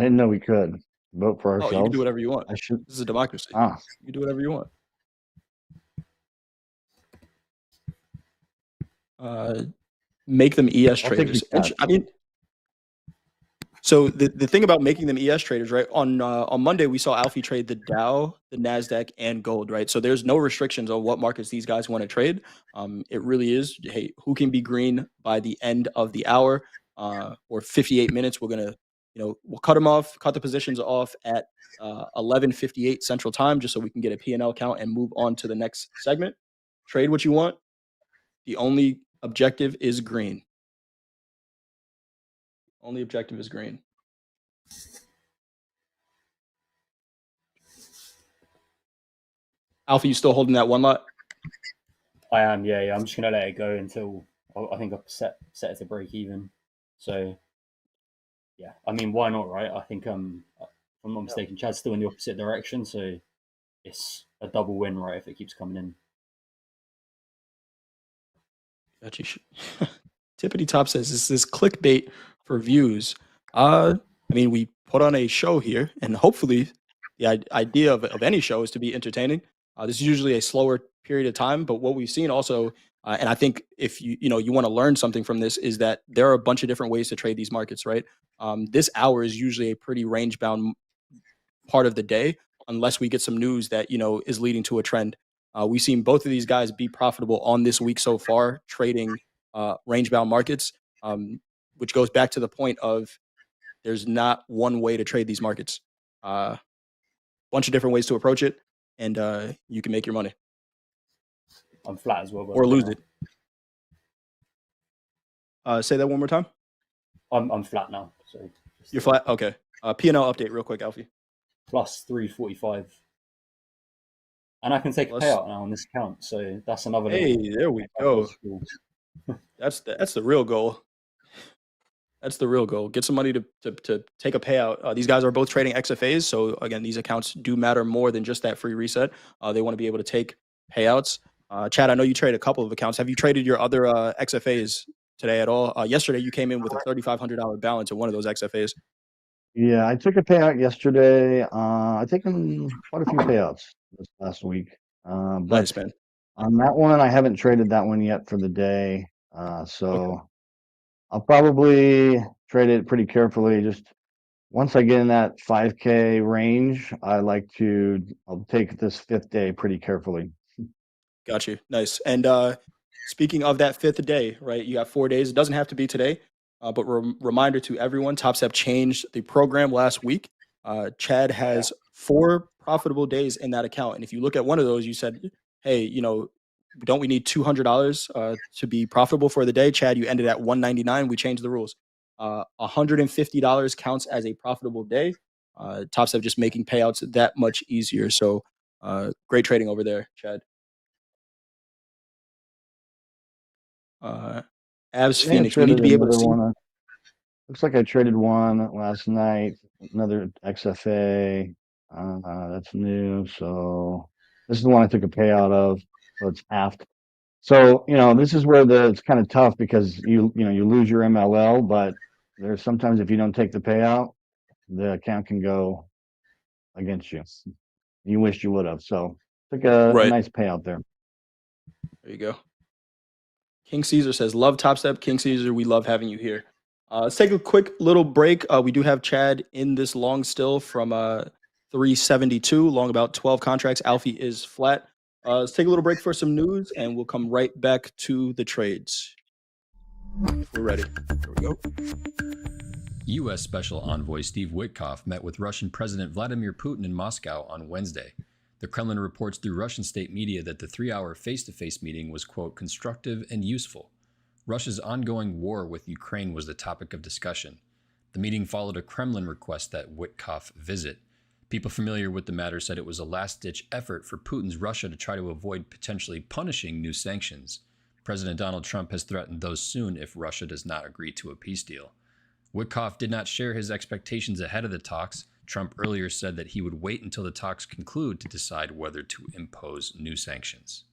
didn't know we could vote for ourselves. Oh, you can do whatever you want. I should. This is a democracy. You can do whatever you want. Make them ES traders. I mean, so the thing about making them ES traders, right? On Monday, we saw Alfie trade the Dow, the NASDAQ, and gold, right? So there's no restrictions on what markets these guys want to trade. It really is, hey, who can be green by the end of the hour or 58 minutes? We're going to, we'll cut them off, cut the positions off at 11:58 Central Time, just so we can get a P&L count and move on to the next segment. Trade what you want. The only objective is green. Only objective is green. Alpha, you still holding that one lot? I am, yeah. I'm just gonna let it go until I think I've set it to break even. So, yeah. I mean, why not, right? I think if I'm not mistaken, Chad's still in the opposite direction, so it's a double win, right? If it keeps coming in. Got you. Tippity Top says, "This is clickbait for views." I mean, we put on a show here, and hopefully, the idea of any show is to be entertaining. This is usually a slower period of time, but what we've seen also, and I think if you want to learn something from this, is that there are a bunch of different ways to trade these markets, right? This hour is usually a pretty range bound part of the day, unless we get some news that is leading to a trend. We've seen both of these guys be profitable on this week so far, trading range bound markets, which goes back to the point of there's not one way to trade these markets. Bunch of different ways to approach it, and you can make your money I'm flat as well, or lose it. Say that one more time. I'm flat now. So you're flat. Okay. P&L update real quick, Alfie. Plus 345, and I can take a payout now on this account. So that's another. Hey, there we go. That's the real goal. That's the real goal. Get some money to take a payout. These guys are both trading XFAs, so again, these accounts do matter more than just that free reset. They want to be able to take payouts. Chad, I know you trade a couple of accounts. Have you traded your other XFAs today at all? Yesterday, you came in with a $3,500 balance in one of those XFAs. Yeah, I took a payout yesterday. I've taken quite a few payouts this last week. But nice, man. On that one, I haven't traded that one yet for the day. So I'll probably trade it pretty carefully. Just once I get in that 5K range, I'll take this fifth day pretty carefully. Got you. Nice. And speaking of that fifth day, right? You got 4 days. It doesn't have to be today. But reminder to everyone, Topstep changed the program last week. Chad has 4 profitable days in that account. And if you look at one of those, you said, hey, don't we need $200 to be profitable for the day? Chad, you ended at $199. We changed the rules. $150 counts as a profitable day. Topstep just making payouts that much easier. So great trading over there, Chad. Abs Phoenix, we need to be able to see. Looks like I traded one last night, another XFA. That's new. So this is the one I took a payout of. So it's halved. So, this is where it's kind of tough because you lose your MLL, but there's sometimes if you don't take the payout, the account can go against you. You wish you would have. So took a nice payout there. There you go. King Caesar says, love Topstep. King Caesar, we love having you here. Let's take a quick little break. We do have Chad in this long still from 372, long about 12 contracts. Alfie is flat. Let's take a little break for some news, and we'll come right back to the trades. We're ready. Here we go. U.S. Special Envoy Steve Witkoff met with Russian President Vladimir Putin in Moscow on Wednesday. The Kremlin reports through Russian state media that the 3-hour face-to-face meeting was, quote, constructive and useful. Russia's ongoing war with Ukraine was the topic of discussion. The meeting followed a Kremlin request that Witkoff visit. People familiar with the matter said it was a last-ditch effort for Putin's Russia to try to avoid potentially punishing new sanctions. President Donald Trump has threatened those soon if Russia does not agree to a peace deal. Witkoff did not share his expectations ahead of the talks. Trump earlier said that he would wait until the talks conclude to decide whether to impose new sanctions.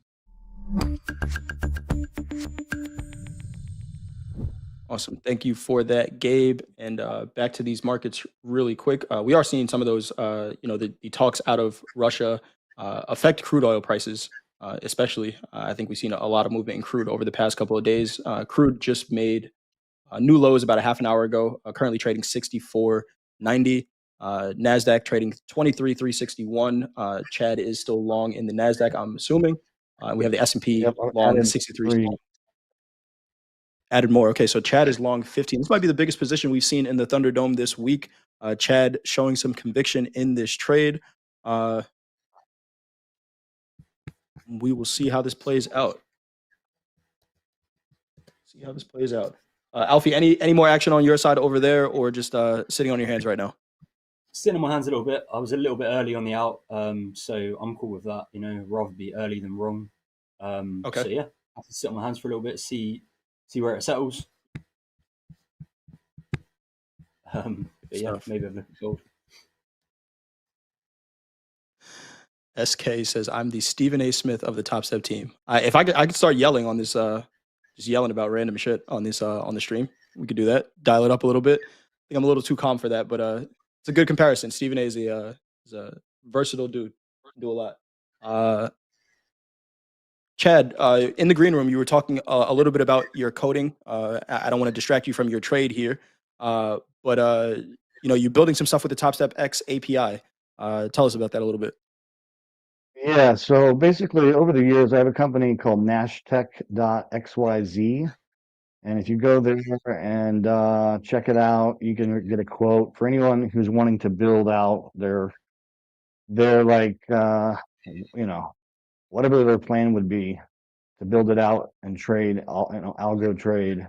Awesome. Thank you for that, Gabe. And back to these markets really quick. We are seeing some of those, the talks out of Russia affect crude oil prices, especially. I think we've seen a lot of movement in crude over the past couple of days. Crude just made new lows about a half an hour ago, currently trading 64.90. NASDAQ trading 23,361. Chad is still long in the NASDAQ, I'm assuming. We have the S&P long 63. Added more. Okay, so Chad is long 15. This might be the biggest position we've seen in the Thunderdome this week. Chad showing some conviction in this trade. We will see how this plays out. Alfie, any more action on your side over there, or just sitting on your hands right now? Sitting on my hands a little bit. I was a little bit early on the out, so I'm cool with that. Rather be early than wrong. Okay. So yeah, I have to sit on my hands for a little bit, see where it settles. But yeah, maybe I've looked at gold. SK says, I'm the Stephen A. Smith of the Topstep team. If I could start yelling on this just yelling about random shit on this on the stream. We could do that. Dial it up a little bit. I think I'm a little too calm for that, but it's a good comparison. Stephen A is a versatile dude. Can do a lot. Chad, in the green room, you were talking a little bit about your coding. I don't want to distract you from your trade here, but you're building some stuff with the Topstep X API. Tell us about that a little bit. Yeah, so basically over the years, I have a company called nashtech.xyz. And if you go there and check it out, you can get a quote for anyone who's wanting to build out their like, whatever their plan would be to build it out and trade, algo trade.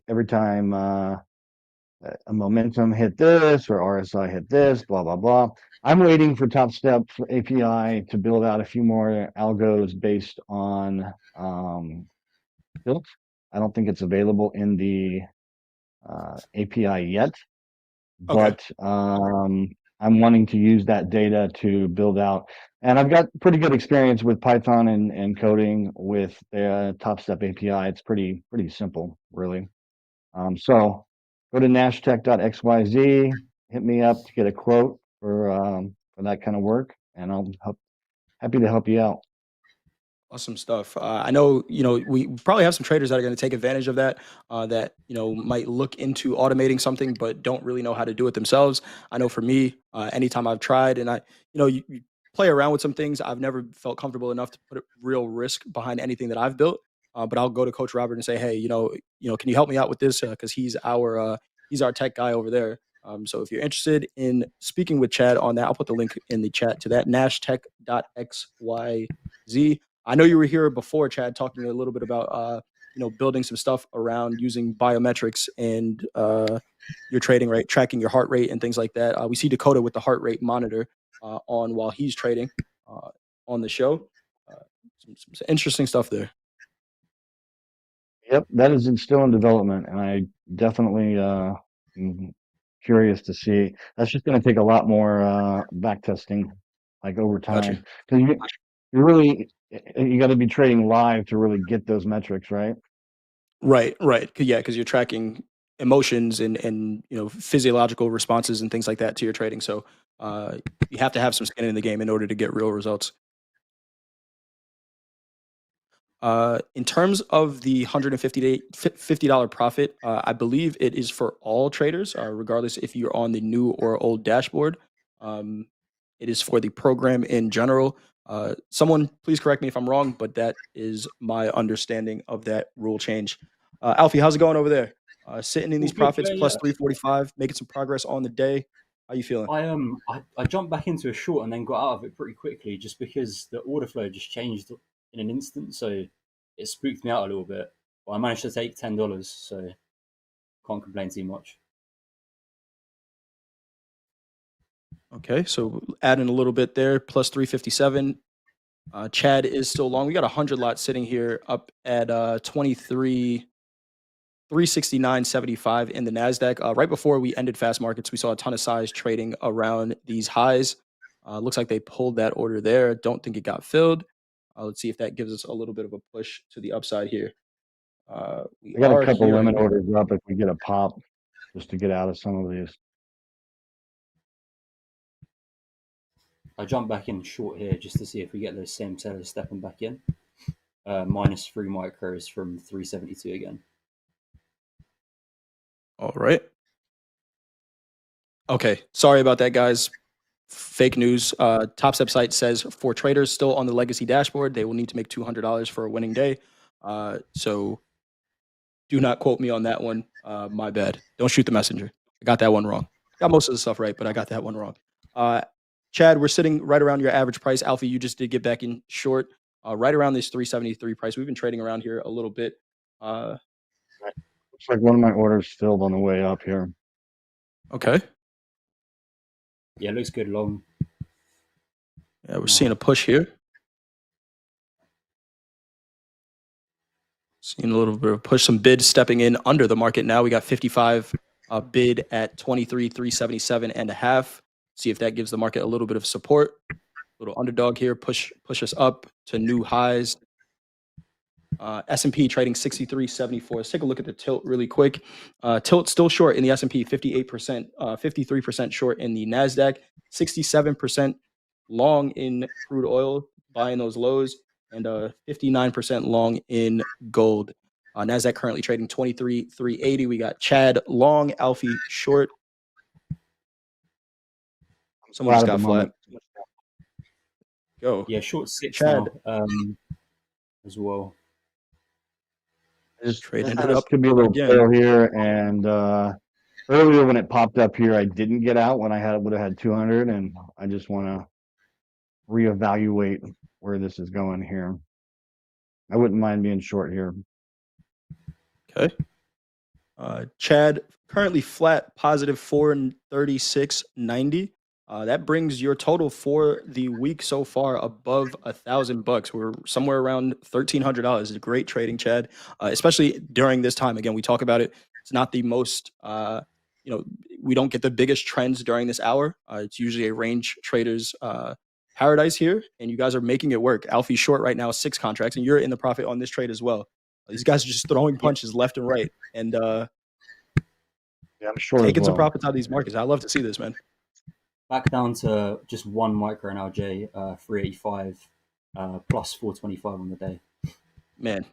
Every time a momentum hit this or RSI hit this, blah, blah, blah. I'm waiting for Topstep API to build out a few more algos based on built. I don't think it's available in the API yet, but I'm wanting to use that data to build out. And I've got pretty good experience with Python and coding with the Topstep API. It's pretty simple, really. So go to nashtech.xyz, hit me up to get a quote for that kind of work, and I'll happy to help you out. Awesome stuff. I know, we probably have some traders that are going to take advantage of that, that, might look into automating something, but don't really know how to do it themselves. I know for me, anytime I've tried and you play around with some things, I've never felt comfortable enough to put real risk behind anything that I've built. But I'll go to Coach Robert and say, hey, can you help me out with this? Because he's our tech guy over there. So if you're interested in speaking with Chad on that, I'll put the link in the chat to that, nashtech.xyz. I know you were here before, Chad, talking a little bit about building some stuff around using biometrics and your trading rate, tracking your heart rate and things like that. We see Dakota with the heart rate monitor on while he's trading on the show. Some interesting stuff there. Yep, that is still in development, and I definitely am curious to see. That's just going to take a lot more back testing, like over time, because you got to be trading live to really get those metrics, right? Right. Yeah, because you're tracking emotions and physiological responses and things like that to your trading. So you have to have some skin in the game in order to get real results. In terms of the $150 profit, I believe it is for all traders, regardless if you're on the new or old dashboard. It is for the program in general. Someone please correct me if I'm wrong, but that is my understanding of that rule change. Alfie, how's it going over there? Sitting in these profits, plus 345, making some progress on the day. How you feeling? I jumped back into a short and then got out of it pretty quickly just because the order flow just changed in an instant, so it spooked me out a little bit. But I managed to take $10, so can't complain too much. Okay, so adding a little bit there, plus 357. Chad is still long. We got 100 lots sitting here up at 369.75 in the NASDAQ. Right before we ended fast markets, we saw a ton of size trading around these highs. Looks like they pulled that order there. Don't think it got filled. Let's see if that gives us a little bit of a push to the upside here. We got a couple limit orders up if we get a pop, just to get out of some of these. I jump back in short here just to see if we get those same sellers stepping back in. Minus 3 micros from 372 again. All right. Okay, sorry about that, guys. Fake news. Topstep site says for traders still on the legacy dashboard, they will need to make $200 for a winning day. So do not quote me on that one. My bad. Don't shoot the messenger. I got that one wrong. Got most of the stuff right, but I got that one wrong. Chad, we're sitting right around your average price. Alfie, you just did get back in short, right around this 373 price. We've been trading around here a little bit. Looks like one of my orders filled on the way up here. Okay. Yeah, looks good long. Yeah, we're seeing a push here. Seeing a little bit of push, some bids stepping in under the market now. We got 55 bid at 23,377 and a half. See if that gives the market a little bit of support. Little underdog here, push us up to new highs. S&P trading 63.74. Let's take a look at the tilt really quick. Tilt still short in the S&P, 58%, 53% short in the NASDAQ, 67% long in crude oil, buying those lows, and 59% long in gold. NASDAQ currently trading 23,380. We got Chad long, Alfie short. Someone just got flat. Go. Yeah, short 6 Chad. now as well. Just Trading this it up could be a little again. fail here. And earlier when it popped up here, I didn't get out when I would have had 200, and I just want to reevaluate where this is going here. I wouldn't mind being short here. Okay. Chad currently flat, positive 436.90. That brings your total for the week so far above $1,000. We're somewhere around $1,300. It's a great trading, Chad, especially during this time. Again, we talk about it. It's not the most, we don't get the biggest trends during this hour. It's usually a range trader's paradise here, and you guys are making it work. Alfie's short right now, 6 contracts, and you're in the profit on this trade as well. These guys are just throwing punches left and right, and yeah, I'm short taking as some well. profits out of these markets. I love to see this, man. Back down to just 1 micro NLJ, 385 plus 425 on the day. Man,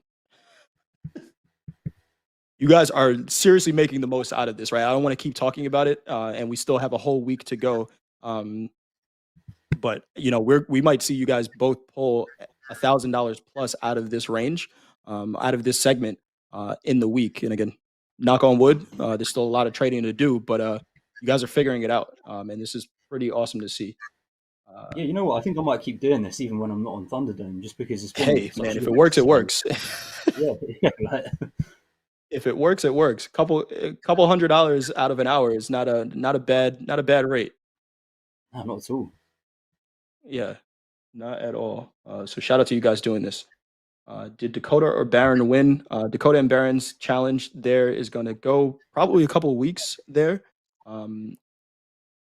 you guys are seriously making the most out of this, right? I don't want to keep talking about it, and we still have a whole week to go. But we might see you guys both pull $1,000 plus out of this range, out of this segment in the week. And again, knock on wood, there's still a lot of trading to do, but you guys are figuring it out, and this is pretty awesome to see. Yeah, you know what? I think I might keep doing this even when I'm not on Thunderdome, just because it's been. Hey, man, if it works, it works. yeah, like, if it works, it works. Couple $100 out of an hour is not a bad rate. no, not at all. Yeah, not at all. So shout out to you guys doing this. Did Dakota or Baron win? Dakota and Baron's challenge there is going to go probably a couple of weeks there,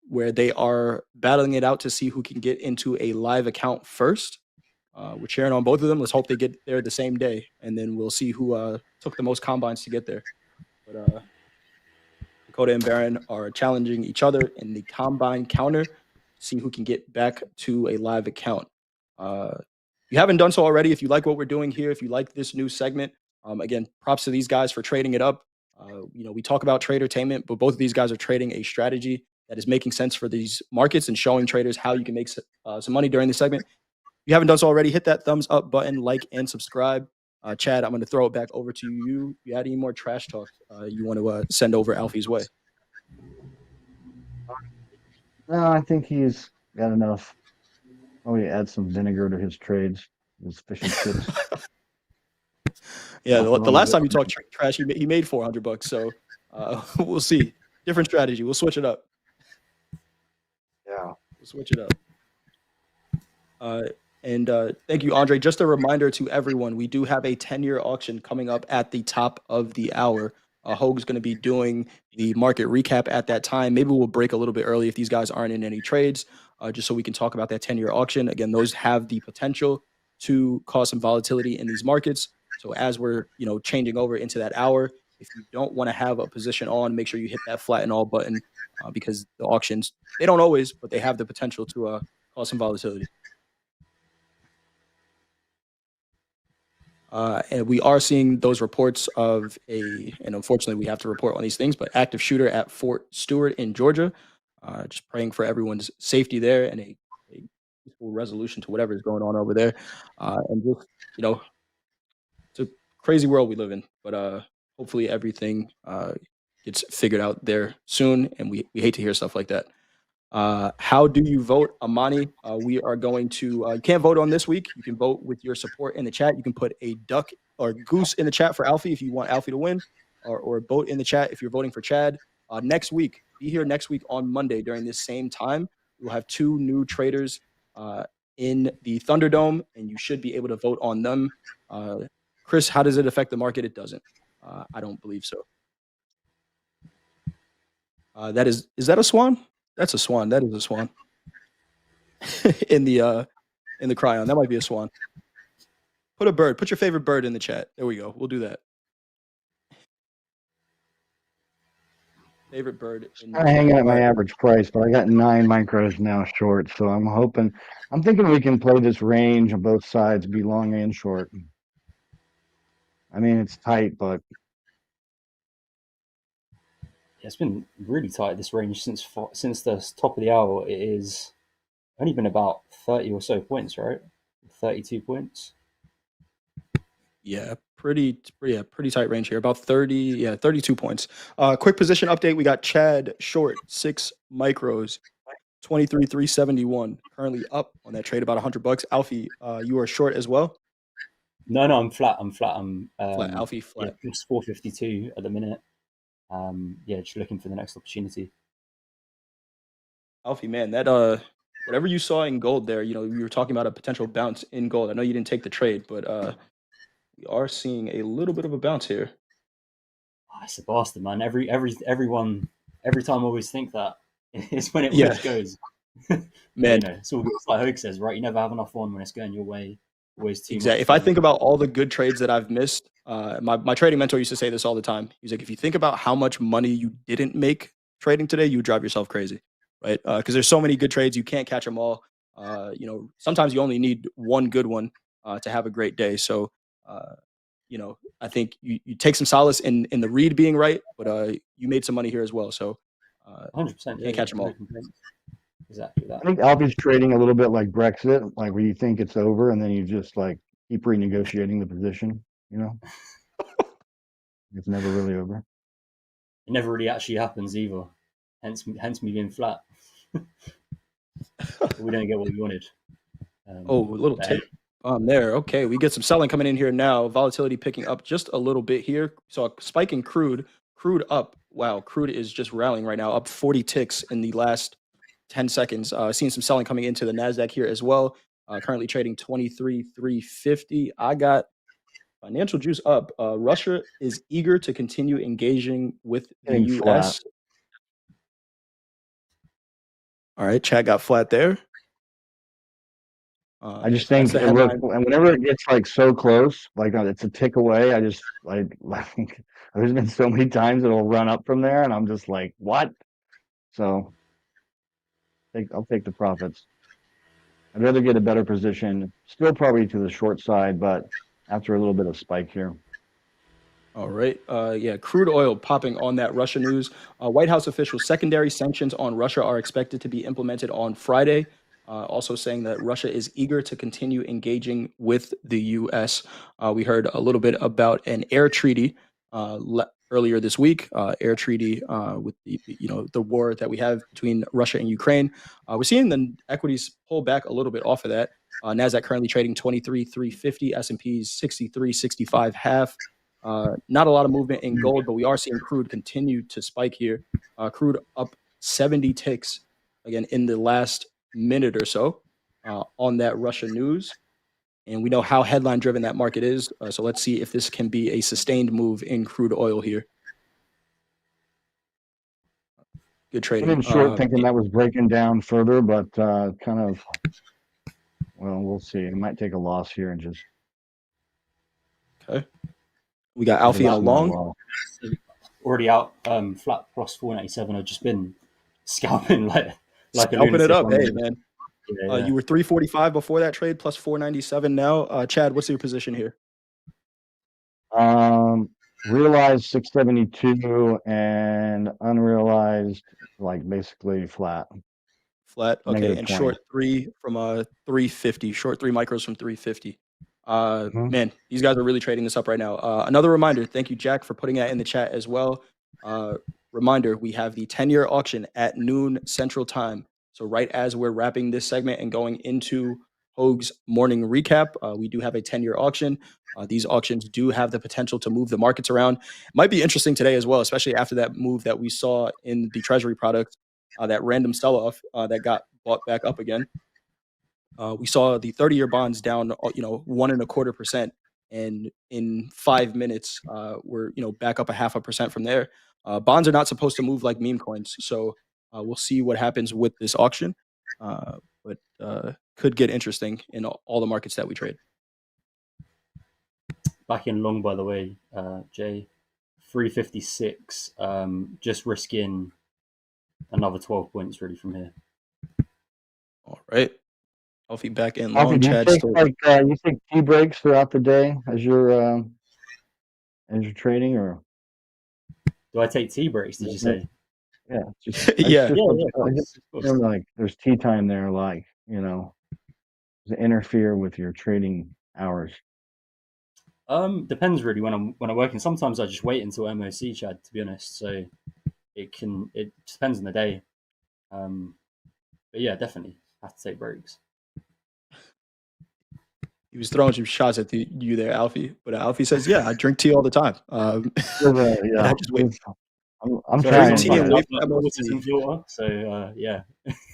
where they are battling it out to see who can get into a live account first. We're cheering on both of them. Let's hope they get there the same day, and then we'll see who took the most combines to get there. But Dakota and Baron are challenging each other in the combine counter, see who can get back to a live account. If you haven't done so already, if you like what we're doing here, if you like this new segment, again, props to these guys for trading it up. We talk about tradertainment, but both of these guys are trading a strategy that is making sense for these markets and showing traders how you can make some money during the segment. If you haven't done so already, hit that thumbs up button, like, and subscribe. Chad, I'm going to throw it back over to you. You had any more trash talk you want to send over Alfie's way? No, I think he's got enough. Oh, he add some vinegar to his trades, his fish and chips. Yeah, the last time you talked trash, he made $400. So we'll see. Different strategy. We'll switch it up. Yeah, we'll switch it up. And thank you, Andre. Just a reminder to everyone, we do have a 10-year auction coming up at the top of the hour. Hoag's going to be doing the market recap at that time. Maybe we'll break a little bit early if these guys aren't in any trades, just so we can talk about that 10-year auction. Again, those have the potential to cause some volatility in these markets. So as we're changing over into that hour, if you don't want to have a position on, make sure you hit that flatten all button, because the auctions, they don't always, but they have the potential to cause some volatility. And we are seeing those reports of and unfortunately we have to report on these things, but active shooter at Fort Stewart in Georgia. Just praying for everyone's safety there and a peaceful resolution to whatever is going on over there. And just, it's a crazy world we live in, but hopefully everything gets figured out there soon. And we hate to hear stuff like that. How do you vote, Amani? We are going to, you can't vote on this week. You can vote with your support in the chat. You can put a duck or goose in the chat for Alfie if you want Alfie to win, or vote in the chat if you're voting for Chad. Next week, be here next week on Monday during this same time. We'll have 2 new traders in the Thunderdome, and you should be able to vote on them. Chris, how does it affect the market? It doesn't. I don't believe so. Is that a swan? That's a swan. That is a swan. in the cryon. That might be a swan. Put a bird. Put your favorite bird in the chat. There we go. We'll do that. Favorite bird in the Kind of hanging chat. at my All right. average price, but I got 9 micros now short, so I'm thinking we can play this range on both sides, be long and short. I mean, it's tight, but It's been really tight, this range, since the top of the hour. It is only been about 30 or so points, right? 32 points. Yeah, pretty tight range here. About 32 points. Quick position update. We got Chad short 6 micros, 23,371. Currently up on that trade about $100. Alfie, you are short as well. No, I'm flat. I'm Flat. Alfie flat. Yeah, it's 452 at the minute. Yeah, just looking for the next opportunity. Alfie, man, that whatever you saw in gold there, you know, we were talking about a potential bounce in gold. I know you didn't take the trade, but we are seeing a little bit of a bounce here. Oh, it's a bastard, man. Every time I always think that it's when it Yeah. always goes. Man, You know, it's all it's like Hoag says, right? You never have enough fun when it's going your way. Always too exactly. much If I fun. think about all the good trades that I've missed, my trading mentor used to say this all the time. He's like, if you think about how much money you didn't make trading today, you would drive yourself crazy, right? Because there's so many good trades, you can't catch them all. You know, sometimes you only need one good one to have a great day. So, you know, I think you take some solace in the read being right, but you made some money here as well. So, 100%. can't catch them all. Exactly that. I think Alfie's trading a little bit like Brexit, like where you think it's over and then you just like keep renegotiating the position, you know? It's never really over. It never really actually happens either. Hence me being flat. We don't get what we wanted. Oh, a little tip on there. Okay, we get some selling coming in here now. Volatility picking up just a little bit here. So a spike in crude. Crude up. Wow, crude is just rallying right now, up 40 ticks in the last 10 seconds. Seeing some selling coming into the NASDAQ here as well. Currently trading 23,350. I got financial juice up. Russia is eager to continue engaging with the Getting flat. U.S. All right, chat got flat there. I just think the it look, headline. and whenever it gets like so close, like it's a tick away, I just like there's been so many times it'll run up from there, and I'm just like, what? So I'll take the profits. I'd rather get a better position, still probably to the short side, but after a little bit of spike here. All right. Yeah, crude oil popping on that Russia news. White House officials, secondary sanctions on Russia are expected to be implemented on Friday. Also saying that Russia is eager to continue engaging with the U.S. We heard a little bit about an air treaty earlier this week. Air treaty with the war that we have between Russia and Ukraine. We're seeing the equities pull back a little bit off of that. NASDAQ currently trading 23,350. S&P's 63.65 half. Not a lot of movement in gold, but we are seeing crude continue to spike here. Crude up 70 ticks again in the last minute or so on that Russia news. And we know how headline driven that market is. So let's see if this can be a sustained move in crude oil here. Good trading. I'm in short thinking that was breaking down further, but kind of, well, we'll see. It might take a loss here and just. Okay. We got Alfie in a long. Already out, flat plus 497. I've just been scalping like scalping it up. Hey, man. Yeah. You were 345 before that trade, plus 497 now. Chad, what's your position here? Realized 672 and unrealized like basically flat. Flat. Okay. Negative And 20. short 3 from 350. Short 3 micros from 350. Man, these guys are really trading this up right now. Another reminder, thank you, Jack, for putting that in the chat as well. Reminder, we have the 10-year auction at noon Central Time. So right as we're wrapping this segment and going into Hoag's morning recap, we do have a 10-year auction. These auctions do have the potential to move the markets around. Might be interesting today as well, especially after that move that we saw in the Treasury product, that random sell-off that got bought back up again. We saw the 30-year bonds down, 1.25%, and in 5 minutes, we're back up 0.5% from there. Bonds are not supposed to move like meme coins, so we'll see what happens with this auction. But could get interesting in all the markets that we trade. back in long, by the way, Jay. 356. Just risking another 12 points really from here. All right. Alfie back in Alfie, long. do you Chad take still. you take tea breaks throughout the day as you're trading, or Do I take tea breaks? Did you say? Yeah, just Yeah. I just feel like there's tea time there, like to interfere with your trading hours. Depends really when I'm working. Sometimes I just wait until MOC, Chad, to be honest. So it depends on the day. But yeah, definitely have to take breaks. He was throwing some shots at you there, Alfie. But Alfie says, "Yeah, I drink tea all the time." And Yeah, I just wait. I'm Sorry, trying. tea and I'm wait not for an MOC. autism filter, so yeah,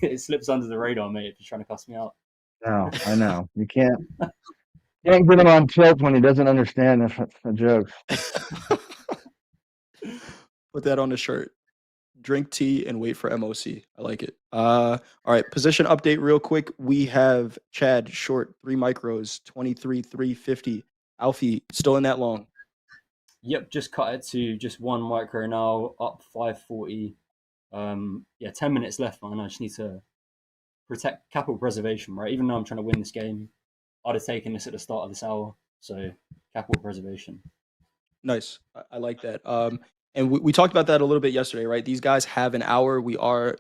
it slips under the radar, mate. If you're trying to cuss me out. No, I know you can't get him on tilt when he doesn't understand the jokes. Put that on the shirt. Drink tea and wait for MOC. I like it. All right. Position update real quick. We have Chad short 3 micros, 23,350. Alfie still in that long. Yep, just cut it to just 1 micro now, up 540. Yeah, 10 minutes left, man. I just need to protect capital preservation, right? Even though I'm trying to win this game, I'd have taken this at the start of this hour. So capital preservation. Nice. I like that. And we talked about that a little bit yesterday, right? These guys have an hour. We are,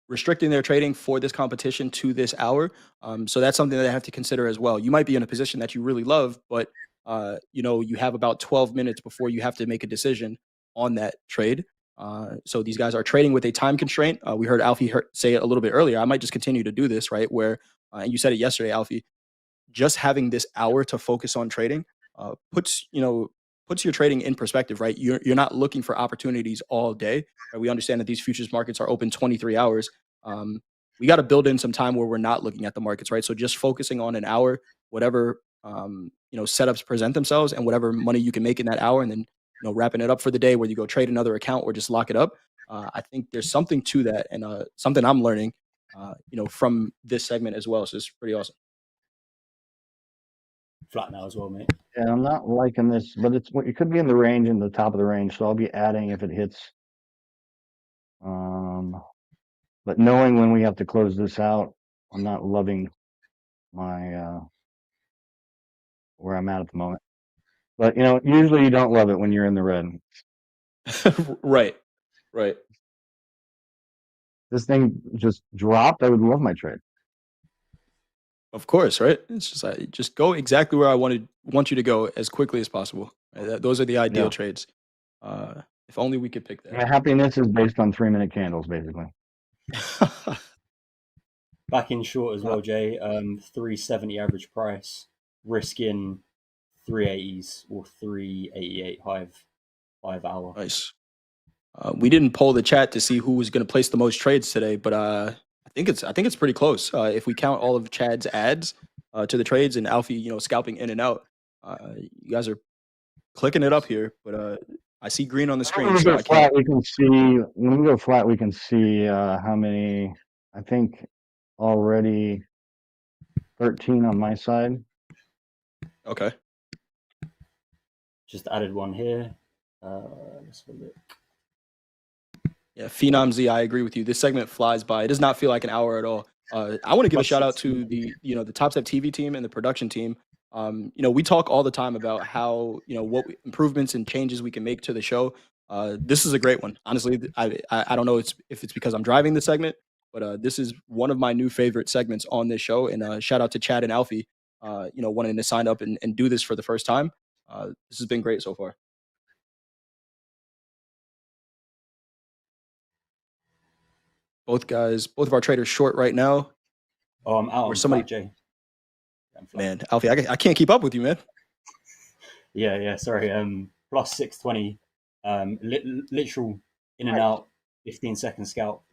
restricting their trading for this competition to this hour. So that's something that they have to consider as well. You might be in a position that you really love, but you have about 12 minutes before you have to make a decision on that trade. So these guys are trading with a time constraint. We heard Alfie say it a little bit earlier. I might just continue to do this, right? Where, and you said it yesterday, Alfie, just having this hour to focus on trading puts your trading in perspective, right? You're not looking for opportunities all day. Right? We understand that these futures markets are open 23 hours. We got to build in some time where we're not looking at the markets, right? So just focusing on an hour, whatever setups present themselves, and whatever money you can make in that hour, and then wrapping it up for the day, whether you go trade another account or just lock it up. I think there's something to that, and something I'm learning, from this segment as well. So it's pretty awesome. Flat now as well, mate. Yeah, I'm not liking this, but it could be in the range, in the top of the range, so I'll be adding if it hits. But knowing when we have to close this out, I'm not loving my where I'm at the moment. But usually you don't love it when you're in the red. Right. This thing just dropped. I would love my trade. Of course, right? It's just go exactly where I want you to go as quickly as possible. Right? Those are the ideal trades. If only we could pick that. My happiness is based on 3-minute candles, basically. Back in short as well, Jay. 370 average price, risking 380s or 388 5 hour. Nice. We didn't poll the chat to see who was going to place the most trades today, but I think it's pretty close. If we count all of Chad's ads to the trades and Alfie, scalping in and out, you guys are clicking it up here. But I see green on the screen. When we So go I flat, can't. we can see. When we go flat, we can see how many. I think already 13 on my side. Okay. Just added one here. Let's have a look. Yeah, Phenom Z, I agree with you. This segment flies by. It does not feel like an hour at all. I want to give a shout out to the Topstep TV team and the production team. We talk all the time about how what improvements and changes we can make to the show. This is a great one. Honestly, I don't know if it's because I'm driving the segment, but this is one of my new favorite segments on this show. And shout out to Chad and Alfie, wanting to sign up and do this for the first time. This has been great so far. Both of our traders short right now. Oh, I'm out. Flat, Jay. Man, Alfie, I can't keep up with you, man. Yeah. Sorry. Plus 620. Literal in and out. 15-second scalp.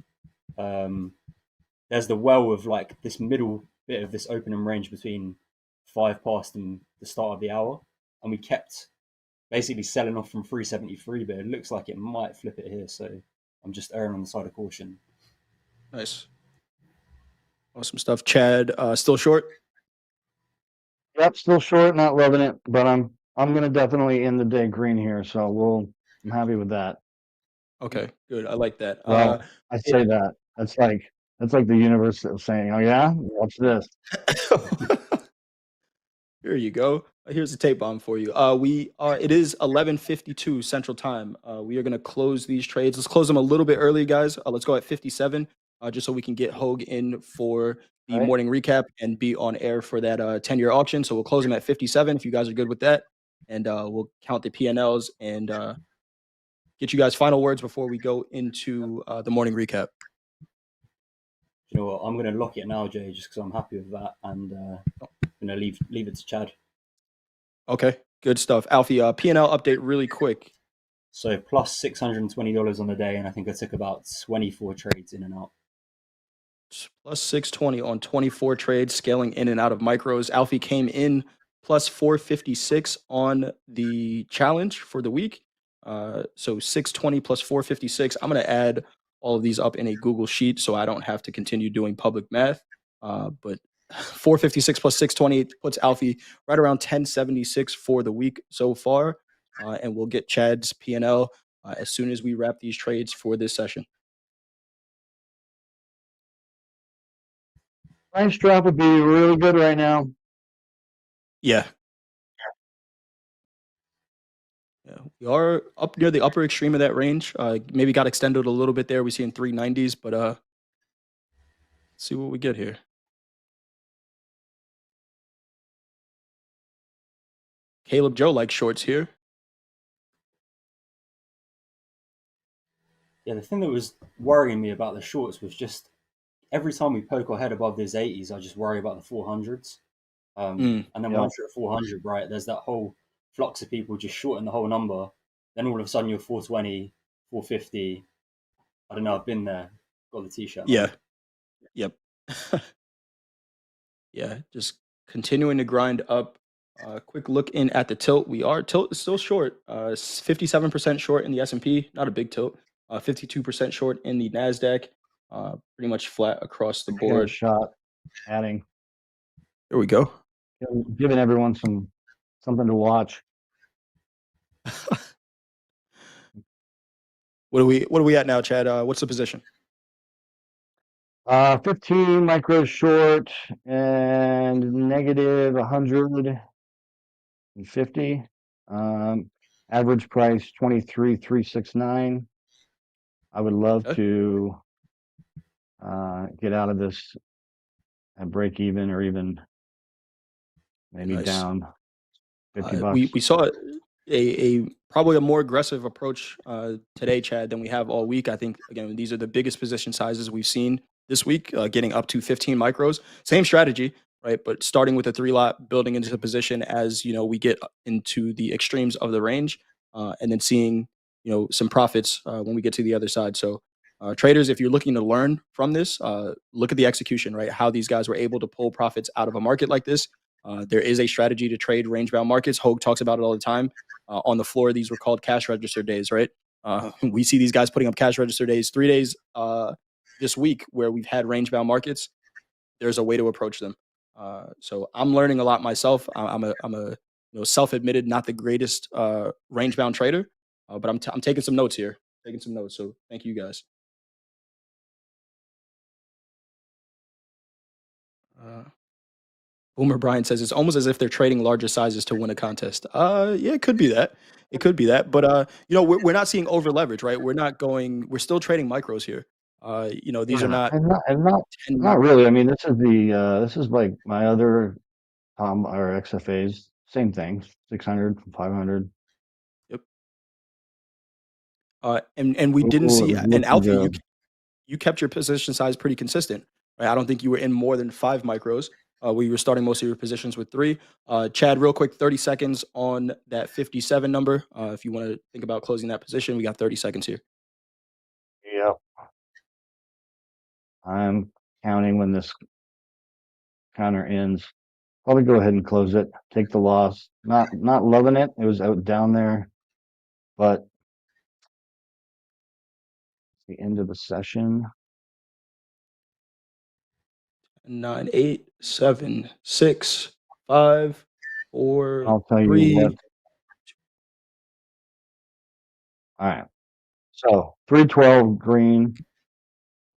There's the well of like this middle bit of this opening range between 5 past and the start of the hour, and we kept basically selling off from 373, but it looks like it might flip it here. So I'm just erring on the side of caution. Nice. Awesome stuff. Chad, still short? Yep, still short, not loving it, but I'm I'm gonna definitely end the day green here, so I'm happy with that. Okay, good. I like that. Well, I say that. That's like the universe saying, "Oh yeah, watch this." Here you go. Here's the tape bomb for you. It is 11:52 Central Time. We are going to close these trades. Let's close them a little bit early, guys. Let's go at 57, just so we can get Hoag in for the Right. morning recap and be on air for that 10-year auction. So we'll close them at 57 if you guys are good with that, and we'll count the P&Ls and get you guys final words before we go into the morning recap. You know what? I'm going to lock it now, Jay, just because I'm happy with that, and I'm going to leave it to Chad. Okay, good stuff. Alfie, P&L update really quick. So plus $620 on the day, and I think I took about 24 trades in and out. Plus 620 on 24 trades, scaling in and out of micros. Alfie came in plus 456 on the challenge for the week. So 620 plus 456. I'm going to add all of these up in a Google Sheet so I don't have to continue doing public math. But 456 plus 620 puts Alfie right around 1076 for the week so far. And we'll get Chad's P&L as soon as we wrap these trades for this session. Price drop would be really good right now. Yeah. Yeah, we are up near the upper extreme of that range. Maybe got extended a little bit there. We see in 390s, but let's see what we get here. Caleb Joe likes shorts here. Yeah, the thing that was worrying me about the shorts was just every time we poke our head above these 80s, I just worry about the 400s. And then once you're at 400, right, there's that whole flux of people just shorting the whole number. Then all of a sudden you're 420, 450. I don't know. I've been there. Got the t-shirt. Yeah. Yep. Yeah. Just continuing to grind up. Quick look in at the tilt. Tilt is still short. 57% short in the S&P. Not a big tilt. 52% short in the NASDAQ. Pretty much flat across the board. Shot adding. There we go. Giving everyone something to watch. What are we at now, Chad? What's the position? 15 micros short and negative 150. Average price 23,369. I would love to get out of this at break even or even maybe down $50. We saw a probably a more aggressive approach today, Chad, than we have all week. I think, again, these are the biggest position sizes we've seen this week, getting up to 15 micros. Same strategy, right? But starting with a 3-lot, building into the position as, we get into the extremes of the range, and then seeing, some profits when we get to the other side. So traders, if you're looking to learn from this, look at the execution, right? How these guys were able to pull profits out of a market like this. There is a strategy to trade range-bound markets. Hoag talks about it all the time. On the floor, these were called cash register days, right? We see these guys putting up cash register days 3 days this week where we've had range-bound markets. There's a way to approach them. So I'm learning a lot myself. I'm a self-admitted not the greatest range-bound trader, but I'm taking some notes here. Taking some notes. So thank you guys. Boomer Brian says it's almost as if they're trading larger sizes to win a contest. Yeah, it could be that. It could be that. But we're not seeing over leverage, right? We're still trading micros here. These are not not really. I mean, this is like my other or XFAs, same thing, 600, 500. Yep. And we didn't see an Alpha. You kept your position size pretty consistent, right? I don't think you were in more than 5 micros. We were starting most of your positions with 3. Chad, real quick, 30 seconds on that 57 number. If you want to think about closing that position, we got 30 seconds here. Yep. I'm counting when this counter ends. Probably go ahead and close it. Take the loss. Not loving it. It was out down there, but it's the end of the session. 9, 8, 7, 6, 5, 4, I'll tell you 3, what, All right. So 312 green.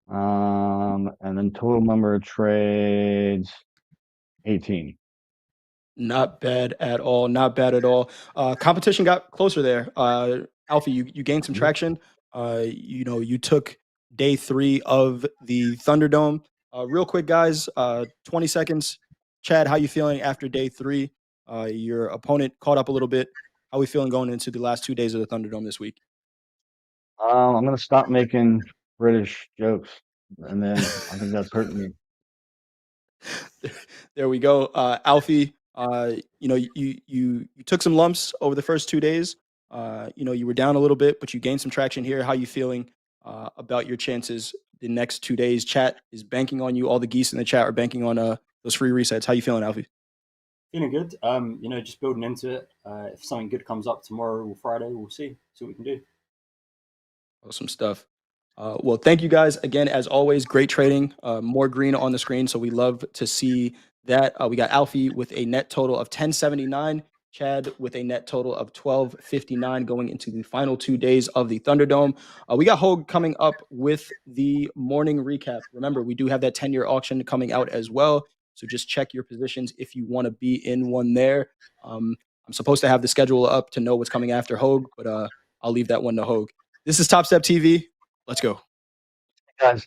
And then total number of trades 18. Not bad at all. Not bad at all. Competition got closer there. Alfie, you gained some traction. You took day 3 of the Thunderdome. Real quick, guys, 20 seconds. Chad, how you feeling after day 3? Your opponent caught up a little bit. How we feeling going into the last 2 days of the Thunderdome this week? I'm gonna stop making British jokes, and then I think that's hurting me. There we go. Alfie, you took some lumps over the first 2 days. You were down a little bit, but you gained some traction here. How you feeling about your chances the next 2 days? Chat is banking on you. All the geese in the chat are banking on those free resets. How you feeling, Alfie? Feeling good. Just building into it. If something good comes up tomorrow or Friday, we'll see what we can do. Awesome stuff. Well, thank you guys again, as always. Great trading. More green on the screen, so we love to see that. We got Alfie with a net total of 1079, Chad with a net total of 1259 going into the final 2 days of the Thunderdome. We got Hoag coming up with the morning recap. Remember, we do have that 10-year auction coming out as well, so just check your positions if you want to be in one there. I'm supposed to have the schedule up to know what's coming after Hoag, but I'll leave that one to Hoag. This is TopstepTV. Let's go. Guys.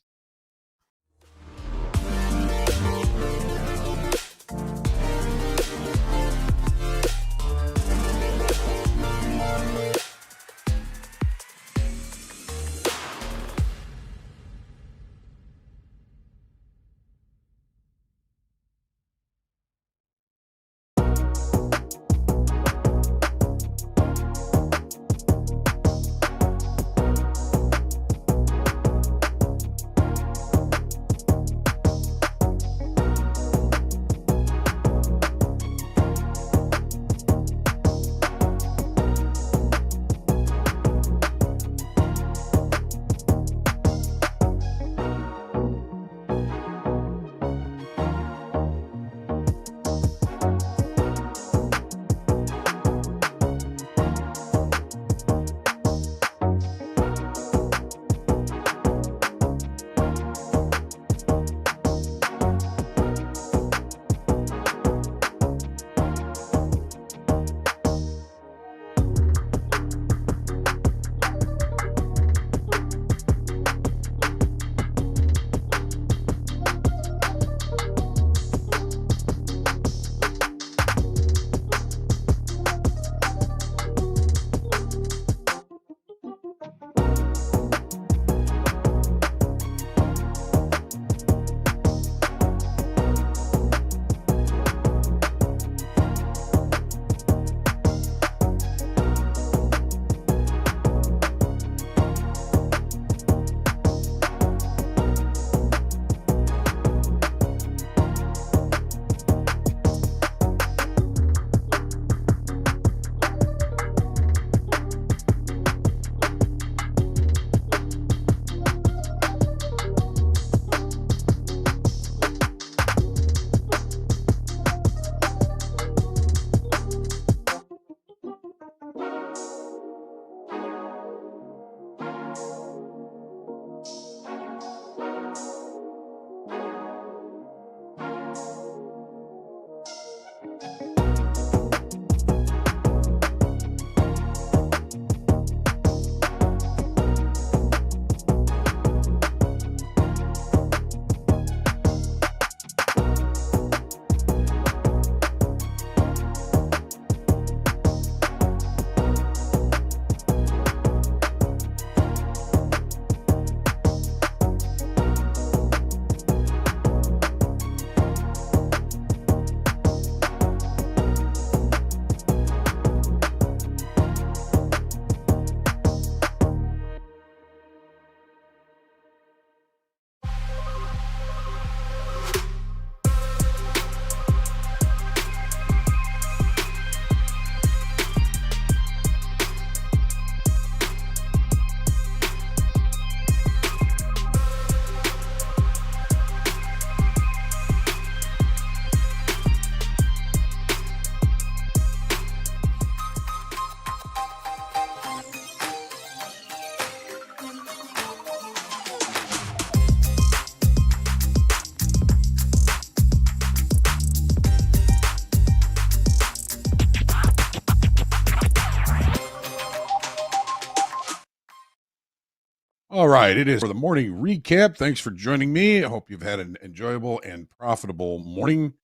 All right, it is for the morning recap. Thanks for joining me. I hope you've had an enjoyable and profitable morning.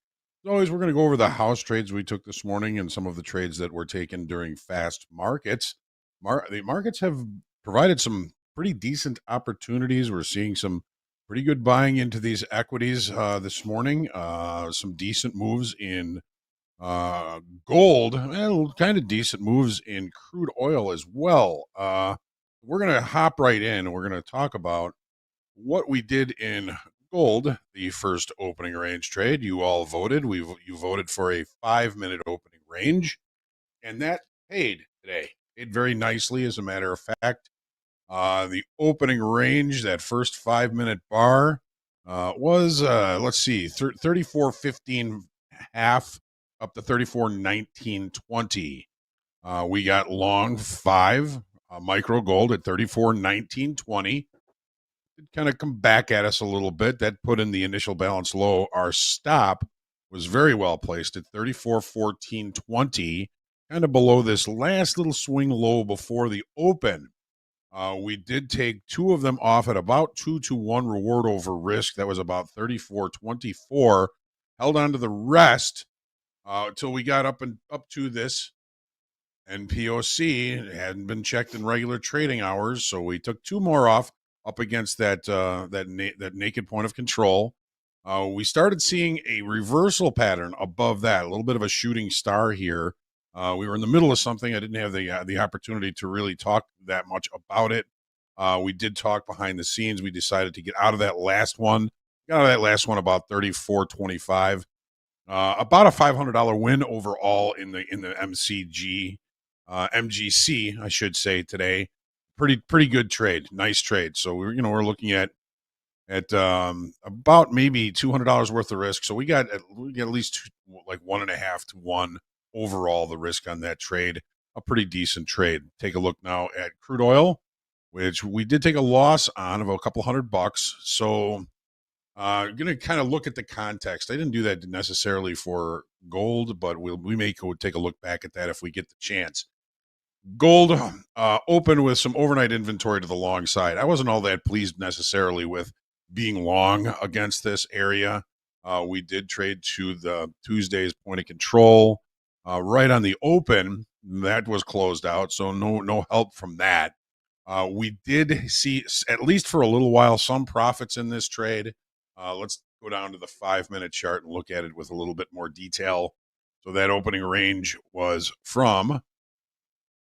As always, we're going to go over the house trades we took this morning and some of the trades that were taken during fast markets. The markets have provided some pretty decent opportunities. We're seeing some pretty good buying into these equities this morning. Some decent moves in gold, and kind of decent moves in crude oil as well. We're going to hop right in and we're going to talk about what we did in gold, the first opening range trade. You all voted. You voted for a 5-minute opening range, and that paid today. Paid very nicely, as a matter of fact. The opening range, that first 5-minute bar, was let's see, 34.15 half up to 34.1920. We got long 5 micro gold at 34.1920. It kind of come back at us a little bit. That put in the initial balance low. Our stop was very well placed at 34.1420, kind of below this last little swing low before the open. We did take 2 of them off at about 2-to-1 reward over risk. That was about 34.24. Held on to the rest until we got up to this NPOC. It hadn't been checked in regular trading hours, so we took 2 more off up against that naked point of control. We started seeing a reversal pattern above that, a little bit of a shooting star here. We were in the middle of something. I didn't have the opportunity to really talk that much about it. We did talk behind the scenes. We decided to get out of that last one. Got out of that last one about 34.25. About a $500 win overall in the MGC, I should say, today. Pretty good trade, nice trade. So we're looking at about maybe $200 worth of risk. So we got at least like 1.5 to 1 overall the risk on that trade. A pretty decent trade. Take a look now at crude oil, which we did take a loss on of a couple $100. So going to kind of look at the context. I didn't do that necessarily for gold, but we may go take a look back at that if we get the chance. Gold opened with some overnight inventory to the long side. I wasn't all that pleased necessarily with being long against this area. We did trade to the Tuesday's point of control right on the open. That was closed out, so no help from that. We did see, at least for a little while, some profits in this trade. Let's go down to the 5-minute chart and look at it with a little bit more detail. So that opening range was from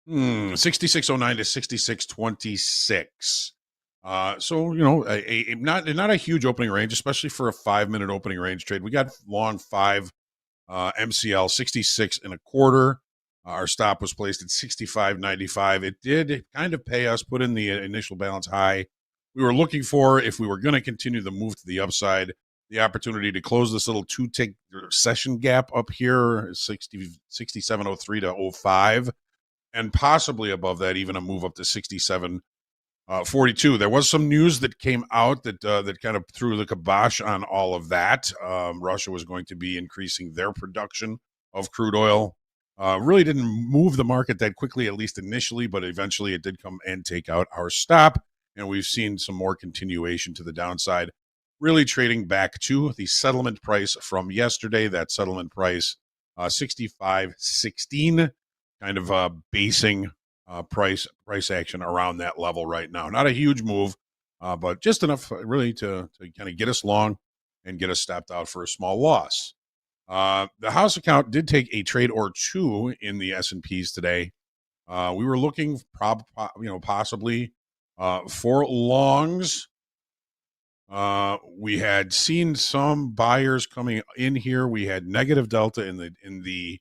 66.09 to 66.26. So not a huge opening range, especially for a 5-minute opening range trade. We got long 5 MCL 66.25. Our stop was placed at 65.95. It did kind of pay us, put in the initial balance high. We were looking for, if we were going to continue the move to the upside, the opportunity to close this little 2-tick session gap up here, 67.03 to 05, and possibly above that, even a move up to 67.42. There was some news that came out that kind of threw the kibosh on all of that. Russia was going to be increasing their production of crude oil. Really didn't move the market that quickly, at least initially, but eventually it did come and take out our stop. And we've seen some more continuation to the downside, really trading back to the settlement price from yesterday. That settlement price, 65.16, kind of basing price action around that level right now. Not a huge move, but just enough really to kind of get us long and get us stopped out for a small loss. The house account did take a trade or 2 in the S&Ps today. We were looking possibly for longs. We had seen some buyers coming in here. We had negative delta in the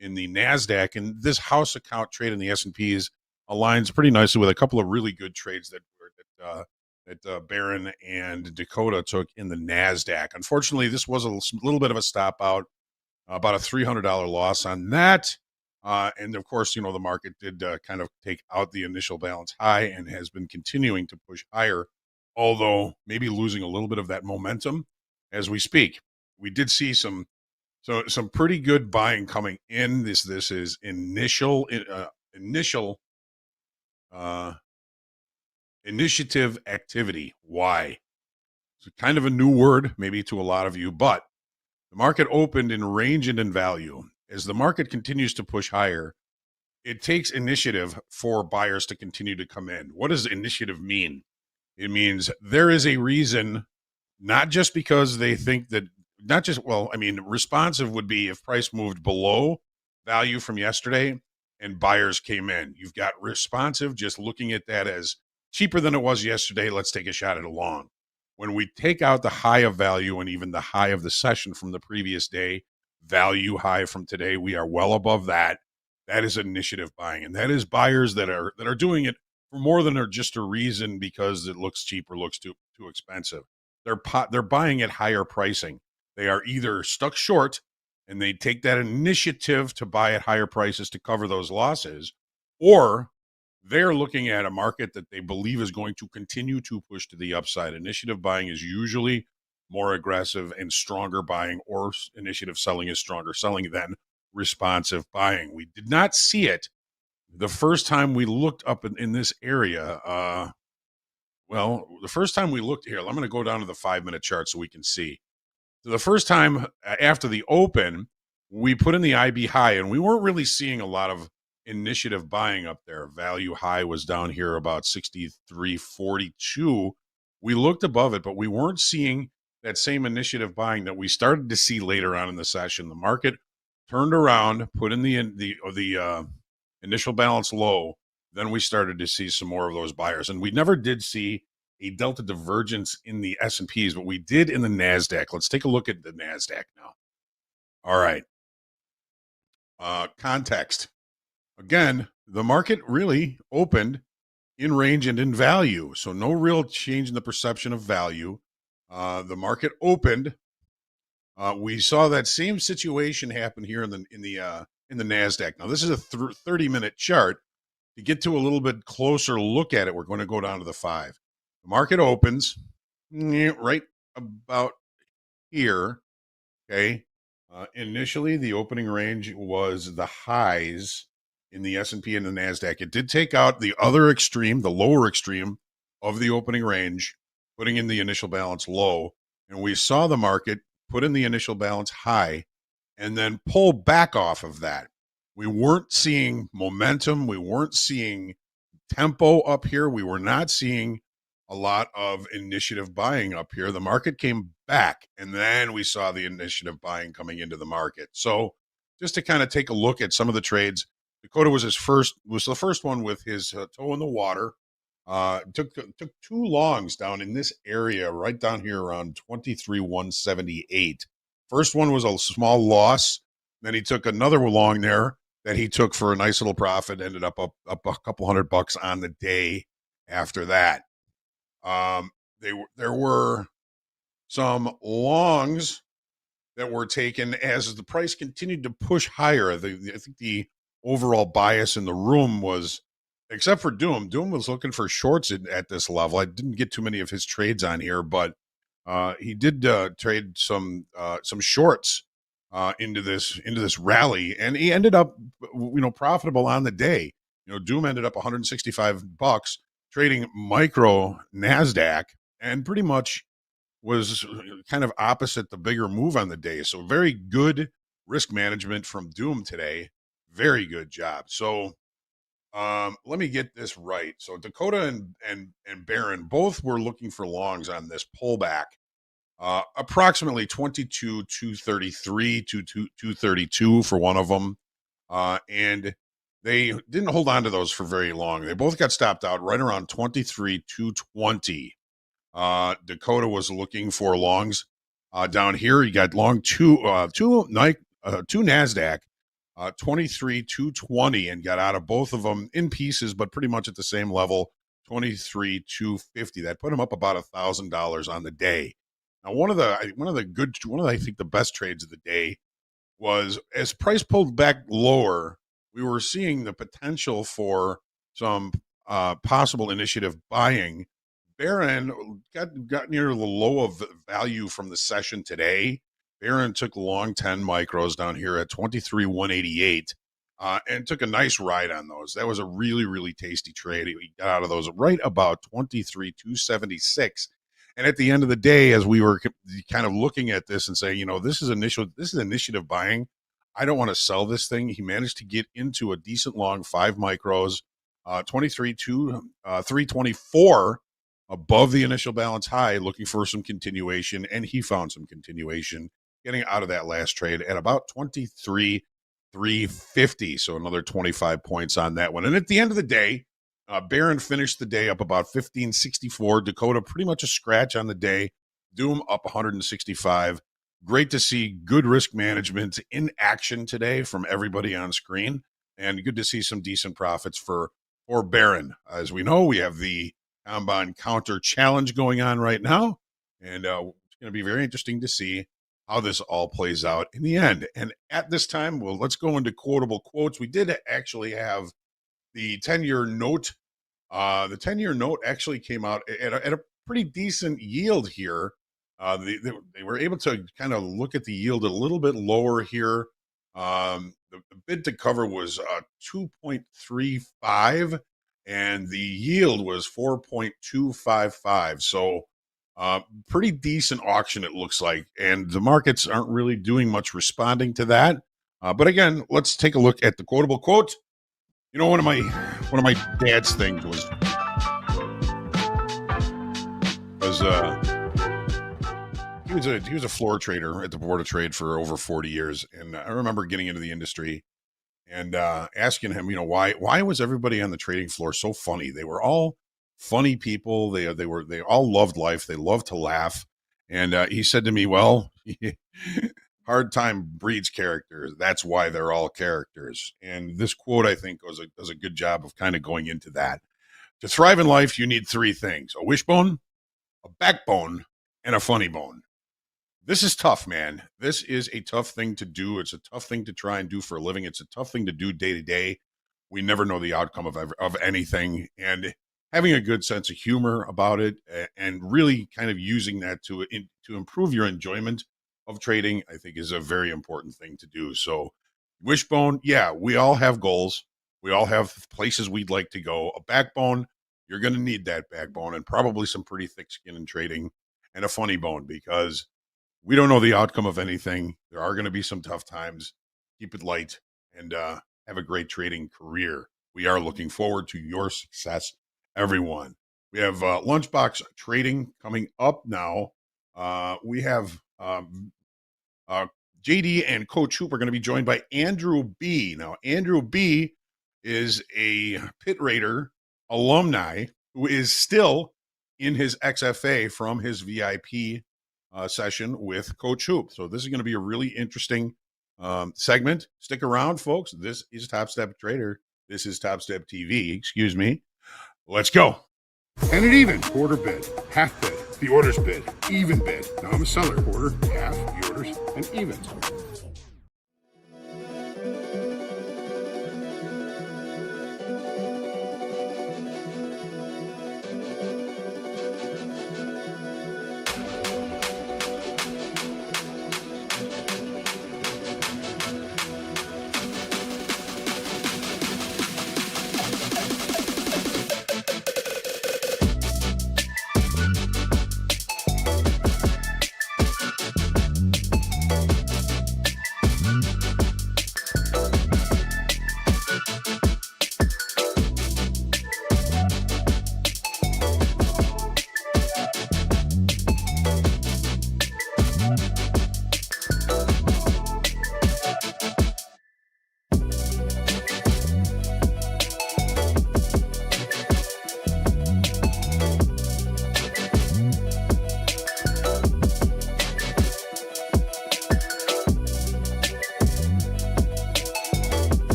NASDAQ, and this house account trade in the S&Ps aligns pretty nicely with a couple of really good trades that Barron and Dakota took in the NASDAQ. Unfortunately, this was a little bit of a stop out, about a $300 loss on that. And of course, the market did kind of take out the initial balance high and has been continuing to push higher, although maybe losing a little bit of that momentum as we speak. We did see some pretty good buying coming in. This is initial initiative activity. Why? It's kind of a new word, maybe to a lot of you, but the market opened in range and in value. As the market continues to push higher, it takes initiative for buyers to continue to come in. What does initiative mean? It means there is a reason, not just because they think that, not just, well, I mean, responsive would be if price moved below value from yesterday and buyers came in. You've got responsive, just looking at that as cheaper than it was yesterday. Let's take a shot at a long. When we take out the high of value and even the high of the session from the previous day, value high from today, we are well above that. That is initiative buying, and that is buyers that are doing it for more than just a reason because it looks cheap or looks too expensive. They're buying at higher pricing. They are either stuck short and they take that initiative to buy at higher prices to cover those losses, or they're looking at a market that they believe is going to continue to push to the upside. Initiative buying is usually more aggressive and stronger buying, or initiative selling is stronger selling than responsive buying. We did not see it the first time we looked up in this area. Well, the first time we looked here, I'm going to go down to the 5-minute chart so we can see. So the first time after the open, we put in the IB high, and we weren't really seeing a lot of initiative buying up there. Value high was down here about 63.42. We looked above it, but we weren't seeing that same initiative buying that we started to see later on in the session. The market turned around, put in the initial balance low. Then we started to see some more of those buyers, and we never did see a delta divergence in the S&Ps, but we did in the NASDAQ. Let's take a look at the NASDAQ now. All right. Context. Again, the market really opened in range and in value, so no real change in the perception of value. The market opened. We saw that same situation happen here in the NASDAQ. Now, this is a 30-minute chart. To get to a little bit closer look at it, we're going to go down to the 5. The market opens right about here. Okay. Initially, the opening range was the highs in the S&P and the NASDAQ. It did take out the other extreme, the lower extreme of the opening range, putting in the initial balance low. And we saw the market put in the initial balance high and then pull back off of that. We weren't seeing momentum. We weren't seeing tempo up here. We were not seeing a lot of initiative buying up here. The market came back, and then we saw the initiative buying coming into the market. So just to kind of take a look at some of the trades, Dakota was the first one with his toe in the water. Took 2 longs down in this area, right down here around 23,178. First one was a small loss. Then he took another long there that he took for a nice little profit, ended up a couple $100 on the day after that. There were some longs that were taken as the price continued to push higher. I think the overall bias in the room was, except for Doom was looking for shorts at this level. I didn't get too many of his trades on here, but he did trade some shorts into this rally, and he ended up profitable on the day. Doom ended up $165 trading micro NASDAQ, and pretty much was kind of opposite the bigger move on the day. So very good risk management from Doom today. Very good job. So let me get this right. So Dakota and Barron both were looking for longs on this pullback. Approximately 22,233 to 232 for one of them. And they didn't hold on to those for very long. They both got stopped out right around 23,220. Dakota was looking for longs down here. He got long two NASDAQ, 23,220, and got out of both of them in pieces, but pretty much at the same level, 23,250. That put him up about $1,000 on the day. Now, one of the I think the best trades of the day was as price pulled back lower, we were seeing the potential for some possible initiative buying. Barron got near the low of value from the session today. Barron took long 10 micros down here at 23,188. and took a nice ride on those. That was a really, really tasty trade. We got out of those right about 23,276. And at the end of the day, as we were kind of looking at this and saying, this is initiative buying. I don't want to sell this thing. He managed to get into a decent long 5 micros, 324 above the initial balance high, looking for some continuation. And he found some continuation, getting out of that last trade at about 23,350. So another 25 points on that one. And at the end of the day, Barron finished the day up about 1564. Dakota pretty much a scratch on the day. Doom up 165. Great to see good risk management in action today from everybody on screen, and good to see some decent profits for Barron. As we know, we have the Combine Counter Challenge going on right now, and it's going to be very interesting to see how this all plays out in the end. And at this time, well, let's go into quotable quotes. We did actually have the 10-year note. The 10-year note actually came out at a pretty decent yield here. They were able to kind of look at the yield a little bit lower here. The bid to cover was 2.35, and the yield was 4.255. So pretty decent auction, it looks like. And the markets aren't really doing much responding to that. But again, let's take a look at the quotable quote. One of my dad's things was he was a floor trader at the Board of Trade for over 40 years, and I remember getting into the industry and asking him, why was everybody on the trading floor so funny? They were all funny people. They all loved life. They loved to laugh, and he said to me, "Well, hard time breeds characters. That's why they're all characters." And this quote, I think, does a good job of kind of going into that. To thrive in life, you need 3 things: a wishbone, a backbone, and a funny bone. This is tough, man. This is a tough thing to do. It's a tough thing to try and do for a living. It's a tough thing to do day to day. We never know the outcome of anything. And having a good sense of humor about it and really kind of using that to improve your enjoyment of trading, I think, is a very important thing to do. So wishbone, yeah, we all have goals. We all have places we'd like to go. A backbone, you're going to need that backbone and probably some pretty thick skin in trading. And a funny bone, because we don't know the outcome of anything. There are going to be some tough times. Keep it light and have a great trading career. We are looking forward to your success, everyone. We have Lunchbox Trading coming up now. We have JD and Coach Hoop are going to be joined by Andrew B. Now, Andrew B is a Pit Raider alumni who is still in his XFA from his VIP session with Coach Hoop. So this is going to be a really interesting segment. Stick around, folks. This is Topstep Trader. This is Topstep TV. Excuse me. Let's go. And an even quarter bid, half bid, the orders bid, even bid. Now I'm a seller. Quarter, half, the orders, and evens.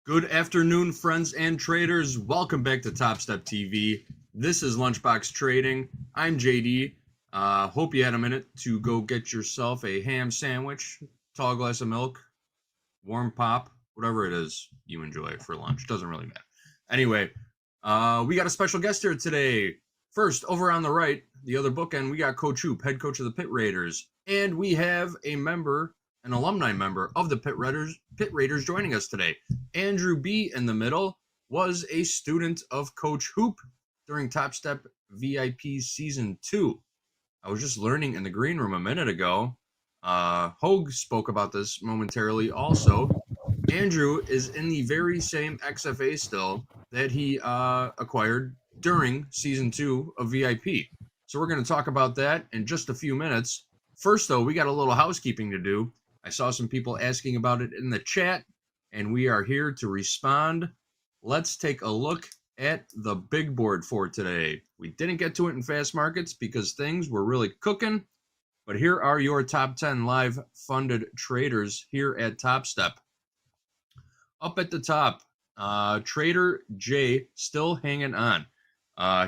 Good afternoon, friends and traders. Welcome back to TopstepTV. This is Lunchbox Trading. I'm JD. Hope you had a minute to go get yourself a ham sandwich, tall glass of milk, warm pop, whatever it is you enjoy for lunch. Doesn't really matter. Anyway, we got a special guest here today. First, over on the right, the other bookend, we got Coach Hoop, head coach of the Pit Raiders. And we have a member, an alumni member of the Pit Raiders joining us today. Andrew B. in the middle was a student of Coach Hoop during Topstep VIP Season 2. I was just learning in the green room a minute ago. Hoag spoke about this momentarily also. Andrew is in the very same XFA still that he acquired during Season 2 of VIP. So we're going to talk about that in just a few minutes. First, though, we got a little housekeeping to do. I saw some people asking about it in the chat, and we are here to respond. Let's take a look at the big board for today. We didn't get to it in fast markets because things were really cooking, but here are your top 10 live funded traders here at Topstep. Up at the top, Trader J still hanging on.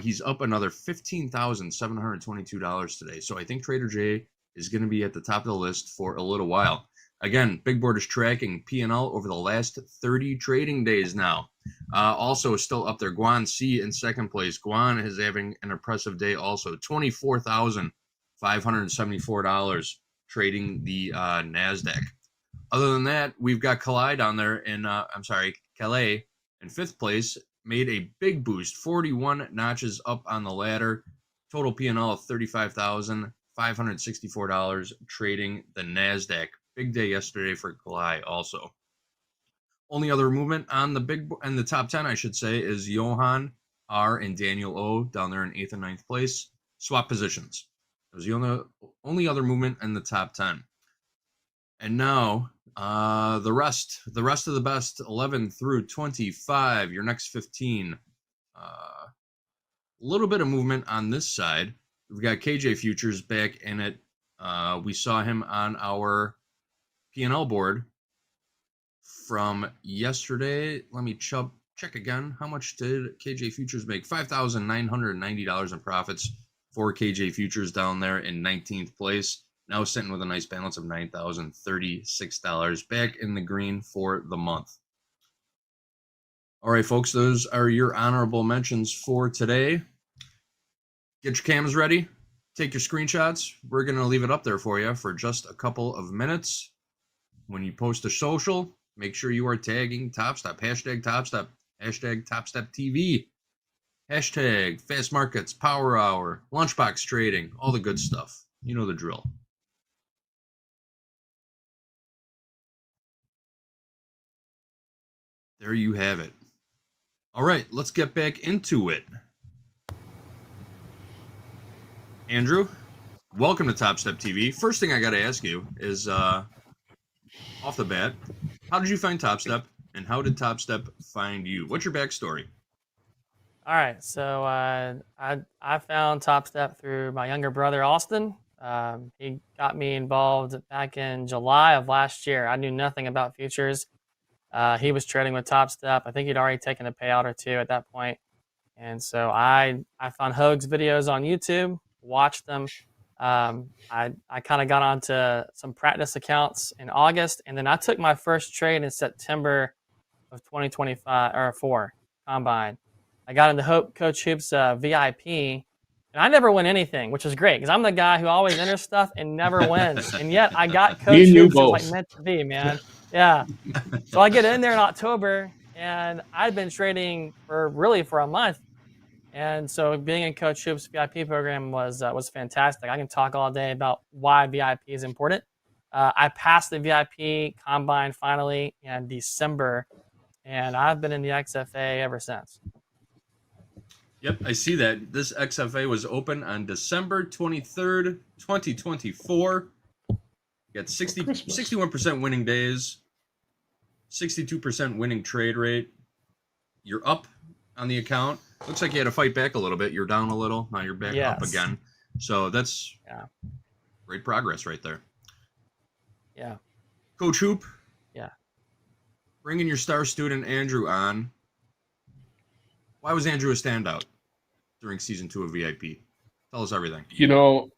He's up another $15,722 today. So I think Trader J is going to be at the top of the list for a little while. Again, Big Board is tracking P&L over the last 30 trading days now. Also still up there, Guan C in second place. Guan is having an impressive day also. $24,574 trading the NASDAQ. Other than that, we've got Calais down there in, Calais in fifth place. Made a big boost, 41 notches up on the ladder. Total P&L of $35,564 trading the NASDAQ. Big day yesterday for Calais also. Only other movement on the top 10, I should say, is Johan R and Daniel O down there in 8th and 9th place. Swap positions. It was the only other movement in the top 10. And now the rest of the best 11 through 25, your next 15. A little bit of movement on this side. We've got KJ Futures back in it. We saw him on our P&L board from yesterday. Let me check again. How much did KJ Futures make? $5,990 in profits for KJ Futures down there in 19th place. Now sitting with a nice balance of $9,036 back in the green for the month. All right, folks, those are your honorable mentions for today. Get your cams ready. Take your screenshots. We're going to leave it up there for you for just a couple of minutes. When you post a social, make sure you are tagging Topstep, hashtag Topstep, hashtag TopstepTV, hashtag Fast Markets, Power Hour, Lunchbox Trading, all the good stuff. You know the drill. There you have it. All right, let's get back into it. Andrew, welcome to Topstep TV. First thing I got to ask you is, off the bat, how did you find Topstep, and how did Topstep find you? What's your backstory? All right, so I found Topstep through my younger brother, Austin. He got me involved back in July of last year. I knew nothing about futures. He was trading with Topstep. I think he'd already taken a payout or two at that point. And so I found Hoag's videos on YouTube, watched them. I kind of got onto some practice accounts in August, and then I took my first trade in September of 2024 combine. I got into Coach Hoop's VIP, and I never win anything, which is great because I'm the guy who always enters stuff and never wins. And yet I got Coach Hoop's, like meant to be, man. Yeah. So I get in there in October, and I'd been trading for a month. And so being in Coach Hoop's VIP program was fantastic. I can talk all day about why VIP is important. I passed the VIP combine finally in December, and I've been in the XFA ever since. Yep, I see that. This XFA was open on December 23rd, 2024. You got 61% winning days, 62% winning trade rate. You're up on the account. Looks like you had to fight back a little bit. You're down a little. Now you're back up again. So that's great progress right there. Yeah. Coach Hoop, bringing your star student Andrew on. Why was Andrew a standout during season 2 of VIP? Tell us everything. You know,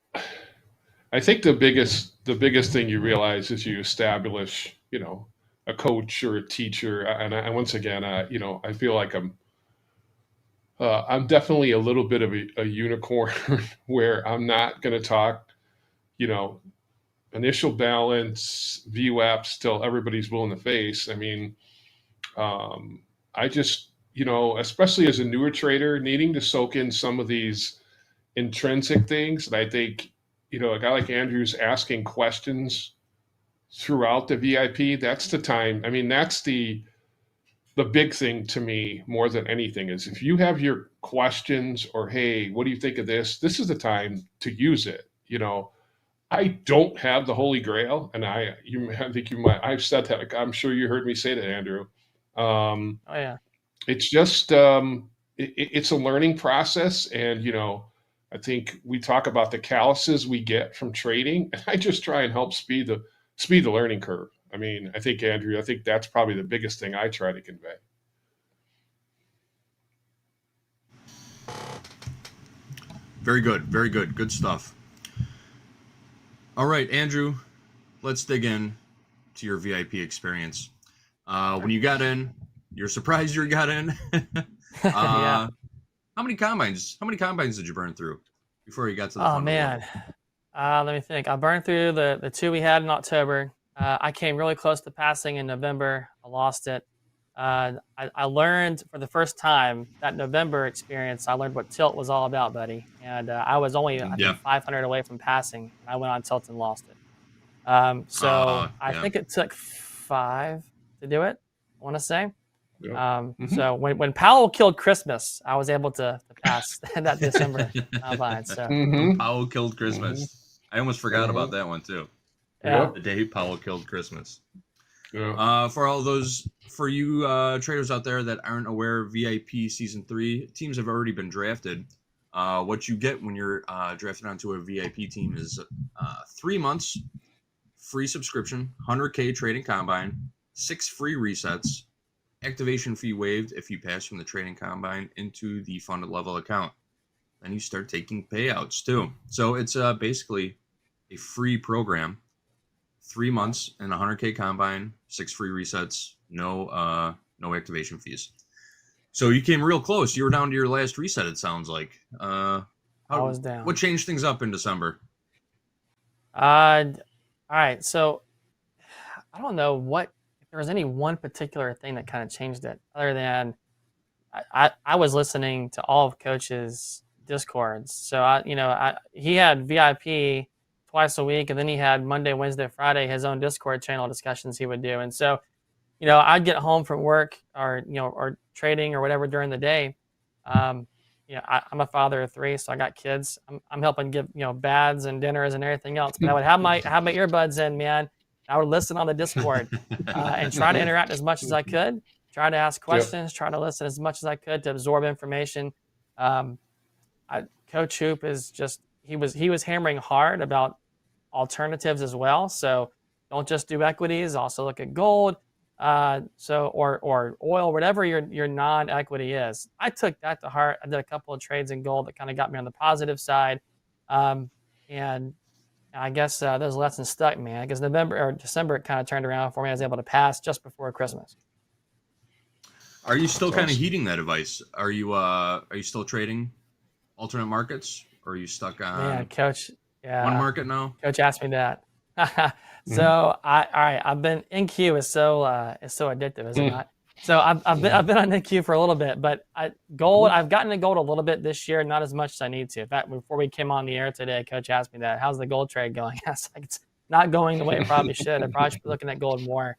I think the biggest thing you realize is you establish, you know, a coach or a teacher. And once again, you know, I feel like I'm definitely a little bit of a unicorn where I'm not going to talk, you know, initial balance, VWAPs till everybody's blue in the face. I mean, I just, you know, especially as a newer trader, needing to soak in some of these intrinsic things. And I think, you know, a guy like Andrew's asking questions throughout the VIP. That's the time. I mean, that's the big thing to me more than anything is if you have your questions or, hey, what do you think of this? This is the time to use it. You know, I don't have the Holy Grail, and I think you might. I've said that. I'm sure you heard me say that, Andrew. Oh yeah. It's just it's a learning process, and you know, I think we talk about the calluses we get from trading, and I just try and help speed the learning curve. I mean, I think Andrew, I think that's probably the biggest thing I try to convey. Very good, very good, good stuff. All right, Andrew, let's dig in to your VIP experience. When you got in, you're surprised you got in. Yeah. How many combines did you burn through before you got to the Oh fund man. level? Let me think. I burned through the 2 we had in October. I came really close to passing in November. I lost it. I learned for the first time that November experience. I learned what tilt was all about, buddy. And I was only I think 500 away from passing. I went on tilt and lost it. I think it took 5 to do it. I want to say. So when Powell killed Christmas, I was able to pass that December combine. So Powell killed Christmas. I almost forgot about that one too. Yeah. The day Powell killed Christmas. Yeah. For you traders out there that aren't aware, VIP Season 3 teams have already been drafted. What you get when you're drafted onto a VIP team is 3 months free subscription, 100K trading combine, 6 free resets, activation fee waived if you pass from the trading combine into the funded level account. Then you start taking payouts too. So it's basically a free program. 3 months and 100K combine, 6 free resets, no activation fees. So you came real close. You were down to your last reset, it sounds like. I was down. What changed things up in December? All right. So I don't know if there was any one particular thing that kind of changed it, other than I was listening to all of Coach's Discords. So he had VIP twice a week, and then he had Monday, Wednesday, Friday his own Discord channel discussions he would do. And so, I'd get home from work or trading or whatever during the day. I'm a father of 3, so I got kids. I'm helping give baths and dinners and everything else. But I would have my earbuds in, man. I would listen on the Discord and try to interact as much as I could. Try to ask questions. Try to listen as much as I could to absorb information. Coach Hoop is just he was hammering hard about alternatives as well. So don't just do equities. Also look at gold. Or oil, whatever your non-equity is. I took that to heart. I did a couple of trades in gold that kind of got me on the positive side. And I guess those lessons stuck, man. Because November or December, it kind of turned around for me. I was able to pass just before Christmas. Are you still kind of heeding that advice? Are you still trading alternate markets, or are you stuck on Coach? Yeah, one market now? Coach asked me that. So all right, I've been NQ is so addictive, is it not? So I've been on NQ for a little bit, but gold, I've gotten to gold a little bit this year, not as much as I need to. In fact, before we came on the air today, Coach asked me that, how's the gold trade going? I was like, it's not going the way it probably should. I probably should be looking at gold more.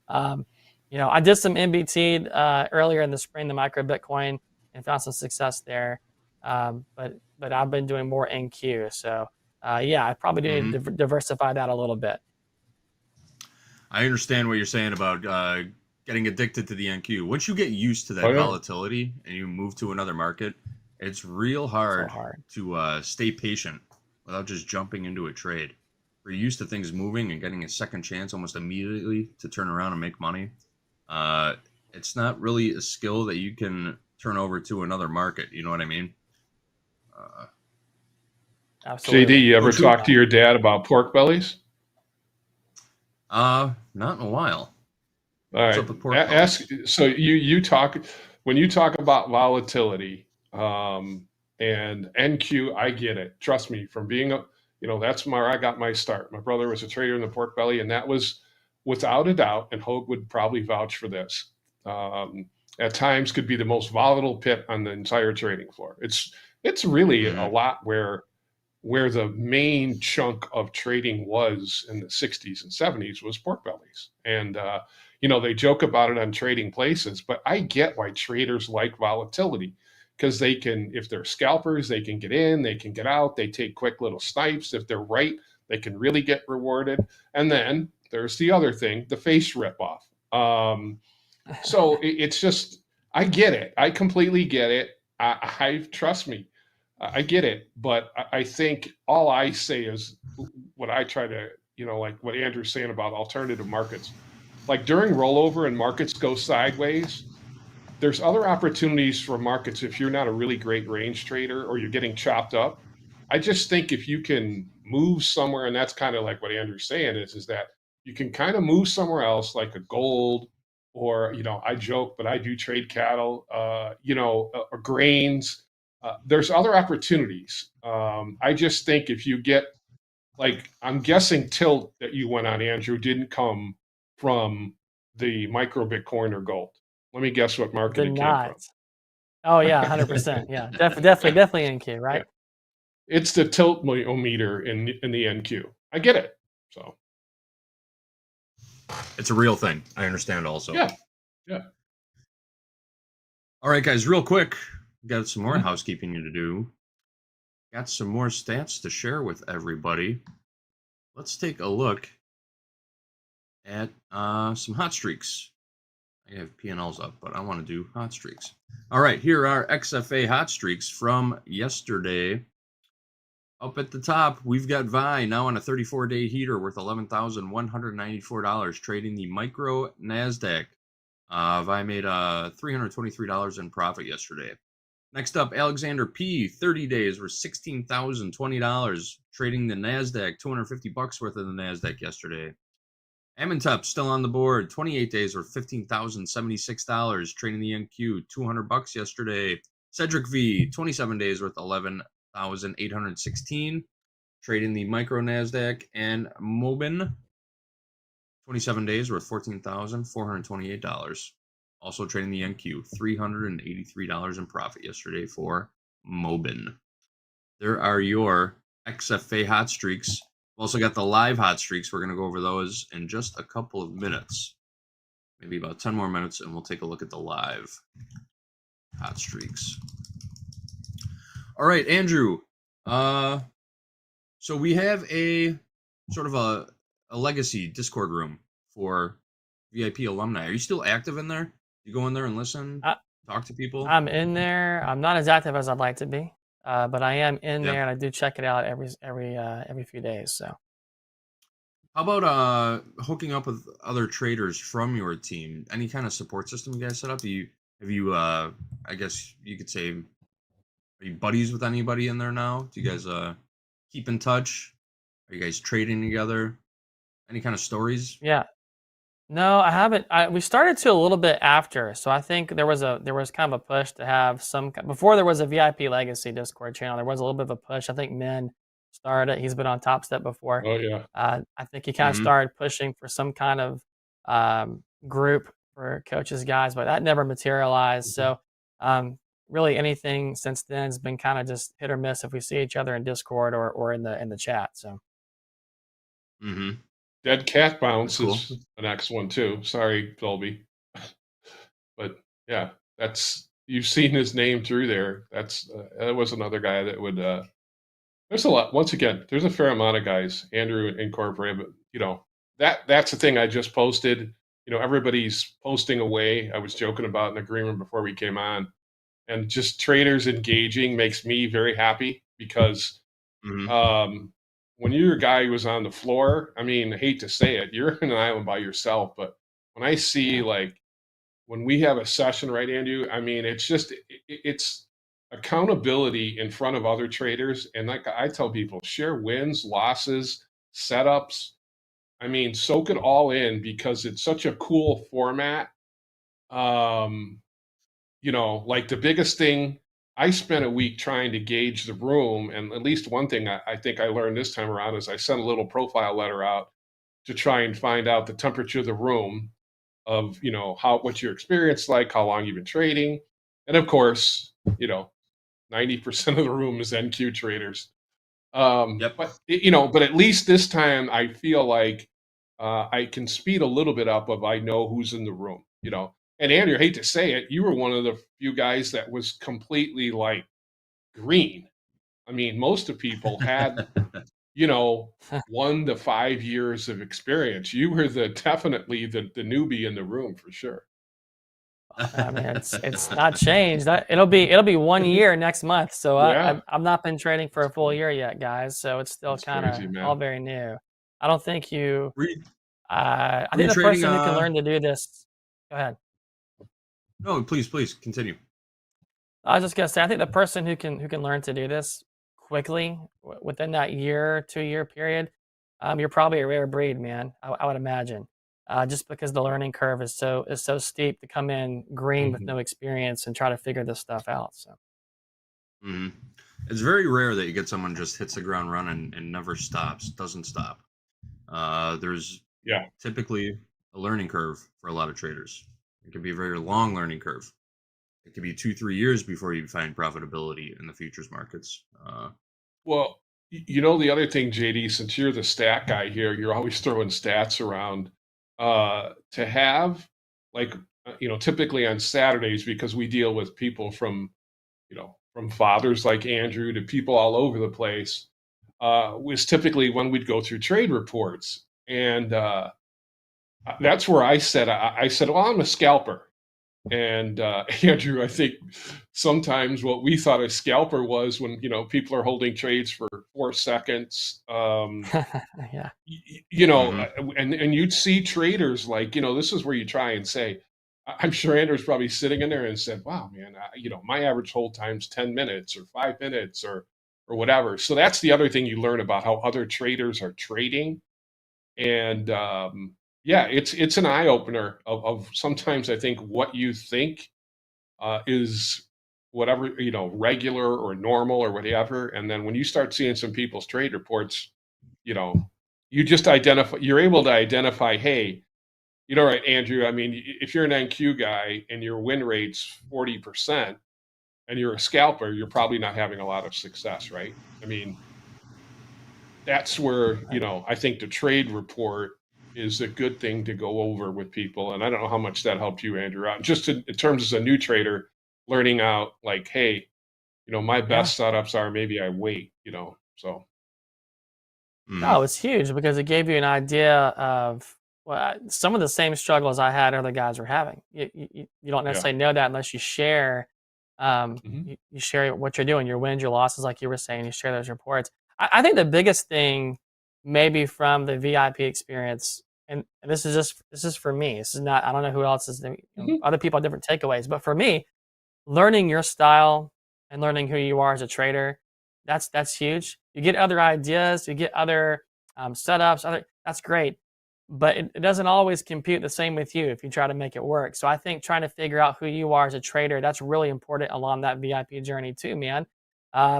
I did some MBT earlier in the spring, the micro Bitcoin, and found some success there. But I've been doing more NQ. So I probably do need to diversify that a little bit. I understand what you're saying about getting addicted to the NQ. Once you get used to that volatility and you move to another market, it's real hard, to stay patient without just jumping into a trade. We're used to things moving and getting a second chance almost immediately to turn around and make money. It's not really a skill that you can turn over to another market. You know what I mean? Absolutely. JD, you ever Oh, true. talk to your dad about pork bellies? Not in a while. All What's right. up with pork bellies? So you talk when you talk about volatility and NQ. I get it. Trust me. From being a that's where I got my start. My brother was a trader in the pork belly, and that was without a doubt. And Hoag would probably vouch for this. At times, could be the most volatile pit on the entire trading floor. It's really a lot where the main chunk of trading was in the 60s and 70s was pork bellies. And, they joke about it on Trading Places, but I get why traders like volatility because they can, if they're scalpers, they can get in, they can get out, they take quick little snipes. If they're right, they can really get rewarded. And then there's the other thing, the face ripoff. So it's just, I get it. I completely get it. I trust me. I get it, but I think all I say is what I try to, like what Andrew's saying about alternative markets. Like during rollover and markets go sideways, there's other opportunities for markets if you're not a really great range trader or you're getting chopped up. I just think if you can move somewhere, and that's kind of like what Andrew's saying is that you can kind of move somewhere else, like a gold, or I joke, but I do trade cattle, or grains. There's other opportunities. I just think if you get I'm guessing tilt that you went on, Andrew, didn't come from the micro Bitcoin or gold. Let me guess what market Did it came from. not. Oh yeah, 100%. Yeah, definitely NQ, right? Yeah. It's the tilt meter in the NQ. I get it. So it's a real thing. I understand also. Yeah. All right, guys, real quick, got some more housekeeping to do. Got some more stats to share with everybody. Let's take a look at some hot streaks. I have P&Ls up, but I want to do hot streaks. All right, here are XFA hot streaks from yesterday. Up at the top, we've got Vi now on a 34-day heater worth $11,194, trading the micro NASDAQ. Vi made $323 in profit yesterday. Next up, Alexander P, 30 days were $16,020, trading the NASDAQ, $250 worth of the NASDAQ yesterday. Amentup still on the board, 28 days were $15,076, trading the NQ, $200 yesterday. Cedric V, 27 days worth $11,816, trading the micro NASDAQ. And Mobin, 27 days worth $14,428. Also trading the NQ, $383 in profit yesterday for Mobin. There are your XFA hot streaks. We've also got the live hot streaks. We're going to go over those in just a couple of minutes. Maybe about 10 more minutes, and we'll take a look at the live hot streaks. All right, Andrew. So we have a sort of a legacy Discord room for VIP alumni. Are you still active in there? You go in there and listen, talk to people? I'm in there. I'm not as active as I'd like to be, but I am in there, and I do check it out every few days. So, how about hooking up with other traders from your team? Any kind of support system you guys set up? Have you I guess you could say, are you buddies with anybody in there now? Do you guys keep in touch? Are you guys trading together? Any kind of stories? Yeah. No, I haven't. We started to a little bit after, so I think there was kind of a push to have some before there was a VIP Legacy Discord channel. There was a little bit of a push. I think Min started it. He's been on Topstep before. Oh yeah. I think he kind of started pushing for some kind of group for coaches guys, but that never materialized. So really anything since then has been kind of just hit or miss if we see each other in Discord or in the chat. So. Dead Cat Bounce is the next one too. Sorry, Dolby. But yeah, you've seen his name through there. That was another guy that would there's a lot. Once again, there's a fair amount of guys, Andrew incorporated, but that's the thing I just posted. Everybody's posting away. I was joking about an agreement before we came on. And just traders engaging makes me very happy because when you're a guy who was on the floor, I mean, I hate to say it, you're in an island by yourself. But when I see like when we have a session, right, Andrew? I mean, it's just it's accountability in front of other traders, and like I tell people, share wins, losses, setups. I mean, soak it all in because it's such a cool format. Like the biggest thing, I spent a week trying to gauge the room, and at least one thing I think I learned this time around is I sent a little profile letter out to try and find out the temperature of the room, of what's your experience like, how long you've been trading, and of course, 90% of the room is NQ traders. Yep. But at least this time I feel like I can speed a little bit up of I know who's in the room. And Andrew, I hate to say it, you were one of the few guys that was completely like green. I mean, most of people had 1 to 5 years of experience. You were definitely the newbie in the room for sure. I mean, it's not changed. It'll be 1 year next month. So Yeah. I've not been trading for a full year yet, guys. So it's still kind crazy, of man. all very new. I don't think you. I Were think you the trading, person who can learn to do this. Go ahead. No, please continue. I was just gonna say, I think the person who can learn to do this quickly within that year, 2 year period, you're probably a rare breed, man. I would imagine, just because the learning curve is so steep to come in green with no experience and try to figure this stuff out. So It's very rare that you get someone just hits the ground running and never doesn't stop. There's typically a learning curve for a lot of traders. It can be a very long learning curve. It could be 2-3 years before you find profitability in the futures markets. Well, the other thing, JD, since you're the stat guy here, you're always throwing stats around. To have, like, typically on Saturdays, because we deal with people from fathers like Andrew to people all over the place, was typically when we'd go through trade reports. And that's where I said, well, I'm a scalper. And Andrew, I think sometimes what we thought a scalper was when people are holding trades for 4 seconds. Yeah. And you'd see traders like this is where you try and say, I'm sure Andrew's probably sitting in there and said, "Wow, man, my average hold time's 10 minutes or 5 minutes or whatever." So that's the other thing you learn about how other traders are trading, and it's an eye opener of sometimes I think what you think is whatever, regular or normal or whatever. And then when you start seeing some people's trade reports, you just you're able to identify, hey, right, Andrew, I mean, if you're an NQ guy and your win rate's 40% and you're a scalper, you're probably not having a lot of success, right? I mean, that's where, I think the trade report is a good thing to go over with people. And I don't know how much that helped you, Andrew, out just in terms as a new trader, learning out like, hey, my best setups are maybe I wait, so. No, it's huge because it gave you an idea of some of the same struggles I had other guys were having. You don't necessarily know that unless you share. You share what you're doing, your wins, your losses, like you were saying. You share those reports. I think the biggest thing, maybe from the VIP experience, and this is for me. This is not. I don't know who else is. Other people have different takeaways, but for me, learning your style and learning who you are as a trader, that's huge. You get other ideas, you get other setups, that's great. But it doesn't always compute the same with you if you try to make it work. So I think trying to figure out who you are as a trader, that's really important along that VIP journey too, man.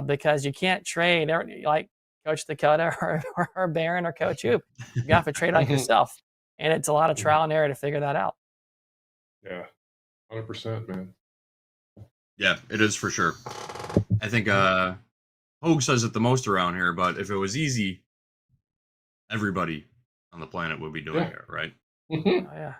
Because you can't trade like Coach Dakota or Baron or Coach Hoop. You have to trade like yourself. And it's a lot of trial and error to figure that out. Yeah, 100%, man. Yeah, it is for sure. I think Hoag says it the most around here, but if it was easy, everybody on the planet would be doing it, right? Oh, yeah,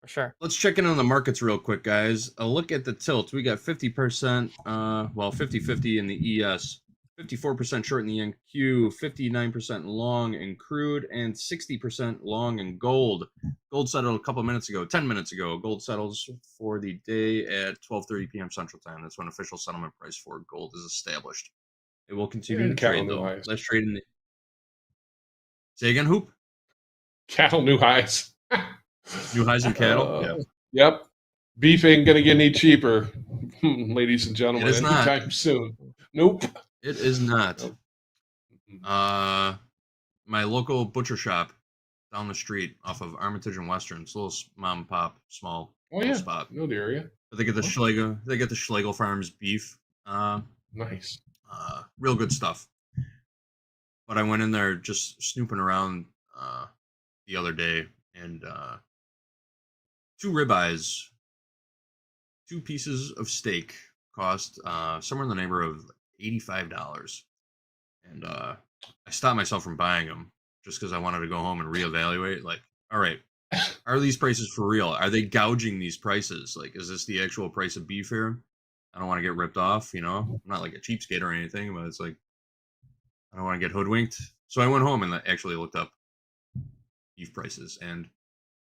for sure. Let's check in on the markets real quick, guys. A look at the tilt. We got 50%, 50-50 in the ES, 54% short in the NQ, 59% long in crude, and 60% long in gold. Gold settled a couple minutes ago, 10 minutes ago. Gold settles for the day at 12:30 p.m. Central Time. That's when official settlement price for gold is established. It will continue to trade, though. Let's trade in the... Say again, Hoop? Cattle new highs. New highs in cattle? Yep. Beef ain't gonna get any cheaper, ladies and It gentlemen, is not. anytime soon. Nope. It is not. Nope. My local butcher shop down the street off of Armitage and Western. It's a little mom and pop, small Oh little yeah, spot. know the area. But they get the Schlegel. They get the Schlegel Farms beef. Nice. Real good stuff. But I went in there just snooping around the other day, and 2 ribeyes, 2 pieces of steak cost somewhere in the neighborhood of $85. And I stopped myself from buying them just because I wanted to go home and reevaluate. Like, all right, are these prices for real? Are they gouging these prices? Like, is this the actual price of beef here? I don't want to get ripped off, you know? I'm not like a cheapskate or anything, but it's like, I don't want to get hoodwinked. So I went home and actually looked up beef prices, and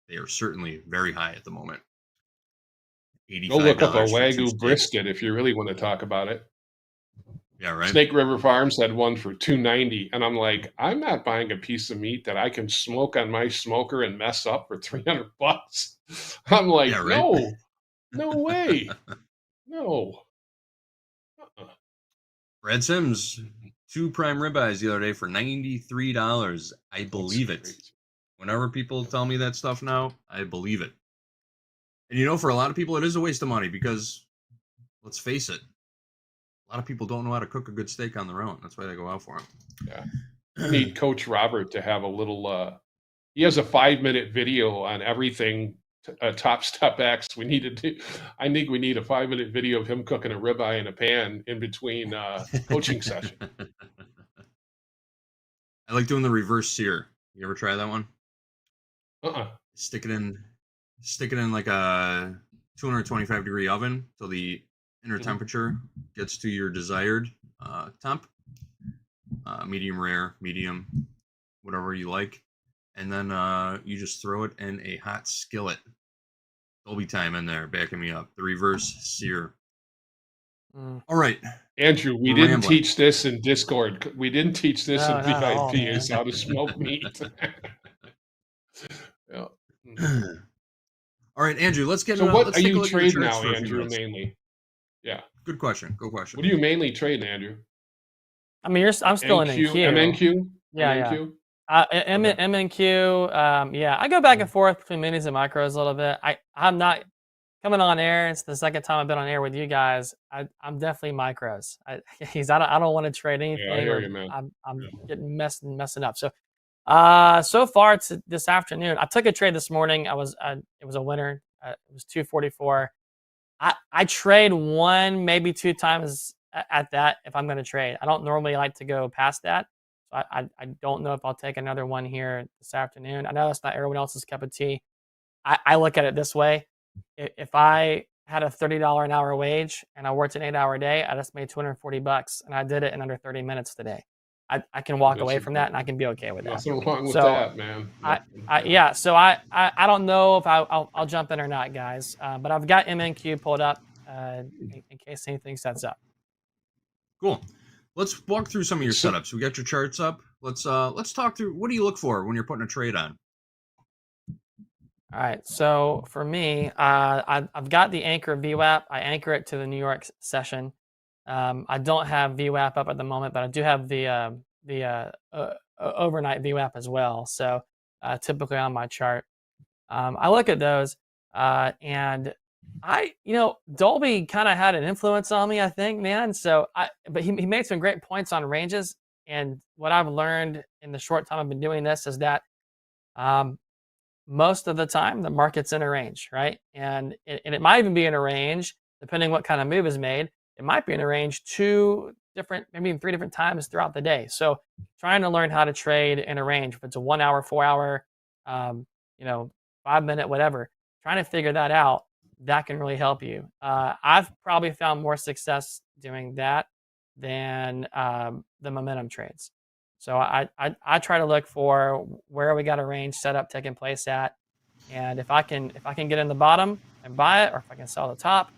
they are certainly very high at the moment. Go look up a $85 for 2 Wagyu steaks. brisket if you really want to talk about it. Yeah, right. Snake River Farms had one for $290, and I'm like, I'm not buying a piece of meat that I can smoke on my smoker and mess up for $300. I'm like, Yeah, right. no way, no. Brad Sims, 2 prime ribeyes the other day for $93. I believe it. Crazy. Whenever people tell me that stuff now, I believe it. And you know, for a lot of people, it is a waste of money because, let's face it, a lot of people don't know how to cook a good steak on their own. That's why they go out for them. Yeah. I need Coach Robert to have a little, he has a 5-minute video on everything Top Step X. I think we need a 5-minute video of him cooking a ribeye in a pan in between coaching session. I like doing the reverse sear. You ever try that one? Stick it in like a 225-degree oven till the inner temperature gets to your desired temp. Medium rare, medium, whatever you like. And then you just throw it in a hot skillet. Dolby time in there, backing me up. The reverse sear. All right. Andrew, we didn't teach this in Discord. We didn't teach this in VIP is how to smoke meat. Yeah. All right, Andrew, let's get So into what let's are take a you look at your trading charts now, for a few Andrew, minutes. mainly? Yeah. Good question. Good question. What are you mainly trading, Andrew? I mean, I'm still in NQ. MNQ? Yeah, MNQ? yeah. MNQ. Yeah, I go back and forth between minis and micros a little bit. I'm not coming on air. It's the second time I've been on air with you guys. I'm definitely micros. I don't want to trade anything. Yeah, I hear you, man. I'm getting messing up. So so far it's this afternoon. I took a trade this morning. It was a winner. It was 244. I trade 1, maybe 2 times at that if I'm going to trade. I don't normally like to go past that. So I don't know if I'll take another one here this afternoon. I know that's not everyone else's cup of tea. I look at it this way. If I had a $30 an hour wage and I worked an 8-hour day, I just made $240, and I did it in under 30 minutes today. I can walk away from that, and I can be okay with that. Nothing wrong with that, man. Yeah, so I don't know if I'll jump in or not, guys. But I've got MNQ pulled up in case anything sets up. Cool. Let's walk through some of your setups. We got your charts up. Let's talk through, what do you look for when you're putting a trade on? All right, so for me, I've got the anchor VWAP. I anchor it to the New York session. I don't have VWAP up at the moment, but I do have the overnight VWAP as well. So typically on my chart, I look at those, and Dolby kind of had an influence on me, I think, man. So but he made some great points on ranges, and what I've learned in the short time I've been doing this is that most of the time the market's in a range, right? And it might even be in a range depending what kind of move is made. It might be in a range 2 different, maybe even 3 different times throughout the day. So trying to learn how to trade in a range, if it's a 1 hour, 4 hour, 5 minute, whatever, trying to figure that out, that can really help you. I've probably found more success doing that than the momentum trades. So I try to look for where we got a range setup taking place at, and if I can get in the bottom and buy it, or if I can sell the top,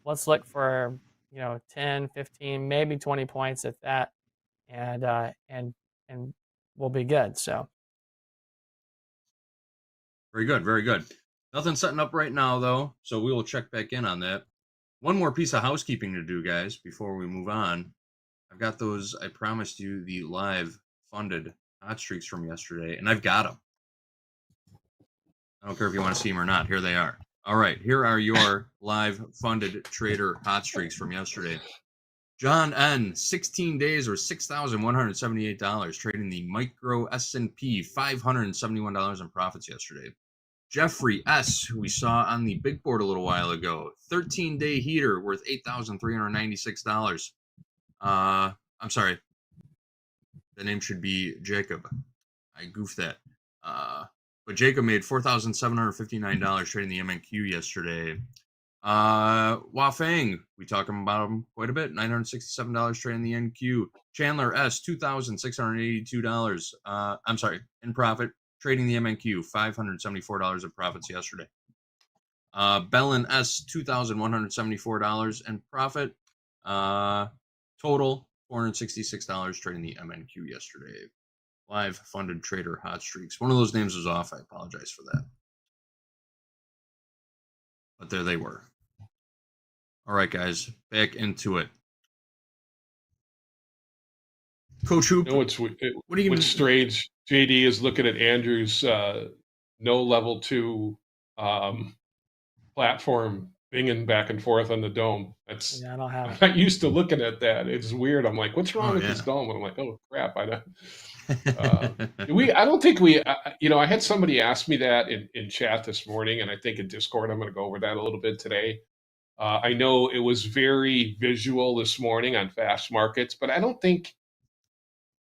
let's look for 10, 15, maybe 20 points at that, and we'll be good. So very good, very good. Nothing setting up right now, though, so we will check back in on that. One more piece of housekeeping to do, guys, before we move on. I've got those, I promised you, the live funded hot streaks from yesterday, and I've got them. I don't care if you want to see them or not. Here they are. All right, here are your live funded trader hot streaks from yesterday. John N, 16 days or $6,178, trading the micro S&P, $571 in profits yesterday. Jeffrey S, who we saw on the big board a little while ago, 13-day heater worth $8,396. I'm sorry, the name should be Jacob. I goofed that. But Jacob made $4,759 trading the MNQ yesterday. Wafang, we talk about him quite a bit. $967 trading the NQ. Chandler S, $2,682. I'm sorry, in profit, trading the MNQ. $574 of profits yesterday. Bellin S, $2,174 in profit. Total $466 trading the MNQ yesterday. Live funded trader hot streaks. One of those names was off. I apologize for that. But there they were. All right, guys, back into it. Coach Hoop, You know what do you what's strange? JD is looking at Andrew's no level 2 platform binging back and forth on the dome. That's Yeah, I don't have I'm not used to looking at that. It's weird. I'm like, what's wrong with yeah. this dome? And I'm like, oh crap! I don't. I don't think we. I had somebody ask me that in chat this morning, and I think in Discord I'm going to go over that a little bit today. I know it was very visual this morning on Fast Markets, but I don't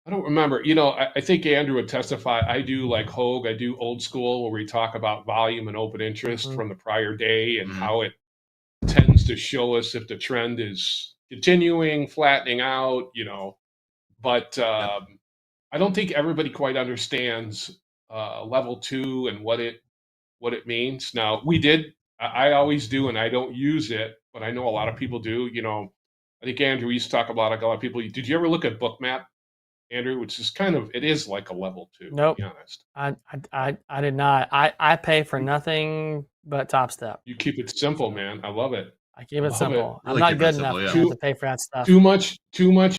remember. I think Andrew would testify. I do like Hoag. I do old school where we talk about volume and open interest from the prior day and how it tends to show us if the trend is continuing, flattening out, but I don't think everybody quite understands level 2 and what it means. Now I always do, and I don't use it, but I know a lot of people do. I think Andrew used to talk about a lot of people. Did you ever look at Bookmap, Andrew? Which is it is like a level 2. Nope. To be honest. I did not. I pay for nothing but Topstep. You keep it simple, man. I love it. I keep it simple. Really I'm keep not it good simple, enough yeah. to pay for that stuff. Too much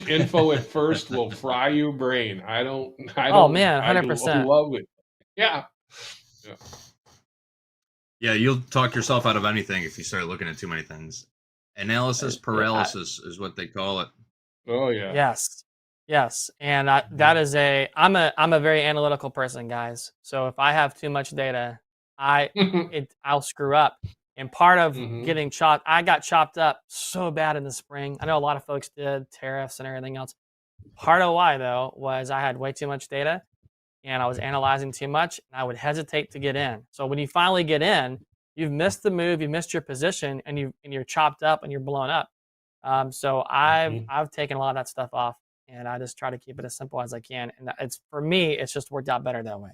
info at first will fry your brain. I don't. Oh man, I 100%. love it. Yeah. Yeah, you'll talk yourself out of anything if you start looking at too many things. Analysis paralysis is what they call it. Oh yeah. Yes, and that is I'm a very analytical person, guys. So if I have too much data, I'll screw up. And part of getting chopped, I got chopped up so bad in the spring. I know a lot of folks did, tariffs and everything else. Part of why though was I had way too much data and I was analyzing too much and I would hesitate to get in. So when you finally get in, you've missed the move, you missed your position, and you're chopped up and you're blown up. So I've taken a lot of that stuff off, and I just try to keep it as simple as I can. And it's for me, it's just worked out better that way.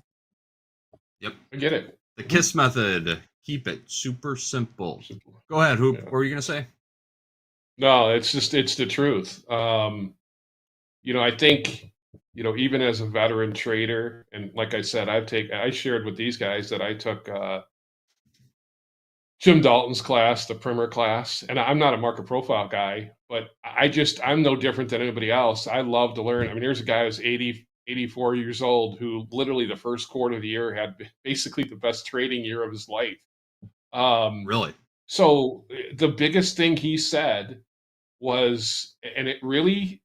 Yep, I get it. The KISS method. Keep it super simple. Go ahead, Hoop. What were you gonna say? No, it's the truth. I think, even as a veteran trader, and like I said, I shared with these guys that I took Jim Dalton's class, the primer class, and I'm not a market profile guy, but I'm no different than anybody else. I love to learn. I mean, here's a guy who's 84 years old who literally the first quarter of the year had basically the best trading year of his life. Really? So the biggest thing he said was, and it really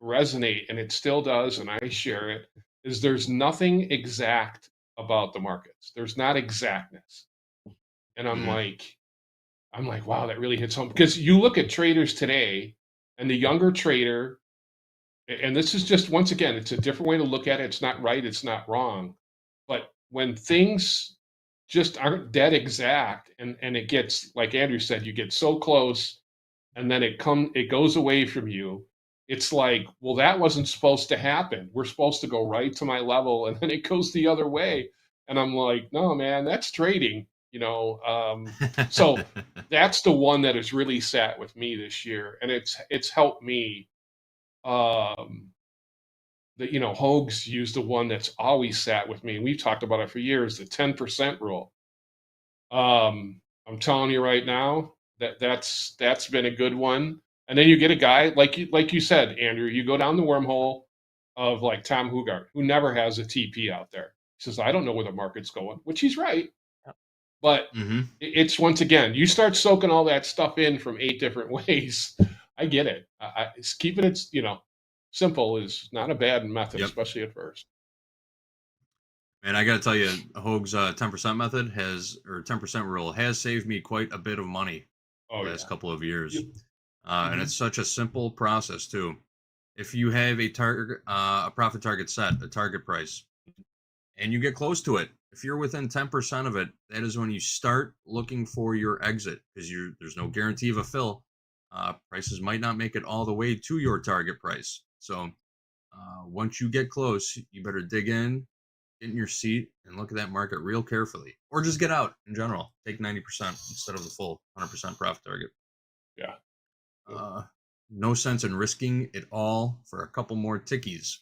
resonate, and it still does, and I share it, is there's nothing exact about the markets. There's not exactness. And I'm like, wow, that really hits home. Because you look at traders today, and the younger trader, and this is just, once again, it's a different way to look at it. It's not right, it's not wrong. But when things just aren't dead exact, and it gets, like Andrew said, you get so close, and then it goes away from you. It's like, well, that wasn't supposed to happen. We're supposed to go right to my level, and then it goes the other way. And I'm like, no, man, that's trading. So that's the one that has really sat with me this year, and it's helped me. Hoag's used the one that's always sat with me, and we've talked about it for years, the 10% rule. I'm telling you right now that's been a good one. And then you get a guy like you said, Andrew. You go down the wormhole of like Tom Hoagland, who never has a TP out there. He says, "I don't know where the market's going," which he's right. But it's once again, you start soaking all that stuff in from 8 different ways. I get it. It's keeping it, simple is not a bad method, especially at first. And I got to tell you, Hoag's 10% method 10% rule has saved me quite a bit of money the last couple of years. And it's such a simple process too. If you have a target, a profit target set, a target price, and you get close to it, if you're within 10% of it, that is when you start looking for your exit, because there's no guarantee of a fill. Prices might not make it all the way to your target price. So once you get close, you better dig in, get in your seat, and look at that market real carefully. Or just get out in general. Take 90% instead of the full 100% profit target. Yeah. No sense in risking it all for a couple more tickies.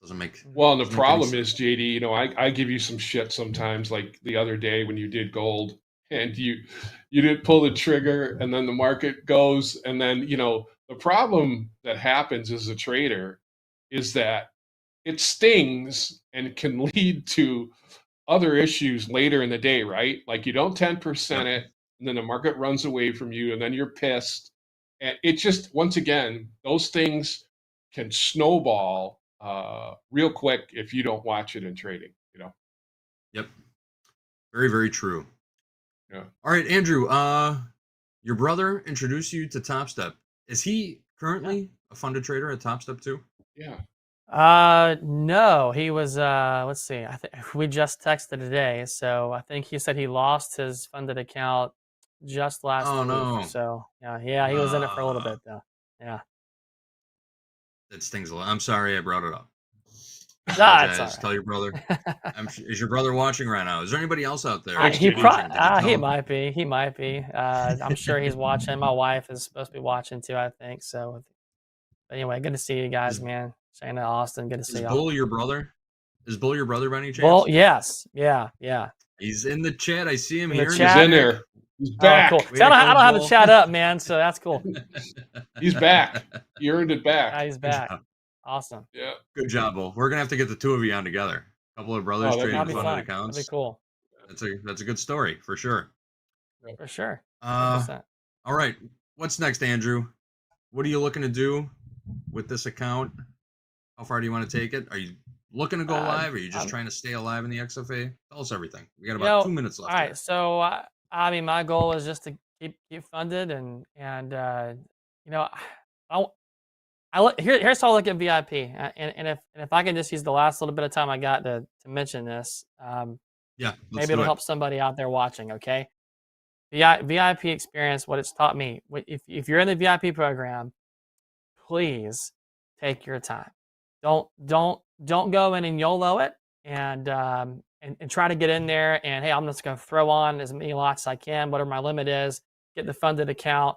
Doesn't make. Well, and the problem is, JD, I give you some shit sometimes, like the other day when you did gold and you didn't pull the trigger, and then the market goes, and then the problem that happens as a trader is that it stings and can lead to other issues later in the day, right? Like you don't 10% it, and then the market runs away from you, and then you're pissed. And it just, once again, those things can snowball real quick if you don't watch it in trading, Yep. Very, very true. Yeah. All right, Andrew, your brother introduced you to Topstep. Is he currently a funded trader at Topstep too? Yeah. No, he was, let's see, I think we just texted today. So I think he said he lost his funded account just last week. No. So yeah, he was in it for a little bit though. Yeah. That stings a lot. I'm sorry I brought it up. It's all right. Tell your brother. Is your brother watching right now? Is there anybody else out there? He might be. He might be. I'm sure he's watching. My wife is supposed to be watching too, I think. So, but anyway, good to see you guys, man. Shayna, Austin, good to see Is y'all. Bull your brother? Is Bull your brother by any chance? Bull, yes. Yeah. He's in the chat. I see him In here. the chat? He's in there. He's back. Oh, cool. See, I don't have the chat up, man. So that's cool. He's back. You earned it back. Yeah, he's back. Awesome. Yeah. Good job, Bull. We're gonna have to get the two of you on together. A couple of brothers trading that'd be funded fun. accounts. That'd be cool. That's a good story for sure. For sure. 100%. All right. What's next, Andrew? What are you looking to do with this account? How far do you want to take it? Are you looking to go live? Or are you just trying to stay alive in the XFA? Tell us everything. We got about 2 minutes left. All right. So I mean, my goal is just to keep funded and here's how I look at VIP. And if I can just use the last little bit of time I got to mention this, maybe it'll help somebody out there watching. Okay. VIP experience, what it's taught me. If you're in the VIP program, please take your time. Don't go in and YOLO it and try to get in there and, hey, I'm just going to throw on as many lots as I can, whatever my limit is, get the funded account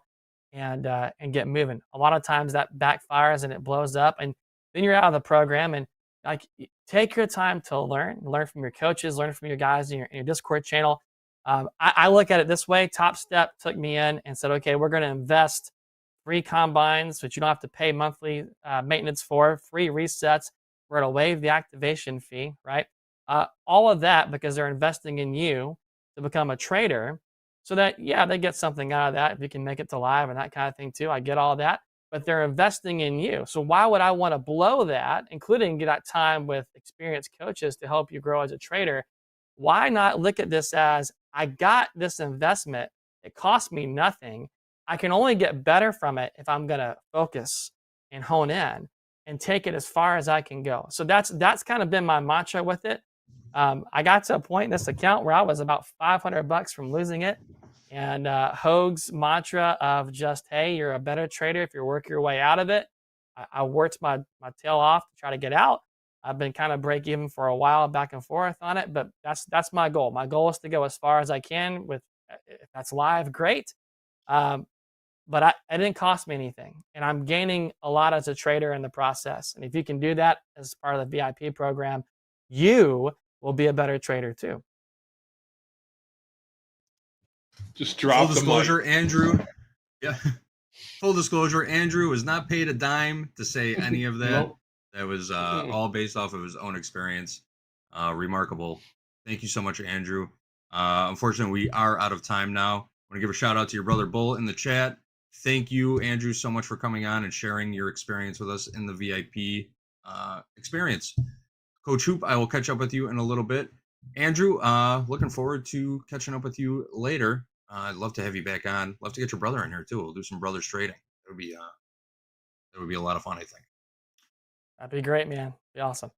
and get moving. A lot of times that backfires and it blows up, and then you're out of the program. And like, take your time to learn from your coaches, learn from your guys in your Discord channel. I look at it this way. Topstep took me in and said, okay, we're going to invest free combines, which you don't have to pay monthly maintenance for, free resets. We're going to waive the activation fee, right? All of that because they're investing in you to become a trader, so that, they get something out of that if you can make it to live and that kind of thing too. I get all that, but they're investing in you. So why would I want to blow that, including get that time with experienced coaches to help you grow as a trader? Why not look at this as, I got this investment. It cost me nothing. I can only get better from it if I'm going to focus and hone in and take it as far as I can go. So that's kind of been my mantra with it. I got to a point in this account where I was about $500 from losing it. And Hoag's mantra of just, hey, you're a better trader if you work your way out of it. I worked my tail off to try to get out. I've been kind of break even for a while, back and forth on it, but that's my goal. My goal is to go as far as I can with, if that's live, great. But it didn't cost me anything, and I'm gaining a lot as a trader in the process. And if you can do that as part of the VIP program, you will be a better trader too. Just drop Full the disclosure, mic. Andrew. Yeah. Full disclosure, Andrew was not paid a dime to say any of that. Nope. That was all based off of his own experience. Remarkable. Thank you so much, Andrew. Unfortunately, we are out of time now. I want to give a shout out to your brother Bull in the chat. Thank you, Andrew, so much for coming on and sharing your experience with us in the VIP experience. Coach Hoop, I will catch up with you in a little bit. Andrew, looking forward to catching up with you later. I'd love to have you back on. Love to get your brother in here too. We'll do some brothers trading. That would be a lot of fun, I think. That'd be great, man. Be awesome.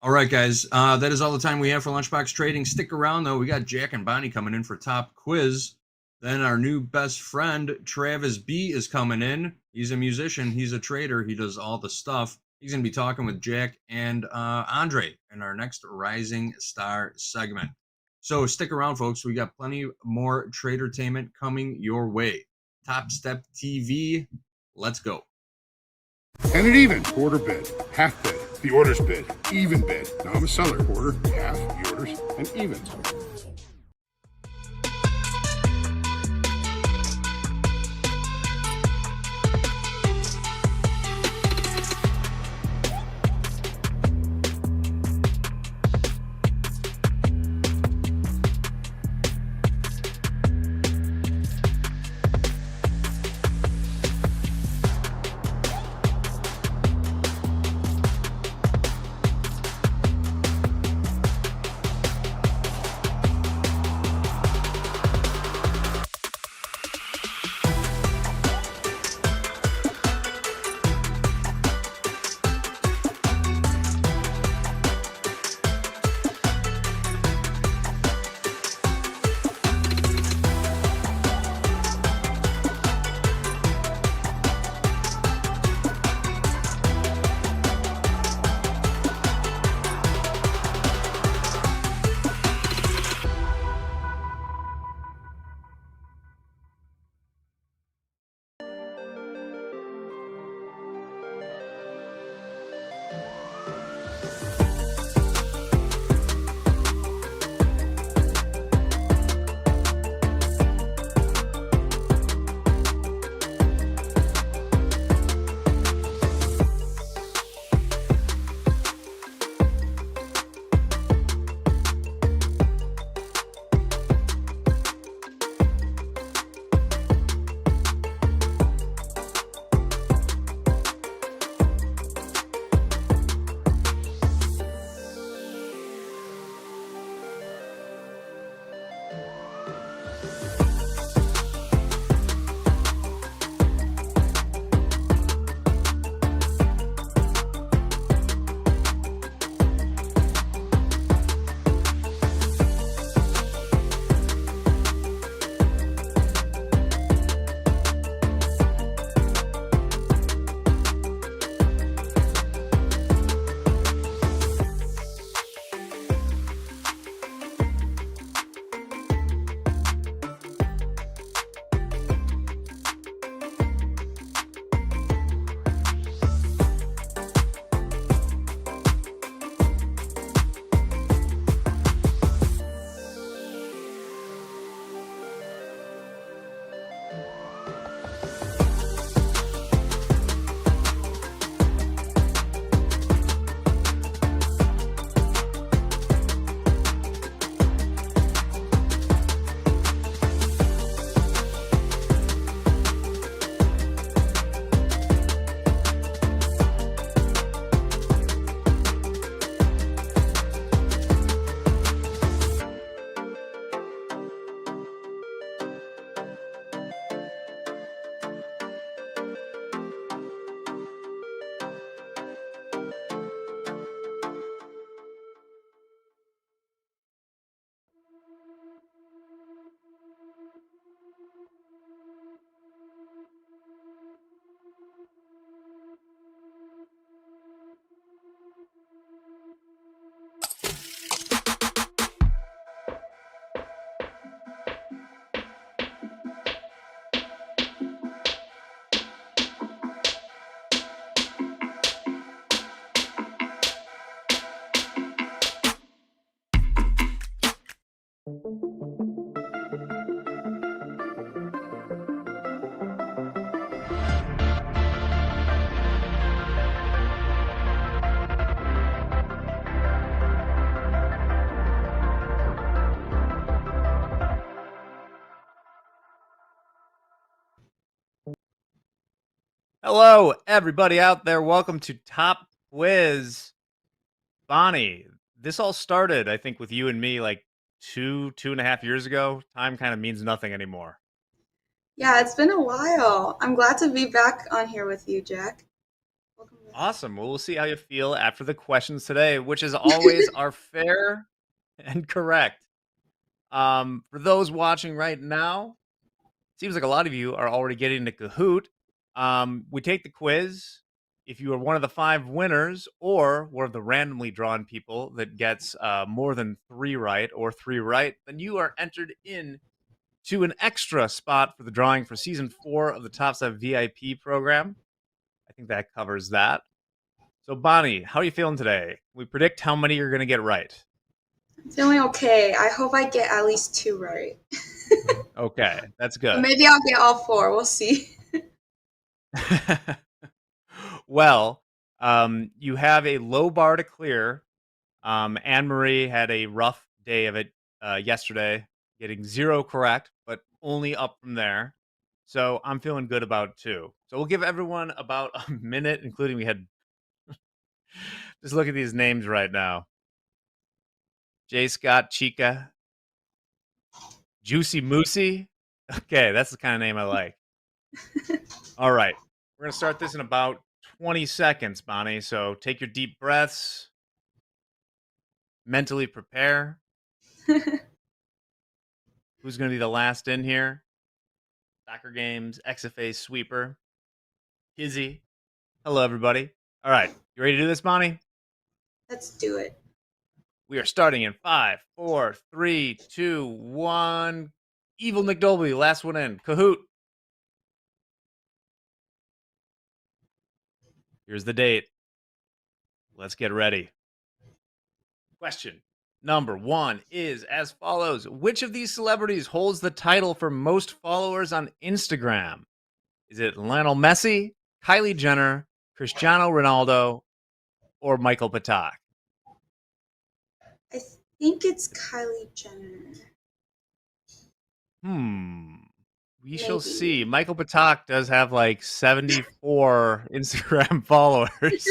All right, guys. That is all the time we have for Lunchbox Trading. Stick around, though. We got Jack and Bonnie coming in for Top Quiz. Then our new best friend, Travis B, is coming in. He's a musician. He's a trader. He does all the stuff. He's going to be talking with Jack and Andre in our next Rising Star segment. So stick around, folks. We got plenty more tradertainment coming your way. TopstepTV. Let's go. And it even. Quarter bid, half bid, the orders bid, even bid. Now I'm a seller. Quarter, half, the orders, and evens. Hello, everybody out there. Welcome to Top Quiz. Bonnie, this all started, I think, with you and me like 2.5 years ago. Time kind of means nothing anymore. Yeah, it's been a while. I'm glad to be back on here with you, Jack. Awesome. Well, we'll see how you feel after the questions today, which as always are fair and correct. For those watching right now, seems like a lot of you are already getting into Kahoot. We take the quiz. If you are one of the 5 winners or one of the randomly drawn people that gets more than 3 right or 3 right, then you are entered in to an extra spot for the drawing for season 4 of the Topstep VIP program. I think that covers that. So, Bonnie, how are you feeling today? We predict how many you're going to get right. I'm feeling okay. I hope I get at least 2 right. Okay, that's But good. maybe I'll get all 4. We'll see. Well, you have a low bar to clear. Anne-Marie had a rough day of it yesterday, getting 0 correct, but only up from there. So I'm feeling good about 2. So we'll give everyone about a minute, including we had... Just look at these names right now. J. Scott Chica. Juicy Moosey. Okay, that's the kind of name I like. All right. We're going to start this in about 20 seconds, Bonnie. So take your deep breaths. Mentally prepare. Who's going to be the last in here? Soccer games, XFA sweeper. Kizzy. Hello, everybody. All right. You ready to do this, Bonnie? Let's do it. We are starting in 5, 4, 3, 2, 1. Evil Nick Dolby, last one in. Kahoot. Here's the date. Let's get ready. Question number 1 is as follows. Which of these celebrities holds the title for most followers on Instagram? Is it Lionel Messi, Kylie Jenner, Cristiano Ronaldo, or Michael Patak? I think it's Kylie Jenner. We shall see. Michael Patak does have like 74 Instagram followers.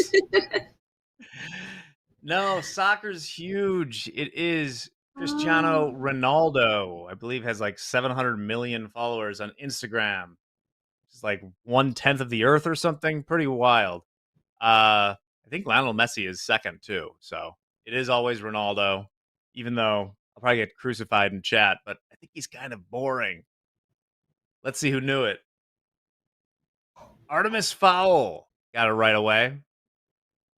No, soccer's huge. It is Cristiano Ronaldo. I believe has like 700 million followers on Instagram. It's like 1/10 of the earth or something. Pretty wild. I think Lionel Messi is second too. So it is always Ronaldo, even though I'll probably get crucified in chat, but I think he's kind of boring. Let's see who knew it. Artemis Fowl got it right away.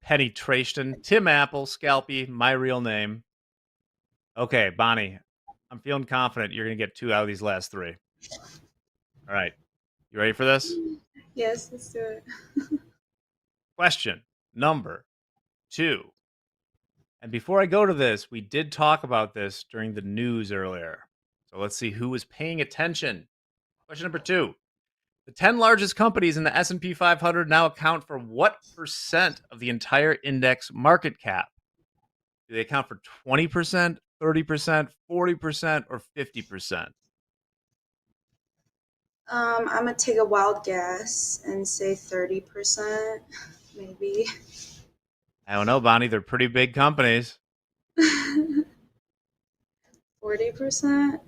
Penetration, Tim Apple, Scalpy, my real name. Okay, Bonnie, I'm feeling confident you're going to get 2 out of these last 3. All right. You ready for this? Yes, let's do it. Question number 2. And before I go to this, we did talk about this during the news earlier. So let's see who was paying attention. Question number 2. The 10 largest companies in the S&P 500 now account for what percent of the entire index market cap? Do they account for 20%, 30%, 40%, or 50%? I'm gonna take a wild guess and say 30%, maybe. I don't know, Bonnie. They're pretty big companies. 40%?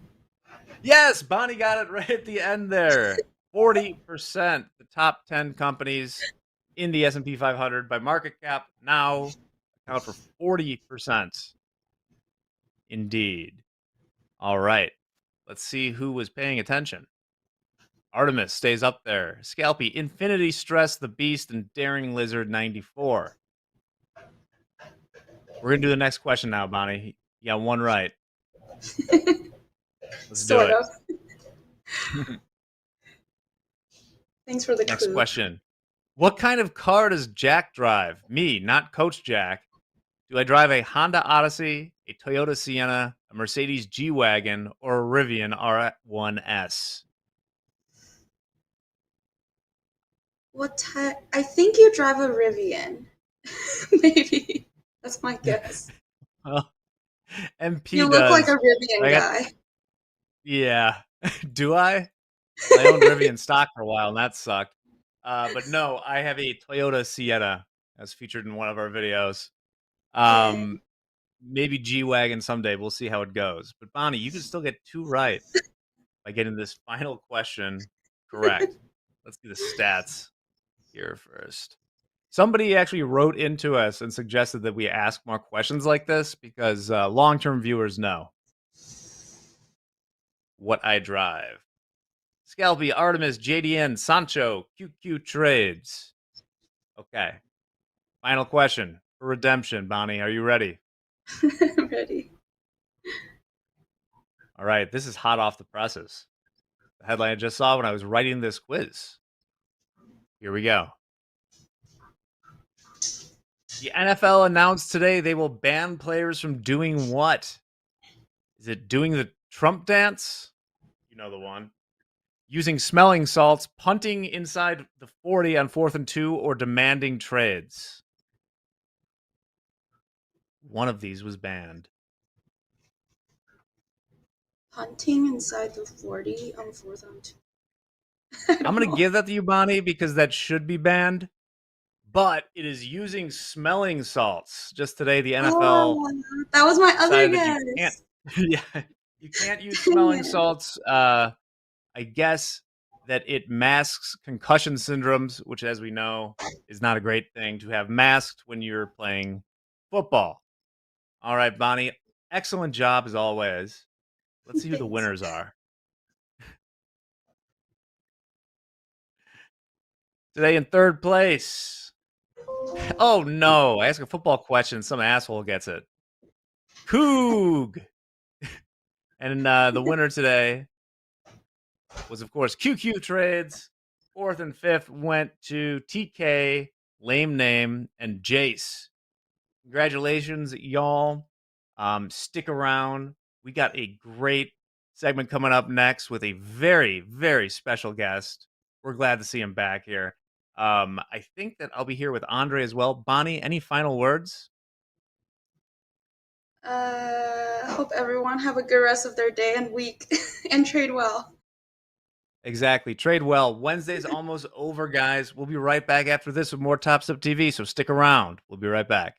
Yes, Bonnie got it right at the end there. 40%. The top 10 companies in the S&P 500 by market cap now account for 40%. Indeed. All right. Let's see who was paying attention. Artemis stays up there. Scalpy, Infinity Stress, The Beast, and Daring Lizard 94. We're going to do the next question now, Bonnie. You got 1 right. Let's do it. Thanks for the Next clue. question. What kind of car does Jack drive? Me, not Coach Jack. Do I drive a Honda Odyssey, a Toyota Sienna, a Mercedes G-Wagon, or a Rivian R1S? What type? I think you drive a Rivian. Maybe. That's my guess. Well, MP You does. look like a Rivian guy. Yeah. Do I? I owned Rivian stock for a while, and that sucked. But no, I have a Toyota Sienna as featured in one of our videos. Okay. Maybe G-Wagon someday. We'll see how it goes. But Bonnie, you can still get 2 right by getting this final question correct. Let's do the stats here first. Somebody actually wrote into us and suggested that we ask more questions like this because long-term viewers know what I drive. Scalpy, Artemis, JDN, Sancho, QQ Trades. Okay. Final question for redemption. Bonnie, are you ready? I'm ready. All right. This is hot off the presses. The headline I just saw when I was writing this quiz. Here we go. The NFL announced today they will ban players from doing what? Is it doing the Trump dance? You know the one. Using smelling salts, punting inside the 40 on 4th and 2, or demanding trades. One of these was banned. Hunting inside the 40 on 4th and 2. I'm going to give that to you, Bonnie, because that should be banned. But it is using smelling salts. Just today, the NFL. Oh, that was my other decided that guess. you can't use smelling salts. I guess that it masks concussion syndromes, which, as we know, is not a great thing to have masked when you're playing football. All right, Bonnie, excellent job as always. Let's see who the winners are. Today in third place. Oh, no. I ask a football question. Some asshole gets it. Coog. And the winner today was, of course, QQ Trades. 4th and 5th went to TK, Lame Name, and Jace. Congratulations, y'all. Stick around. We got a great segment coming up next with a very, very special guest. We're glad to see him back here. I think that I'll be here with Andre as well. Bonnie, any final words? Hope everyone have a good rest of their day and week and trade well. Exactly. Trade well. Wednesday's almost over, guys. We'll be right back after this with more Topstep TV, so stick around. We'll be right back.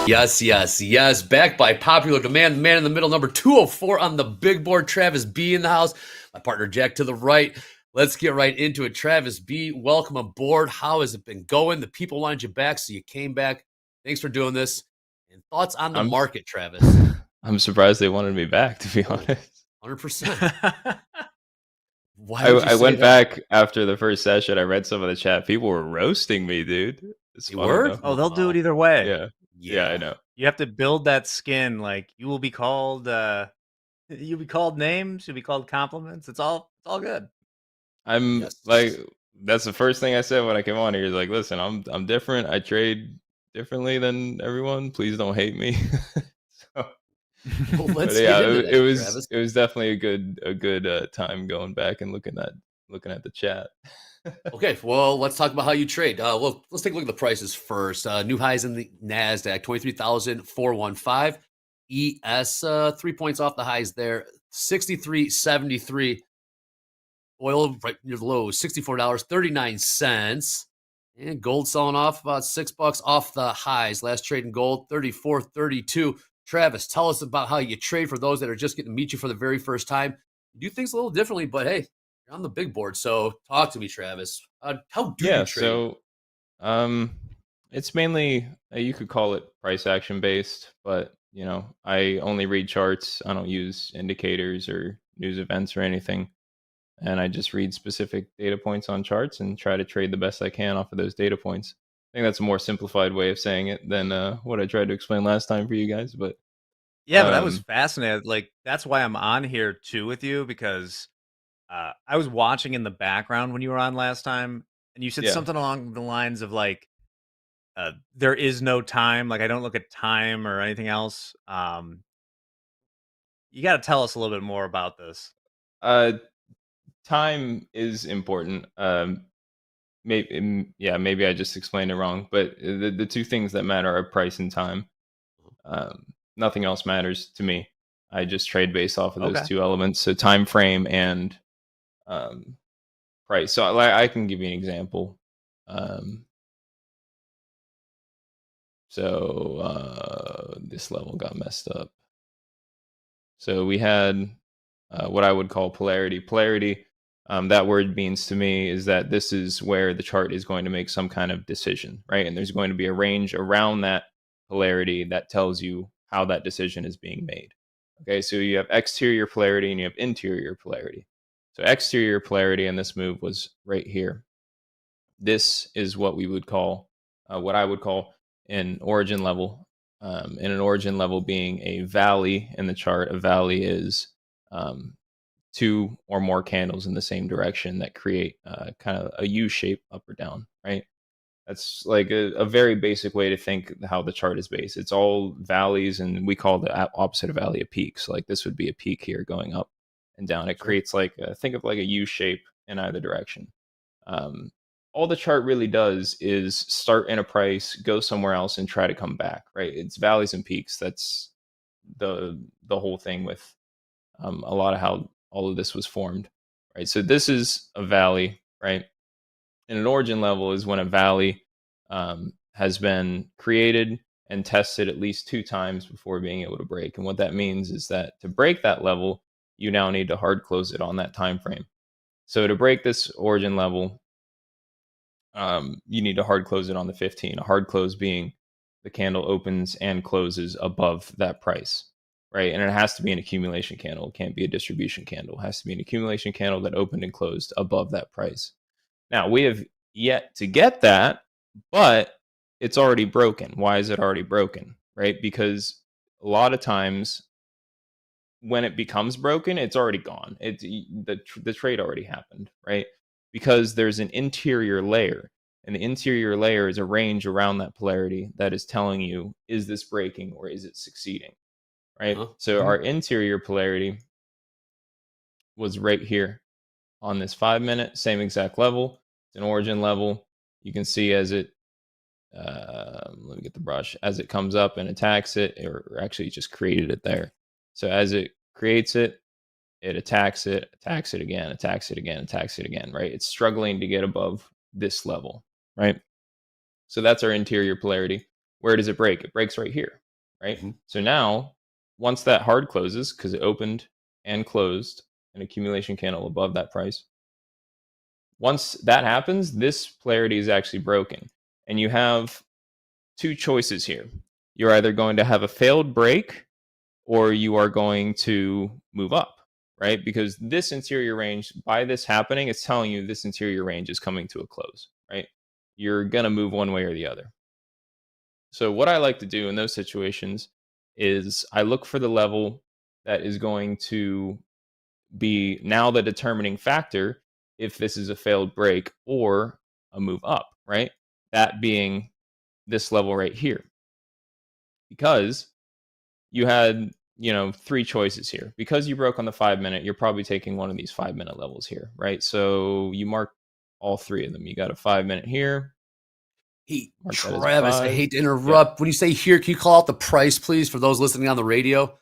Yes, yes, yes. Backed by popular demand, the man in the middle, number 204 on the big board, Travis B in the house. My partner Jack to the right. Let's get right into it. Travis B, welcome aboard. How has it been going? The people wanted you back, so you came back. Thanks for doing this. And thoughts on the market, Travis? I'm surprised they wanted me back, to be honest. 100%. Why would you I say went that? back after the first session. I read some of the chat. People were roasting me, dude. It's They funny were? though. Oh, they'll do it either way. Yeah. Yeah, I know. You have to build that skin. Like you will be called you'll be called names, you'll be called compliments. It's all good. I'm like, that's the first thing I said when I came on here. Is like, listen, I'm different. I trade differently than everyone. Please don't hate me. So, Well, let's but yeah, get into that, Travis. it was definitely a good time going back and looking at the chat. Okay, well, let's talk about how you trade. Well, let's take a look at the prices first. New highs in the NASDAQ, 23,415. ES, 3 points off the highs there, 63.73. Oil right near the lows, $64.39. And gold selling off about $6 off the highs. Last trade in gold, 34.32. Travis, tell us about how you trade for those that are just getting to meet you for the very first time. You do things a little differently, but hey, you're on the big board. So talk to me, Travis. How do you trade? So it's mainly you could call it price action based, but you know, I only read charts. I don't use indicators or news events or anything. And I just read specific data points on charts and try to trade the best I can off of those data points. I think that's a more simplified way of saying it than what I tried to explain last time for you guys. But yeah, but that was fascinating. Like that's why I'm on here too with you, because I was watching in the background when you were on last time, and you said something along the lines of like, there is no time. Like I don't look at time or anything else. You got to tell us a little bit more about this. Time is important. Maybe I just explained it wrong, but the two things that matter are price and time. Nothing else matters to me. I just trade based off of those two elements, so time frame and price. So I can give you an example. This level got messed up. So we had what I would call polarity. Polarity, that word means to me is that this is where the chart is going to make some kind of decision, right? And there's going to be a range around that polarity that tells you how that decision is being made. Okay, so you have exterior polarity and you have interior polarity. So exterior polarity in this move was right here. This is what we would call, what I would call an origin level. And an origin level being a valley in the chart. A valley is two or more candles in the same direction that create kind of a U shape up or down, right? That's like a very basic way to think how the chart is based. It's all valleys, and we call the opposite of valley a peak. So like this would be a peak here going up and down. It creates like think of like a U shape in either direction. All the chart really does is start in a price, go somewhere else, and try to come back, right? It's valleys and peaks. That's the whole thing with a lot of how all of this was formed, right? So this is a valley, right? And an origin level is when a valley has been created and tested at least 2 times before being able to break. And what that means is that to break that level, you now need to hard close it on that time frame. So to break this origin level, you need to hard close it on the 15. A hard close being the candle opens and closes above that price, right? And it has to be an accumulation candle. It can't be a distribution candle. It has to be an accumulation candle that opened and closed above that price. Now, we have yet to get that, but it's already broken. Why is it already broken, right? Because a lot of times when it becomes broken, it's already gone. The trade already happened, right? Because there's an interior layer, and the interior layer is a range around that polarity that is telling you, is this breaking or is it succeeding, right? So our interior polarity was right here on this 5-minute, same exact level. It's an origin level. You can see as it, let me get the brush, as it comes up and attacks it, or actually just created it there. So as it creates it, it attacks it again, attacks it again, attacks it again, right? It's struggling to get above this level, right? So that's our interior polarity. where does it break? It breaks right here, right? So now, once that hard closes, because it opened and closed an accumulation candle above that price, once that happens, this polarity is actually broken. And you have two choices here. You're either going to have a failed break or you are going to move up, right? Because this interior range, by this happening, it's telling you this interior range is coming to a close, right? You're going to move one way or the other. So what I like to do in those situations is I look for the level that is going to be now the determining factor if this is a failed break or a move up, right? That being this level right here. Because you had, three choices here. Because you broke on the 5 minute, you're probably taking one of these 5 minute levels here, right? So you mark all three of them. You got a 5 minute here. Hey, Mark that as a Travis, I 5. hate to interrupt. When you say here, can you call out the price, please, for those listening on the radio?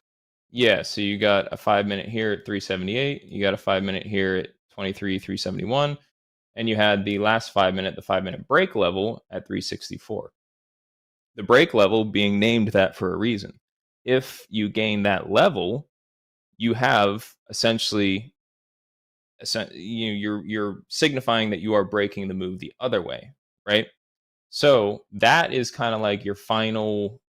Yeah, so you got a 5 minute here at 378. You got a 5 minute here at 23,371. And you had the last 5 minute, the 5 minute break level at 364. The break level being named that for a reason. If you gain that level, you have essentially, you're signifying that you are breaking the move the other way, right? So that is kind of like your final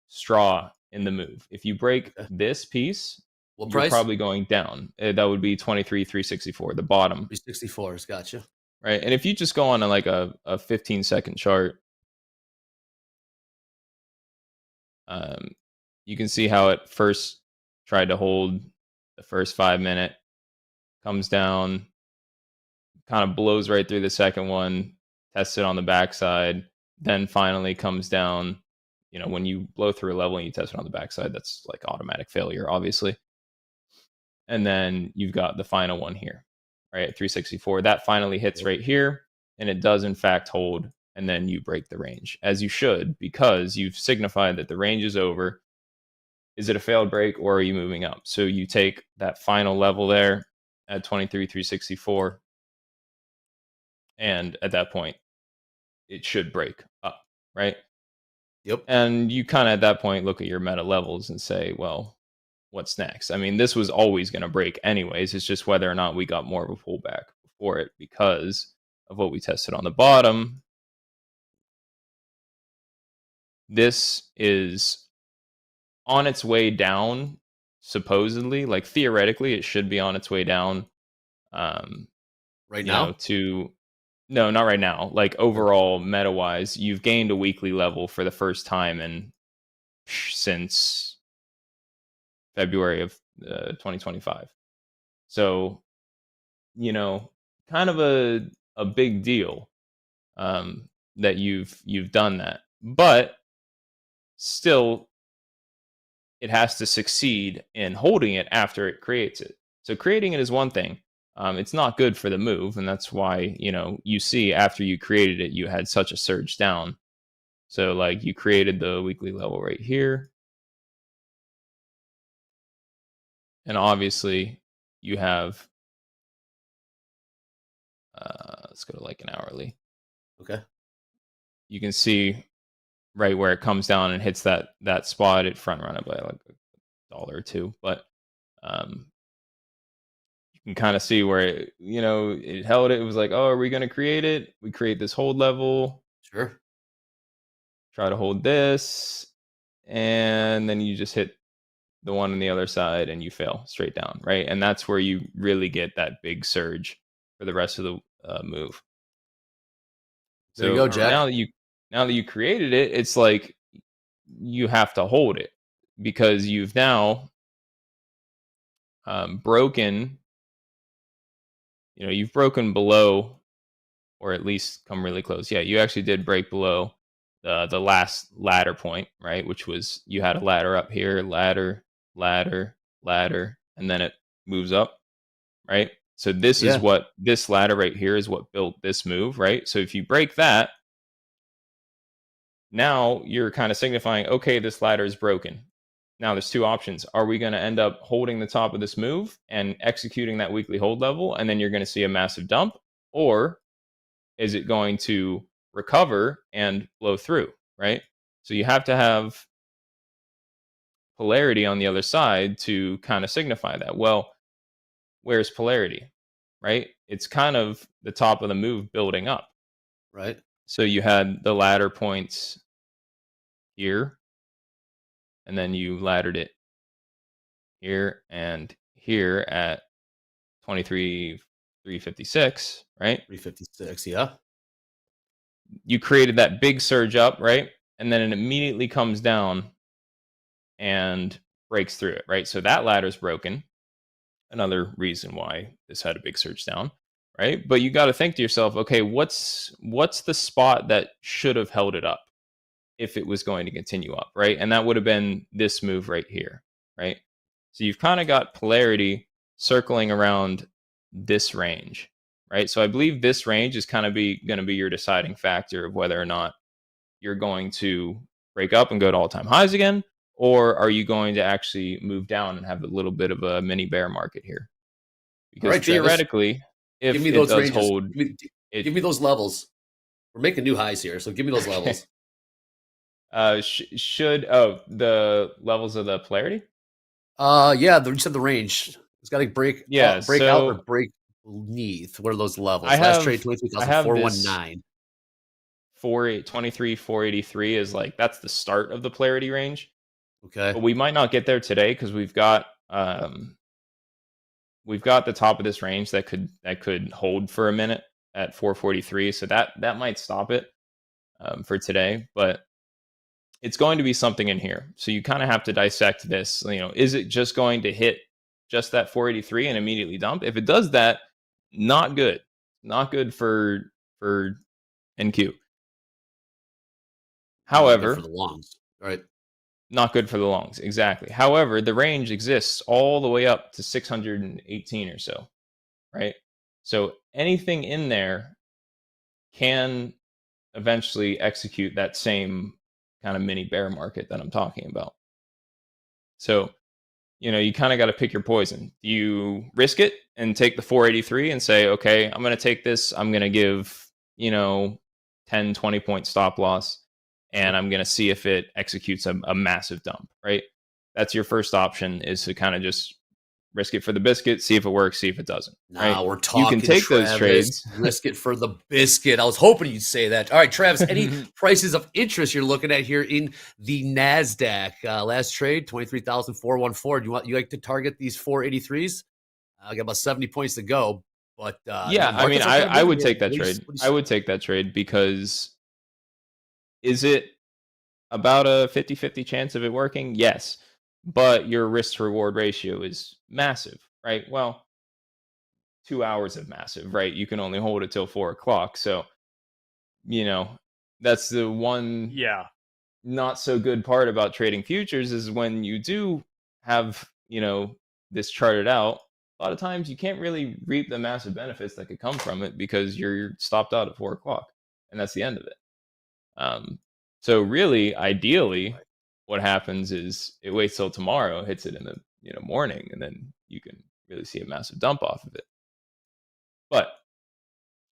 straw in the move. If you break this piece, What you're price? probably going down. That would be 23,364, the bottom. 364 is gotcha. Right. And if you just go on like a 15-second chart, you can see how it first tried to hold the first 5 minute, comes down, kind of blows right through the second one, tests it on the backside, then finally comes down. When you blow through a level and you test it on the backside, that's like automatic failure, obviously. And then you've got the final one here, right, at 364. That finally hits right here, and it does in fact hold, and then you break the range, as you should, because you've signified that the range is over. Is it a failed break, or are you moving up? So you take that final level there at 23,364, and at that point, it should break up, right? Yep. And you kind of at that point look at your meta levels and say, well, what's next? I mean, this was always going to break anyways. It's just whether or not we got more of a pullback before it because of what we tested on the bottom. This is on its way down, supposedly. Like theoretically, it should be on its way down. Right now? No, not right now. Like overall, meta-wise, you've gained a weekly level for the first time since February of 2025. So, kind of a big deal that you've done that. But still, it has to succeed in holding it after it creates it. So creating it is one thing. It's not good for the move, and that's why, you see after you created it, you had such a surge down. So like you created the weekly level right here. And obviously you have, let's go to like an hourly. Okay. You can see right where it comes down and hits that spot, it front run it by like $1 or $2. But you can kind of see where it held it. It was like, oh, are we going to create it? We create this hold level. Sure. Try to hold this. And then you just hit the one on the other side and you fail straight down, right? And that's where you really get that big surge for the rest of the move. There you go, Jack. Now that you created it, it's like you have to hold it because you've now broken. You've broken below, or at least come really close. Yeah, you actually did break below the last ladder point, right? Which was you had a ladder up here, ladder, and then it moves up, right? So this is what this ladder right here is what built this move, right? So if you break that, now you're kind of signifying, okay, this ladder is broken. Now there's two options. Are we going to end up holding the top of this move and executing that weekly hold level, and then you're going to see a massive dump? Or is it going to recover and blow through, right? So you have to have polarity on the other side to kind of signify that. Well, where's polarity, right? It's kind of the top of the move building up. Right. So you had the ladder points here, and then you laddered it here and here at 23,356, right? 356, yeah. You created that big surge up, right? And then it immediately comes down and breaks through it, right? So that ladder's broken. Another reason why this had a big surge down, right? But you got to think to yourself, okay, what's the spot that should have held it up if it was going to continue up, right? And that would have been this move right here, right? So you've kind of got polarity circling around this range, right? So I believe this range is kind of going to be your deciding factor of whether or not you're going to break up and go to all-time highs again, or are you going to actually move down and have a little bit of a mini bear market here? Because right, Travis, theoretically, if give me it those does ranges. hold, Give me those levels. We're making new highs here, so give me those levels. Should the levels of the polarity? Yeah, you said the range. It's got to break out or break beneath. What are those levels? Last trade 23,419. 483 is that's the start of the polarity range. Okay. But we might not get there today because we've got the top of this range that could hold for a minute at 443. So that might stop it for today, but it's going to be something in here. So you kind of have to dissect this. Is it just going to hit just that 483 and immediately dump? If it does that, not good. Not good for NQ. However, for the longs, right? Not good for the longs, exactly. However, the range exists all the way up to 618 or so, right? So anything in there can eventually execute that same kind of mini bear market that I'm talking about. So, you kind of got to pick your poison. Do you risk it and take the 483 and say, okay, I'm going to take this. I'm going to give, 10, 20 point stop loss. And I'm going to see if it executes a massive dump, right? That's your first option, is to kind of just risk it for the biscuit, see if it works, see if it doesn't. Nah, right? we're talking, you can take Travis, those trades. Risk it for the biscuit. I was hoping you'd say that. All right, Travis, any prices of interest you're looking at here in the NASDAQ? Last trade, 23,414. You like to target these 483s? I got about 70 points to go. But yeah, I mean, I would take that trade. I would take that trade because... Is it about a 50-50 chance of it working? Yes. But your risk to reward ratio is massive, right? Well, 2 hours of massive, right? You can only hold it till 4 o'clock. So, that's the one not so good part about trading futures, is when you do have, this charted out, a lot of times you can't really reap the massive benefits that could come from it because you're stopped out at 4 o'clock, and that's the end of it. So really, ideally, what happens is it waits till tomorrow, hits it in the morning, and then you can really see a massive dump off of it. But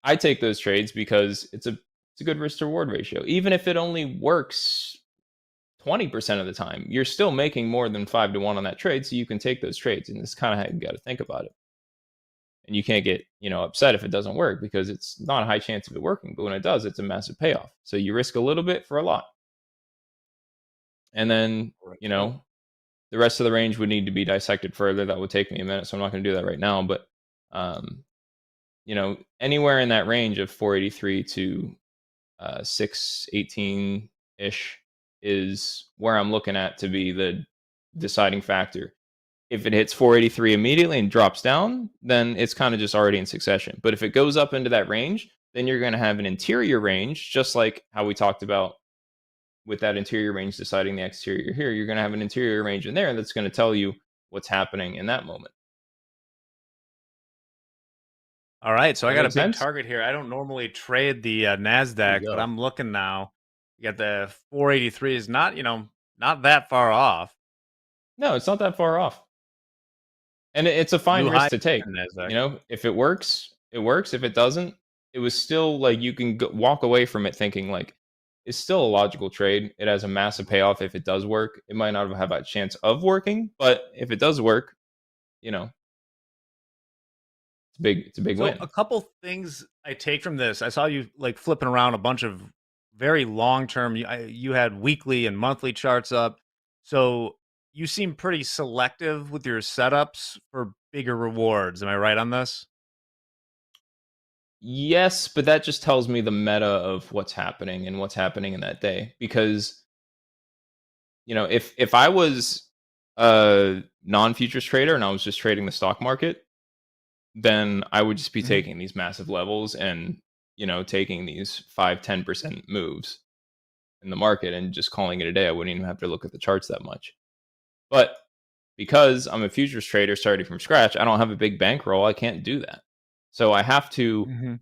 I take those trades because it's a good risk to reward ratio. Even if it only works 20% of the time, you're still making more than 5 to 1 on that trade, so you can take those trades. And this is kind of how you got to think about it. And you can't get upset if it doesn't work, because it's not a high chance of it working, but when it does, it's a massive payoff. So you risk a little bit for a lot. And then the rest of the range would need to be dissected further. That would take me a minute, so I'm not going to do that right now. But anywhere in that range of 483 to 618 ish is where I'm looking at to be the deciding factor. If it hits 483 immediately and drops down, then it's kind of just already in succession. But if it goes up into that range, then you're going to have an interior range, just like how we talked about with that interior range deciding the exterior here. You're going to have an interior range in there that's going to tell you what's happening in that moment. All right, so I got a big sense? target here. I don't normally trade the NASDAQ, but I'm looking now. You got the 483 is not that far off. No, it's not that far off. And it's a fine risk to take. NASDAQ. If it works, it works. If it doesn't, it was still you can walk away from it thinking is still a logical trade. It has a massive payoff if it does work. It might not have a chance of working, but if it does work, you know, it's a big So win. a couple things I take from this. I saw you like flipping around a bunch of very long term. You had weekly and monthly charts up. So you seem pretty selective with your setups for bigger rewards. Am I right on this? Yes, but that just tells me the meta of what's happening and what's happening in that day. Because, you know, if I was a non-futures trader and I was just trading the stock market, then I would just be taking these massive levels and, you know, taking these 5-10% moves in the market and just calling it a day. I wouldn't even have to look at the charts that much. But because I'm a futures trader starting from scratch, I don't have a big bankroll. I can't do that. So I have to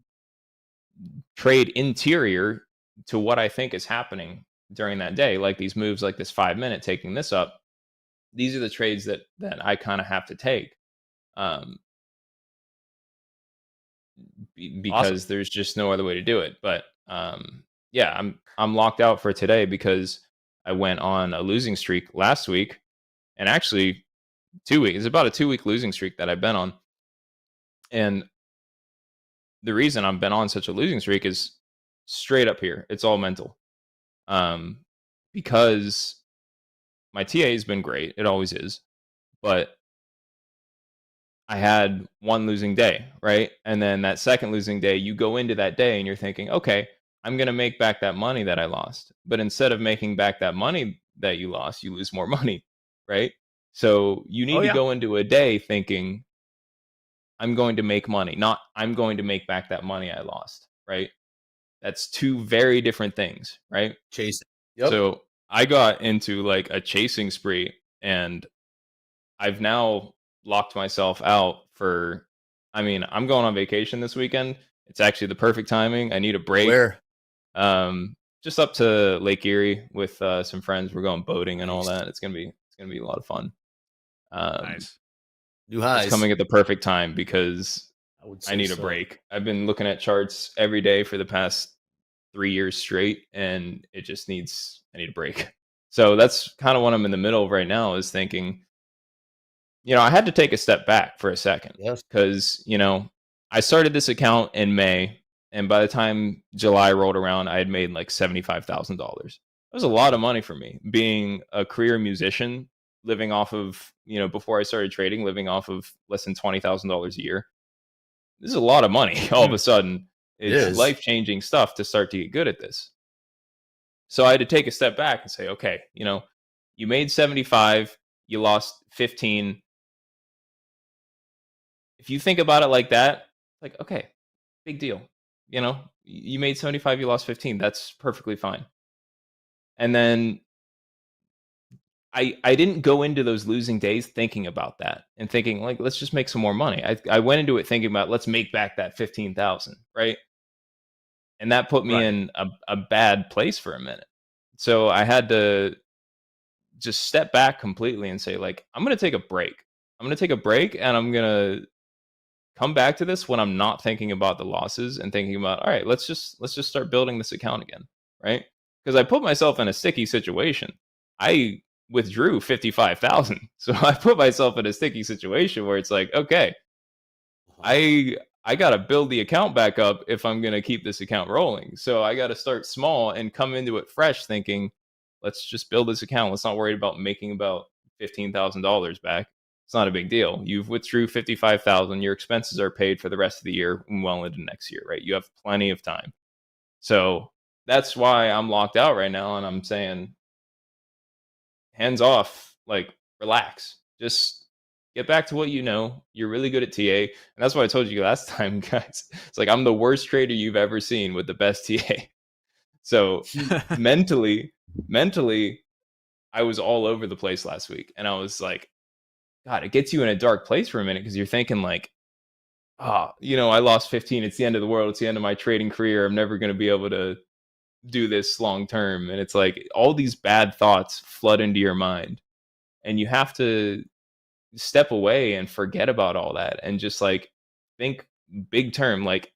trade interior to what I think is happening during that day, like these moves, like this 5-minute taking this up. These are the trades that I kind of have to take, because there's just no other way to do it. But yeah, I'm locked out for today because I went on a losing streak last week, and actually 2 weeks. It's about a 2-week losing streak that I've been on, and the reason I've been on such a losing streak is straight up here. It's all mental. Because my TA has been great. It always is. But I had one losing day, right? And then that second losing day, you go into that day and you're thinking, okay, I'm going to make back that money that I lost. But instead of making back that money that you lost, you lose more money, right? So you need to go into a day thinking, I'm going to make money, not I'm going to make back that money I lost, right? That's two very different things, right? Chasing. Yep. So I got into like a chasing spree, and I've now locked myself out for, I mean, I'm going on vacation this weekend. It's actually the perfect timing. I need a break. Where? Just up to Lake Erie with some friends. We're going boating and all that. It's gonna be a lot of fun. Nice. New highs. It's coming at the perfect time because I need a break. I've been looking at charts every day for the past 3 years straight, and it just I need a break. So that's kind of what I'm in the middle of right now, is thinking, you know, I had to take a step back for a second. Yes. Because, you know, I started this account in May, and by the time July rolled around, I had made like $75,000. That was a lot of money for me, being a career musician, living off of, you know, before I started trading, living off of less than $20,000 a year. This is a lot of money all of a sudden. It's life-changing stuff to start to get good at this. So I had to take a step back and say, okay, you know, you made 75, you lost 15. If you think about it like that, like, okay, big deal. You know, you made 75, you lost 15. That's perfectly fine. And then I didn't go into those losing days thinking about that and thinking like, let's just make some more money. I went into it thinking about, let's make back that 15,000, right? And that put me in a bad place for a minute. So I had to just step back completely and say, like, I'm going to take a break. I'm going to take a break, and I'm going to come back to this when I'm not thinking about the losses and thinking about, all right, let's just start building this account again, right? Because I put myself in a sticky situation. I withdrew 55,000. So I put myself in a sticky situation where it's like, okay, I got to build the account back up if I'm going to keep this account rolling. So I got to start small and come into it fresh thinking, let's just build this account. Let's not worry about making about $15,000 back. It's not a big deal. You've withdrew 55,000. Your expenses are paid for the rest of the year and well into next year, right? You have plenty of time. So that's why I'm locked out right now. And I'm saying, hands off, like, relax. Just get back to what you know. You're really good at TA. And that's what I told you last time, guys. It's like, I'm the worst trader you've ever seen with the best TA. So mentally, I was all over the place last week. And I was like, God, it gets you in a dark place for a minute because you're thinking like, you know, I lost 15. It's the end of the world. It's the end of my trading career. I'm never going to be able to do this long term. And it's like all these bad thoughts flood into your mind, and you have to step away and forget about all that and just like think big term. Like,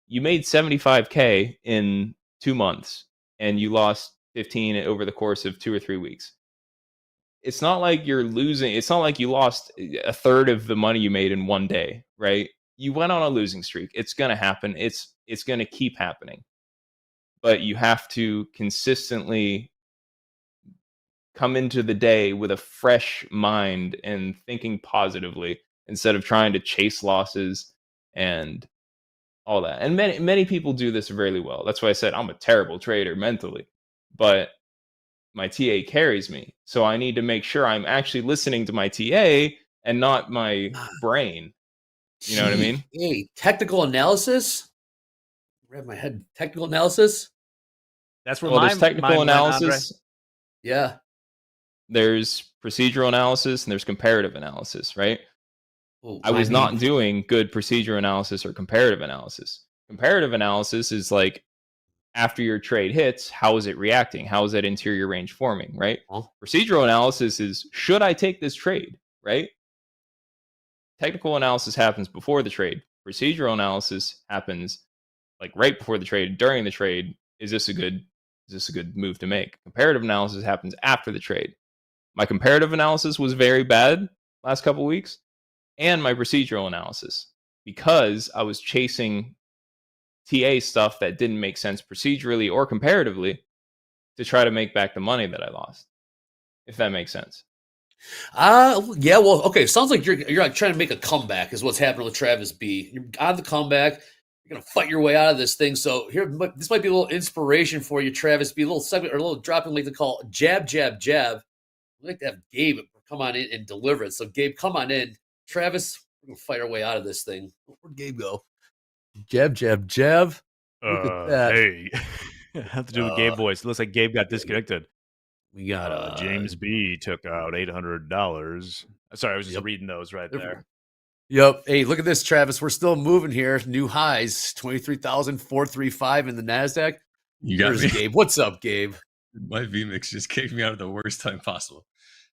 you made 75K in 2 months. and you lost 15 over the course of 2 or 3 weeks. It's not like you're losing. It's not like you lost a third of the money you made in one day, right? You went on a losing streak. It's going to happen. It's going to keep happening. But you have to consistently come into the day with a fresh mind and thinking positively instead of trying to chase losses and all that. And many people do this really well. That's why I said I'm a terrible trader mentally. But my TA carries me. So I need to make sure I'm actually listening to my TA and not my brain. You know what I mean? Hey, technical analysis? Read my head. Technical analysis? That's where there's technical analysis. Yeah. There's procedural analysis and there's comparative analysis, right? Oh, I was not doing good procedural analysis or comparative analysis. Comparative analysis is like, after your trade hits, how is it reacting? How is that interior range forming, right? Procedural analysis is, should I take this trade, right? Technical analysis happens before the trade. Procedural analysis happens like right before the trade, during the trade. Is this a good move to make? Comparative analysis happens after the trade. My comparative analysis was very bad last couple weeks, and my procedural analysis, because I was chasing TA stuff that didn't make sense procedurally or comparatively to try to make back the money that I lost, if that makes sense. Yeah, well, okay. Sounds like you're like trying to make a comeback is what's happening with Travis B. You're on the comeback. You're gonna fight your way out of this thing. So here, this might be a little inspiration for you, Travis B. A little segment or a little dropping, like to call jab, jab, jab. I'd like to have Gabe come on in and deliver it. So Gabe, come on in. Travis, we're gonna fight our way out of this thing. Where'd Gabe go? Jab, jab, jab. Look at that. Hey, have to do with Gabe voice. It looks like Gabe got disconnected. We got James B took out $800. Sorry, I was just reading those right there. Yep. Hey, look at this, Travis. We're still moving here. New highs, 23,435 in the NASDAQ. You got There's me. Gabe. What's up, Gabe? My VMix just kicked me out at the worst time possible.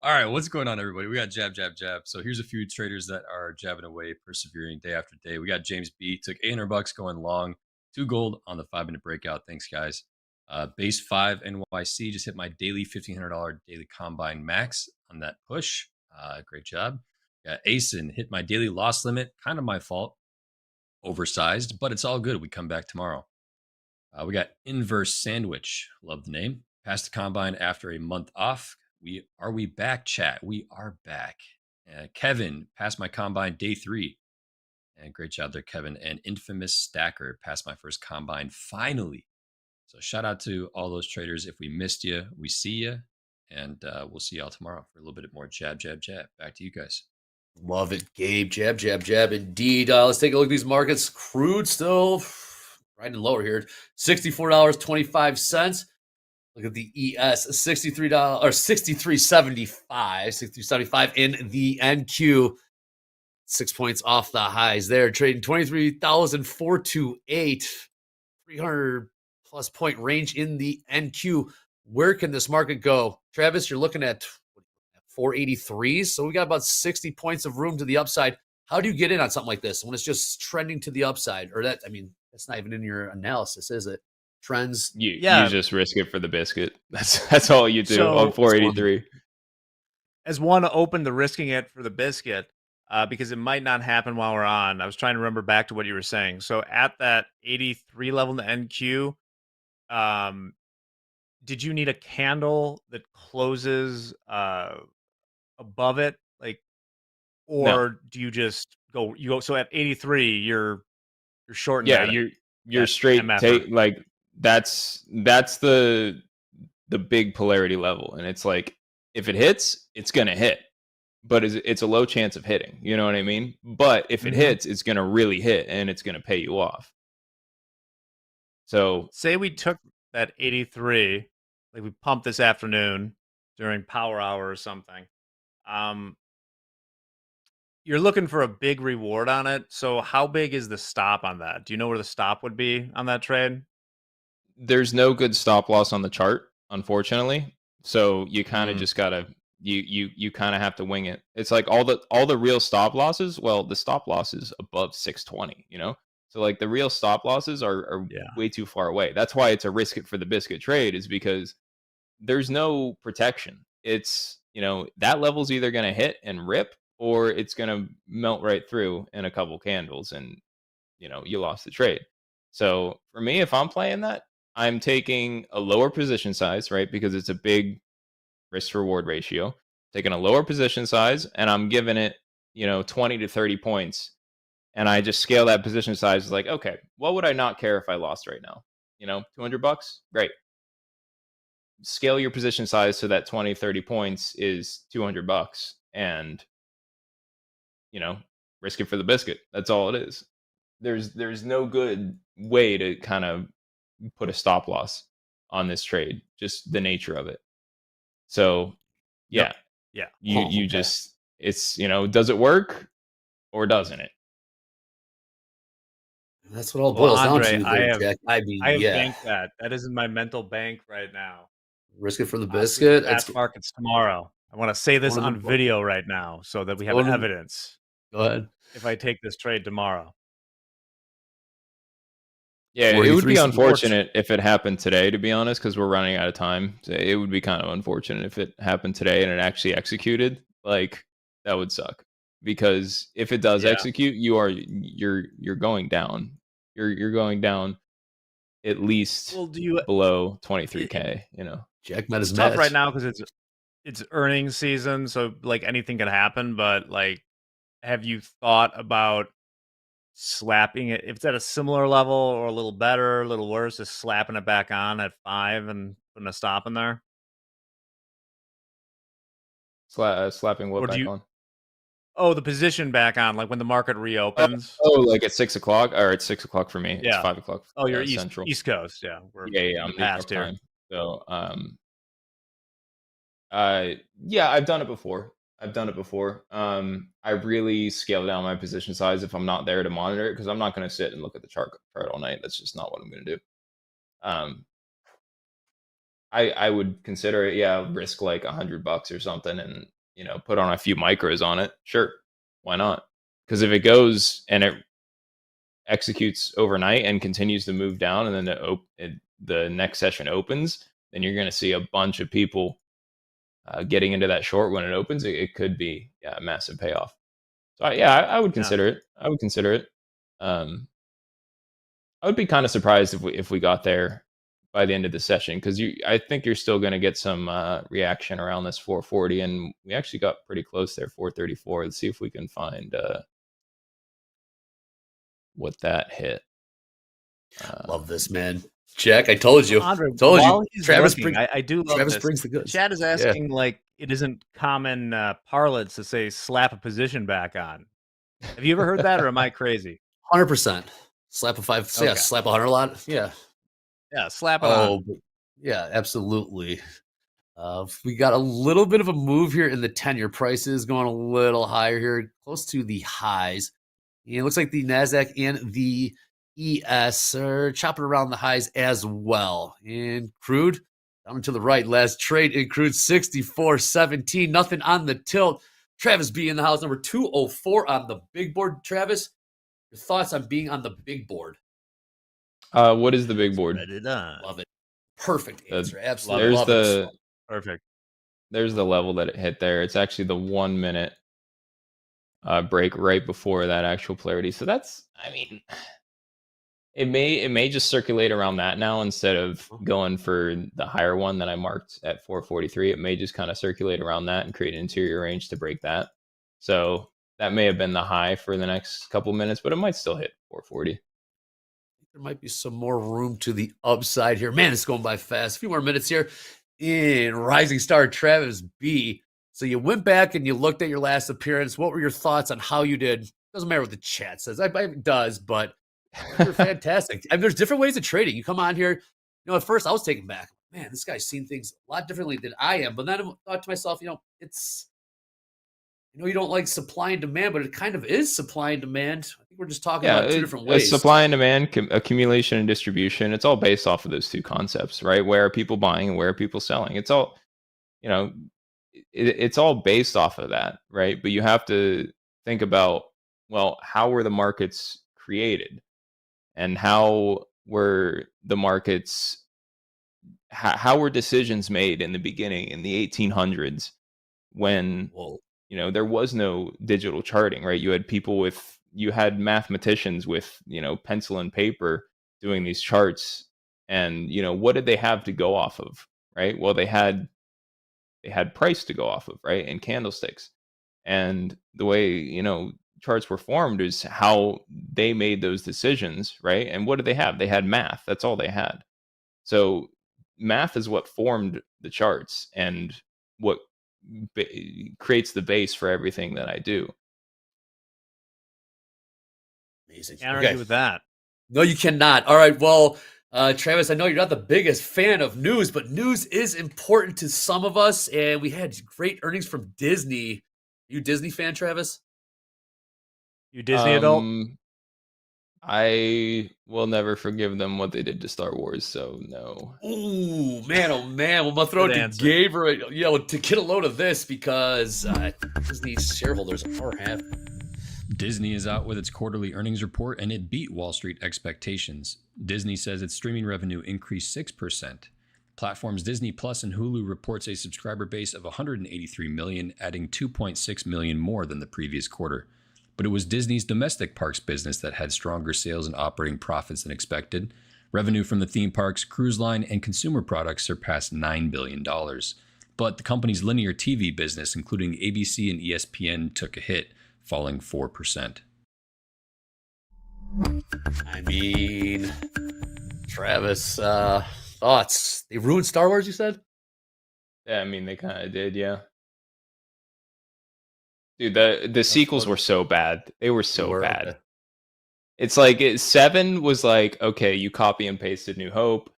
All right, what's going on, everybody? We got jab, jab, jab. So here's a few traders that are jabbing away, persevering day after day. We got James B. Took $800 going long, 2 gold on the 5-minute breakout. Thanks, guys. Base 5 NYC just hit my daily $1,500 daily combine max on that push. Great job. Got ASIN hit my daily loss limit. Kind of my fault. Oversized, but it's all good. We come back tomorrow. We got Inverse Sandwich. Love the name. Passed the combine after a month off. Are we back, chat? We are back. Kevin passed my combine day 3. And great job there, Kevin. And Infamous Stacker passed my first combine finally. So shout out to all those traders. If we missed you, we see you. And we'll see y'all tomorrow for a little bit more jab, jab, jab. Back to you guys. Love it, Gabe. Jab, jab, jab. Indeed. Let's take a look at these markets. Crude still riding lower here. $64.25. Look at the ES, $63 or $63.75. $63.75 in the NQ. 6 points off the highs there. Trading 23,428. 300 plus point range in the NQ. Where can this market go? Travis, you're looking at 483s. So we got about 60 points of room to the upside. How do you get in on something like this when it's just trending to the upside? Or that's not even in your analysis, is it? Trends. You just risk it for the biscuit. That's all you do on 483. As one open to risking it for the biscuit, because it might not happen while we're on. I was trying to remember back to what you were saying. So at that 83 level in the NQ, did you need a candle that closes above it, or do you just go? You go. So at 83, you're shorting. Yeah, you're straight take that's the big polarity level, and it's like if it hits, it's gonna hit, but it's a low chance of hitting. You know what I mean? But if it hits, it's gonna really hit, and it's gonna pay you off. So say we took that 83, like we pumped this afternoon during power hour or something. You're looking for a big reward on it. So how big is the stop on that? Do you know where the stop would be on that trade? There's no good stop loss on the chart, unfortunately. So you kind of just gotta you kind of have to wing it. It's like all the real stop losses. Well, the stop loss is above 620. So like the real stop losses are way too far away. That's why it's a risk it for the biscuit trade, is because there's no protection. It's, that level's either going to hit and rip, or it's going to melt right through in a couple candles, and you lost the trade. So for me, if I'm playing that, I'm taking a lower position size, right? Because it's a big risk reward ratio. Taking a lower position size, and I'm giving it, 20 to 30 points. And I just scale that position size. Like, okay, what would I not care if I lost right now? $200? Great. Scale your position size so that 20, 30 points is $200, and, risk it for the biscuit. That's all it is. There's no good way to kind of put a stop loss on this trade, just the nature of it. So yeah. Yeah. You just, it's, does it work or doesn't it? That's what all Well, boils Andre, down to, I there, have, Jack. I mean, I have yeah. banked that. That is in my mental bank right now. Risk it for the Through biscuit. the fast markets tomorrow. I want to say this on video right now so that we have evidence. Go ahead. If I take this trade tomorrow. Yeah, it would be unfortunate if it happened today, to be honest, because we're running out of time. So it would be kind of unfortunate if it happened today and it actually executed. Like, that would suck. Because if it does execute, you're going down. You're going down at least below 23K, Jack met his It's tough right now because it's earnings season, so like anything can happen. But like, have you thought about slapping it if it's at a similar level or a little better, a little worse, just slapping it back on at 5 and putting a stop in there? Slapping what Or do back you- on? Oh, the position back on, like when the market reopens. Oh, like at 6 o'clock, or it's 6 o'clock for me. Yeah. It's 5 o'clock. Oh, you're Central. East Coast. Yeah. We're Yeah. I'm past New York here. time. So, yeah, I've done it before. I really scale down my position size if I'm not there to monitor it, because I'm not going to sit and look at the chart all night. That's just not what I'm going to do. I would consider it, risk like $100 or something, and put on a few micros on it. Sure, why not? Because if it goes and it executes overnight and continues to move down, and then the next session opens, then you're going to see a bunch of people getting into that short when it opens. It could be a massive payoff. So I would consider it. I would consider it. I would be kind of surprised if we got there by the end of the session, because I think you're still going to get some reaction around this 440, and we actually got pretty close there, 434. Let's see if we can find what that hit. Love this, man. Jack, I told you. Andre, told while you. he's Travis looking, I do love Travis this. brings the goods. Chad is asking, like, it isn't common parlance to say slap a position back on. Have you ever heard that, or am I crazy? 100%. Slap a 5. Okay. Yeah, slap 100 a lot. Yeah. Yeah, slap it on. Yeah, absolutely. We got a little bit of a move here in the 10-year prices, going a little higher here, close to the highs. And it looks like the NASDAQ and the ES are chopping around the highs as well. And Crude, down to the right, last trade in Crude, 64.17. Nothing on the tilt. Travis B in the house, number 204 on the big board. Travis, your thoughts on being on the big board? What is the big board? Love it. Perfect answer. Absolutely. There's love it. Perfect. There's the level that it hit there. It's actually the 1 minute break right before that actual polarity. So that's, I mean, it may just circulate around that now instead of going for the higher one that I marked at 443. It may just kind of circulate around that and create an interior range to break that. So that may have been the high for the next couple minutes, but it might still hit 440. There might be some more room to the upside here. Man, it's going by fast. A few more minutes here in Rising Star Travis B. So you went back and you looked at your last appearance. What were your thoughts on how you did? Doesn't matter what the chat says. It does, but you're fantastic. I mean, there's different ways of trading. You come on here. At first I was taken back. Man, this guy's seen things a lot differently than I am. But then I thought to myself, it's, you don't like supply and demand, but it kind of is supply and demand. I think we're just talking about two different ways. Supply and demand, accumulation and distribution. It's all based off of those two concepts, right? Where are people buying and where are people selling? It's all, it's all based off of that, right? But you have to think about, well, how were the markets created? and how were the markets, how were decisions made in the beginning in the 1800s when there was no digital charting, right? You had mathematicians with pencil and paper doing these charts, and what did they have to go off of, right? Well, they had price to go off of, right, and candlesticks. And the way charts were formed is how they made those decisions, right? And what did they have? They had math. That's all they had. So math is what formed the charts and what creates the base for everything that I do. Amazing. Can't argue with that. No, you cannot. All right. Well, Travis, I know you're not the biggest fan of news, but news is important to some of us. And we had great earnings from Disney. You Disney fan, Travis? You Disney adult? I will never forgive them what they did to Star Wars, so no. Ooh, man, oh man. Well, I'm going to throw it to Gabriel, to get a load of this because Disney shareholders are happy. Disney is out with its quarterly earnings report, and it beat Wall Street expectations. Disney says its streaming revenue increased 6%. Platforms Disney Plus and Hulu reports a subscriber base of 183 million, adding 2.6 million more than the previous quarter. But it was Disney's domestic parks business that had stronger sales and operating profits than expected. Revenue from the theme parks, cruise line, and consumer products surpassed $9 billion. But the company's linear TV business, including ABC and ESPN, took a hit, falling 4%. I mean, Travis, thoughts? They ruined Star Wars, you said? Yeah, I mean, they kind of did, yeah. Dude, the sequels were so bad. They were so bad. Okay. It's like 7 was like, okay, you copy and pasted New Hope.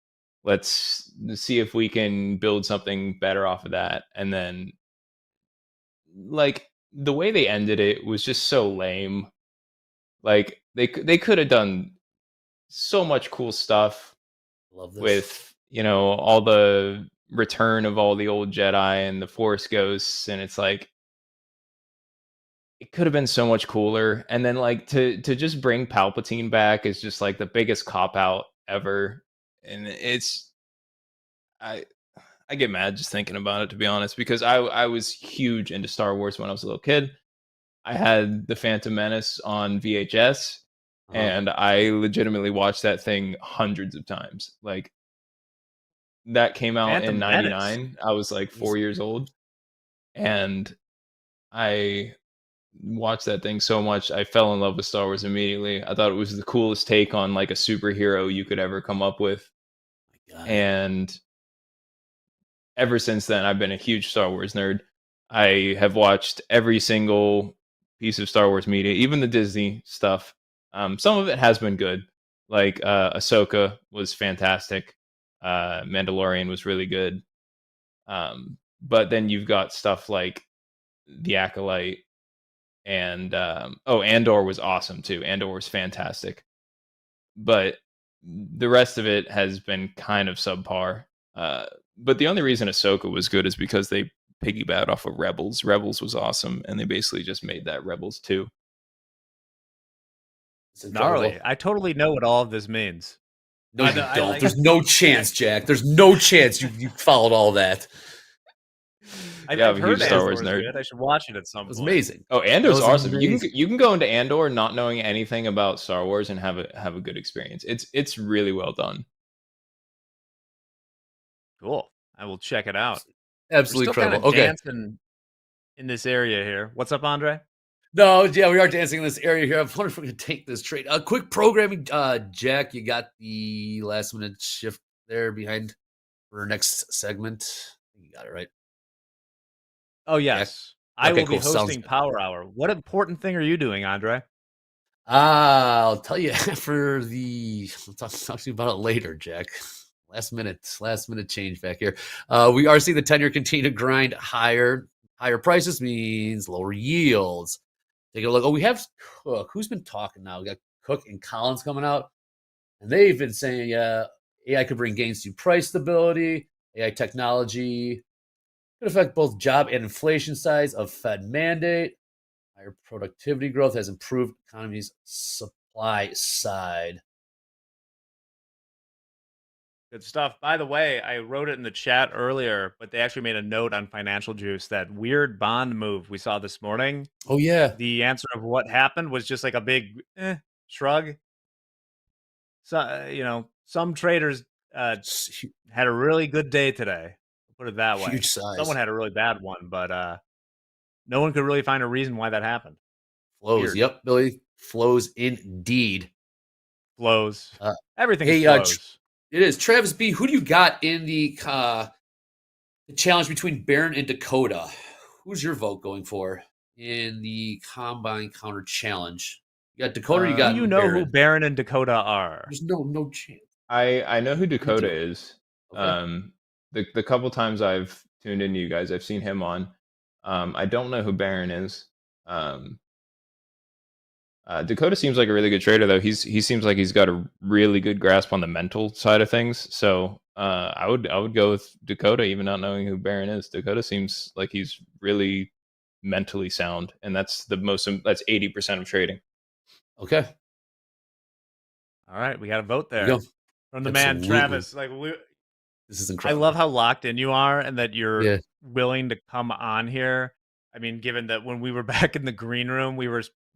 Let's see if we can build something better off of that. And then, like, the way they ended it was just so lame. Like, they could have done so much cool stuff. Love this. With all the return of all the old Jedi and the Force ghosts, and it's like, it could have been so much cooler. And then, like, to just bring Palpatine back is just like the biggest cop out ever. And I get mad just thinking about it, to be honest, because I was huge into Star Wars when I was a little kid. I had The Phantom Menace on VHS, and I legitimately watched that thing hundreds of times. Like, that came out Phantom in Menace. 99. I was like 4 years old, and I watched that thing so much. I fell in love with Star Wars immediately. I thought it was the coolest take on like a superhero you could ever come up with. And ever since then, I've been a huge Star Wars nerd. I have watched every single piece of Star Wars media, even the Disney stuff. Some of it has been good. Like Ahsoka was fantastic. Mandalorian was really good. But then you've got stuff like The Acolyte, and Andor was awesome too. Andor was fantastic. But the rest of it has been kind of subpar. But the only reason Ahsoka was good is because they piggybacked off of Rebels. Rebels was awesome, and they basically just made that Rebels 2. Gnarly. I totally know what all of this means. No, you don't. There's no chance, Jack. There's no chance you followed all that. I've I'm a heard huge Star Andor's Wars nerd. good. I should watch it at some point. It was amazing. Oh, Andor's awesome. amazing. You can go into Andor not knowing anything about Star Wars and have a good experience. It's really well done. Cool. I will check it out. Absolutely We're still incredible. kinda Okay. dancing in this area here. What's up, Andre? No, yeah, we are dancing in this area here. I wonder if we're going to take this trade. Quick programming, Jack. You got the last minute shift there behind for our next segment. You got it right. Oh yes, I Okay, will be cool. Sounds hosting good. Power Hour. What important thing are you doing, Andre? I'll tell you after I'll talk to you about it later, Jack. Last minute change back here. We are seeing the 10-year continue to grind higher. Higher prices means lower yields. Take a look. Oh, we have Cook. Who's been talking now? We got Cook and Collins coming out, and they've been saying AI could bring gains to price stability. AI technology could affect both job and inflation sides of Fed mandate. Higher productivity growth has improved economy's supply side. Good stuff. By the way, I wrote it in the chat earlier, but they actually made a note on Financial Juice, that weird bond move we saw this morning. Oh yeah. The answer of what happened was just like a big shrug. So some traders had a really good day today. Put it that way. Huge size. Someone had a really bad one, but no one could really find a reason why that happened. Flows. Weird. Yep, Billy. Flows indeed. Flows. Everything hey, flows. It is. Travis B, who do you got in the challenge between Barron and Dakota? Who's your vote going for in the combine counter challenge? You got Dakota, or you got Do you know Barron? who Barron and Dakota are? There's no chance. I know who Dakota is. Okay. The couple times I've tuned into you guys, I've seen him on. I don't know who Barron is. Dakota seems like a really good trader, though. He seems like he's got a really good grasp on the mental side of things. So I would go with Dakota, even not knowing who Barron is. Dakota seems like he's really mentally sound, and that's 80% of trading. Okay. All right, we got a vote there go. from the Absolutely. man Travis. This is I incredible. love how locked in you are, and that you're Yeah. willing to come on here. I mean, given that when we were back in the green room,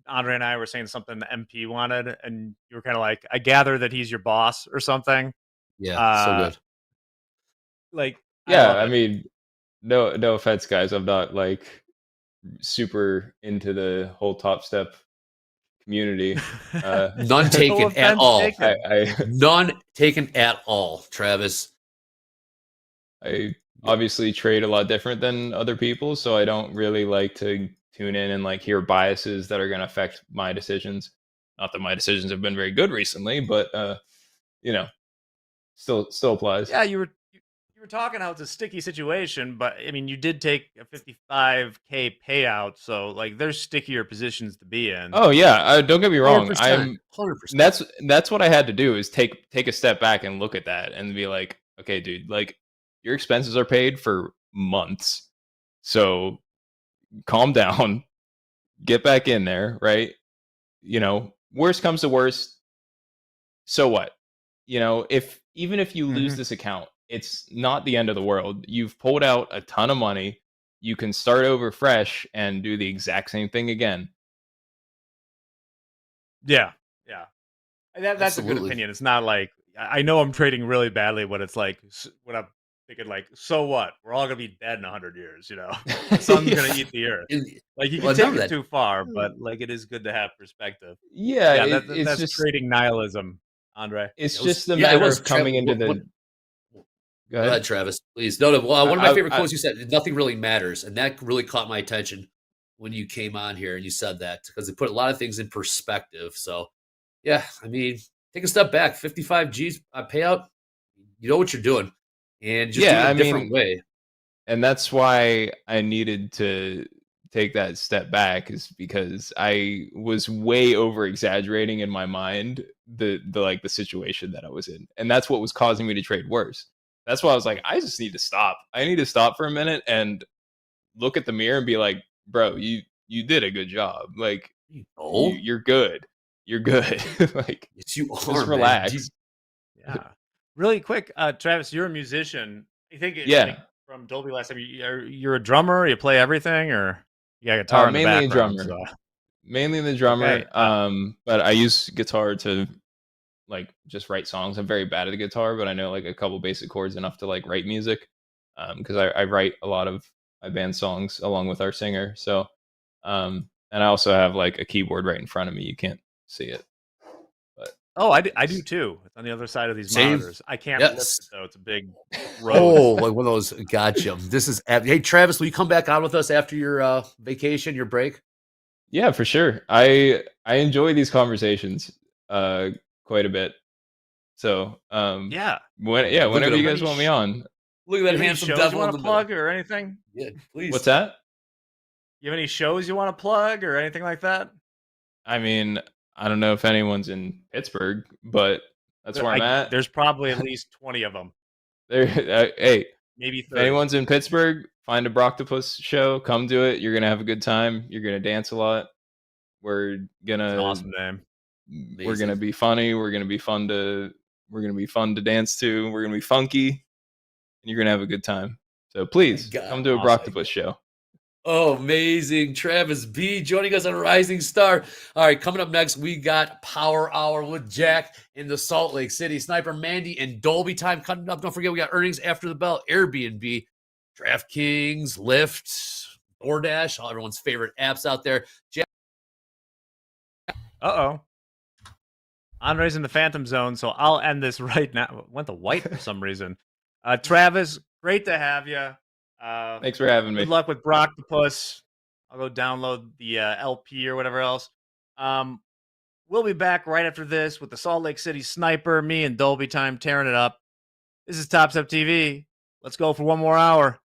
Andre and I were saying something the MP wanted, and you were kind of like, "I gather that he's your boss or something." Yeah, so good. Like, Yeah, love it. mean, no offense, guys. I'm not like super into the whole Topstep community. None taken at all. taken. None taken at all, Travis. I obviously trade a lot different than other people, so I don't really like to tune in and like hear biases that are going to affect my decisions. Not that my decisions have been very good recently, but still applies. Yeah, you were talking how it's a sticky situation, but I mean, you did take a 55K payout, so like there's stickier positions to be in. Oh yeah, don't get me wrong. 100%. That's what I had to do, is take a step back and look at that and be like, okay, dude, like your expenses are paid for months, so calm down, get back in there, right? Worst comes to worst, so what? Even if you lose this account, it's not the end of the world. You've pulled out a ton of money. You can start over fresh and do the exact same thing again. Yeah. That's a good opinion. It's not like, I know I'm trading really badly when it's like, when I'm thinking like, so what? We're all gonna be dead in 100 years, The sun's gonna eat the earth. Like, you can take it too far, but like, it is good to have perspective. Yeah, that's just trading nihilism, Andre. It's just the matter of coming into the. Go ahead, Travis, please. No, one of my favorite quotes you said, "Nothing really matters," and that really caught my attention when you came on here and you said that, because it put a lot of things in perspective. So, yeah, I mean, take a step back. 55 G's payout. You know what you're doing, and just do it a different way. And that's why I needed to take that step back, is because I was way over exaggerating in my mind the situation that I was in, and that's what was causing me to trade worse. That's why I was like, I just need to stop. I need to stop for a minute and look at the mirror and be like, bro, you did a good job. Like, you're good. You're good. Like, yes, you just are, relax. Yeah. Really quick, Travis, you're a musician. I think like, from Dolby last time, you're a drummer. You play everything, or you got a guitar in the mainly background? A drummer. Mainly the drummer. Okay. But I use guitar to like just write songs. I'm very bad at the guitar, but I know like a couple basic chords enough to like write music. Because I write a lot of my band songs along with our singer. So, and I also have like a keyboard right in front of me. You can't see it, but I do too. It's on the other side of these monitors. I can't lift it though. It's a big road. Oh, like one of those. Gotcha. This is. Hey, Travis, will you come back on with us after your vacation, your break? Yeah, for sure. I enjoy these conversations quite a bit. So whenever you guys want me on. Look at that handsome shows devil you want to plug or anything? Yeah, please. What's that? You have any shows you want to plug or anything like that? I mean, I don't know if anyone's in Pittsburgh, but that's where I'm at. There's probably at least 20 of them. Hey, maybe 30. If anyone's in Pittsburgh, find a Broctopus show. Come do it. You're gonna have a good time. You're gonna dance a lot. We're gonna. That's an awesome name. We're gonna be funny. We're gonna be fun to We're going to be fun to dance to. We're going to be funky, and you're going to have a good time. So please come to a Broctopus show. Oh, amazing. Travis B joining us on Rising Star. All right, coming up next, we got Power Hour with Jack in the Salt Lake City. Sniper Mandy and Dolby Time coming up. Don't forget, we got earnings after the bell. Airbnb, DraftKings, Lyft, DoorDash, all everyone's favorite apps out there. Jack. Uh-oh. Andre's in the Phantom Zone, so I'll end this right now. Went to white for some reason. Travis, great to have you. Thanks for having me. Good luck with Broctopus. I'll go download the LP or whatever else. We'll be back right after this with the Salt Lake City Sniper, me and Dolby Time tearing it up. This is TopstepTV. Let's go for one more hour.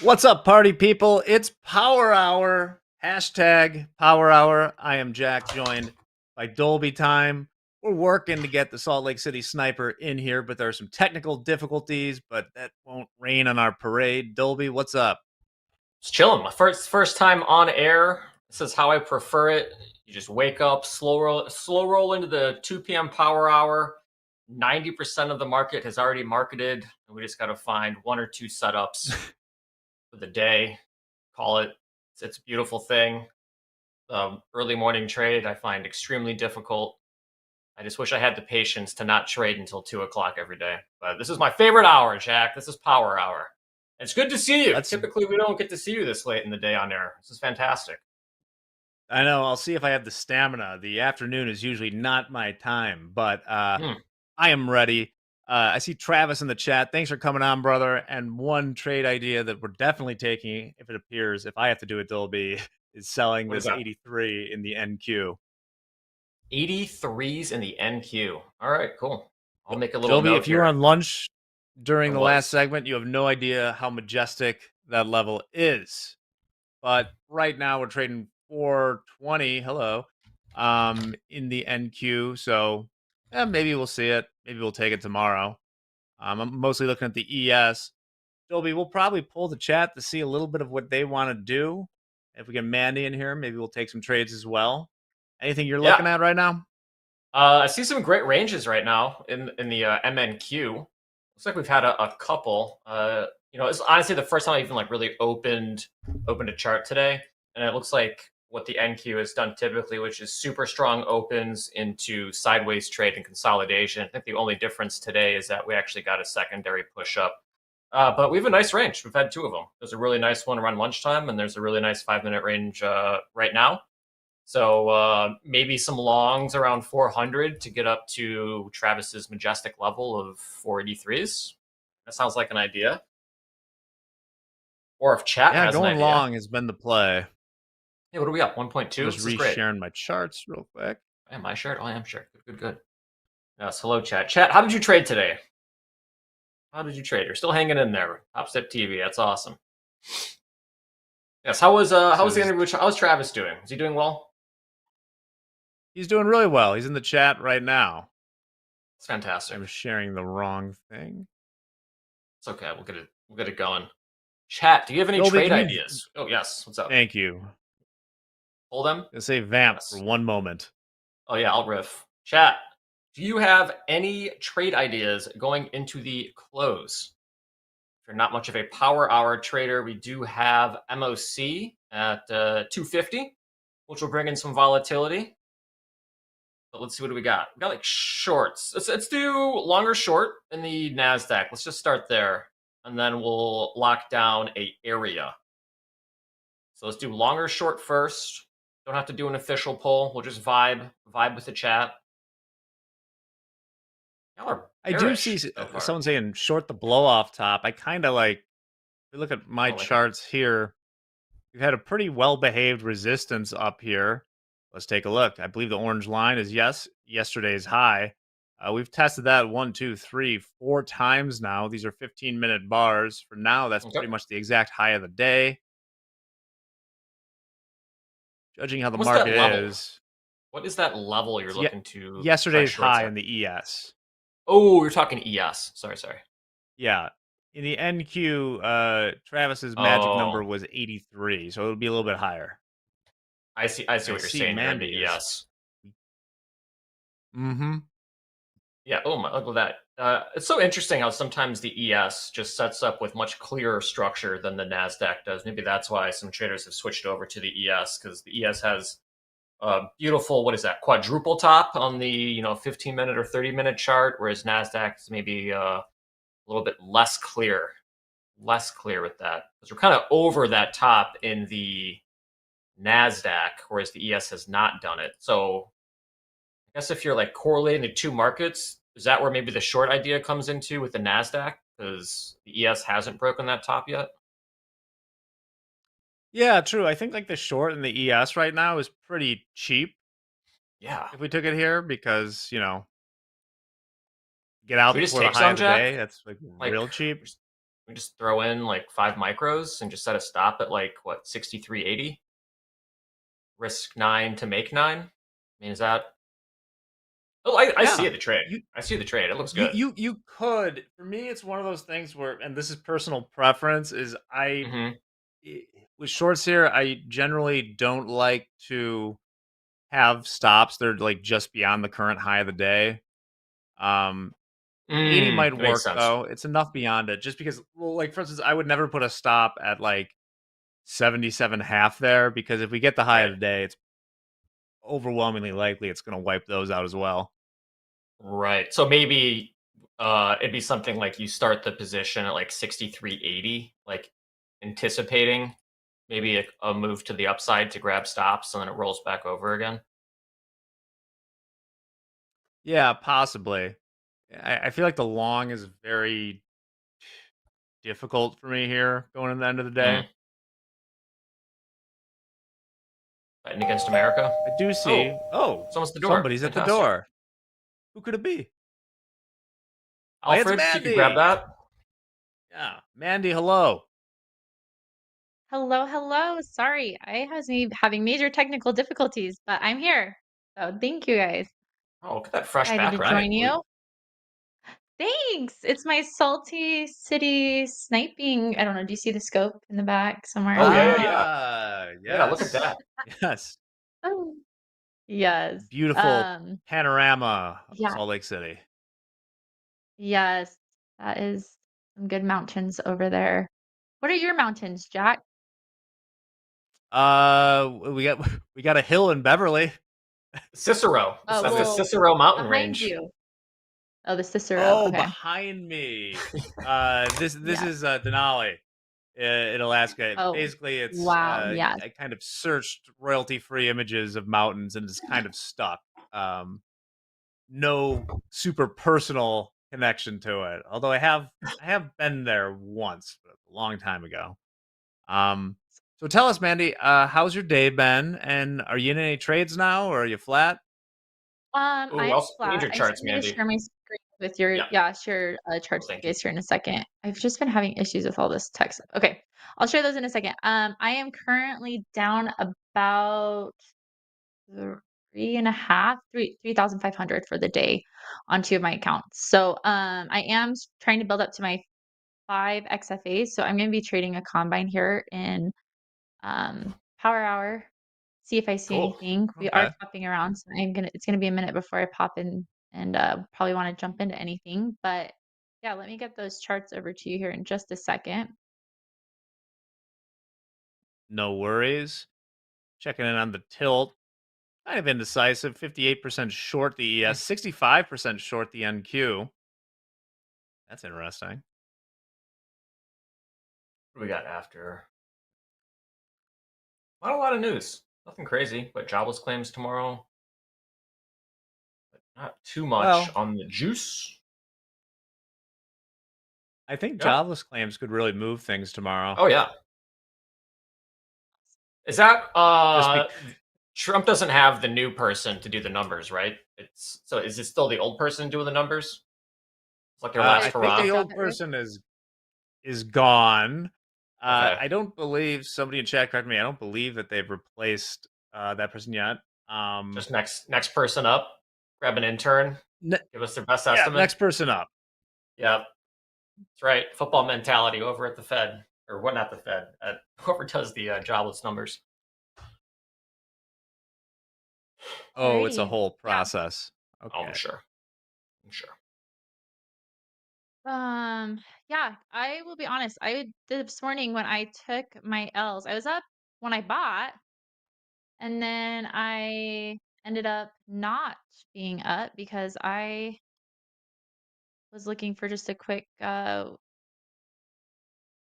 What's up, party people? It's Power Hour. Hashtag Power Hour. I am Jack, joined by Dolby Time. We're working to get the Salt Lake City Sniper in here, but there are some technical difficulties, but that won't rain on our parade. Dolby, what's up? Just chilling. My first time on air. This is how I prefer it. You just wake up, slow roll into the 2 p.m. Power Hour. 90% of the market has already marketed, and we just got to find 1 or 2 setups for the day. Call it. It's a beautiful thing. Early morning trade I find extremely difficult. I just wish I had the patience to not trade until 2 o'clock every day. But this is my favorite hour, Jack. This is Power Hour. It's good to see you. Typically, we don't get to see you this late in the day on air. This is fantastic. I know. I'll see if I have the stamina. The afternoon is usually not my time, but I am ready. I see Travis in the chat. Thanks for coming on, brother. And one trade idea that we're definitely taking, if it appears, if I have to do it, Dolby, is selling this 83 in the NQ. 83s in the NQ. All right, cool. I'll make a little Dolby, note if you were here. on lunch during the was. last segment, you have no idea how majestic that level is. But right now we're trading 420. Hello. In the NQ. So maybe we'll see it. Maybe we'll take it tomorrow. I'm mostly looking at the ES. Dolby, we'll probably pull the chat to see a little bit of what they want to do. If we get Mandy in here, maybe we'll take some trades as well. Anything you're looking at right now? I see some great ranges right now in the MNQ. Looks like we've had a couple. It's honestly the first time I even really opened a chart today, and it looks like what the NQ has done typically, which is super strong opens into sideways trade and consolidation. I think the only difference today is that we actually got a secondary push up. But we have a nice range. We've had 2 of them. There's a really nice one around lunchtime, and there's a really nice 5-minute range right now. So maybe some longs around 400 to get up to Travis's majestic level of 483s. That sounds like an idea. Or if chat has an going idea. long has been the play. Hey, what are we up? 1.2? Just resharing my charts real quick. Am I shared? Oh, I am shared. Good. Yes, hello, chat. Chat, how did you trade today? How did you trade? You're still hanging in there. TopstepTV. That's awesome. Yes, how was the interview? How was Travis doing? Is he doing well? He's doing really well. He's in the chat right now. It's fantastic. I'm sharing the wrong thing. It's okay. We'll get it going. Chat, do you have any trade ideas? Oh, yes. What's up? Thank you. Hold them. Let's say vamp for one moment. Oh, yeah, I'll riff. Chat, do you have any trade ideas going into the close? If you're not much of a power hour trader, we do have MOC at 250, which will bring in some volatility. But let's see, what do we got? We got shorts. Let's do longer short in the NASDAQ. Let's just start there. And then we'll lock down an area. So let's do longer short first. Don't have to do an official poll. We'll just vibe with the chat. I do see someone saying short the blow off top. I kind of if you look at my charts here, we've had a pretty well behaved resistance up here. Let's take a look. I believe the orange line is yesterday's high. We've tested that 1, 2, 3, 4 times now. These are 15-minute bars. For now, that's pretty much the exact high of the day. Judging how the market is. What is that level you're looking to? Yesterday's high in the ES. Oh, you're talking ES. Sorry. Yeah. In the NQ, Travis's magic number was 83, so it'll be a little bit higher. I see what you're saying here in the ES. Mm-hmm. Yeah, look at that. It's so interesting how sometimes the ES just sets up with much clearer structure than the NASDAQ does. Maybe that's why some traders have switched over to the ES, because the ES has a beautiful, quadruple top on the 15-minute or 30-minute chart, whereas NASDAQ is maybe a little bit less clear. less clear with that because we're kind of over that top in the NASDAQ, whereas the ES has not done it. So I guess if you're like correlating the two markets, is that where maybe the short idea comes into with the NASDAQ? Because the ES hasn't broken that top yet. Yeah, true. I think like the short in the ES right now is pretty cheap. Yeah. If we took it here, because get out Should we just before the take high some, of the Jack? day. That's like Like, real cheap. we just throw in like 5 micros and just set a stop at like what 63.80. Risk 9 to make 9. I mean, is that? Oh, I see Yeah. the trade. I see the trade. It looks You good. you could. For me, it's one of those things where, and this is personal preference, is with shorts here, I generally don't like to have stops that are like just beyond the current high of the day. 80 might That makes work sense. though. It's enough beyond it, just because. Well, like for instance, I would never put a stop at like 77.5 there, because if we get the high of the day, it's overwhelmingly likely it's going to wipe those out as well. Right. So maybe it'd be something like you start the position at like 63.80, like anticipating maybe a move to the upside to grab stops, and then it rolls back over again. Yeah, possibly. I feel like the long is very difficult for me here going in the end of the day. Betting against America. I do see. Oh, someone's at the door. somebody's at the Fantastic. door. Who could it be? Alfred, it's if you could grab Mandy. that. Yeah, Mandy. Hello. Hello, hello. Sorry, I was having major technical difficulties, but I'm here. So thank you guys. Oh, look at that fresh Excited to background. join you. Thanks. It's my Salty City sniping. I don't know. Do you see the scope in the back somewhere? Oh yeah. Yes. Yeah, look at that. Yes. Oh, yes. Beautiful panorama of Yeah. Salt Lake City. Yes, that is some good mountains over there. What are your mountains, Jack? We got a hill in Beverly. Cicero. Oh, That's the well, Cicero mountain behind range. you. Oh, the Cicero. Oh, Okay. behind me. This Yeah. is Denali in Alaska. Oh, Basically, it's wow. Yes. I kind of searched royalty-free images of mountains and it's kind of stuck. No super personal connection to it. Although I have been there once, but a long time ago. So tell us, Mandy, how's your day been? And are you in any trades now, or are you flat? I'm we need your flat. I charts, still need to Mandy. share my screen with your share charts with you guys here in a second. I've just been having issues with all this text. Okay, I'll share those in a second. I am currently down about 3,500 for the day on 2 of my accounts. So I am trying to build up to my 5 XFAs. So I'm going to be trading a combine here in Power Hour. See if I see anything. We are Okay. popping around, so it's gonna be a minute before I pop in and probably want to jump into anything. But yeah, let me get those charts over to you here in just a second. No worries. Checking in on the tilt. Kind of indecisive. 58% short the ES, 65% short the NQ. That's interesting. What do we got after? Not a lot of news. Nothing crazy, but jobless claims tomorrow. But not too much on the juice. I think jobless claims could really move things tomorrow. Oh yeah. Is that Trump doesn't have the new person to do the numbers, right? So is it still the old person doing the numbers? It's like their last I hurrah. think the old person is gone. Okay. I don't believe, somebody in chat correct me, I don't believe that they've replaced that person yet. Just next person up. Grab an intern. Give us their best estimate. Next person up. Yep. That's right. Football mentality over at the Fed. Or what, not the Fed. Whoever does the jobless numbers. Oh, it's a Alrighty. whole process. Okay. Oh, I'm sure. Yeah, I will be honest. This morning when I took my L's, I was up when I bought, and then I ended up not being up because I was looking for just a quick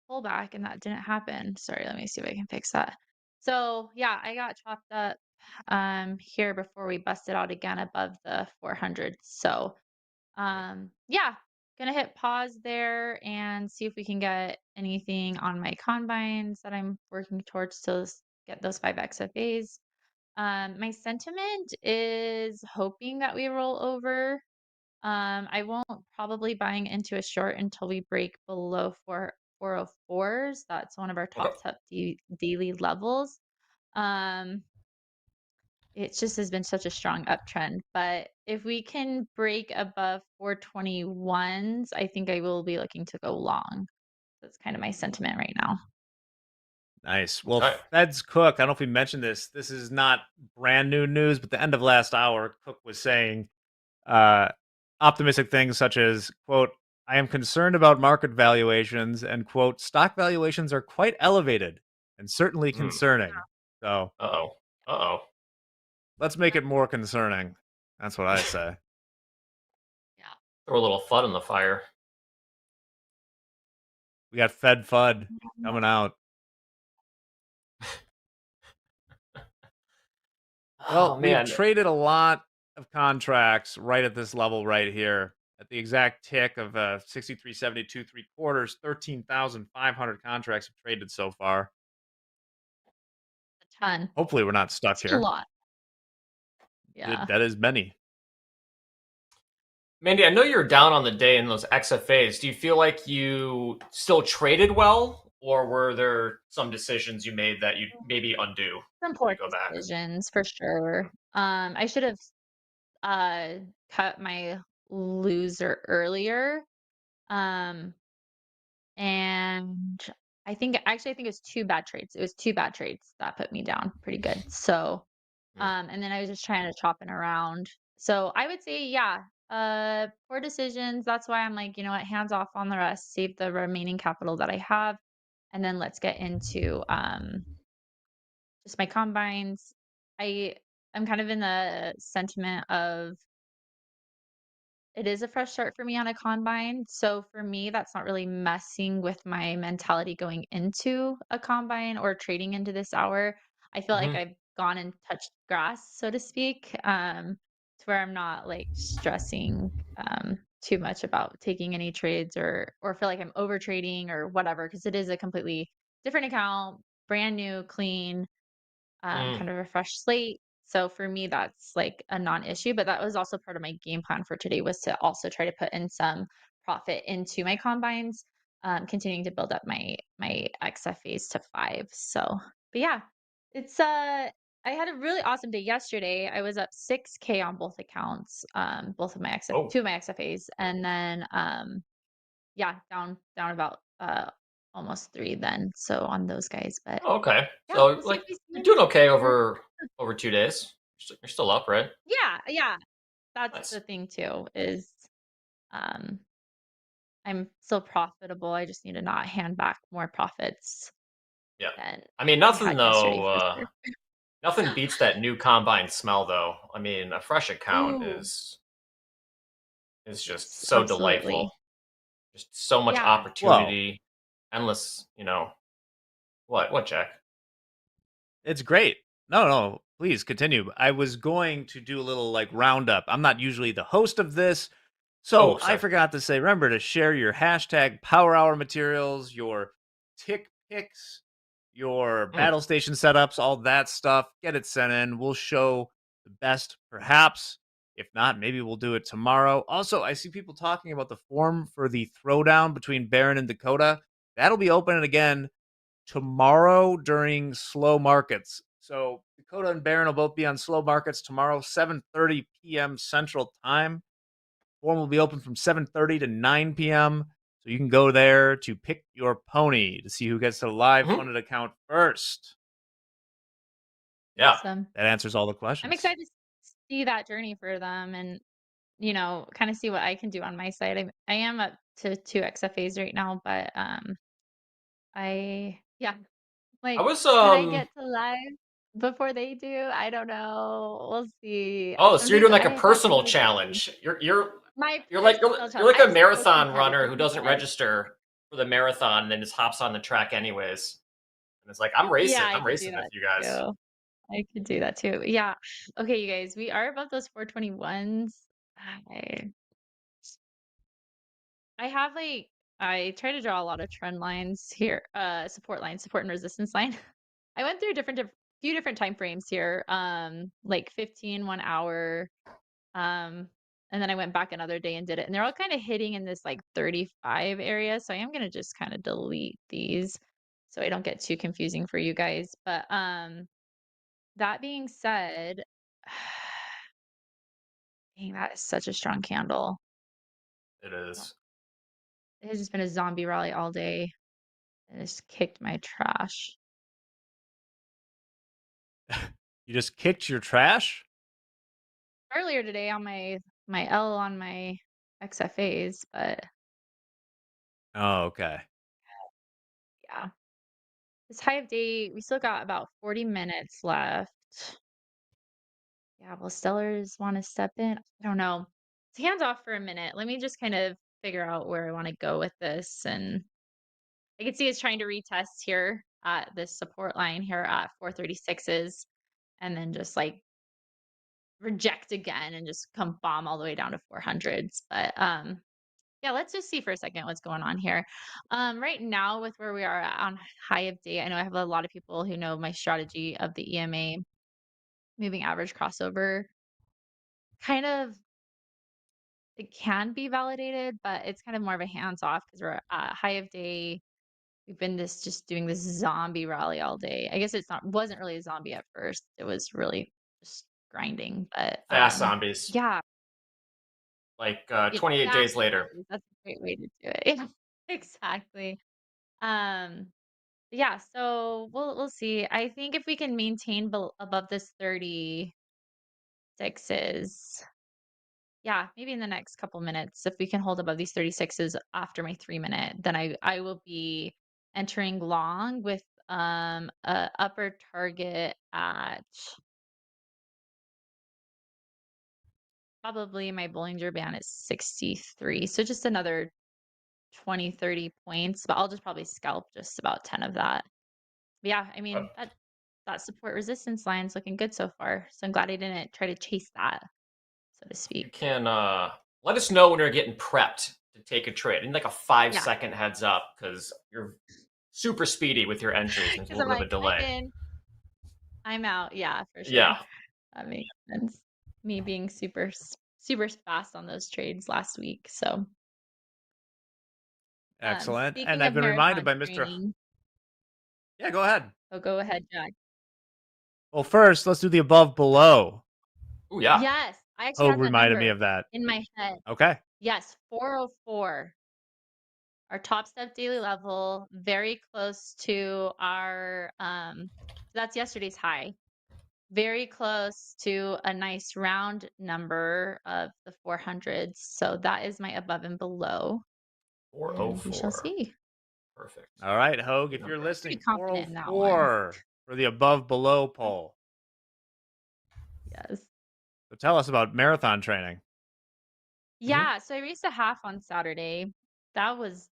pullback and that didn't happen. Sorry, let me see if I can fix that. So yeah, I got chopped up here before we busted out again above the 400. So yeah, gonna hit pause there and see if we can get anything on my combines that I'm working towards to get those 5 XFAs. My sentiment is hoping that we roll over. I won't probably buying into a short until we break below 404s. That's one of our top daily levels. It just has been such a strong uptrend. But if we can break above 421s, I think I will be looking to go long. That's kind of my sentiment right now. Nice. Well, Alright. Fed's Cook, I don't know if we mentioned this. This is not brand new news, but the end of last hour, Cook was saying optimistic things such as, quote, I am concerned about market valuations and, quote, stock valuations are quite elevated and certainly concerning. So, let's make it more concerning. That's what I say. Throw a little FUD in the fire. We got Fed FUD coming out. Well, Oh, man. we've traded a lot of contracts right at this level right here. At the exact tick of 63.72 3/4, 13,500 contracts have traded so far. A ton. Hopefully, we're not stuck It's a here. lot. Yeah. That is many. Mandy, I know you're down on the day in those XFAs. Do you feel like you still traded well, or were there some decisions you made that you maybe undo? Some poor go back. decisions for sure. I should have cut my loser earlier. And I think it was 2 bad trades. It was 2 bad trades that put me down pretty good. So and then I was just trying to chop it around. So I would say, yeah, poor decisions. That's why I'm like, you know what, hands off on the rest, save the remaining capital that I have, and then let's get into just my combines. I'm kind of in the sentiment of it is a fresh start for me on a combine. So for me, that's not really messing with my mentality going into a combine or trading into this hour. I feel like I've gone and touched grass, so to speak, to where I'm not like stressing too much about taking any trades or feel like I'm over trading or whatever, because it is a completely different account, brand new, clean, kind of a fresh slate. So for me, that's like a non-issue, but that was also part of my game plan for today, was to also try to put in some profit into my combines, continuing to build up my XFAs to 5. So, but yeah, it's I had a really awesome day yesterday. I was up 6K on both accounts, both of my 2 of my XFAs, and then yeah, down about almost 3 then. So on those guys, but Okay. yeah, So we'll see like if we see you're doing okay more. over 2 days. You're still up, right? Yeah. That's the thing too, is I'm still profitable. I just need to not hand back more profits Yeah. than I mean, I nothing had yesterday for though. sure. Nothing beats that new combine smell, though. I mean, a fresh account Ooh. is just Yes, so absolutely. delightful. Just so much Yeah. opportunity, endless. What, Jack? It's great. No, please continue. I was going to do a little like roundup. I'm not usually the host of this, so I sorry. forgot to say, remember to share your hashtag Power Hour materials, your tick picks, your battle station setups, all that stuff. Get it sent in. We'll show the best, perhaps. If not, maybe we'll do it tomorrow. Also, I see people talking about the form for the throwdown between Barron and Dakota. That'll be open again tomorrow during slow markets. So Dakota and Barron will both be on slow markets tomorrow, 7:30 p.m. Central Time. Form will be open from 7:30 to 9 p.m. So you can go there to pick your pony to see who gets to the live funded account first. Yeah. Awesome. That answers all the questions. I'm excited to see that journey for them and, kind of see what I can do on my side. I am up to 2 XFAs right now, but like, I was should I get to live before they do? I don't know. We'll see. Oh, so you're doing like a I thought personal sometimes challenge. You're my like personal you're challenge. like a I'm so marathon runner who competitive, doesn't but register for the marathon and then just hops on the track anyways. And it's like, I'm racing. Yeah, I I'm could do racing with that you guys. too. I could do that too. Yeah. Okay, you guys, we are above those 421s. I have like I try to draw a lot of trend lines here, support lines, support and resistance line. I went through few different time frames here, like 15, 1 hour, and then I went back another day and did it, and they're all kind of hitting in this like 35 area. So I am gonna just kind of delete these so I don't get too confusing for you guys. But that being said, dang, that is such a strong candle. It is. It has just been a zombie rally all day. It just kicked my trash. You just kicked your trash? Earlier today on my L on my XFAs, but Oh, okay. yeah. This high of day, we still got about 40 minutes left. Yeah, will sellers want to step in? I don't know. Hands off for a minute. Let me just kind of figure out where I want to go with this. And I can see it's trying to retest here at this support line here at 436s and then just like reject again and just come bomb all the way down to 400s. But yeah, let's just see for a second what's going on here. Right now with where we are at on high of day, I know I have a lot of people who know my strategy of the EMA moving average crossover. Kind of it can be validated, but it's kind of more of a hands off because we're at high of day. We've been just doing this zombie rally all day. I guess wasn't really a zombie at first. It was really just grinding, but Fast zombies. yeah. Like 28 days later. That's a great way to do it. Yeah, exactly. Yeah, so we'll see. I think if we can maintain above this 36s, yeah, maybe in the next couple minutes, if we can hold above these 36s after my 3 minute, then I will be entering long with a upper target at probably my Bollinger Band is 63. So just another 20, 30 points, but I'll just probably scalp just about 10 of that. But yeah, I mean, that support resistance line's looking good so far. So I'm glad I didn't try to chase that, so to speak. You can let us know when you're getting prepped to take a trade. I need like a 5-second heads up because you're super speedy with your entries. There's a little bit of a delay. I'm out. Yeah, for sure. Yeah. That makes sense. Me being super fast on those trades last week. So Excellent. speaking And I've of been reminded by marathon Mr. training- Yeah, go ahead. Oh, go ahead, Jack. Well, first, let's do the above below. Oh, yeah. Yes, I actually Hope have that reminded me number of that. in my head. Okay. Yes, 404. Our top step daily level, very close to our that's yesterday's high. Very close to a nice round number of the 400s. So that is my above and below. 404. We shall see. Perfect. All right, Hoag, if you're Pretty listening, confident in that one. 404 for the above below poll. Yes. So tell us about marathon training. Yeah, so I raced a half on Saturday. That was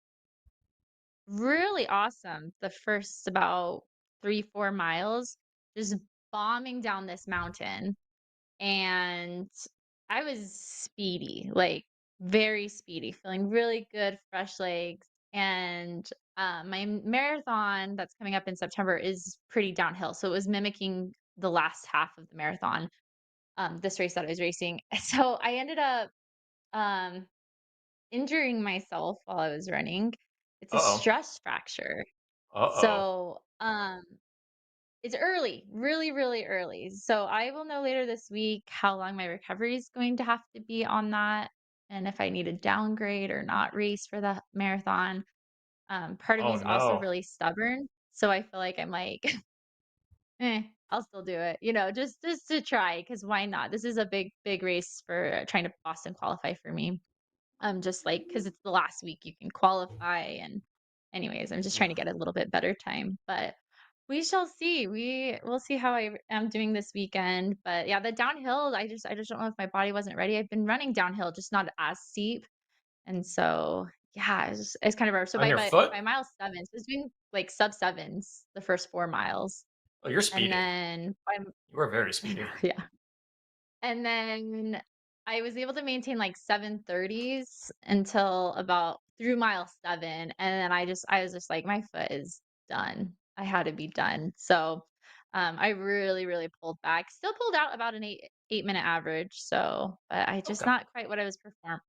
really awesome. The first about 3-4 miles, just bombing down this mountain. And I was speedy, like very speedy, feeling really good, fresh legs. And my marathon that's coming up in September is pretty downhill. So it was mimicking the last half of the marathon, this race that I was racing. So I ended up injuring myself while I was running. It's a stress fracture. So it's early, really, really early. So I will know later this week how long my recovery is going to have to be on that and if I need to downgrade or not race for the marathon. Part of me is also really stubborn. So I feel like I'm like, I'll still do it, just to try because why not? This is a big, big race for trying to Boston qualify for me. Just like because it's the last week you can qualify and anyways, I'm just trying to get a little bit better time. But we shall see. We'll see how I am doing this weekend. But yeah, the downhill, I just don't know if my body wasn't ready. I've been running downhill, just not as steep. And so Yeah, it's kind of rare. So On your by foot? mile 7, so it's doing like sub 7s the first 4 miles. Oh, you're And speedy. then I'm You are very speedy. yeah. And then I was able to maintain like 7:30s until about through mile 7, and then I was just like, my foot is done. I had to be done. So I really pulled back. Still pulled out about an 8-minute average. So, but I just Okay. not quite what I was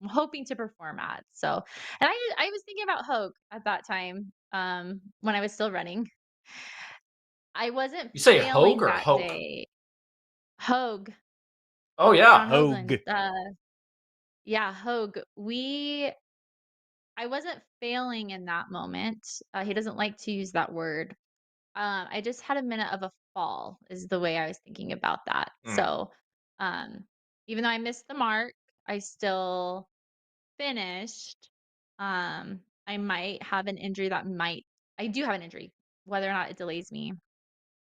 hoping to perform at. So, and I was thinking about Hoag at that time when I was still running. I wasn't You say Hoag failing or that Hoke? day. Hoag. Oh yeah. John Hoagland. Yeah, Hoag. I wasn't failing in that moment. He doesn't like to use that word. I just had a minute of a fall, is the way I was thinking about that. Mm. So, even though I missed the mark, I still finished. I might have an injury I do have an injury, whether or not it delays me.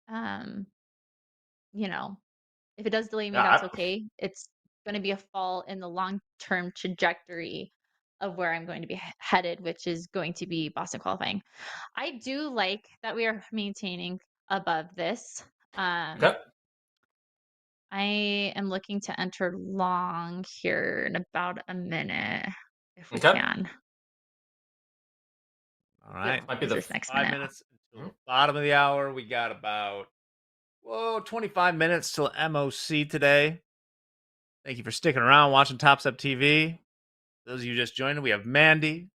Um, you know, if it does delay me, Yeah, that's okay. It's going to be a fall in the long-term trajectory of where I'm going to be headed, which is going to be Boston qualifying. I do like that we are maintaining above this. Okay. I am looking to enter long here in about a minute, if we Okay. can. All right. Might be Use the this next 5 minute. minutes until the bottom of the hour. We got about 25 minutes till MOC today. Thank you for sticking around watching Topstep TV. Those of you just joining, we have Mandy,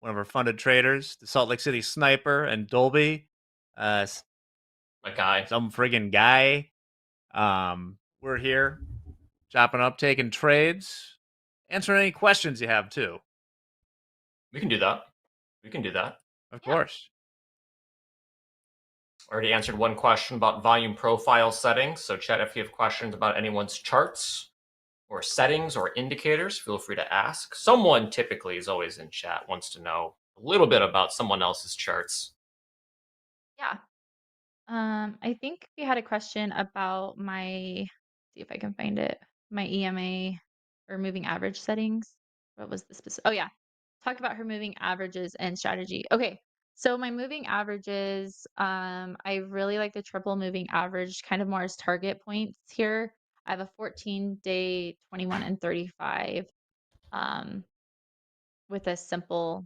one of our funded traders, the Salt Lake City Sniper, and Dolby, my guy, some friggin' guy. We're here, chopping up, taking trades, answering any questions you have too. we can do that. We can do that. Of course. Already answered one question about volume profile settings. So chat if you have questions about anyone's charts or settings or indicators, feel free to ask. Someone typically is always in chat, wants to know a little bit about someone else's charts. Yeah. I think we had a question about see if I can find it, my EMA or moving average settings. What was the specific? Oh yeah. Talk about her moving averages and strategy. Okay. So my moving averages, I really like the triple moving average kind of more as target points here. I have a 14-day, 21 and 35 with a simple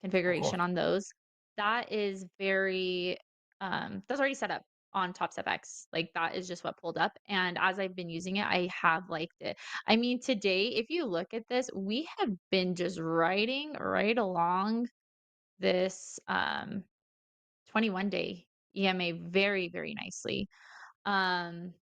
configuration on those. That is very that's already set up on Topstep X. Like that is just what pulled up. And as I've been using it, I have liked it. I mean, today, if you look at this, we have been just riding right along this 21-day EMA very nicely. And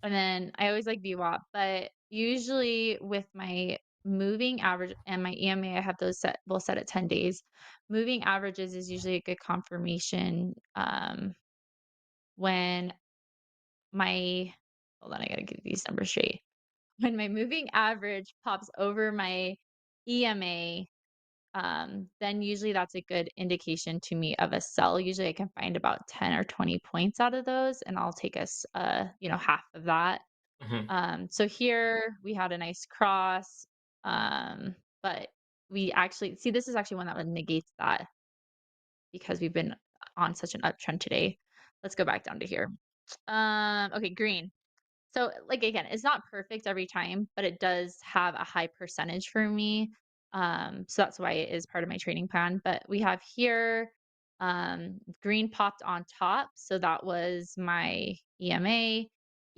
then I always like VWAP, but usually with my moving average and my EMA, I have those both set at 10 days. Moving averages is usually a good confirmation when hold on, I gotta get these numbers straight. When my moving average pops over my EMA, then usually that's a good indication to me of a sell. Usually I can find about 10 or 20 points out of those, and I'll take us, half of that. So here we had a nice cross, but we actually see this is actually one that would negate that because we've been on such an uptrend today. Let's go back down to here. Okay, green. So like again, it's not perfect every time, but it does have a high percentage for me. So that's why it is part of my trading plan. But we have here green popped on top. So that was my EMA.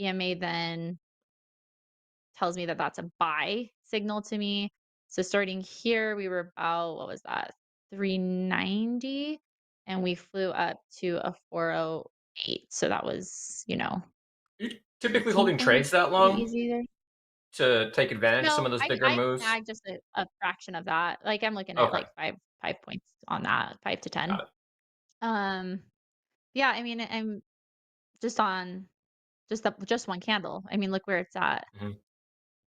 EMA then tells me that that's a buy signal to me. So starting here, we were about, what was that? 390 and we flew up to a 408. So that was, You're typically 15 holding trades points, that pretty long easy there. to take advantage of some No, of those I bigger moves? snagged just a fraction of that. Like I'm looking at Okay. like five points on that, 5 to 10. Got it. Yeah, I mean, I'm just on just one candle. I mean, look where it's at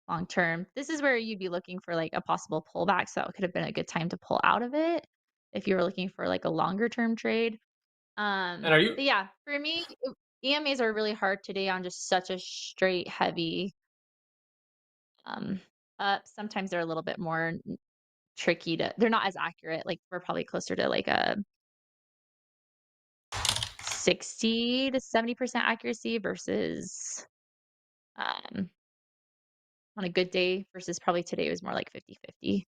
long term. This is where you'd be looking for like a possible pullback. So that could have been a good time to pull out of it if you were looking for like a longer term trade. And are you? But yeah, for me, EMAs are really hard today on just such a straight heavy up. Sometimes they're a little bit more tricky they're not as accurate. Like we're probably closer to like a 60 to 70% accuracy versus on a good day versus probably today was more like 50-50.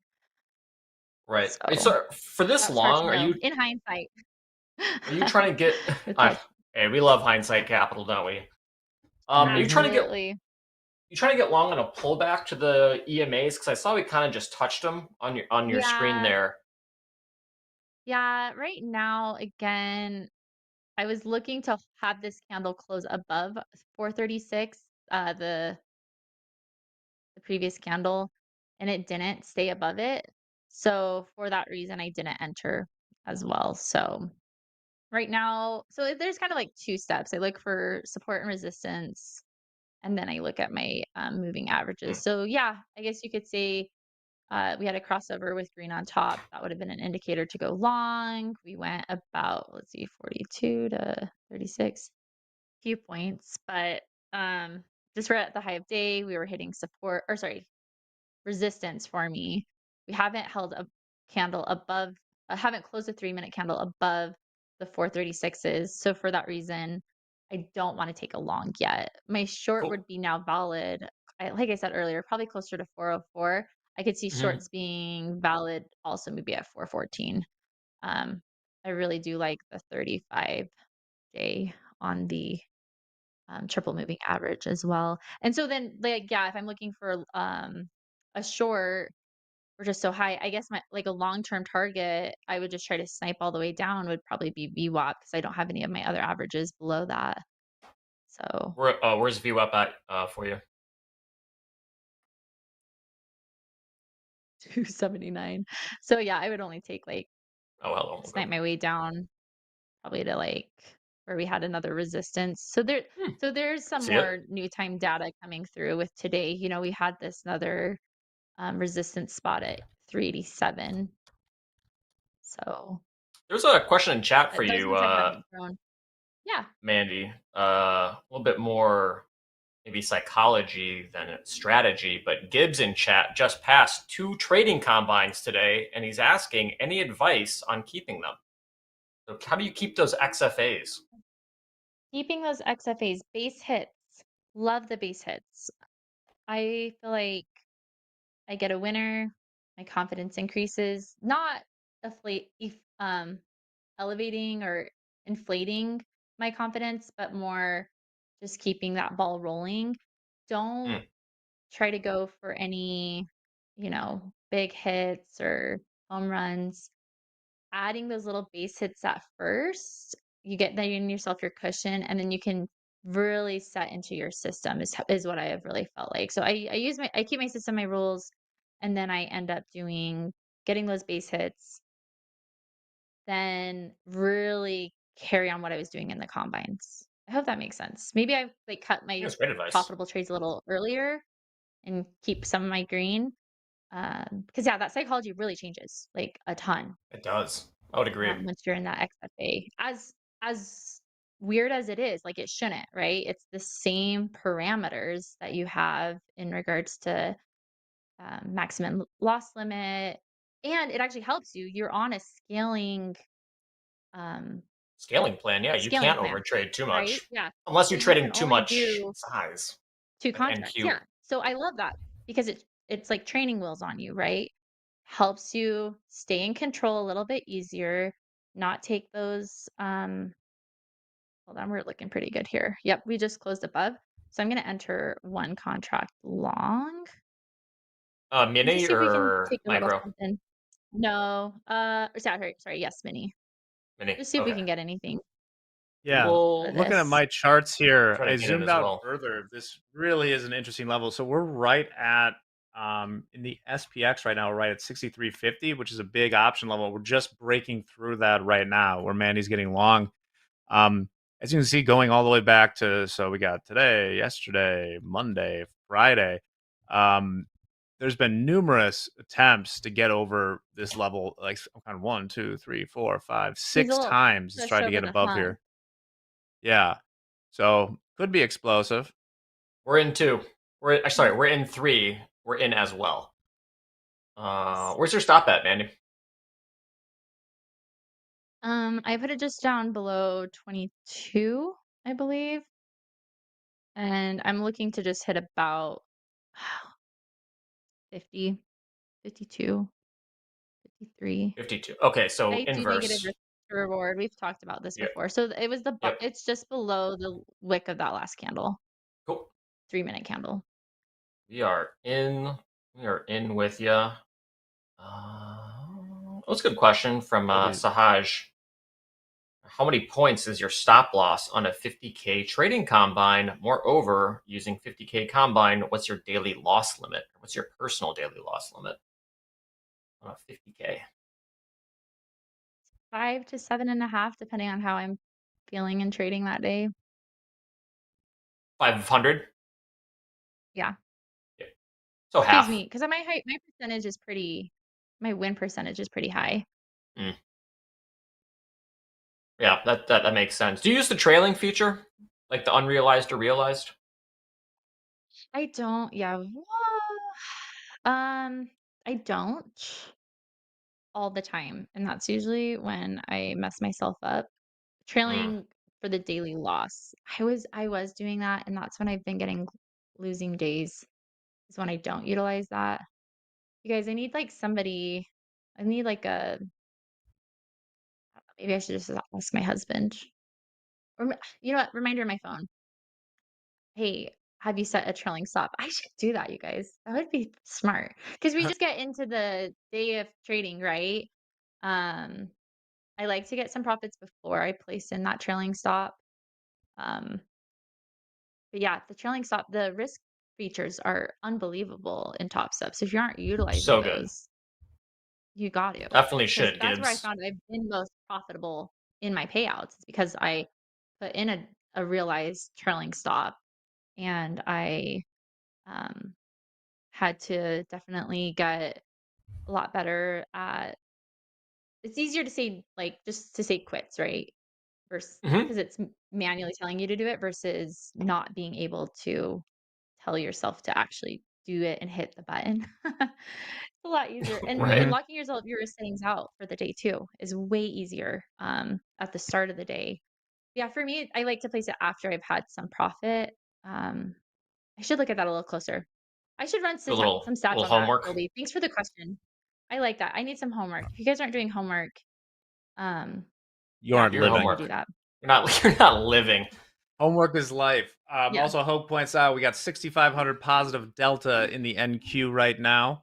Right. So So for this that's hard to long, know in hindsight. are you trying to get? It's hard. Hey, we love hindsight capital, don't we? Are you trying to get? Absolutely. You trying to get long on a pullback to the EMAs? Because I saw we kind of just touched them on your screen Yeah. there. Yeah, right now, again, I was looking to have this candle close above 436, the previous candle, and it didn't stay above it. So for that reason, I didn't enter as well. So right now, so there's kind of like two steps. I look for support and resistance, and then I look at my moving averages. So yeah, I guess you could say we had a crossover with green on top. That would have been an indicator to go long. We went about, let's see, 42 to 36, few points, but just right at the high of day, we were hitting support, or sorry, resistance for me. We haven't held a candle above, haven't closed a 3-minute candle above the 436s. So for that reason, I don't want to take a long yet. My short would be now valid. Like I said earlier, probably closer to 404. I could see shorts being valid also maybe at 414. I really do like the 35-day on the triple moving average as well. And so then, like, yeah, if I'm looking for a short, we're just so high. I guess my like a long-term target, I would just try to snipe all the way down would probably be VWAP because I don't have any of my other averages below that. So Where's VWAP at for you? 279. So yeah, I would only take like hello. snipe my way down probably to like where we had another resistance. So there's some See more it? new time data coming through with today. You know, we had this another resistance spot at 387. So There's a question in chat for those you, ones haven't grown. Yeah. Mandy. A little bit more maybe psychology than strategy, but Gibbs in chat just passed 2 trading combines today, and he's asking any advice on keeping them. So how do you keep those XFAs? Keeping those XFAs, base hits. Love the base hits. I feel like I get a winner, my confidence increases, not elevating or inflating my confidence, but more just keeping that ball rolling. Don't try to go for any, big hits or home runs. Adding those little base hits at first, you get then in yourself your cushion, and then you can really set into your system is what I have really felt like. So I keep my system, my rules, and then I end up getting those base hits, then really carry on what I was doing in the combines. I hope that makes sense. Maybe I like cut my That's great advice. profitable trades a little earlier and keep some of my green. Because yeah, that psychology really changes like a ton. It does. I would agree. Once you're in that XFA, as weird as it is, like it shouldn't, right? It's the same parameters that you have in regards to maximum loss limit, and it actually helps you. You're on a scaling plan. Yeah, you scaling can't plan, overtrade too right? much. Yeah. Unless So you're you trading can too only much do size. 2 like contracts. NQ. Yeah. So I love that because it's like training wheels on you, right? Helps you stay in control a little bit easier, not take those hold on, we're looking pretty good here. Yep, we just closed above. So I'm going to enter 1 contract long. Just Mini see if we can or take a little micro? something. No, sorry, yes, mini. Mini. Just see if we can get anything. Yeah, Well, looking at this. my charts here, Try to I get in zoomed as out well. further. This really is an interesting level. So we're right at in the SPX right now. We're right at 63.50, which is a big option level. We're just breaking through that right now, where Mandy's getting long. As you can see, going all the way back to, so we got today, yesterday, Monday, Friday. There's been numerous attempts to get over this level, like kind of 1, 2, 3, 4, 5, He's a 6 little times to try to get pushover the above hump. here. Yeah. So could be explosive. We're in 2. We're in 3. We're in as well. Where's your stop at, Mandy? I put it just down below 22, I believe. And I'm looking to just hit about 50, 52, 53. 52. Okay, so I do negative inverse. risk to reward. We've talked about this Yep. before. So it was Yep. it's just below the wick of that last candle. Cool. 3-minute candle. We are in with you. That's a good question from Sahaj. How many points is your stop loss on a 50K trading combine? Moreover, using 50K combine, what's your daily loss limit? What's your personal daily loss limit on a 50K? 5 to 7.5, depending on how I'm feeling in trading that day. 500? Yeah. So half. Gives me, because my percentage is my win percentage is pretty high. Yeah, that makes sense. Do you use the trailing feature, like the unrealized or realized? I don't. Yeah. I don't all the time, and that's usually when I mess myself up. Trailing for the daily loss. I was doing that, and that's when I've been getting losing days. Is when I don't utilize that. You guys, I need like somebody. I need like a. Maybe I should just ask my husband. Or you know what? Reminder on my phone. Hey, have you set a trailing stop? I should do that, you guys. That would be smart because we just get into the day of trading, right? Um, I like to get some profits before I place in that trailing stop. But yeah, the trailing stop, the risk features are unbelievable in Topstep. So if you aren't utilizing So good. those, you got to. Definitely 'Cause should, that's where I Gibbs. found I've been most profitable in my payouts. Is because I put in a realized trailing stop, and I had to definitely get a lot better at. It's easier to say like just to say quits, right? Versus because it's manually telling you to do it versus not being able to tell yourself to actually do it and hit the button. It's a lot easier. And Right. locking your settings out for the day too is way easier at the start of the day. Yeah, for me, I like to place it after I've had some profit. I should look at that a little closer. I should run Do a little some stats on that, homework. Colby. Thanks for the question. I like that. I need some homework. If you guys aren't doing homework, You aren't I living. need to do that. You're not living. Homework is life. Yeah. Also, Hope points out we got 6,500 positive delta in the NQ right now.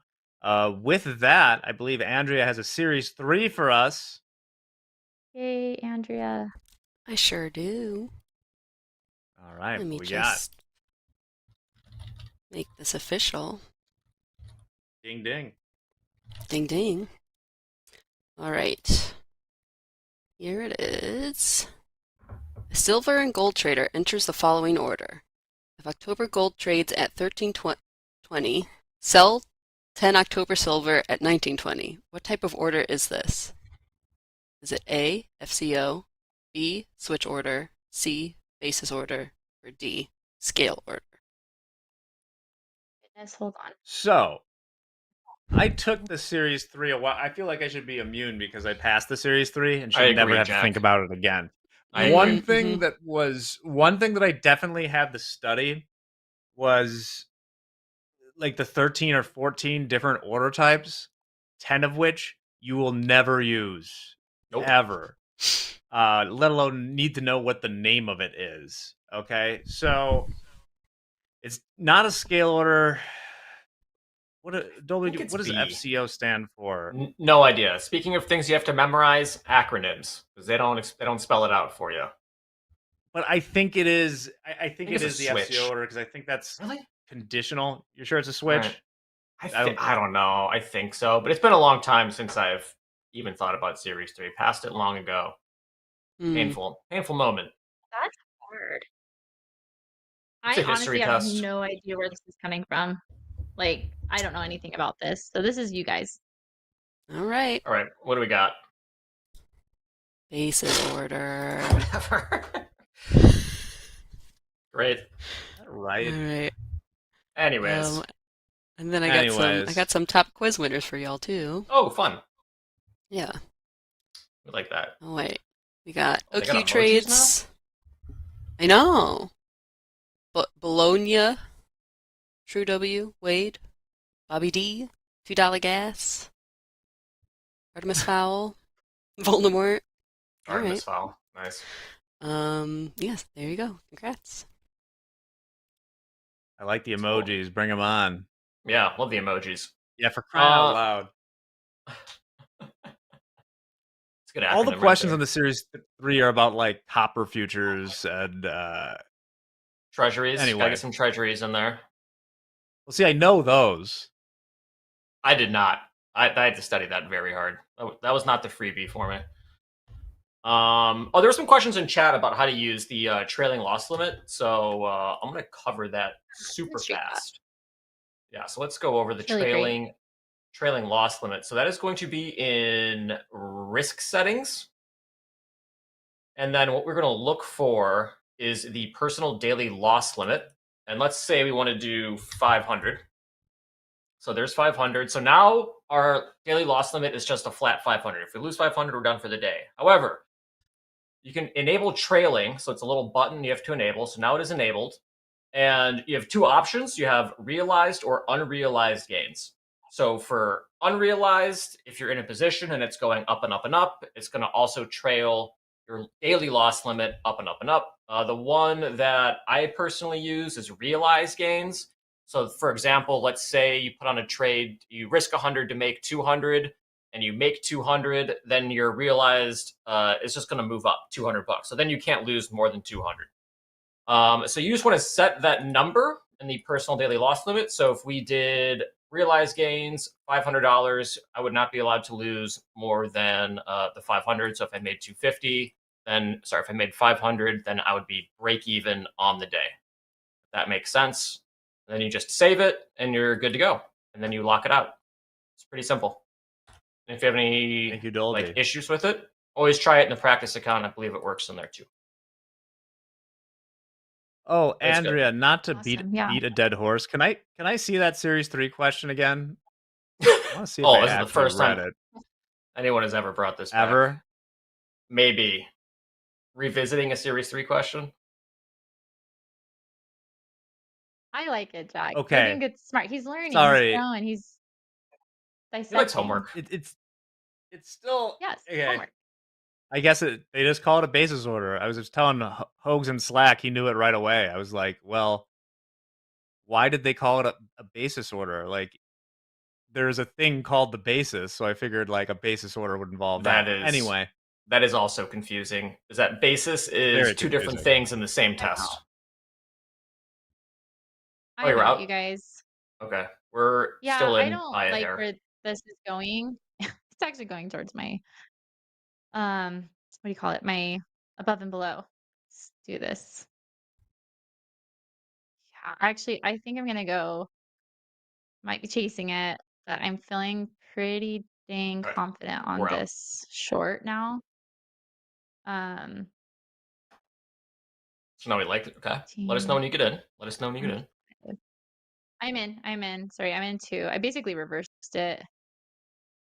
With that, I believe Andrea has a series 3 for us. Yay, Andrea. I sure do. All right, Let me what we got? just make this official. Ding, ding. Ding, ding. All right. Here it is. A silver and gold trader enters the following order. If October gold trades at 13.20, sell 10 October silver at 19.20. What type of order is this? Is it A, FCO, B, switch order, C, basis order, or D, scale order? Goodness, hold on. So, I took the series 3 a while. I feel like I should be immune because I passed the series 3 and should never have to think about it again. One thing that I definitely had to study was like the 13 or 14 different order types, 10 of which you will never use ever. Let alone need to know what the name of it is. Okay, so it's not a scale order. What does B. FCO stand for? No idea. Speaking of things you have to memorize, acronyms, because they don't spell it out for you. But I think it is. I think it it's a is the switch. FCO order because I think that's Really conditional. You're sure it's a switch? Right. I don't know. I think so, but it's been a long time since I've even thought about Series 3. Passed it long ago. Painful moment. That's hard. It's a I honestly history have test. no idea where this is coming from. Like, I don't know anything about this. So this is you guys. All right. All right. What do we got? Basis order. Great. Right. All right. Anyways. And then I Anyways. got some top quiz winners for y'all too. Oh, fun. Yeah. We like that. Oh wait. We got Oh, they got OQ emojis trades. I know. But Bologna, True W, Wade, Bobby D, $2 gas, Artemis Fowl, Voldemort. All Artemis right. Fowl. Nice. Yes, there you go. Congrats. I like the emojis. Bring them on. Yeah, love the emojis. Yeah, for crying out loud. It's a good All the acronym right questions there. on the series 3 are about like copper futures and Treasuries. Gotta Anyway. get some treasuries in there. Well, see, I know those. I did not. I had to study that very hard. That was not the freebie for me. Oh, there were some questions in chat about how to use the trailing loss limit. So I'm going to cover that super fast. Yeah, so let's go over the Really trailing loss limit. So that is going to be in risk settings. And then what we're going to look for is the personal daily loss limit. And let's say we want to do 500. So there's 500. So now our daily loss limit is just a flat 500. If we lose 500, we're done for the day. However, you can enable trailing. So it's a little button you have to enable. So now it is enabled. And you have two options. You have realized or unrealized gains. So for unrealized, if you're in a position and it's going up and up and up, it's going to also trail your daily loss limit up and up and up. The one that I personally use is realized gains. So for example, let's say you put on a trade, you risk 100 to make 200 and you make 200, then your realized is just going to move up $200. So then you can't lose more than 200. So you just want to set that number in the personal daily loss limit. So if we did realized gains, $500, I would not be allowed to lose more than the 500. So if I made 250, if I made 500, then I would be break even on the day. If that makes sense. Then you just save it and you're good to go. And then you lock it out. It's pretty simple. And if you have any issues with it, always try it in the practice account. I believe it works in there too. Oh, That's good. Andrea, not to Awesome, beat a dead horse. Can I see that series 3 question again? I want to see if I This is the actually first read time it. anyone has ever brought this back. Ever? Maybe. Revisiting a series 3 question? I like it, Jack. I Okay. think it's smart. He's learning, Sorry. and he's He likes dissecting. homework. It's still Yes, okay. homework. I guess they just call it a basis order. I was just telling Hoags in Slack, he knew it right away. I was like, well, why did they call it a basis order? Like, there's a thing called the basis, so I figured like a basis order would involve that. Anyway, that is also confusing. Is that basis is Very two different confusing. things in the same test. Oh, I'm you're out, out? you guys. Okay. We're Yeah, still I in don't Maya like here. where this is going. It's actually going towards my what do you call it? My above and below. Let's do this. Yeah, actually, I think I'm gonna go. Might be chasing it, but I'm feeling pretty dang Right. confident on We're out. this short now. So now we like it. Okay. Let us know when you get in. Let us know when you get in. I'm in. Sorry, I'm in 2. I basically reversed it.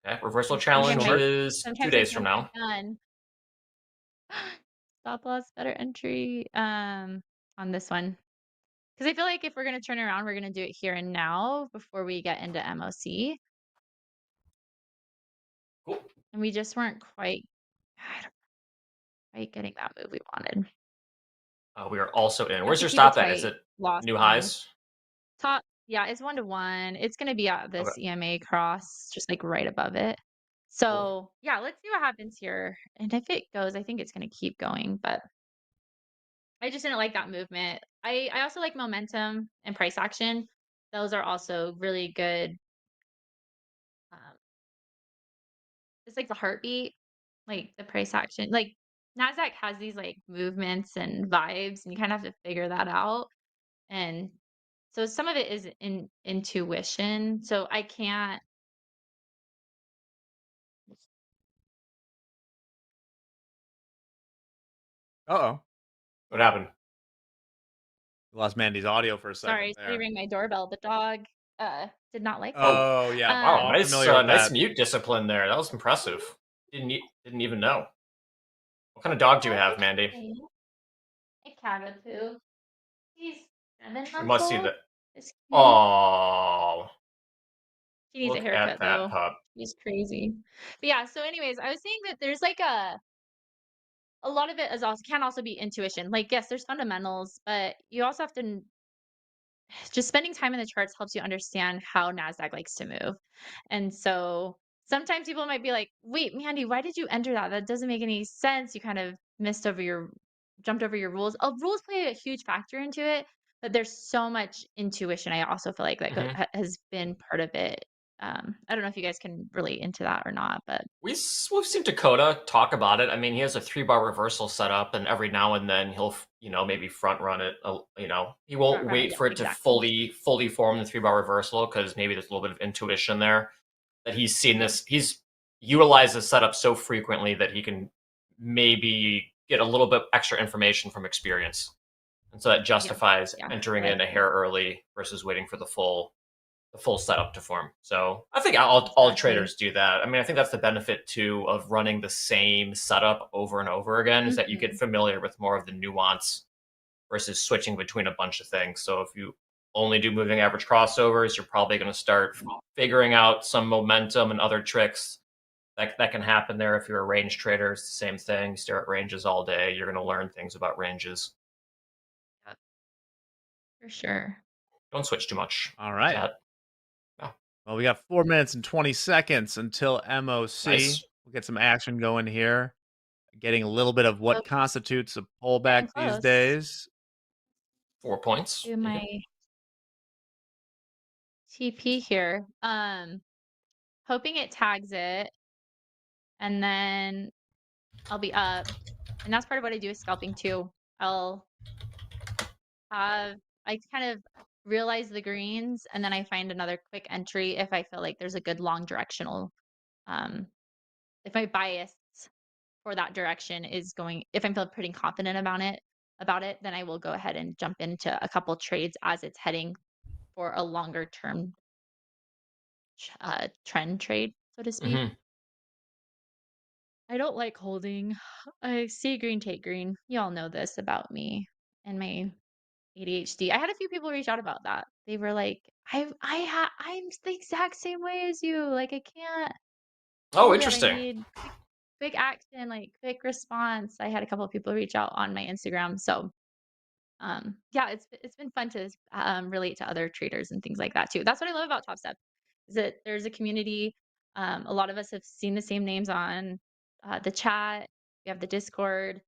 Okay. Reversal Sometimes challenge I- is 2 sometimes days I from jump now. the gun. Stop loss, better entry on this one. Because I feel like if we're going to turn around, we're going to do it here and now before we get into MOC. Cool. And we just weren't quite getting that move we wanted. We are also in. Where's to your keep it stop at? Is tight. it Lost new one. highs? Top, yeah, it's 1-to-1. It's going to be at this EMA cross, just like right above it. So yeah, let's see what happens here. And if it goes, I think it's going to keep going, but I just didn't like that movement. I also like momentum and price action. Those are also really good. It's like the heartbeat, like the price action. Like NASDAQ has these like movements and vibes, and you kind of have to figure that out. And so some of it is in intuition. So I can't. Uh-oh. What happened? Lost Mandy's audio for a second Sorry, there. somebody ring my doorbell. The dog did not like that. Oh yeah, wow, nice, familiar with nice that. mute discipline there. That was impressive. Didn't even know. What kind of dog do you have, Mandy? A cockapoo. He's 7 You months must see old. that. It's cute. Oh, He needs a look at haircut that though. pup. He's crazy. But yeah, so anyways, I was saying that there's like a lot of it is also can also be intuition. Like, yes, there's fundamentals, but you also have to just spending time in the charts helps you understand how NASDAQ likes to move. And so sometimes people might be like, wait, Mandy, why did you enter that? That doesn't make any sense. You kind of jumped over your rules. Rules play a huge factor into it, but there's so much intuition. I also feel like that Mhm. has been part of it. I don't know if you guys can relate into that or not, but We've seen Dakota talk about it. I mean, he has a 3-bar reversal set up, and every now and then he'll, maybe front run it. He won't front run it, wait yeah, for it to exactly. fully form the 3-bar reversal because maybe there's a little bit of intuition there that he's seen this. He's utilized this setup so frequently that he can maybe get a little bit extra information from experience, and so that justifies Yeah, entering I like in a that. hair early versus waiting for the full setup to form. So I think all traders do that. I mean, I think that's the benefit too of running the same setup over and over again is that you get familiar with more of the nuance versus switching between a bunch of things. So if you only do moving average crossovers, you're probably going to start figuring out some momentum and other tricks that can happen there. If you're a range trader, it's the same thing. You stare at ranges all day. You're going to learn things about ranges. For sure. Don't switch too much. All right. Chat. Well, we got 4 minutes and 20 seconds until MOC. Nice. We'll get some action going here. Getting a little bit of what constitutes a pullback Getting these close. days. 4 points. Do my TP here. Hoping it tags it, and then I'll be up. And that's part of what I do with scalping too. I kind of realize the greens, and then I find another quick entry if I feel like there's a good long directional. If my bias for that direction is going, if I'm feeling pretty confident about it, then I will go ahead and jump into a couple trades as it's heading for a longer term trend trade, so to speak. I don't like holding. I see green, take green. You all know this about me and my ADHD. I had a few people reach out about that. They were like, I'm the exact same way as you. Like, I can't Oh, hold it. I interesting. need quick action, like quick response. I had a couple of people reach out on my Instagram. So yeah, it's been fun to relate to other traders and things like that too. That's what I love about Topstep, is that there's a community. A lot of us have seen the same names on the chat. We have the Discord,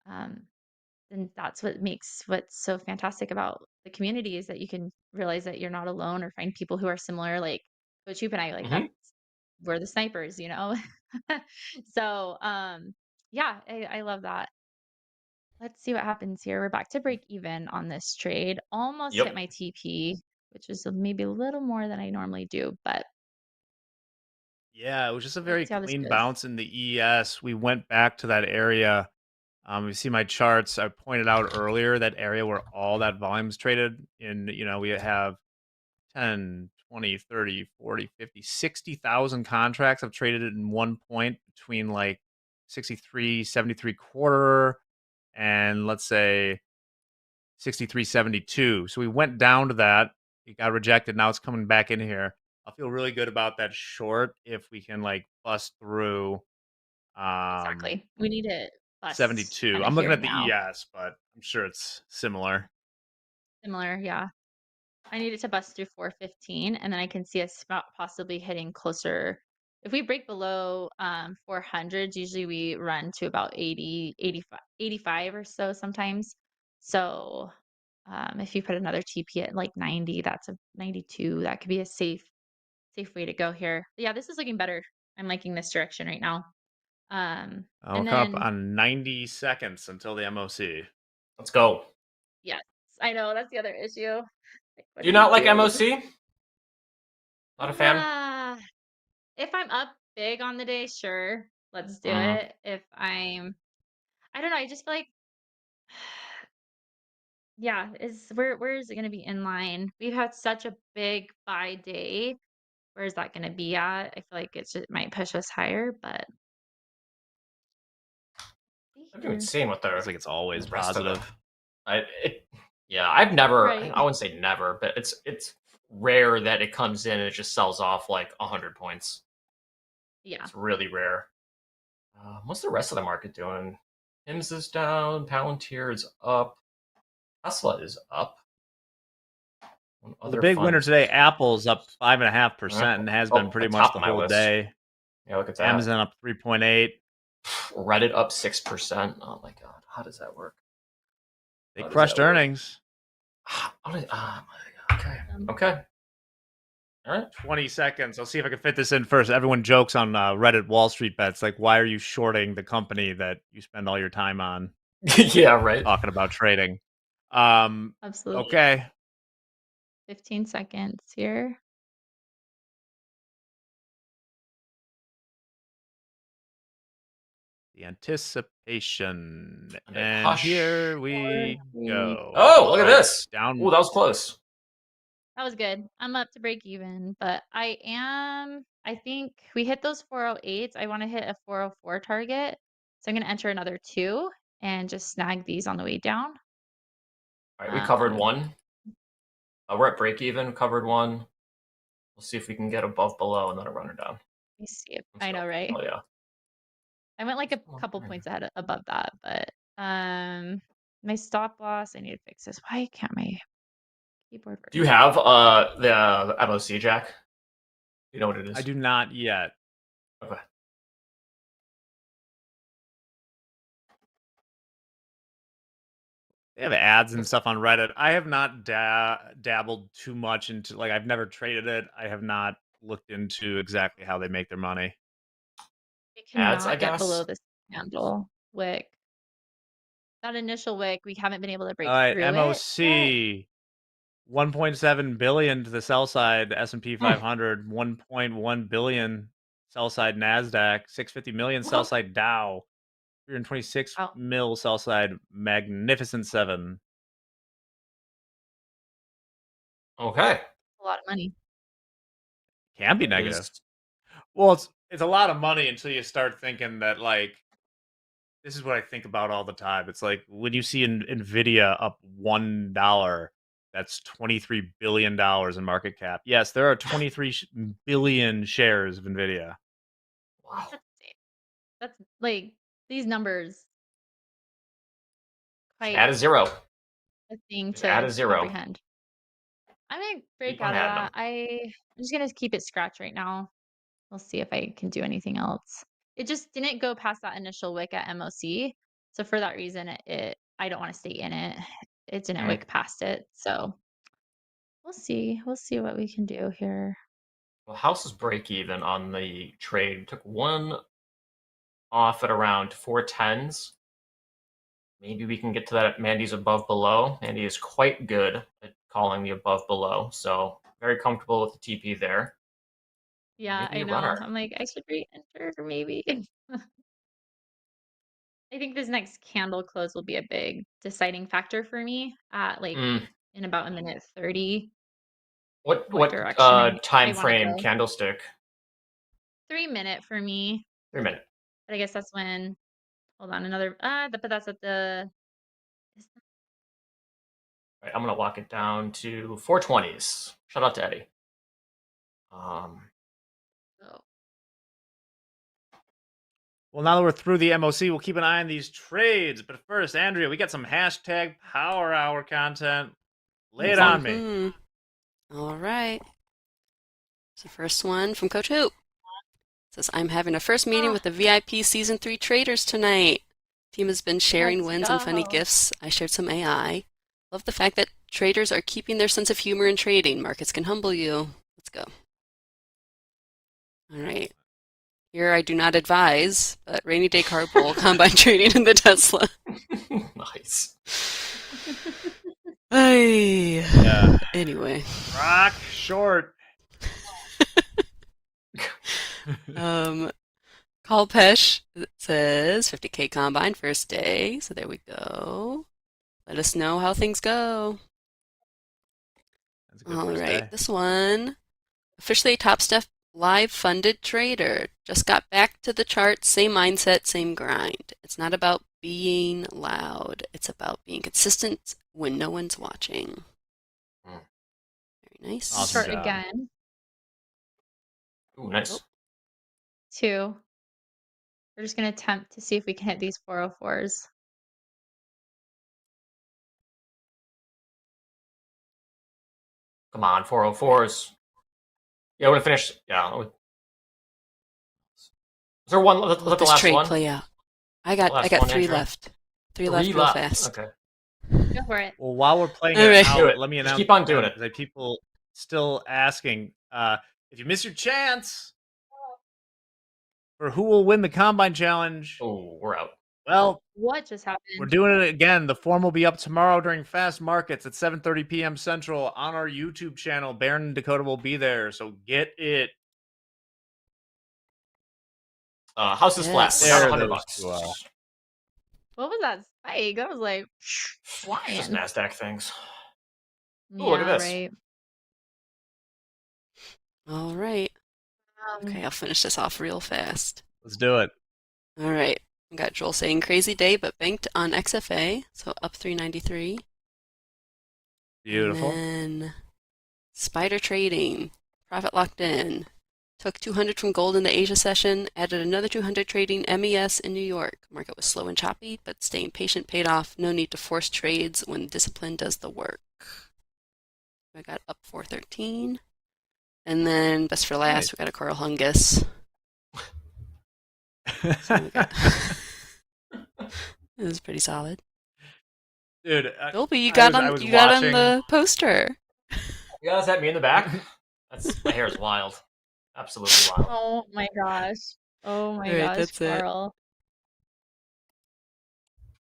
and that's what makes what's so fantastic about the community is that you can realize that you're not alone or find people who are similar. Like Coach Hoop and I, like that's we're the snipers, you know. So yeah, I love that. Let's see what happens here. We're back to break even on this trade. Almost hit my TP, which is maybe a little more than I normally do, but Yeah, it was just a very let's see how this clean goes. bounce in the ES. We went back to that area. You see my charts. I pointed out earlier that area where all that volume's traded in, we have 10, 20, 30, 40, 50, 60,000 contracts have traded in one point between like 63, 73 quarter and let's say 63.72. So we went down to that. It got rejected. Now it's coming back in here. I'll feel really good about that short if we can like bust through Exactly. We need to bust 72. kinda I'm looking here at the now. ES, but I'm sure it's similar. Similar, yeah. I need it to bust through 415, and then I can see us possibly hitting closer. If we break below 400s, usually we run to about 80, 85 or so sometimes. So if you put another TP at like 90, that's a 92. That could be a safe way to go here. But yeah, this is looking better. I'm liking this direction right now. We're And coming up then on 90 seconds until the MOC. Let's go. yes, I know that's the other issue. Like, what Do you do we not like do? MOC? Not a fan? If I'm up big on the day, sure, let's do Mhm. it. If I don't know, I just feel like Yeah, where is it gonna be in line? We've had such a big buy day. Where is that gonna be at? I feel like it might push us higher, but I've been seeing what Feels like it's always the rest of the. positive. I've never. Right. I wouldn't say never, but it's rare that it comes in and it just sells off like 100 points. Yeah. It's really rare. What's the rest of the market doing? HIMS is down. Palantir is up. Tesla is up. Well, the big winner today, Apple's up 5.5% and has been pretty much the whole day. Yeah, look at that. Amazon up 3.8. Reddit up 6%. Oh my god, how does that work? They crushed earnings. Oh my god. Okay. All right. 20 seconds. I'll see if I can fit this in first. Everyone jokes on Reddit Wall Street Bets, like, why are you shorting the company that you spend all your time on? Yeah, right. Talking about trading. Absolutely. Okay. 15 seconds here. The anticipation. And And here we go. Oh, look at Right, this. Down. Oh, that was close. That was good. I'm up to break even, but I think we hit those 408s. I want to hit a 404 target. So I'm going to enter another 2 and just snag these on the way down. All right, we covered one. We're at break even. Covered one. We'll see if we can get above, below, and then a runner down. Let me see if I know, right? Oh yeah. I went like a couple points ahead above that, but my stop loss, I need to fix this. Why can't my keyboard work? Do you have the MOC, Jack? You know what it is? I do not yet. Okay. They have ads and stuff on Reddit. I have not dabbled too much into, like, I've never traded it. I have not looked into exactly how they make their money. We cannot I get guess. below this candle wick. That initial wick, we haven't been able to break All right, through it. MOC. 1.7 billion to the sell side S&P 500, 1.1 billion sell side NASDAQ, 650 million sell side Dow, 326 mil sell side Magnificent 7. Okay. A lot of money. Can be negative. Well, it's a lot of money until you start thinking that, like, this is what I think about all the time. It's like when you see Nvidia up $1, that's $23 billion in market cap. Yes, there are 23 billion shares of Nvidia. Wow. That's like these numbers. Quite Add a 0. a thing Just to add a 0. comprehend. I'm gonna break Keep out on of adding that. I'm just gonna keep it scratch right now. We'll see if I can do anything else. It just didn't go past that initial wick at MOC. So for that reason, I don't want to stay in it. It didn't wick past it. So we'll see. We'll see what we can do here. Well, House is break even on the trade. Took one off at around 410s. Maybe we can get to that. Mandy's above below. Mandy is quite good at calling the above below. So very comfortable with the TP there. Yeah, Maybe I a know. runner. I'm like, I should re-enter maybe. I think this next candle close will be a big deciding factor for me at like in about a minute 30. What direction time I wanna frame go. candlestick? 3-minute for me. 3 minute. But I guess that's when. Hold on, another. But that's at the. Right, I'm gonna lock it down to 420s. Shout out to Eddie. Well, now that we're through the MOC, we'll keep an eye on these trades. But first, Andrea, we got some hashtag Power Hour content. Lay it on me. All right. So the first one from Coach Hoop. It says, I'm having a first meeting with the VIP Season 3 traders tonight. Team has been sharing wins and funny gifts. I shared some AI. Love the fact that traders are keeping their sense of humor in trading. Markets can humble you. Let's go. All right. Here I do not advise, but rainy day carpool combine trading in the Tesla. Nice. Hey. Yeah. Anyway. Rock short. Call Pesh says 50K combine first day. So there we go. Let us know how things go. That's a good All first right, day. this one. Officially a Topstep live funded trader. Just got back to the chart, same mindset, same grind. It's not about being loud. It's about being consistent when no one's watching. Very nice. Awesome Short job. again. Ooh, nice. 2. We're just going to attempt to see if we can hit these 404s. Come on, 404s. Yeah, I would have finished. Yeah. Is there one? Let's Let let the this last trade one. play out. I got Last 3 Andrew. left. 3 left real fast. Okay. Go for it. Well, while we're playing All it right. out, Do it. let me Just announce. keep on doing it. Because people still asking if you miss your chance for who will win the Combine Challenge. Oh, we're out. Well, What just we're happened? doing it again. The form will be up tomorrow during Fast Markets at 7:30 p.m. Central on our YouTube channel. Baron and Dakota will be there, so get it. House is flat. Yes. We're down There, $100. those two are. What was that spike? I was like, Just flying. NASDAQ things. Ooh, Yeah, look at this. right. All right. Okay, I'll finish this off real fast. Let's do it. All right. I got Joel saying crazy day, but banked on XFA, so up 393. Beautiful. And then Spider trading, profit locked in. Took 200 from gold in the Asia session, added another 200 trading MES in New York. Market was slow and choppy, but staying patient paid off. No need to force trades when discipline does the work. I got up 413. And then best for last, Nice. we got a Coral Hungus. So we got it was pretty solid. Dude, Dolby, you I got was on watching- the poster. You guys have me in the back? My hair is wild. Absolutely wild. Oh my gosh. Oh my All right, gosh, that's it. Carl.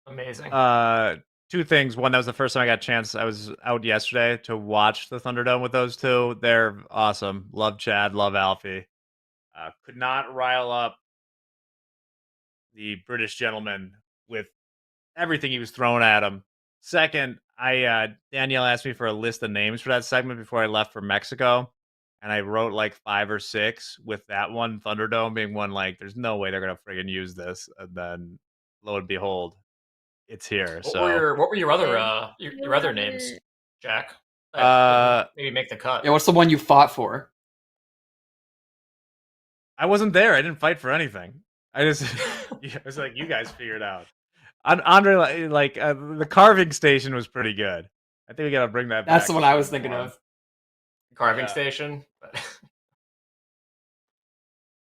Amazing. 2 things. One, that was the first time I got a chance. I was out yesterday to watch the Thunderdome with those two. They're awesome. Love Chad. Love Alfie. Could not rile up the British gentleman with everything he was throwing at him. Second, Danielle asked me for a list of names for that segment before I left for Mexico, and I wrote like 5 or 6, with that one, Thunderdome, being one. Like, there's no way they're gonna friggin' use this. And then, lo and behold, it's here. What were your other your other names, Jack? Maybe make the cut. Yeah, what's the one you fought for? I wasn't there. I didn't fight for anything. I just, I was like, you guys figure it out. Andre, the carving station was pretty good. I think we gotta bring that back. That's the one I was thinking of. Carving station.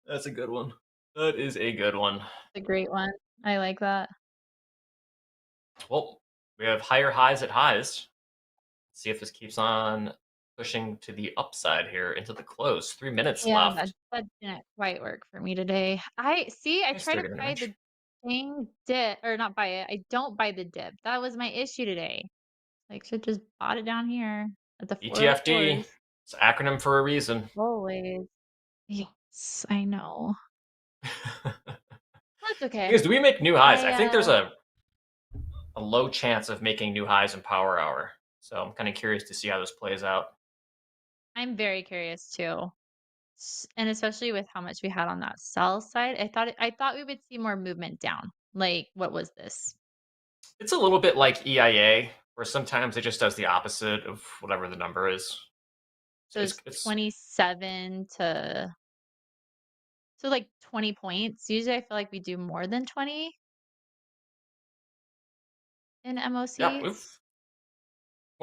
That's a good one. That is a good one. It's a great one. I like that. Well, we have higher highs at highs. Let's see if this keeps on pushing to the upside here into the close. 3 minutes Yeah, left. that didn't quite work for me today. I Nice try to dividend buy range. the dang dip, or not buy it. I don't buy the dip. That was my issue today. Like, should just bought it down here at the ETFD. 404s. It's an acronym for a reason. Always. Yes, I know. That's okay. Because do we make new highs? I think there's a low chance of making new highs in Power Hour. So I'm kind of curious to see how this plays out. I'm very curious too. And especially with how much we had on that sell side, I thought we would see more movement down. Like, what was this? It's a little bit like EIA, where sometimes it just does the opposite of whatever the number is. So it's 27 to like 20 points. Usually I feel like we do more than 20 in MOCs. Yeah, more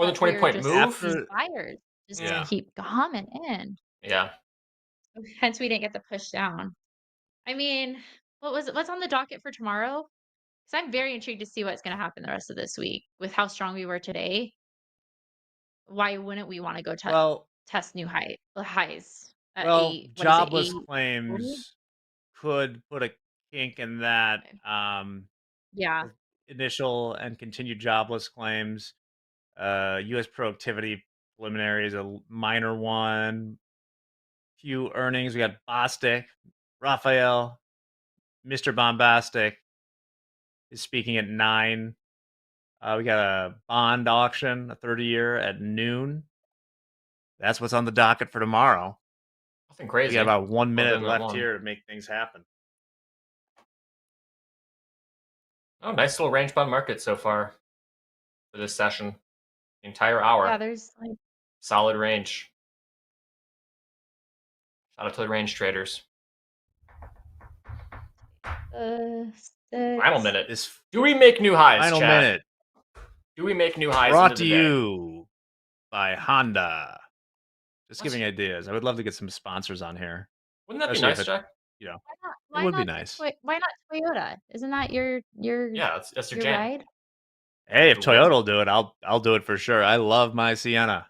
than But 20 we're point just move. these buyers just Yeah. keep coming in. Yeah. Hence we didn't get the push down. I mean, what's on the docket for tomorrow? Because I'm very intrigued to see what's going to happen the rest of this week with how strong we were today. Why wouldn't we want to go test new highs at Well, 8? What is it, jobless 840? claims could put a kink in that. Yeah. Initial and continued jobless claims. U.S. productivity preliminary is a minor one. Few earnings. We got Bostic, Raphael, Mr. Bombastic is speaking at 9. We got a bond auction, a 30-year at noon. That's what's on the docket for tomorrow. Nothing crazy. We got about 1 Other minute than that left one. here to make things happen. Oh, nice little range bound market so far for this session. The entire hour. Yeah, there's like Solid range. Shout out to the range traders. Final minute. Do we make new highs, Final chat? minute. Do we make new highs? Brought into to the day? you by Honda. Just giving ideas. I would love to get some sponsors on here. Wouldn't that be Especially nice, if it- Jack? You know, why it would be not nice. Why not Toyota? Isn't that your Yeah, that's your your jam. ride? Hey, if Toyota will do it, I'll do it for sure. I love my Sienna.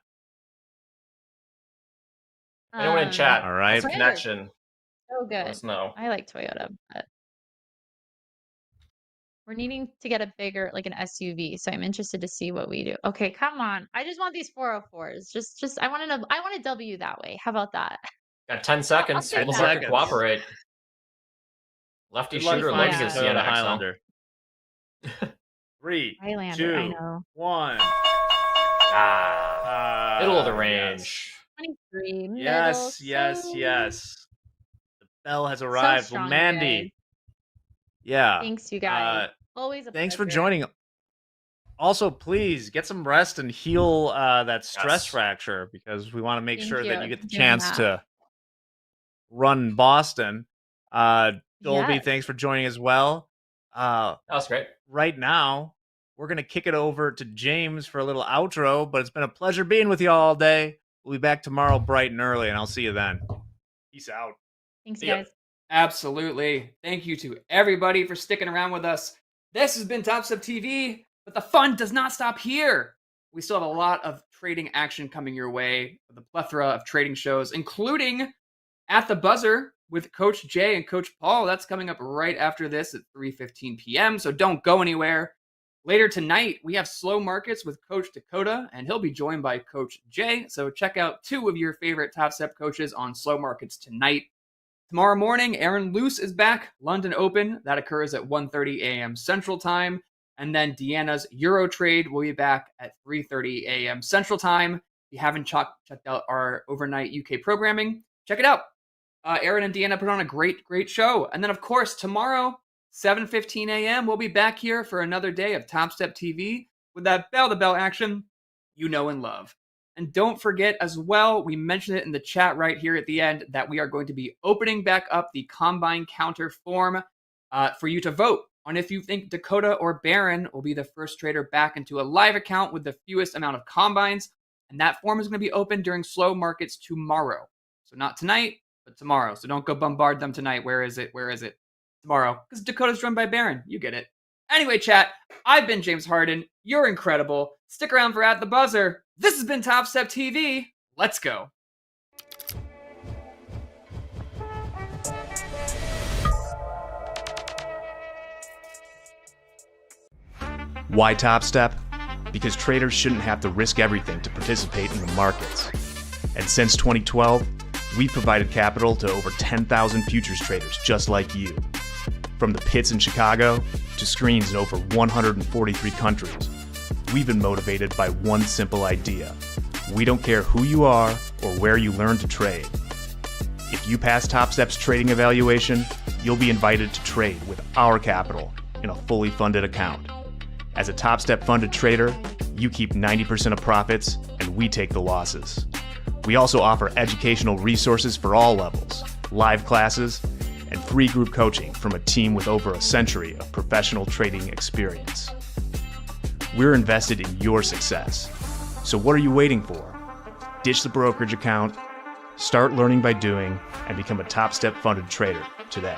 Anyone in chat? All right. Has a connection. So good. Let us know. I like Toyota, but we're needing to get a bigger, like an SUV. So I'm interested to see what we do. Okay, come on. I just want these 404s. Just I want to W that way. How about that? Got 10 seconds. take Will the that. market cooperate? Lefty Good luck shooter finding loves a his Toyota Sienna XL. Highlander. 3, Highlander, I 2, know. 1. Middle of the range. 23. Yes, middle, yes, so- yes. The bell has arrived. strong, Well, you Mandy. guys. Yeah. Thanks, you guys. Always a Thanks for pleasure. joining. Also, please get some rest and heal that stress Yes. fracture because we want to make Thank sure that you you get the for doing chance that. to run Boston. Dolby, Yes. thanks for joining as well. That was great. Right now, we're going to kick it over to James for a little outro, but it's been a pleasure being with you all day. We'll be back tomorrow bright and early, and I'll see you then. Peace out. Thanks, Yep. guys. Absolutely. Thank you to everybody for sticking around with us. This has been TopstepTV, but the fun does not stop here. We still have a lot of trading action coming your way with a plethora of trading shows, including At the Buzzer with Coach Jay and Coach Paul. That's coming up right after this at 3:15 p.m., so don't go anywhere. Later tonight, we have Slow Markets with Coach Dakota, and he'll be joined by Coach Jay. So check out two of your favorite Topstep coaches on Slow Markets tonight. Tomorrow morning, Aaron Luce is back, London Open. That occurs at 1:30 a.m. Central Time. And then Deanna's Euro Trade will be back at 3:30 a.m. Central Time. If you haven't checked out our overnight UK programming, check it out. Aaron and Deanna put on a great show. And then, of course, tomorrow, 7:15 a.m., we'll be back here for another day of Topstep TV with that bell-to-bell action you know and love. And don't forget as well, we mentioned it in the chat right here at the end, that we are going to be opening back up the Combine Counter form for you to vote on if you think Dakota or Barron will be the first trader back into a live account with the fewest amount of combines. And that form is going to be open during Slow Markets tomorrow. So not tonight, but tomorrow. So don't go bombard them tonight. Where is it? Tomorrow. Because Dakota's joined by Barron. You get it. Anyway, chat, I've been James Harden. You're incredible. Stick around for At the Buzzer. This has been Topstep TV. Let's go. Why Topstep? Because traders shouldn't have to risk everything to participate in the markets. And since 2012, we've provided capital to over 10,000 futures traders just like you. From the pits in Chicago to screens in over 143 countries, we've been motivated by one simple idea. We don't care who you are or where you learn to trade. If you pass Topstep's trading evaluation, you'll be invited to trade with our capital in a fully funded account. As a Topstep funded trader, you keep 90% of profits and we take the losses. We also offer educational resources for all levels, live classes, and free group coaching from a team with over a century of professional trading experience. We're invested in your success. So what are you waiting for? Ditch the brokerage account, start learning by doing, and become a Topstep funded trader today.